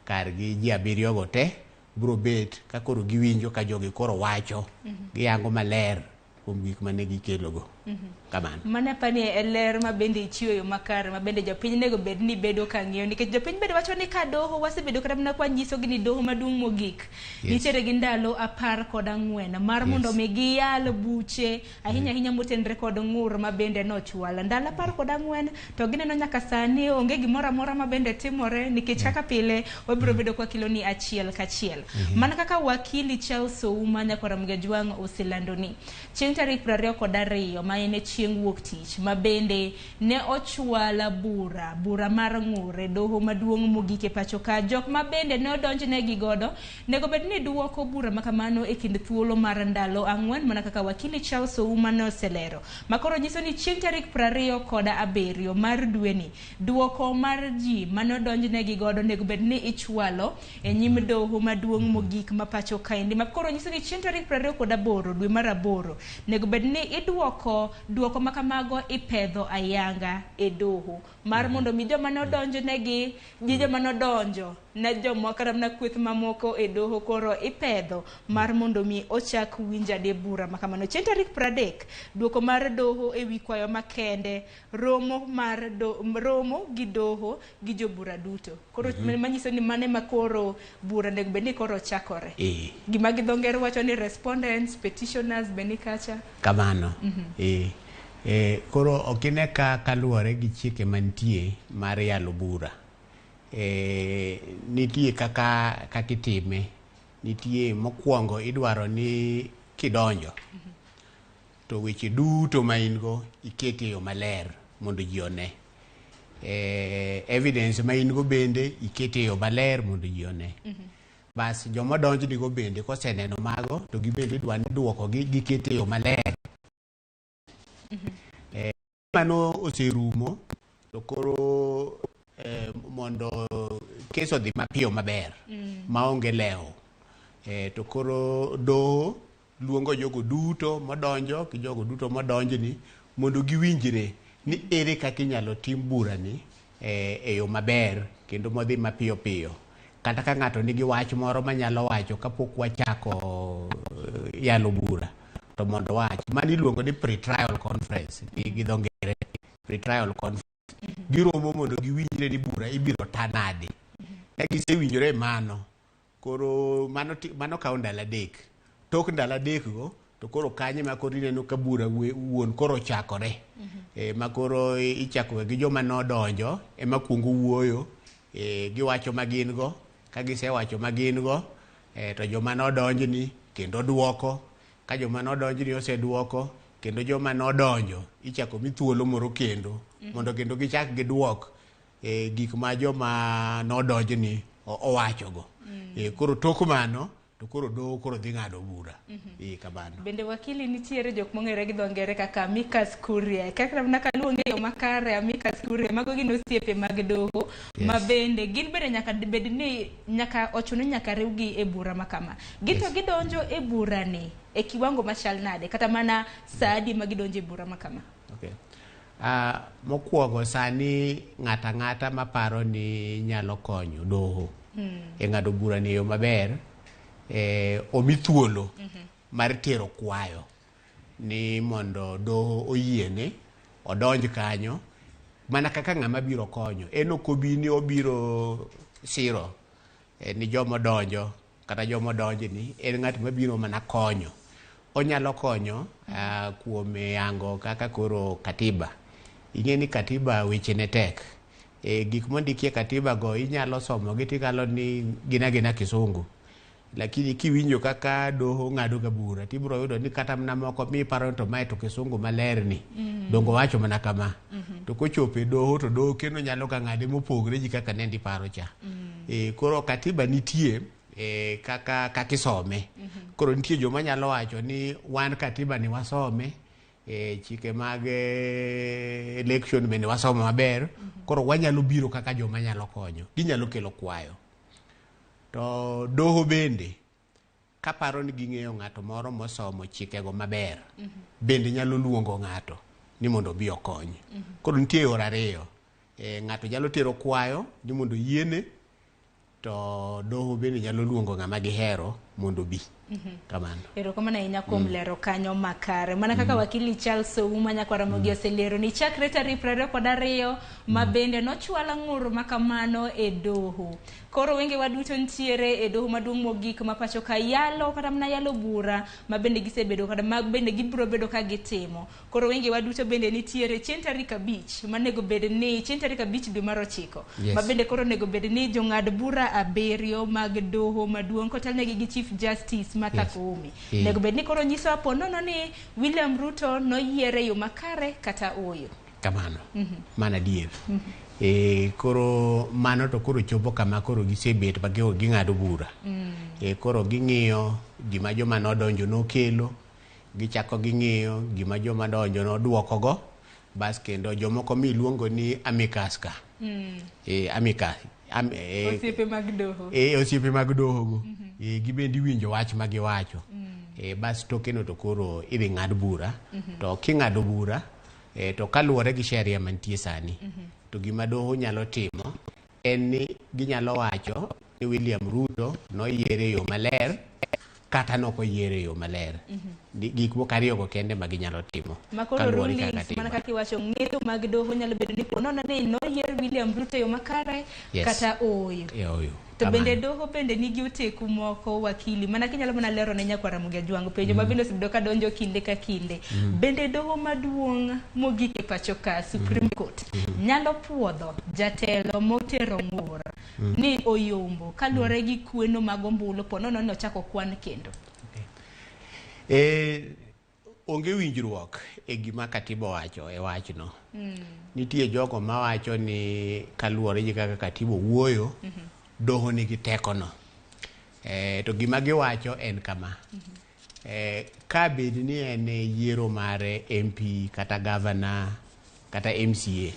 kargi ji 7 go te bro bet ka koro giwinjo ka jogi koro wacho giyango maler kuom gik mane gikelo go. Kamano. Mana pani e ler ma bende ichiwo yo makare ma bende jopiny nego bed ni bedo ka ng'iyo nikech jopiny bende wacho ni ka doho wasebedo kata mana kwa nyiso gi ni doho maduong' mogik nitiere gi ndalo 14 mar mondo mi giyal buche ahinya motenre kod ng'ur ma bende nochwala ndalo 14 to gineno nyaka sani onge gimoro amora ma bende timore nikech kaka pile wabiro bedo kwa kilo ni achiel kachiel. Mana kaka wakili Charles Ouma nyakora Mgejwang' osilando ni chieng' tarik 22 ma ene chieng' wuok tich ma bende ne ochwala bura mar ng'ur e doho maduong' mogik e pacho ka jok ma bende ne odonjne gi godo nego bed ni duoko bura makamano e kind thuolo mar ndalo 4 mana kaka wakili Charles Ouma no selero makoro nyiso ni chieng' tarik 27 mar dweni duoko mar ji mane odonjne gi godo nego bed ni ichwalo e nyim doho maduong' mogik ma pacho kaendi makoro nyiso ni chieng' tarik 28 dwe mar 8 nego bed ni duoko makamago ipedho ayanga e doho mar mondo mi joma nodonjnegi gi joma nodonjo na joma kata na kweth mamoko e doho koro ipedho mar mondo mi ochak winjade bura makamano. Chieng' tarik 30 duoko mar doho e wi kwayo makende romo gi doho gi jobura duto koro manyiso ni mane makoro bura nego bed ni koro chakore. Gima gi dho ngere wacho ni respondents petitioners benikacha kamano. Koro okine ka kaluwore gi chike mantie mar yalo bura. Nitie kaka kitime. Nitie mokwongo idwaro ni kidonjo to weche duto ma in go ikete yo maler mondo ji one. Evidence ma in go bende ikete yo maler mondo ji one. Bas joma donjni go bende koseneno mago to gibende dwa ni duoko gi gikete yo maler. Mano oserumo to koro mondo keso dhi mapiyo maber maonge leo. To koro doho luongo jogo duto modonjo ki jogo duto modonjni mondo giwinjre ni ere kaka inyalo tim bura ni e yo maber kendo modhi mapiyo piyo. Kata ka ng'ato nigi wach moro manyalo wacho kapok wachako yalo bura to mondo wach mani luongo ni pre-trial conference gi dho ngere pre-trial conference giromo mondo giwinjre ni bura ibiro tanadi. Gisewinjore mano koro mano kawo ndalo 3 tok ndalo 3 go to koro kanye ma koro ineno ka bura wuon koro chakore. Makoro ichako gi joma nodonjo ema kuongo wuoyo giwacho magin go ka gisewacho magin go to joma nodonjni kendo duoko, ka joma nodonjo ni oseduoko, kendo joma nodonjo ichako mi thuolo moro kendo mondo kendo gichak giduok gik ma joma nodonjo ni owachogo. Koro tok mano to koro doho koro dhi ng'ado bura. Kamano. Bende wakili nitiere jok mong'ere gi dho ngere kaka amicus curiae. Kaka naka luonge yo makare amicus curiae. Mago gin osiepe mag doho. Ma bende gin bende nyaka bed ni nyaka ochuno nyaka riwgi e bura makama. Gito gidonjo e bura ni e kiwango machal nade kata mana saadi ma gidonjo e bura makama. Mokwongo sani ng'ata maparo ni nyalo konyo doho e ng'ado bura ni yo maber, omi thuolo mar tero kwayo ni mondo doho oyiene odonj kanyo mana kaka ng'ama biro konyo. Okobi ni obiro siro ni jomo donjo kata jomo donjo ni en ng'at mabiro mana konyo. Onyalo konyo kuom yango kaka koro katiba. Ing'e ni katiba weche ne tek. Gik mondikie katiba go inyalo somo gi tikalo ni gina kisungu. Lakini kiwinjo kaka doho ng'ado ga bura tibiro yudo ni kata mna moko mi paro to mae to kisungu maler ni dongo wacho mana kama. To kochope doho to doho kendo nyalo ka ng'ade mopogre ji kaka ne ndiparo cha. Koro katiba nitie kaka kisome. Koro nitie joma nyalo wacho ni wan katiba ni wasome, chike mag election bende wasomo maber. Koro wanyalo biro kaka joma nyalo konyo. Ginyalo kelo kwayo. To doho bende kaparo ni ging'eyo ng'ato moro mosomo chikego maber, bende nyalo luongo ng'ato ni mondo bi okony. Koro nitie yore ariyo. Ng'ato nyalo tero kwayo ni mondo yiene, to doho bende nyalo luongo ng'ama gihero mondo bi. Kamano. Erokamano ahinya kuom lero kanyo makare. Mana kaka wakili Charles Ouma nyako Ramogi oselero ni chakre tarik 22 ma bende nochwala ng'ur makamano e doho. Koro wenge waduto ntiere e doho maduong' mogik ma pacho ka yalo kata mana yalo bura ma bende gisebedo kata ma bende gibiro bedo ka gitimo. Koro wenge waduto bende nitiere chieng' tarik 5 manego bed ni chieng' tarik 5 dwe mar 9 ma bende koro nego bed ni jong'ad bura 7 mag doho maduong' kotelnegi gi Chief Justice Martha Koome. Nego bed ni koro nyiso apo nono ni William Ruto noyiere yo makare kata oyo. Kamano. Mana dier. Koro mano to koro chopo kama koro gisebet ba ging'ado bura. Koro ging'iyo gima joma nodonjo nokelo, gichako ging'iyo gima joma donjo noduoko go, bas kendo jomoko miluongo ni amicus ka. Amicus. Osiepe mag doho. Osiepe mag doho go. Gibendi winjo wach ma giwacho. Bas tokeno to koro idhi ng'ad bura. To king'ado bura to kaluwore gi sheria mantie sani. To gima doho nyalo timo en ni ginyalo wacho ni William Ruto noyiere yo maler kata nokoyiere yo maler. Gik moko ariyo kende ma ginyalo timo. Makoro rulings mana kaka iwacho ng'eto mag doho nyalo bedo ni ponono ni noyier William Ruto yo makare kata oyo. To bende doho bende nigi oteku moko wakili mana kinyalo mana lero ne nyako Ramogi Ajwang penjo ma bende osebedo ka donjo kinde ka kinde. Bende doho maduong' mogik e pacho ka Supreme Court nyalo puodho jatelo motero ng'ur ni oyombo kaluwore gi kweno mag ombulu ponono ni ochako kwan kendo. Onge winjruok e gima katiba wacho e wachno. Nitie jogo mawacho ni kaluwore gi kaka katiba wuoyo, doho nigi tekono. To gima giwacho en kama. Ka bed ni en yiero mare MP kata governor kata MCA,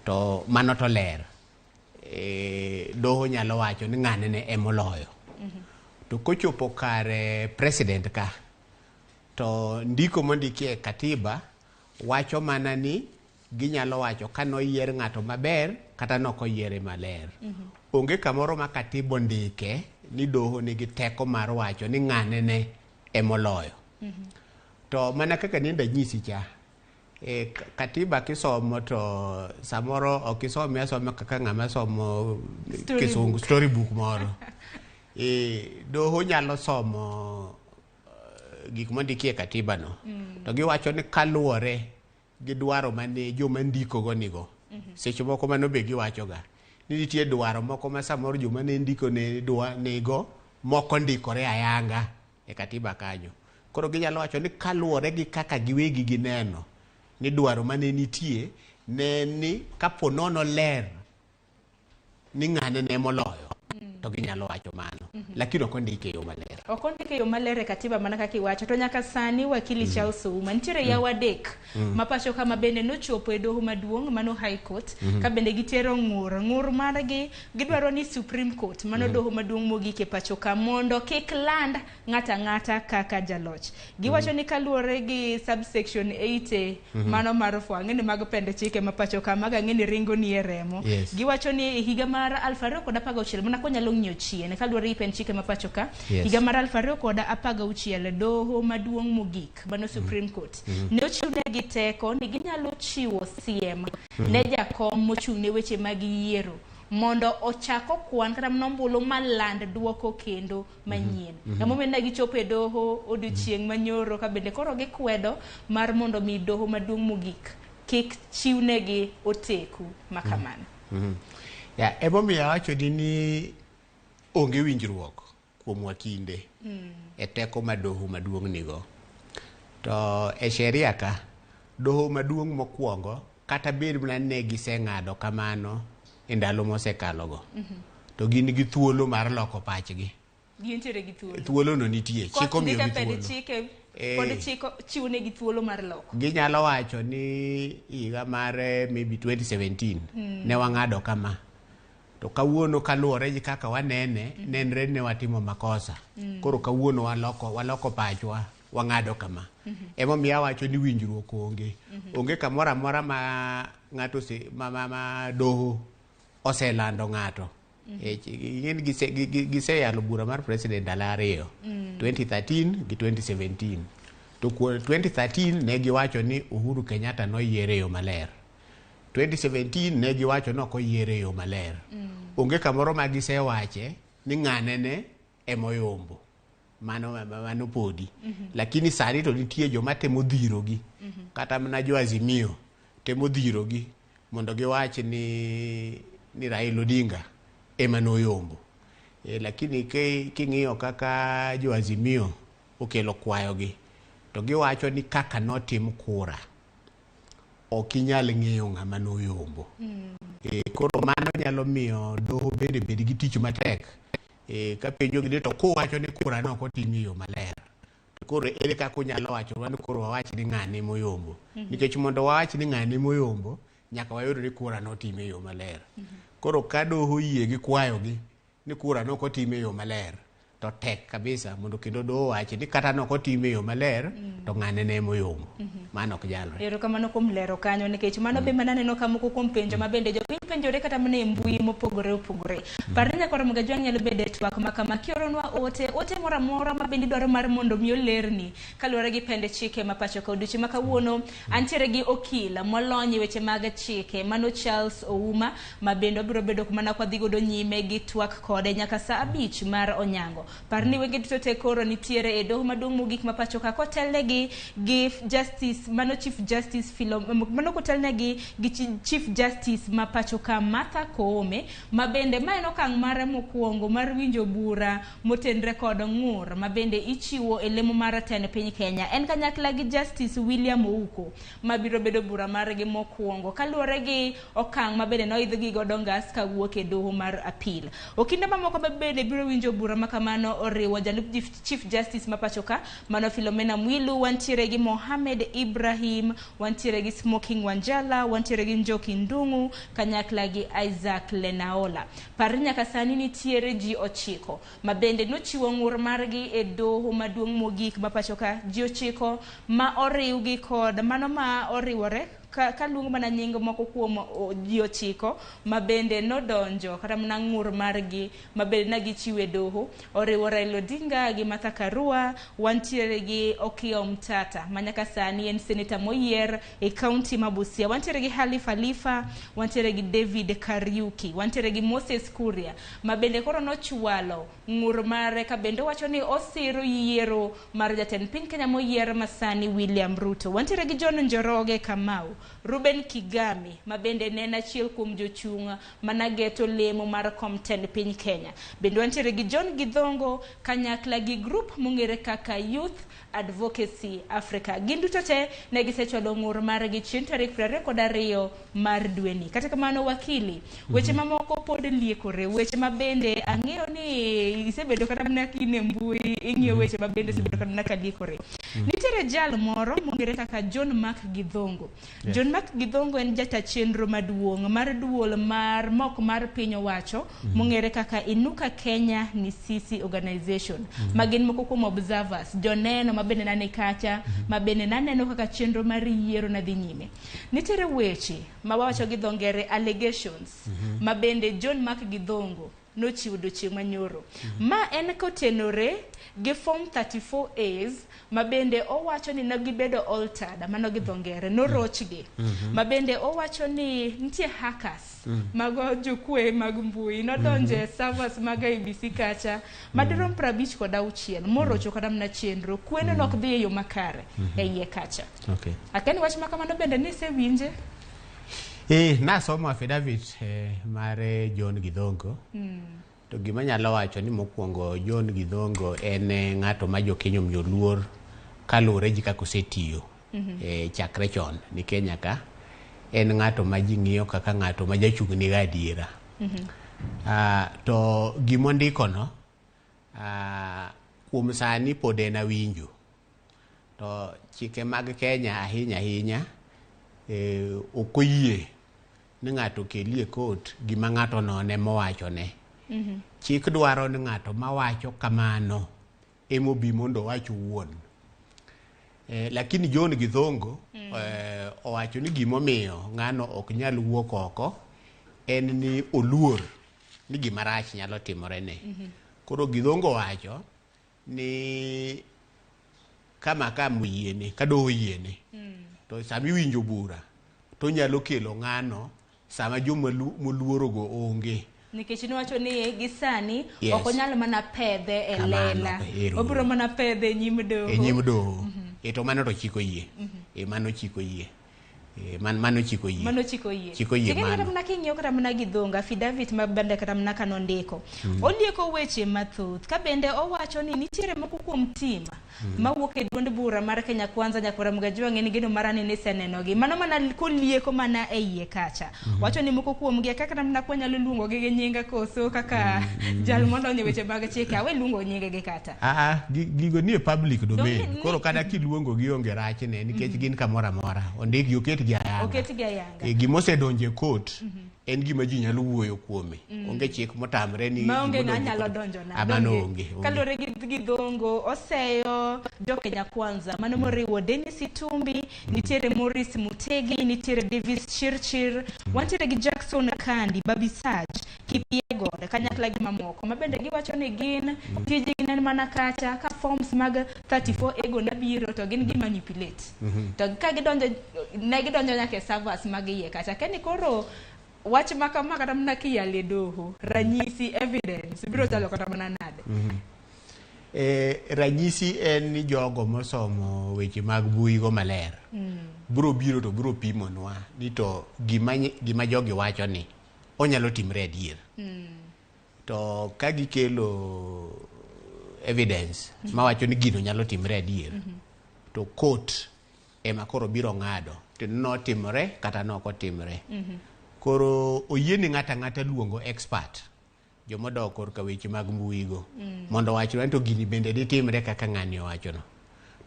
to mano to ler. Doho nyalo wacho ni ng'ane ne emoloyo. To kochopo kare president ka, to ndiko mondikie katiba wacho mana ni ginyalo wacho ka noyier ng'ato maber kata nokoyiere maler. Onge kamoro ma katiba ndike ni doho nigi teko mar wacho ni ng'ane ne emoloyo. To mana kaka nenda nyisi cha, katiba kisomo to samoro okisome asome kaka ng'ama somo kisungu storybook moro. Doho nyalo somo gik mondikie katiba no. To giwacho ni kaluwore gi dwaro mane joma ndiko go nigo. Seche moko mano be giwacho ga. Nitie dwaro moko ma samoro joma ne ndiko ne nigo moko ndikore ayanga e katiba kanyo. Koro ginyalo wacho ni kaluwore gi kaka giwegi gineno ni dwaro mane nitie ne ni kapo nono ler ni ng'ane ne moloyo to ginyalo wacho mano lakini ok ondike yo maler. Ok ondike yo maler e katiba mana kaka iwacho to nyaka sani wakili Charles Ouma nitiere yawa adek ma pacho kama bende nochopo e doho maduong' mano High Court ka bende gitero ng'ur margi gidwaro ni Supreme Court mano doho maduong' mogik e pacho ka mondo kik land ng'ata kaka jaloch. Giwacho ni kaluwore gi subsection 80 mano mar fwang'e ni mag pende chike ma pacho ka mag ng'eni ringo ni e remo. Giwacho ni higa mar 2016 mana konyalo ng'iyo chien kaluwore gi pend chike ma pacho ka higa mar 2016 doho maduong' mogik mano Supreme Court ne ochiwne gi teko ni ginyalo chiwo siem ne jakom mochung'ne weche mag yiero mondo ochako kwan kata nombulu maland duoko kendo manyien. Emomiyo ne gichopo e doho odiochieng' manyoro ka bende koro gikwedo mar mondo mi doho maduong' mogik kik chiwnegi oteku makamano. Emomiyo awacho ni onge winjruok kuom wakinde e teko ma doho maduong' nigo. To e sheria ka doho maduong' mokwongo kata bed mana ne giseng'ado kamano e ndalo mosekalogo to gin gi thuolo mar loko pachgi. Gintiere gi thuolo. Thuolo no nitie. Chiko miyo gi thuolo. Kod chiko chiwne gi thuolo mar loko. Ginyalo wacho ni higa mar maybe 2017 ne wang'ado kama. To kawuono kaluwore gi kaka wanene nenre ne watimo makosa. Koro kawuono waloko pachwa wang'ado kama. Emomiyo awacho ni winjruok onge. Onge kamoro amora ma ng'ato ma doho oselando ng'ato. Giseyalo bura mar president ala ariyo 2013 gi 2017. To 2013 ne giwacho ni Uhuru Kenyatta noyiere yo maler. 2017 ne giwacho no koyiere yo maler. Onge kamoro ma gisewache ni ng'ane ne emoyombo. Mano podi. Lakini sani to nitie joma temo dhirogi. Kata mana jo Azimio temo dhirogi mondo giwache ni Raila Odinga ema noyombo. Lakini king'iyo kaka jo Azimio okelo kwayogi to giwacho ni kaka notim kura ok inyal ng'eyo ng'ama noyombo. Koro mano nyalo miyo doho bed gi tich matek. Ka penjo gi to kuwacho ni kura no ok otim yo maler. Koro ere kaka unyalo wacho ni koro wawach ni ng'ane moyombo. Nikech mondo wawach ni ng'ane moyombo nyaka wayud ni kura no otim yo maler. Koro ka doho yie gi kwayogi ni kura no ok otim yo maler to tek kabisa mondo kendo doho wache ni kata no ok otim yo maler to ng'ane ne moyombo. Mano ok jalre. Erokamano kuom lero kanyo nikech mano be mananeno ka moko kuom penjo ma bende jopiny penjore kata mana e mbui mopogore opogore. Parni nyaka Ramogi Tv nyalo bedo e twak ma kama kioronwa ote moro amora ma bende dwaro mar mondo mi olerni kaluwore gi pende chike ma pacho ka odiochieng' ma kawuono antiere gi okil molony weche mag chike mano Charles Ouma ma bende obiro bedo mana kwa dhi godo nyime gi twak kode nyaka saa 5 mar onyango. Parni wenge duto te koro nitiere e doho maduong' mogik ma pacho ka kotelnegi gi Justice mano Chief Justice mano kotelnegi gi Chief Justice ma pacho ka Martha Koome ma bende ma en okang' mare mokwongo mar winjo bura motenre kod ng'ur ma bende ichiwo e lemo mar tend piny Kenya. En kanyakla gi Justice William Ouko ma biro bedo bura margi mokwongo kaluwore gi okang' ma bende noidh gi godo ngas kawuok e doho mar appeal. Okinde mamoko bende biro winjo bura ma kamano oriwo jalup Chief Justice ma pacho ka mano Philomena Mwilu, wantiere gi Mohamed Ibrahim, wantiere gi Smoking Wanjala, wantiere gi Njoki Ndung'u kanyakla gi Isaac Lenaola. Parni nyaka sani nitiere ji 9 ma bende nochiwo ng'ur margi e doho maduong' mogik ma pacho ka. Ji 9 ma oriw gi kod mano ma oriwore kaluongo mana nying moko kuom ji 9 ma bende nodonjo kata mana ng'ur margi ma bende nagichiwe doho oriwo Raila Odinga gi Martha Karua, wantiere gi Okiya Mtata ma nyaka sani en senator moyier e kaunti ma Busia, wantiere gi Halifa, wantiere gi David Kariuki, wantiere gi Moses Kuria ma bende koro nochwalo ng'ur mare ka bende wacho ni osiro yiero mar jatend piny Kenya moyier masani William Ruto, wantiere gi John Njoroge Kamau Ruben Kigami mabende nena achiel kuom jochung' manageto lemo mar Comten piny Kenya. Bende wantiere gi John Gidhongo kanyakla gi group mong'ere kaka Youth Advocacy Africa. Gin duto te ne gisechwalo ng'ur margi chieng' tarik 22 mar dweni. Kata kamano wakili, weche mamoko pod liekore, weche mabende ang'eyo ni isebedo kata mana kine mbui ing'iyo weche mabende isebedo kata mana kaliekore. Nitiere jal moro mong'ere kaka John Mark Gidhongo. John Mark Gidhongo en jata chenro maduong' mar duol mar mok mar piny owacho mong'ere kaka Inuka Kenya Nisisi Organization. Magin moko kuom observers, joneno mabende nane kacha, mabende naneno kaka chenro mar yiero na dhi nyime. Nitiere weche mawacho gi dho ngere allegations mabende John Mark Gidhongo nochiwo chieng' manyoro. Ma en kotenore gi form 34As mabende owacho ni negibedo altered, mano gi dho ngere norochgi. Mabende owacho ni nitie hackers mago jokwe mag mbui nodonje servers mag ABC kacha madirom 56 morocho kada mna chenro kweno nok dhi e yo makare e iye kacha. Okay. Akeni wach makamano bende ni se winje? Nasomo affidavit mare John Gidhongo. To gima nyalo wacho ni mokwongo John Gidhongo en ng'ato ma jokenyo miyo luor kalure ji kako setiyo chakre chon ni Kenya ka. En ng'ato ma ji ng'iyo kaka ng'ato ma jachung' ni gadiera. To gimondiko no kuom sani pod en awinjo. To chike mag Kenya ahinya okoyie ni ng'ato kelie kot gima ng'ato no ne mowacho ne. Chik dwaro ni ng'ato mawacho kamano emobi mondo wacho wuon. Lakini John Gidhongo owacho ni gimomiyo ng'ano ok nyal wuok oko en ni oluor ni gima rach nyalo timore ne. Koro Gidhongo wacho ni kama muyiene kado yiene to sami winjo bura to nyalo kelo ng'ano sama joma moluorogo onge. Nikech niwacho ni gisani ok onyal mana pedhe e lela. Obiro mana pedhe e nyim doho. E nyim doho. To mano to chiko yie. Mano chiko yie. Mano chiko yie. Mano chiko yie. Chiko yie mano. Kata mna king'iyo kata mna Gidhongo affidavit mabende kata mna kanondiko. Olieko weche mathoth. Ka bende owacho ni nitiere moko kuom tima mawuok e duond bura mar Kenya Kwanza nyakora mgajwa ng'eni gino marani ni senenogi. Mano mana kolieko mana e iye kacha. Wacho ni moko kuom gi kaka mna kwa nyalo luongo gi nyinga koso kaka jal mondo nye weche mag chike awe luongo nyinge gi kata. Gigo ni e public domain. Koro kada kiluongo gi onge rach ne nikech gin kamora mora. Ondiki oket gi ayanga. Oket gi ayanga. Gimose donje court en gima ji nyalo wuoyo kuome. Onge chik motamre ni maonge nyalo donjo na. Abano onge. Kalore gi Gidhongo oseyo jo Kenya Kwanza mano moriwo Dennis Itumbi, nitiere Morris Mutegi, nitiere Davis Chirchir, wantiere gi Jackson Kandi, Babi Saj, Kipiego, kanyakla gi mamoko. Mabende giwacho ni gin tiji gin mana kacha ka forms mag 34 ego na biro to gin gi manipulate. To ka gidonjo nyaka servers mag iye kacha. Keni koro wach makama kata mna kiyale doho ranyisi evidence biro talo kata mana nade. Ranyisi en ni jogo mosomo weche mag bui go maler biro biro to biro pimonwa ni to gima jogi wacho ni onyalo timre adier. To ka gikelo evidence mawacho ni gino nyalo timre adier to court ema koro biro ng'ado to notimre kata nokotimre. Koro oyieni ng'ata luongo expert jomodok korka weche mag mbui go mondo wachre to gini bende ditimre kaka ng'ani owacho no.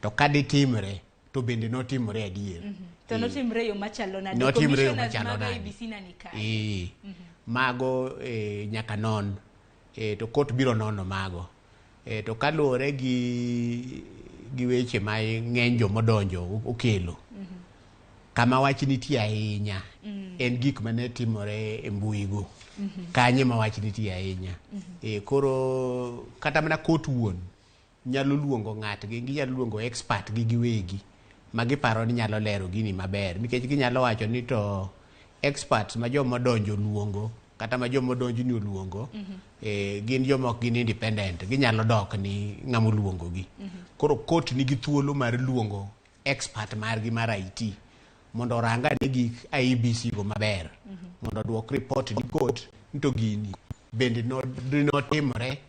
To ka ditimre to bende notimre adier. To notimre yo machalo nade. Notimre yo machalo nade. ABC na nikai. Mago nyaka non. To court biro nono mago. To kaluwore gi weche ma ng'eny jomodonjo okelo. Kama wach nitie ahinya en gik mane timore e mbui go. Kanye ma wach nitie ahinya. Koro kata mana court wuon nyalo luongo ng'atgi, ginyalo luongo expert gi giwegi magiparo ni nyalo lero gini maber nikech ginyalo wacho ni to experts ma joma donjo luongo kata ma joma donjo ni luongo gin joma ok gin independent, ginyalo dok ni ng'amo luongo gi. Koro court nigi thuolo mar luongo expert margi mar IT mondo ranga ni gik IEBC go maber mondo duok report ni court nto gini bende no timore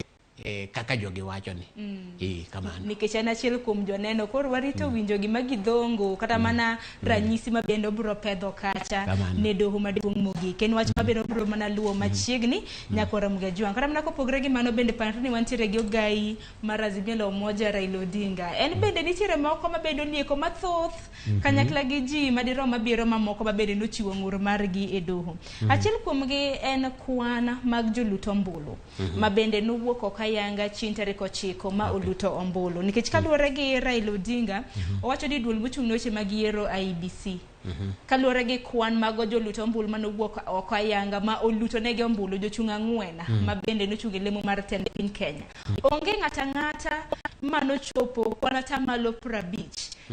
kaka jogi wacho ni kamano nikech en achiel kuom joneno koro warito winjo gima gidhongo kata mana ranyisi ma bende biro pedho kacha ne doho maduong' mogik en wach mabiro biro mana luwo machiegni nyaka Ramogi Tv kata mana kopogre gi mano bende panto ni wantiere gi ogai mar Azimio la Umoja Raila Odinga en bende nitiere moko mabedo lieko mathoth kanyakla gi ji madirom mabiro mamoko mabende nochiwo ng'ur margi e doho achiel kuom gi en kwan mag joluto ombulu mabende nowuok yanga tarik 9 ma oluto ombulu nikech kaluwore gi Raila Odinga owacho ni duol mochung' noche mag yiero IEBC kaluwore gi kwan mag joluto ombulu manowuok oko yanga ma oluto negi ombulu jochung' 4 ma bende nochung' e lemo mar tend piny Kenya onge ng'ata manochopo kwan atamalo 50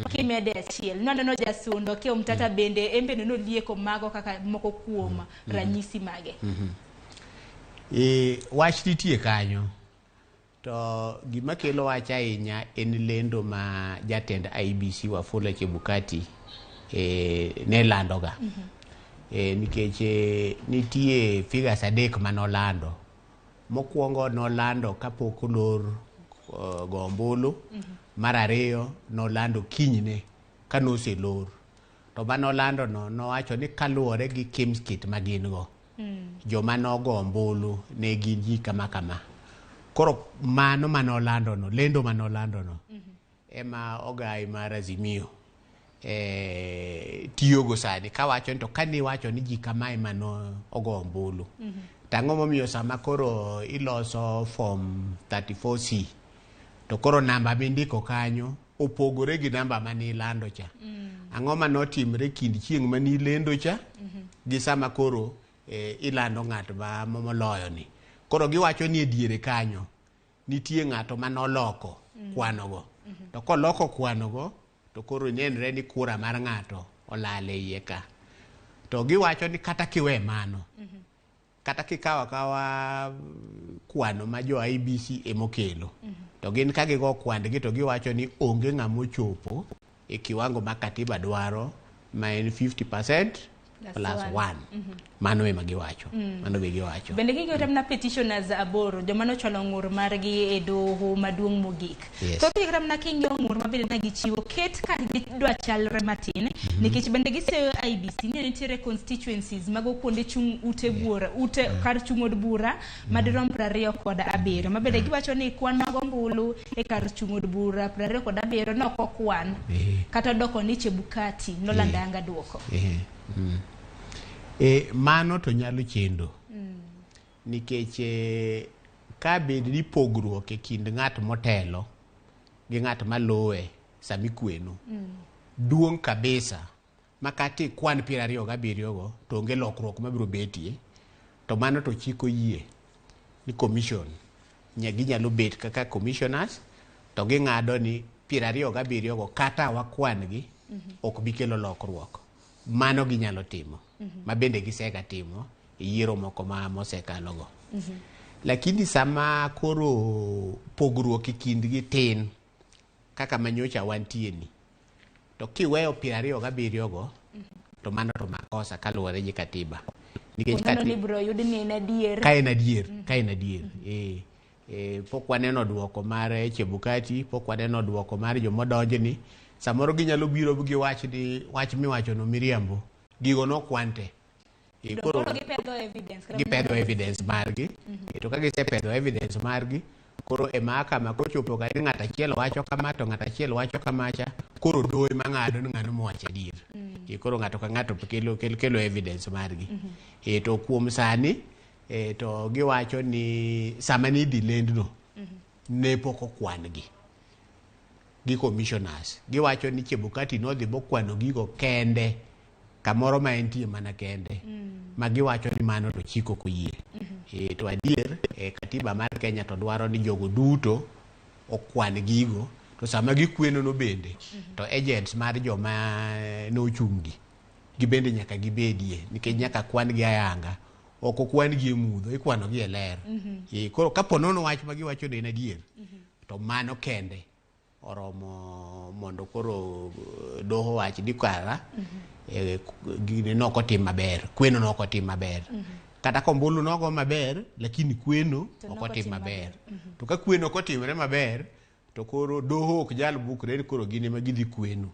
kimede achiel noneno jasundo ke omtata bende embende nolieko mago kaka moko kuom ranyisi mage wach nitie kanyo to gima kelo wach ahinya en lendo ma jatend IEBC Wafula Chebukati ne landoga nikech nitie figures 3 manolando mokwongo nolando kapok olor go ombulu mar ariyo nolando kinyne kanoselor to manolando no nowacho ni kaluwore gi kimskit magin go joma nogo ombulu ne gin ji kama koro mano manolando no lendo manolando no ema ogai mar Azimio tiyogo sani kawacho to kani wacho ni ji kama ema no ogo ombulu tang'o momiyo sama koro iloso form 34C to koro namba mindiko kanyo opogore gi namba mani lando cha ang'o manotimre kind chieng' mani lendo cha gi sama koro ilando ng'at ma moloyo ni koro giwacho ni ediere kanyo nitie ng'ato manoloko kwanogo to koloko kwanogo to koro nenre ni kura mar ng'ato olale iye ka to giwacho ni kata kiwe mano kata kikawa kwano ma jo IEBC emokelo to gin ka gigo kwandgi to giwacho ni onge ng'amochopo e kiwango ma katiba dwaro ma en 50% plus 1 mano ema giwacho mano be giwacho bende gigotemna petitioners aboro joma nochwalo ng'ur margi e doho maduong' mogik to gigotemna king'io ng'ur mabende na gichiwo ket ka gidwa chalre matin nikech bende giseyo IEBC ni nitiere constituencies mago kuonde chung' ute buora ute kar chung' od bura madirom 27 mabende giwacho ni kwan mag ombulu e kar chung' od bura 27 noko kwan kata doko ni Chebukati nolandanga duoko mano to nyalo chendo nikech ka bed ni pogruok e kind ng'at motelo gi ng'at malowe sami kweno duong' kabisa makati kwan 27 go to onge lokruok mabiro betie to mano to chiko yie ni commission ginyalo bet kaka commissioners to ging'ado ni 27 go kata wakwan gi ok bikelo lokruok mano ginyalo timo mabende gisega timo yiero moko ma mosekalogo lakini sama koro pogruok e kindgi tin kaka manyocha wantie ni to kiweyo 27 go to mano to makosa kaluwore gi katiba nikech katiba bro yudi ni na dier ka en adier pok waneno duoko mar Chebukati pok waneno duoko mar jomodonjo ni samoro ginyalo biro gi wach miwacho no miriambo gigo no kwante koro gipedho evidence margi to ka gisepedho evidence margi koro e mahakama kochopo ka ng'at achiel wacho kama to ng'at achiel wacho kamacha koro doe mang'ado ni ng'ano mowacho adier koro ng'ato ka ng'ato kelo evidence margi to kuom sani to giwacho ni sama ni dilend no ne poko kwan gi commissioners giwacho ni Chebukati nodhi bokwano gigo kende kamoro ma entie mana kende ma giwacho ni mano to chiko koyie to adier katiba mar Kenya to dwaro ni jogo duto okwan gigo to sama gikweno no bende to agents mar joma nochung'gi gibende nyaka gibedie nikech nyaka kwan gi ayanga ok okwan gi emudho ikwano gi e ler koro kapo nono wach ma giwacho ni en adier to mano kende oromo mondo koro doho wach ni kara gine noko tim maber, kweno noko tim maber. Kata kombulu nogo maber, lakini kweno oko tim maber. To ka kweno ko timre maber, to koro doho ok jal bukre ni koro gine ma gidhi kweno.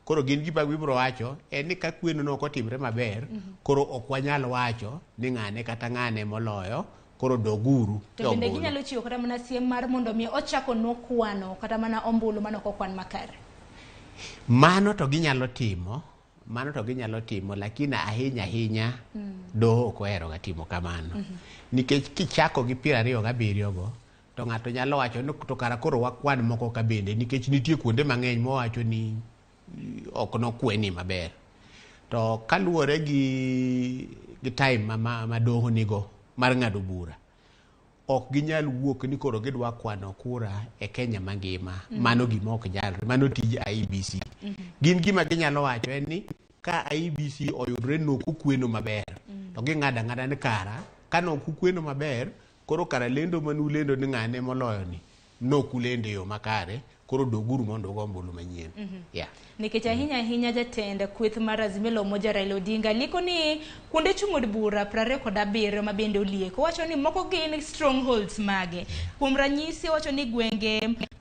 Koro gin gima wibro wacho, en ni ka kweno noko timre maber, koro ok wanyal wacho ni ng'ane kata ng'ane moloyo, koro doguru. To bende ginyalo chiwo kata mana siem mar mondo mi ochako nokwano kata mana ombulu manoko kwan makare. Mano to ginyalo timo, lakini ahinya doho ok ohero ga timo kamano. Nikech kichako gi 27 go, to ng'ato nyalo wacho ni to kara koro wakwan moko ka bende, nikech nitie kuonde mang'eny mowacho ni ok nokweni maber. To kaluwore gi time ma doho nigo mar ng'ado bura, ok ginyal wuok ni koro gidwa kwano kura e Kenya mangima. Mano gima ok nyalre, mano tij IEBC. Gin gima ginyalo wacho en ni ka IEBC oyudre nokukweno maber, to ging'ada ng'ada ni kara ka nokukweno maber, koro kara lendo manulendo ni ng'ane moloyo ni nokulendo yo makare, koro doguru mondo go ombulu manyien. Nikech ahinya jatend kweth mar Azimio la Umoja Raila Odinga liko ni kuonde chung' od bura 27 ma bende olieko. Wacho ni moko gin strongholds mage. Kuom ranyisi wacho ni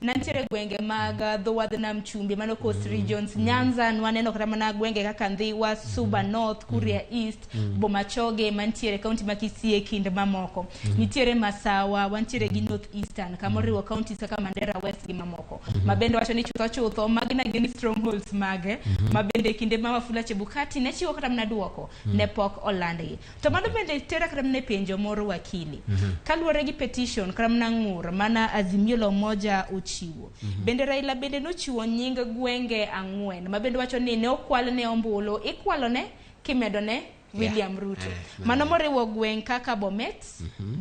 nantiere gwenge mag dho wadh nam chumbi mano Coast Regions, Nyanza waneno kata mana gwenge kaka Ndhiwa, Suba North, Kuria East, Bomachoge mantiere kaunti ma Kisii kind mamoko. Nitiere Masawa, wantiere gi North Eastern, kamoriwo counties kaka Mandera West gi mamoko. Mabende wacho ni chutho magina gin strongholds mage, mabende kinde ma Wafula Chebukati ne chiwo kata mana duoko ne pok olandgi. To mano bende tera kata mana penjo moro wakili. Kaluwore gi petition kata mana ng'ur mana Azimio la Umoja uchiwo. Bende Raila bende nochiwo nying gwenge 4 mabende wacho ni ne okwal ne ombulu, ikwalo ne kimedo ne William Ruto. Mano moriwo gweng kaka Bomet,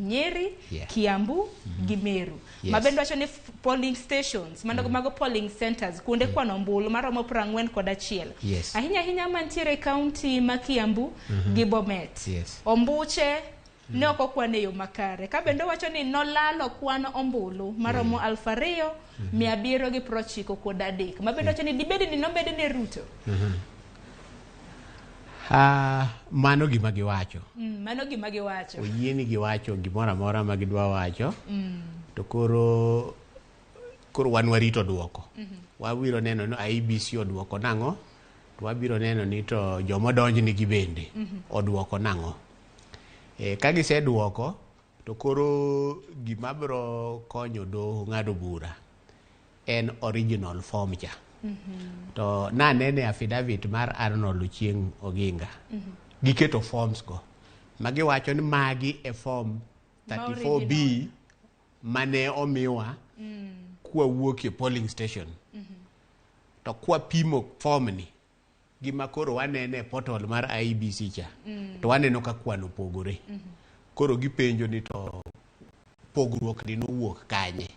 Nyeri, Kiambu, gi Meru. Mabende wacho ni polling stations, mano mago polling centers, kuonde kwano ombulu maromo 41. Ahinya mantiere kaunti ma Kiambu gi Bomet. Ombuche ne ok okwane yo makare. Ka bende wacho ni nolalo kwano ombulu maromo 2,793. Mabende wacho ni dibedi ni nobedi ne Ruto. Mano gima giwacho. Mano gima giwacho. Oyieni giwacho gimoro amora ma gidwa wacho. To koro wan warito duoko. Wabiro neno no IEBC oduoko nang'o, to wabiro neno ni to joma donjni gi bende oduoko nang'o. Ka giseduoko, to koro gima biro konyo doho ng'ado bura en original form cha. To nanene affidavit mar Arnold Ochieng Oginga. Giketo forms go. Magi wacho ni magi e form 34B mane omiwa kwa wuok e polling station. To kwa pimo form ni gima koro wanene portal mar IEBC cha. To waneno ka kwano pogore. Koro gipenjo ni to pogruok ni nowuok kanye.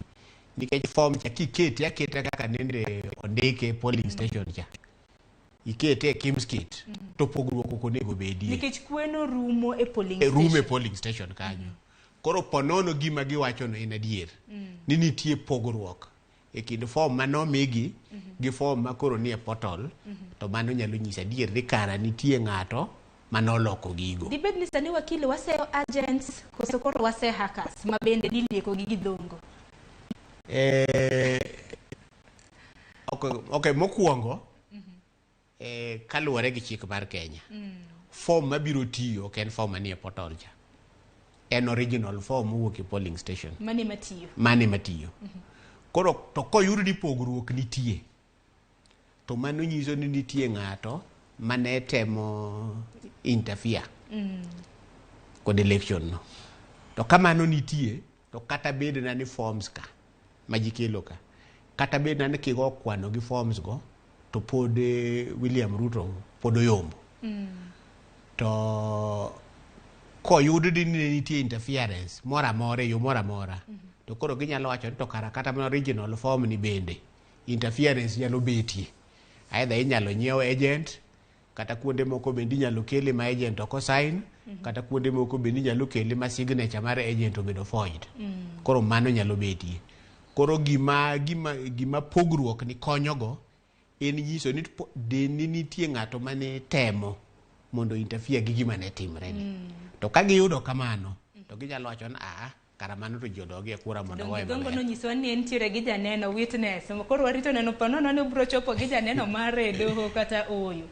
Nikech form cha kikete aketa kaka nende ondike polling station cha. Ikete Kimskit to pogruok ok onego bedie. Nikech kweno rumo e polling station. Rumo e polling station kanyo. Koro ponono gima giwacho no en adier. Ni nitie pogruok e kind form manomigi gi form ma koro nie portal. To mano nyalo nyisa adier ni kara nitie ng'ato manoloko gigo. Dibed ni sani wakili waseyo agents koso koro wase hackers mabende dilieko gi gidhongo. Okay, mokwongo kaluwore gi chik mar Kenya. Form mabiro tiyo ok en form manie portal cha. En original form mowuok e polling station. Mane matiyo. Koro to koyud ni pogruok nitie, to mano nyiso ni nitie ng'ato mane temo interfere kod election no. To kamano nitie, to kata bed na ni forms ka majikelo ka, kata bed na ni kigo kwano gi forms go, to pod William Ruto pod oyombo. To koyud ni nitie interference mora mora yo mora mora, to koro ginyalo wacho to kara kata mana original form ni bende interference nyalo betie. Either inyalo nyiew agent, kata kuonde moko bende inyalo kele ma agent oko sign, kata kuonde moko bende inyalo kele ma signature mar agent obedo forged. Koro mano nyalo betie. Koro gima pogruok ni konyogo en nyiso ni deni nitie ng'ato mane temo mondo interfere gi gima ne timre ni. To ka giyudo kamano to ginyalo wacho ni kara mano to jodogi e kura mondo wae maber. Dongo nyiso ni entiere gi janeno witness. Koro warito neno panono ne bro chopo gi janeno mare doho kata oyo.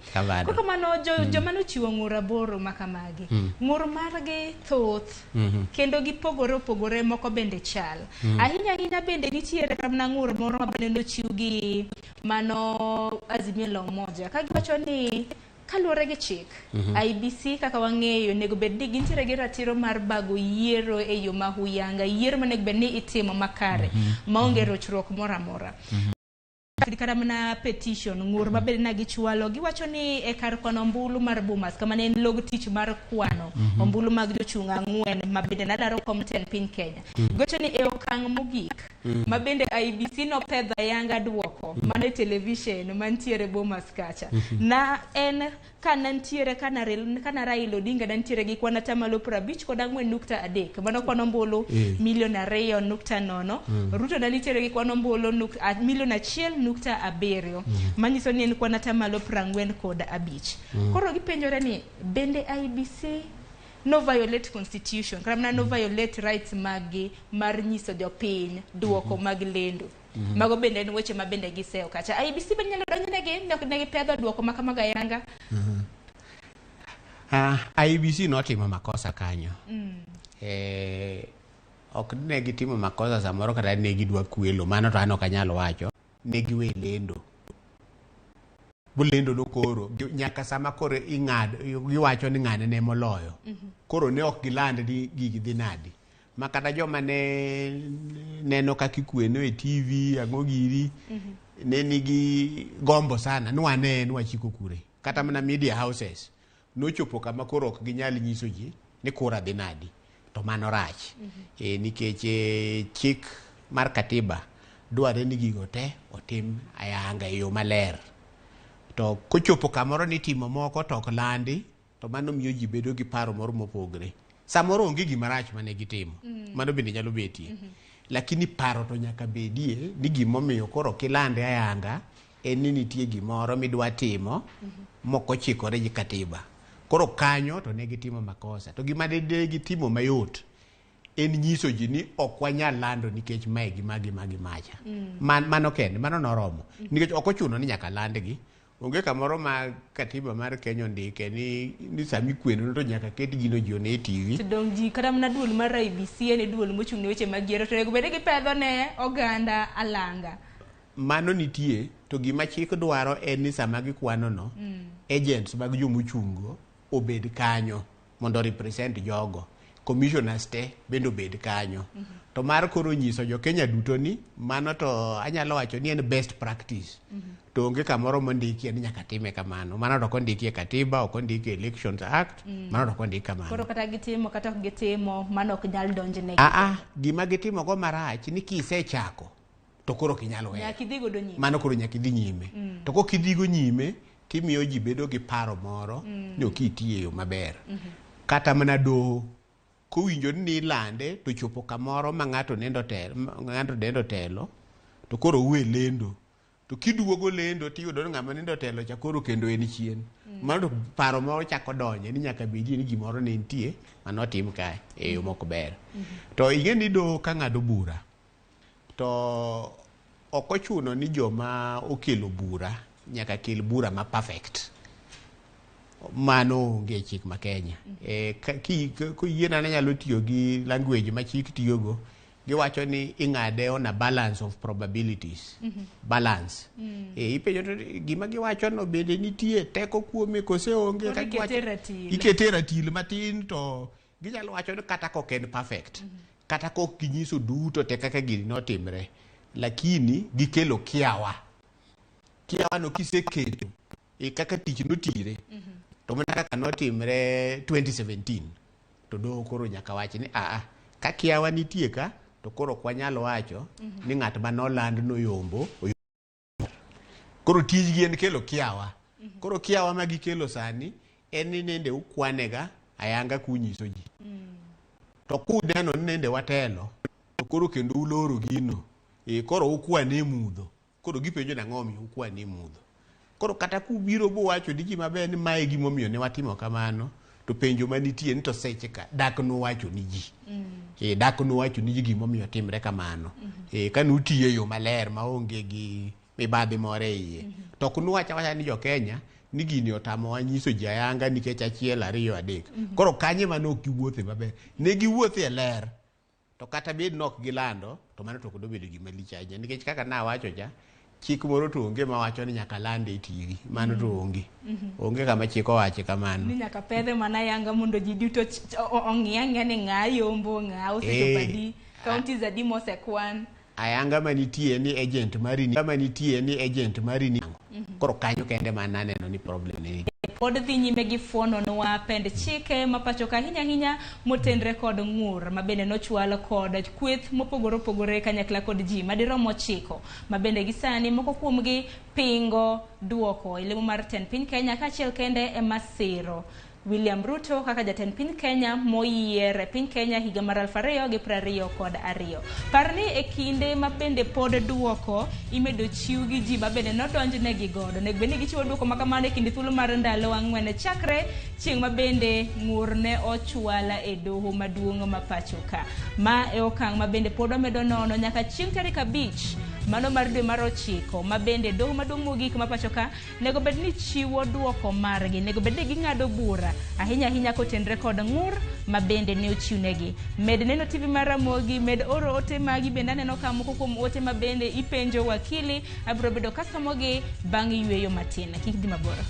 Koko mano joma nochiwo ng'ur aboro makamagi. Ng'ur margi thoth kendo gipogore moko bende chal. Ahinya bende nitiere kamna ng'ur moro ma bende nochiw gi mano Azimio la Umoja. Ka giwacho ni kaluwore gi chik IBC kaka wang'eyo nego bed ni gintiere gi ratiro mar bago yiero e yo ma huyanga, yiero manego bed ni itimo makare maonge rochruok moro amora. Kata mana petition ng'ur mabed na gichwalo giwacho ni e kar kwano ombulu mar Bomas kama ne en log tich mar kwano ombulu mag jochung' 4 mabende nadaro komten piny Kenya. Giwacho ni e okang' mogik mabende IBC no pedho ayanga duoko mane television mantiere Bomas kacha. Na en kana ntiere kana Raila Odinga ntiere gi kwana tamalo 54.3 mano kwano ombulu milion 2.0. Ruto ntiere gi kwano ombulu milion 1.7 manyiso ni en kwana tamalo 45. Koro gipenjore ni bende IBC no violate constitution kama no violate rights magi mar nyiso jopiny duoko mag lendo. Mago bende en weche mabende giseo kacha. IBC bende nyalo donjnegi ne gipedho duoko makamaga yanga. IBC notimo makosa kanyo. Ok ne gitimo makosa samoro kata ne gidwa kwelo, mano to an ok anyalo wacho. Ne giwe lendo. Bulendo no koro nyaka sama koro ing'ad giwacho ni ng'ane ne moloyo. Koro ne ok giland ni gigi dhi nadi. Makata joma ne neno kaka ikweno e TV ang'o giri ne nigi gombo sana nwachiko kure. Kata mana media houses nochopo kama koro ok ginyal nyiso ji ni kura dhi nadi. To mano rach. Nikech chik mar katiba dware ni gigo te otim ayanga e yo maler. To kochopo kamoro ni timo moko to ok landi to mano miyo ji bedo gi paro moro mopogre. Samoro onge gima rach mane gitimo. Mano bende nyalo betie. Lakini paro to nyaka bedie ni gimomiyo koro kilande ayanga en ni nitie gimoro midwa timo moko chikore gi katiba. Koro kanyo to ne gitimo makosa. To gima ne gitimo mayot en nyiso ji ni ok wanyal lando nikech mae gimagi macha. Mano kende, mano noromo. Nikech ok ochuno ni nyaka landgi. Onge kamoro ma katiba mar Kenya ndike ni sami kweno to nyaka ket gino jione e TV. To dong ji kata mana duol mar IBC en duol mochung' ne weche mag yiero to nego bed gi pedho ne oganda alanga. Mano nitie to gima chik dwaro en ni sama gikwano no agents mag jomochungo obed kanyo mondo represent jogo. Commissioners te bendo bed kanyo. To mar koro nyiso jo Kenya duto ni mano to anyalo wacho ni en best practice. To onge kamoro mondiki ni nyaka time kamano. Mano to kondiki e katiba ok ondiki Elections Act. Mano to kondiki kamano. Koro kata gitimo kata ok gitimo mano ok nyal donjne. Gima gitimo go marach ni kisechako to koro kinyalo weyo. Nyaka idhi godo nyime. Mano koro nyaka idhi nyime. To kok idhi go nyime timiyo ji bedo gi paro moro ni ok itiyo yo maber. Kata mana do kowinjo ni lande to chopo kamoro ma ng'ato dendo telo to koro uwe lendo to kiduogo lendo tiyudo ni ng'ama nindo telo cha koro kendo en chien. Mano paro moro chako donje ni nyaka bedie ni gimoro ne nitie manotim kae e yo mok ber. To ing'e ni do ka ng'ado bura to ok ochuno ni joma okelo bura nyaka kel bura ma perfect. Mano onge chik ma Kenya. Kuyiena ne nyalo tiyo gi language ma chik tiyogo. Giwacho ni ing'ade on a balance of probabilities. Balance. Ipenjo gima giwacho no bende nitie teko kuome kose onge. Ikete ratil matin to ginyalo wacho ni kata kok en perfect. Kata kok ginyiso duto te kaka gini notimre. Lakini gikelo kiawa. Kiawa no kiseketo kaka tich notire. To mana kaka notimre 2017 to do koro nyaka wachi ni ka kiawa nitie ka to koro kwanyalo wacho ni ng'at ma noland noyombo. Koro tijgi en kelo kiawa. Koro kiawa ma gikelo sani en ni nende ukwanega ayanga kunyiso ji. To kudeno ni nende watelo to koro kendo uloro gino. Koro ukwane mudho. Koro gipenjo nang'o mi ukwane mudho. Koro kata kubiro bo wacho di gima ber ni mae gima omiyo ne watimo kamano, to penjo manitie ni to seche ka dak no wacho ni ji. Dak no wacho ni ji gima omiyo timre kamano. Ka nutiye yo maler maonge gi mibadhi more iye. To kunu wacha ni jo Kenya ni gini otamo wanyiso ji ayanga nikech 1 2 3. Koro kanye mano ok giwuothe maber. Ne giwuothe e ler. To kata bed nok gilando to mano to kodo bedo gima lich ahinya nikech kaka na wacho ja chik moro to onge ma wacho ni nyaka lande e TV. Mano to onge. Onge kama chik owache kamano. Ni nyaka pedhe mana yanga mondo ji duto ong'iyang'ya ni ng'a yombo ng'a osetopadi counties adi mosekwan. Ayanga manitie ni agent mari ni koro kanyo kende mana neno ni problem ni. Pod dhi nyime gi fuono nwa pend chike mapacho ka hinya motenre kod ng'ur mabende nochwalo kod kweth mopogore opogore kanyakla kod ji madiromo 9 mabende gisani moko kuomgi pingo duoko ilemo mar ten piny Kenya kachiel kende e masiro William Ruto kaka jatend piny Kenya moyier piny Kenya higa mar 2022. Parni e kinde mabende pod duoko imedo chiw gi ji mabende nodonjne gi godo. Nek bende gichiwo duoko makamano e kinde thuolo mar ndalo 4 chakre chieng' mabende ng'ur ne ochwala e doho maduong' ma pacho ka. Ma e okang' mabende pod omedo nono nyaka chieng' tarik 5 mano mar dwe mar 9 mabende doho maduong' mogik ma pacho ka nego bed ni chiwo duoko margi, nego bed ni ging'ado bura ahinya kotenre kod ng'ur mabende ne ochiwnegi. Med neno TV mar Ramogi, med oro ote magi bende aneno ka moko kuom ote mabende ipenjo wakili, abiro bedo kasomogi bang' yweyo matin. Kik di maboro.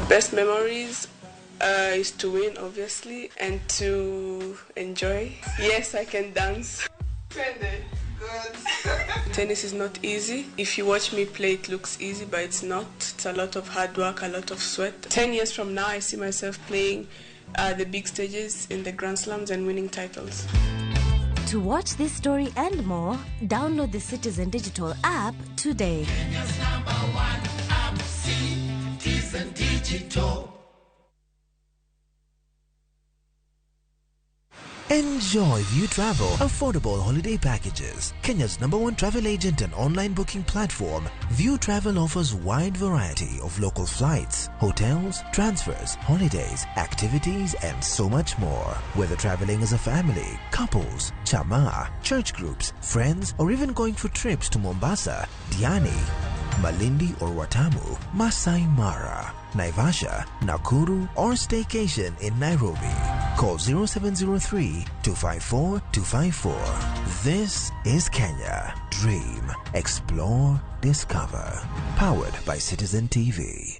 Best memories is to win, obviously, and to enjoy. Yes, I can dance. Tennis is not easy. If you watch me play, it looks easy, but it's not. It's a lot of hard work, a lot of sweat. 10 years from now, I see myself playing the big stages in the Grand Slams and winning titles. To watch this story and more, download the Citizen Digital app today. Kenya's #1 app, Citizen Digital. Enjoy View Travel affordable holiday packages. Kenya's #1 travel agent and online booking platform, View Travel offers wide variety of local flights, hotels, transfers, holidays, activities, and so much more. Whether traveling as a family, couples, chama, church groups, friends, or even going for trips to Mombasa, Diani, Malindi or Watamu, Masai Mara, Naivasha, Nakuru, or staycation in Nairobi. Call 0703-254-254. This is Kenya. Dream, explore, discover. Powered by Citizen TV.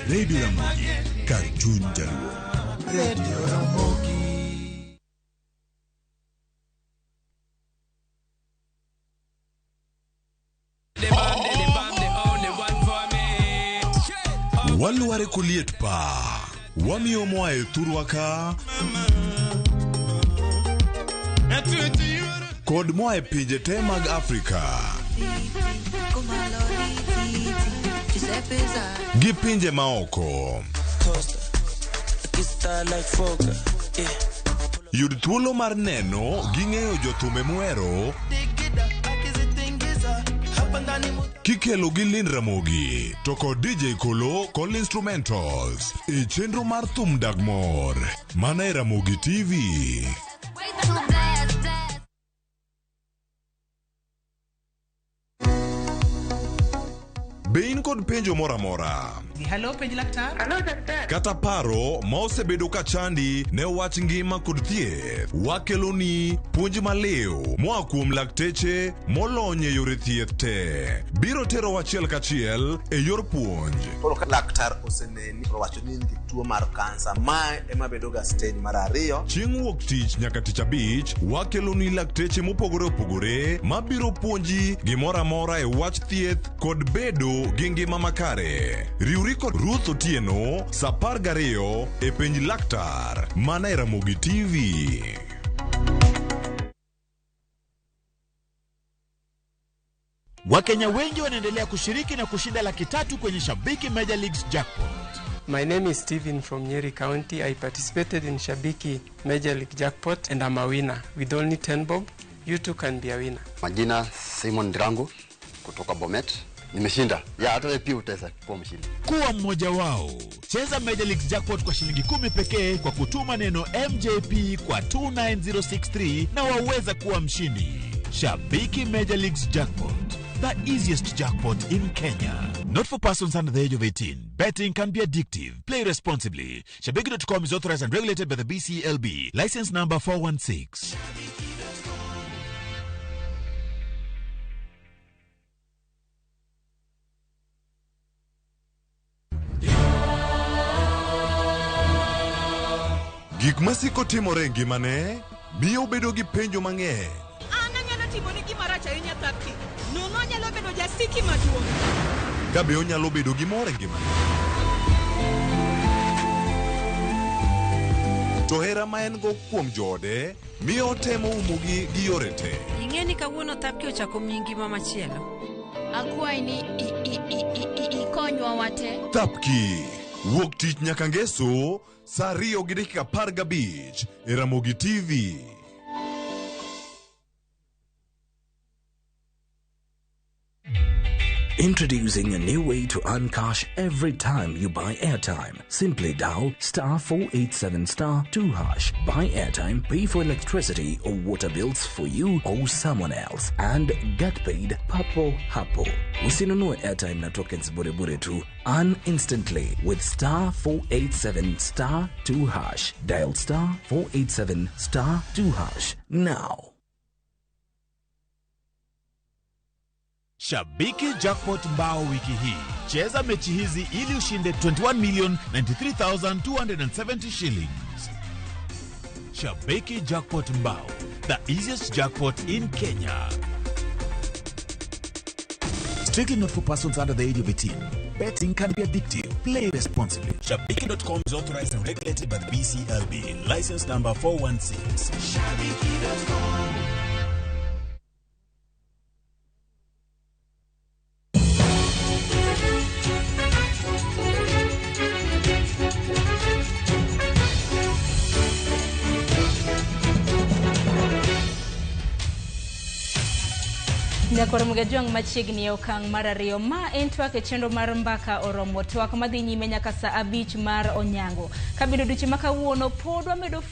Radio Ramogi, Cartoon Jaluo. Radio Ramogi. Waluare kuliet pa. Wamiyo moae thurwaka. Kod moae pinje te mag Afrika. Gi pinje maoko. Yud thuolo mar neno gi ng'eyo jothume muhero kikelo gi Lin Ramogi to kod DJ Kolo kod Instrumentals e chenro mar thum Dagmor mana e Ramogi TV. Bein kod penjo mora mora. Hello, penj laktar. Hello, daktar. Kata paro ma osebedo ka chandi ne wach ngima kod thieth. Wakeloni puonj maliw moa kuom lakteche molony e yore thieth te. Biro tero wachiel kachiel e yor puonj. Koro ka laktar oseneni owacho ni tuo mar kansa ma ema bedo ga stage mar 2. Chieng' wuok tich nyaka tich abich wakeloni lakteche mopogore opogore mabiro puonji gimora mora e wach thieth kod bedo gi ngima makare. Riwri kod Ruth Otieno sa 12 e penj laktar mana e Ramogi TV. Wakenya wengi wanaendelea kushiriki na kushinda $300,000 kwenye Shabiki Major Leagues Jackpot. My name is Steven from Nyeri County. I participated in Shabiki Major League Jackpot and I'm a winner. With only 10 bob, you too can be a winner. Majina Simon Drango kutoka Bomet. Nimeshinda. Ya hata pia utaweza kuwa mshindi. Kuwa mmoja wao. Cheza Major League Jackpot kwa shilingi 10 pekee kwa kutuma neno MJP kwa 29063 na waweza kuwa mshindi. Shabiki Major Leagues Jackpot. The easiest jackpot in Kenya. Not for persons under the age of 18. Betting can be addictive. Play responsibly. Shabiki.com is authorized and regulated by the BCLB. License number 416. Gik masiko timore ngimane miyo bedo gi penjo mang'eny. Anyalo timo ni gima rach ahinya Thapki. Nono anyalo bedo jasiki maduong'. Kabe onyalo bedo gi mor e ngimane. To hera ma en go kuom jode miyo temo umugi gi yore te. Ing'e ni kawuono Thapki ochako miyi ngima machielo. Akwai ni ikonywa wate. Thapki wuok tich nyaka ngeso saa 2:15 e Ramogi TV. Introducing a new way to earn cash every time you buy airtime. Simply dial *487*2#. Buy airtime, pay for electricity or water bills for you or someone else, and get paid papo hapo. Usinunue airtime na tokens bure bure tu. Earn instantly with *487*2#. Dial *487*2# now. Shabiki Jackpot Mbao wiki hii. Cheza mechi hizi ili ushinde 21,93,270 shillings. Shabiki Jackpot Mbao, the easiest jackpot in Kenya. Strictly not for persons under the age of 18. Betting can be addictive. Play responsibly. Shabiki.com is authorized and regulated by the BCLB. License number 416. Shabiki.com. Nyakoro mgejwang machiegni e okang' mar 2 ma en twak e chenro mar mbaka oromo twak madhi nyime nyaka saa 5 mar onyango. Kabindo duche makawuono pod wamedo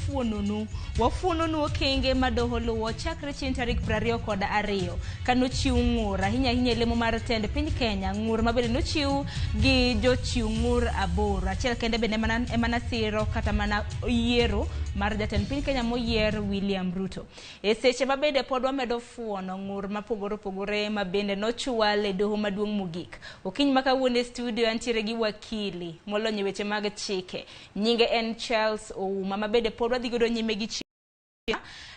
wafuononu okenge madoho luwo chakre chieng' tarik 22 kanochiw ng'ur ahinya ahinya lemo mar tend piny Kenya. Ng'ur mabende nochiw gi jochiw ng'ur 8. Achiel kende bende emana siro kata mana yiero mar jatend piny Kenya moyier William Ruto. E seche mabende pod wamedo fuono ng'ur mapogore mabende nochwale doho maduong' mogik. Okiny makawuono e studio antiere gi wakili molonyo weche mag chike. Nyinge en Charles Ouma mabende pod wadhi godo nyime gi chike.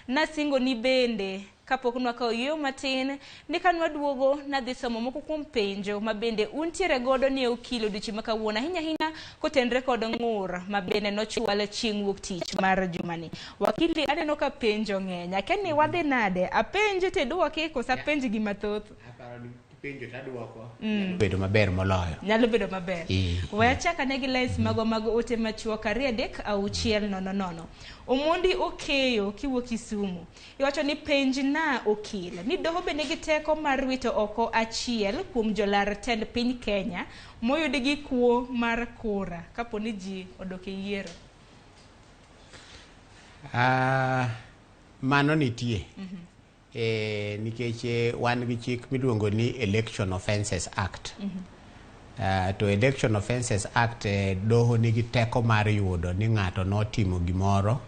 Nasingo ni bende kapok nwakawo yo matin ni kanwa duogo nadhi somo moko kuom penjo mabende untiere godo ni okilo duche makawuono ahinya kotenre kod ng'ur mabende nochwale chieng' wuok tich mar jumani. Wakili aneno ka penjo ng'eny. Akeni wadhi nade? Apenje te duoke kosa penj gi mathoth. penjo taduoko bedo maber moloyo. Nyalo bedo maber. We achaka negi lines mago ote machuok 3-6-6-000. Omondi okeyo kiwuok Kisumu. Iwacho ni penj na okil ni doho be nigi teko mar wito oko achiel kuom jolar tend piny Kenya moyudi gi kuo mar kura kapo ni ji odok e yiero. Mano nitie. Nikech wan gi chik miluongo ni Election Offences Act. To Election Offences Act doho nigi teko mar yudo ni ng'ato notimo gimoro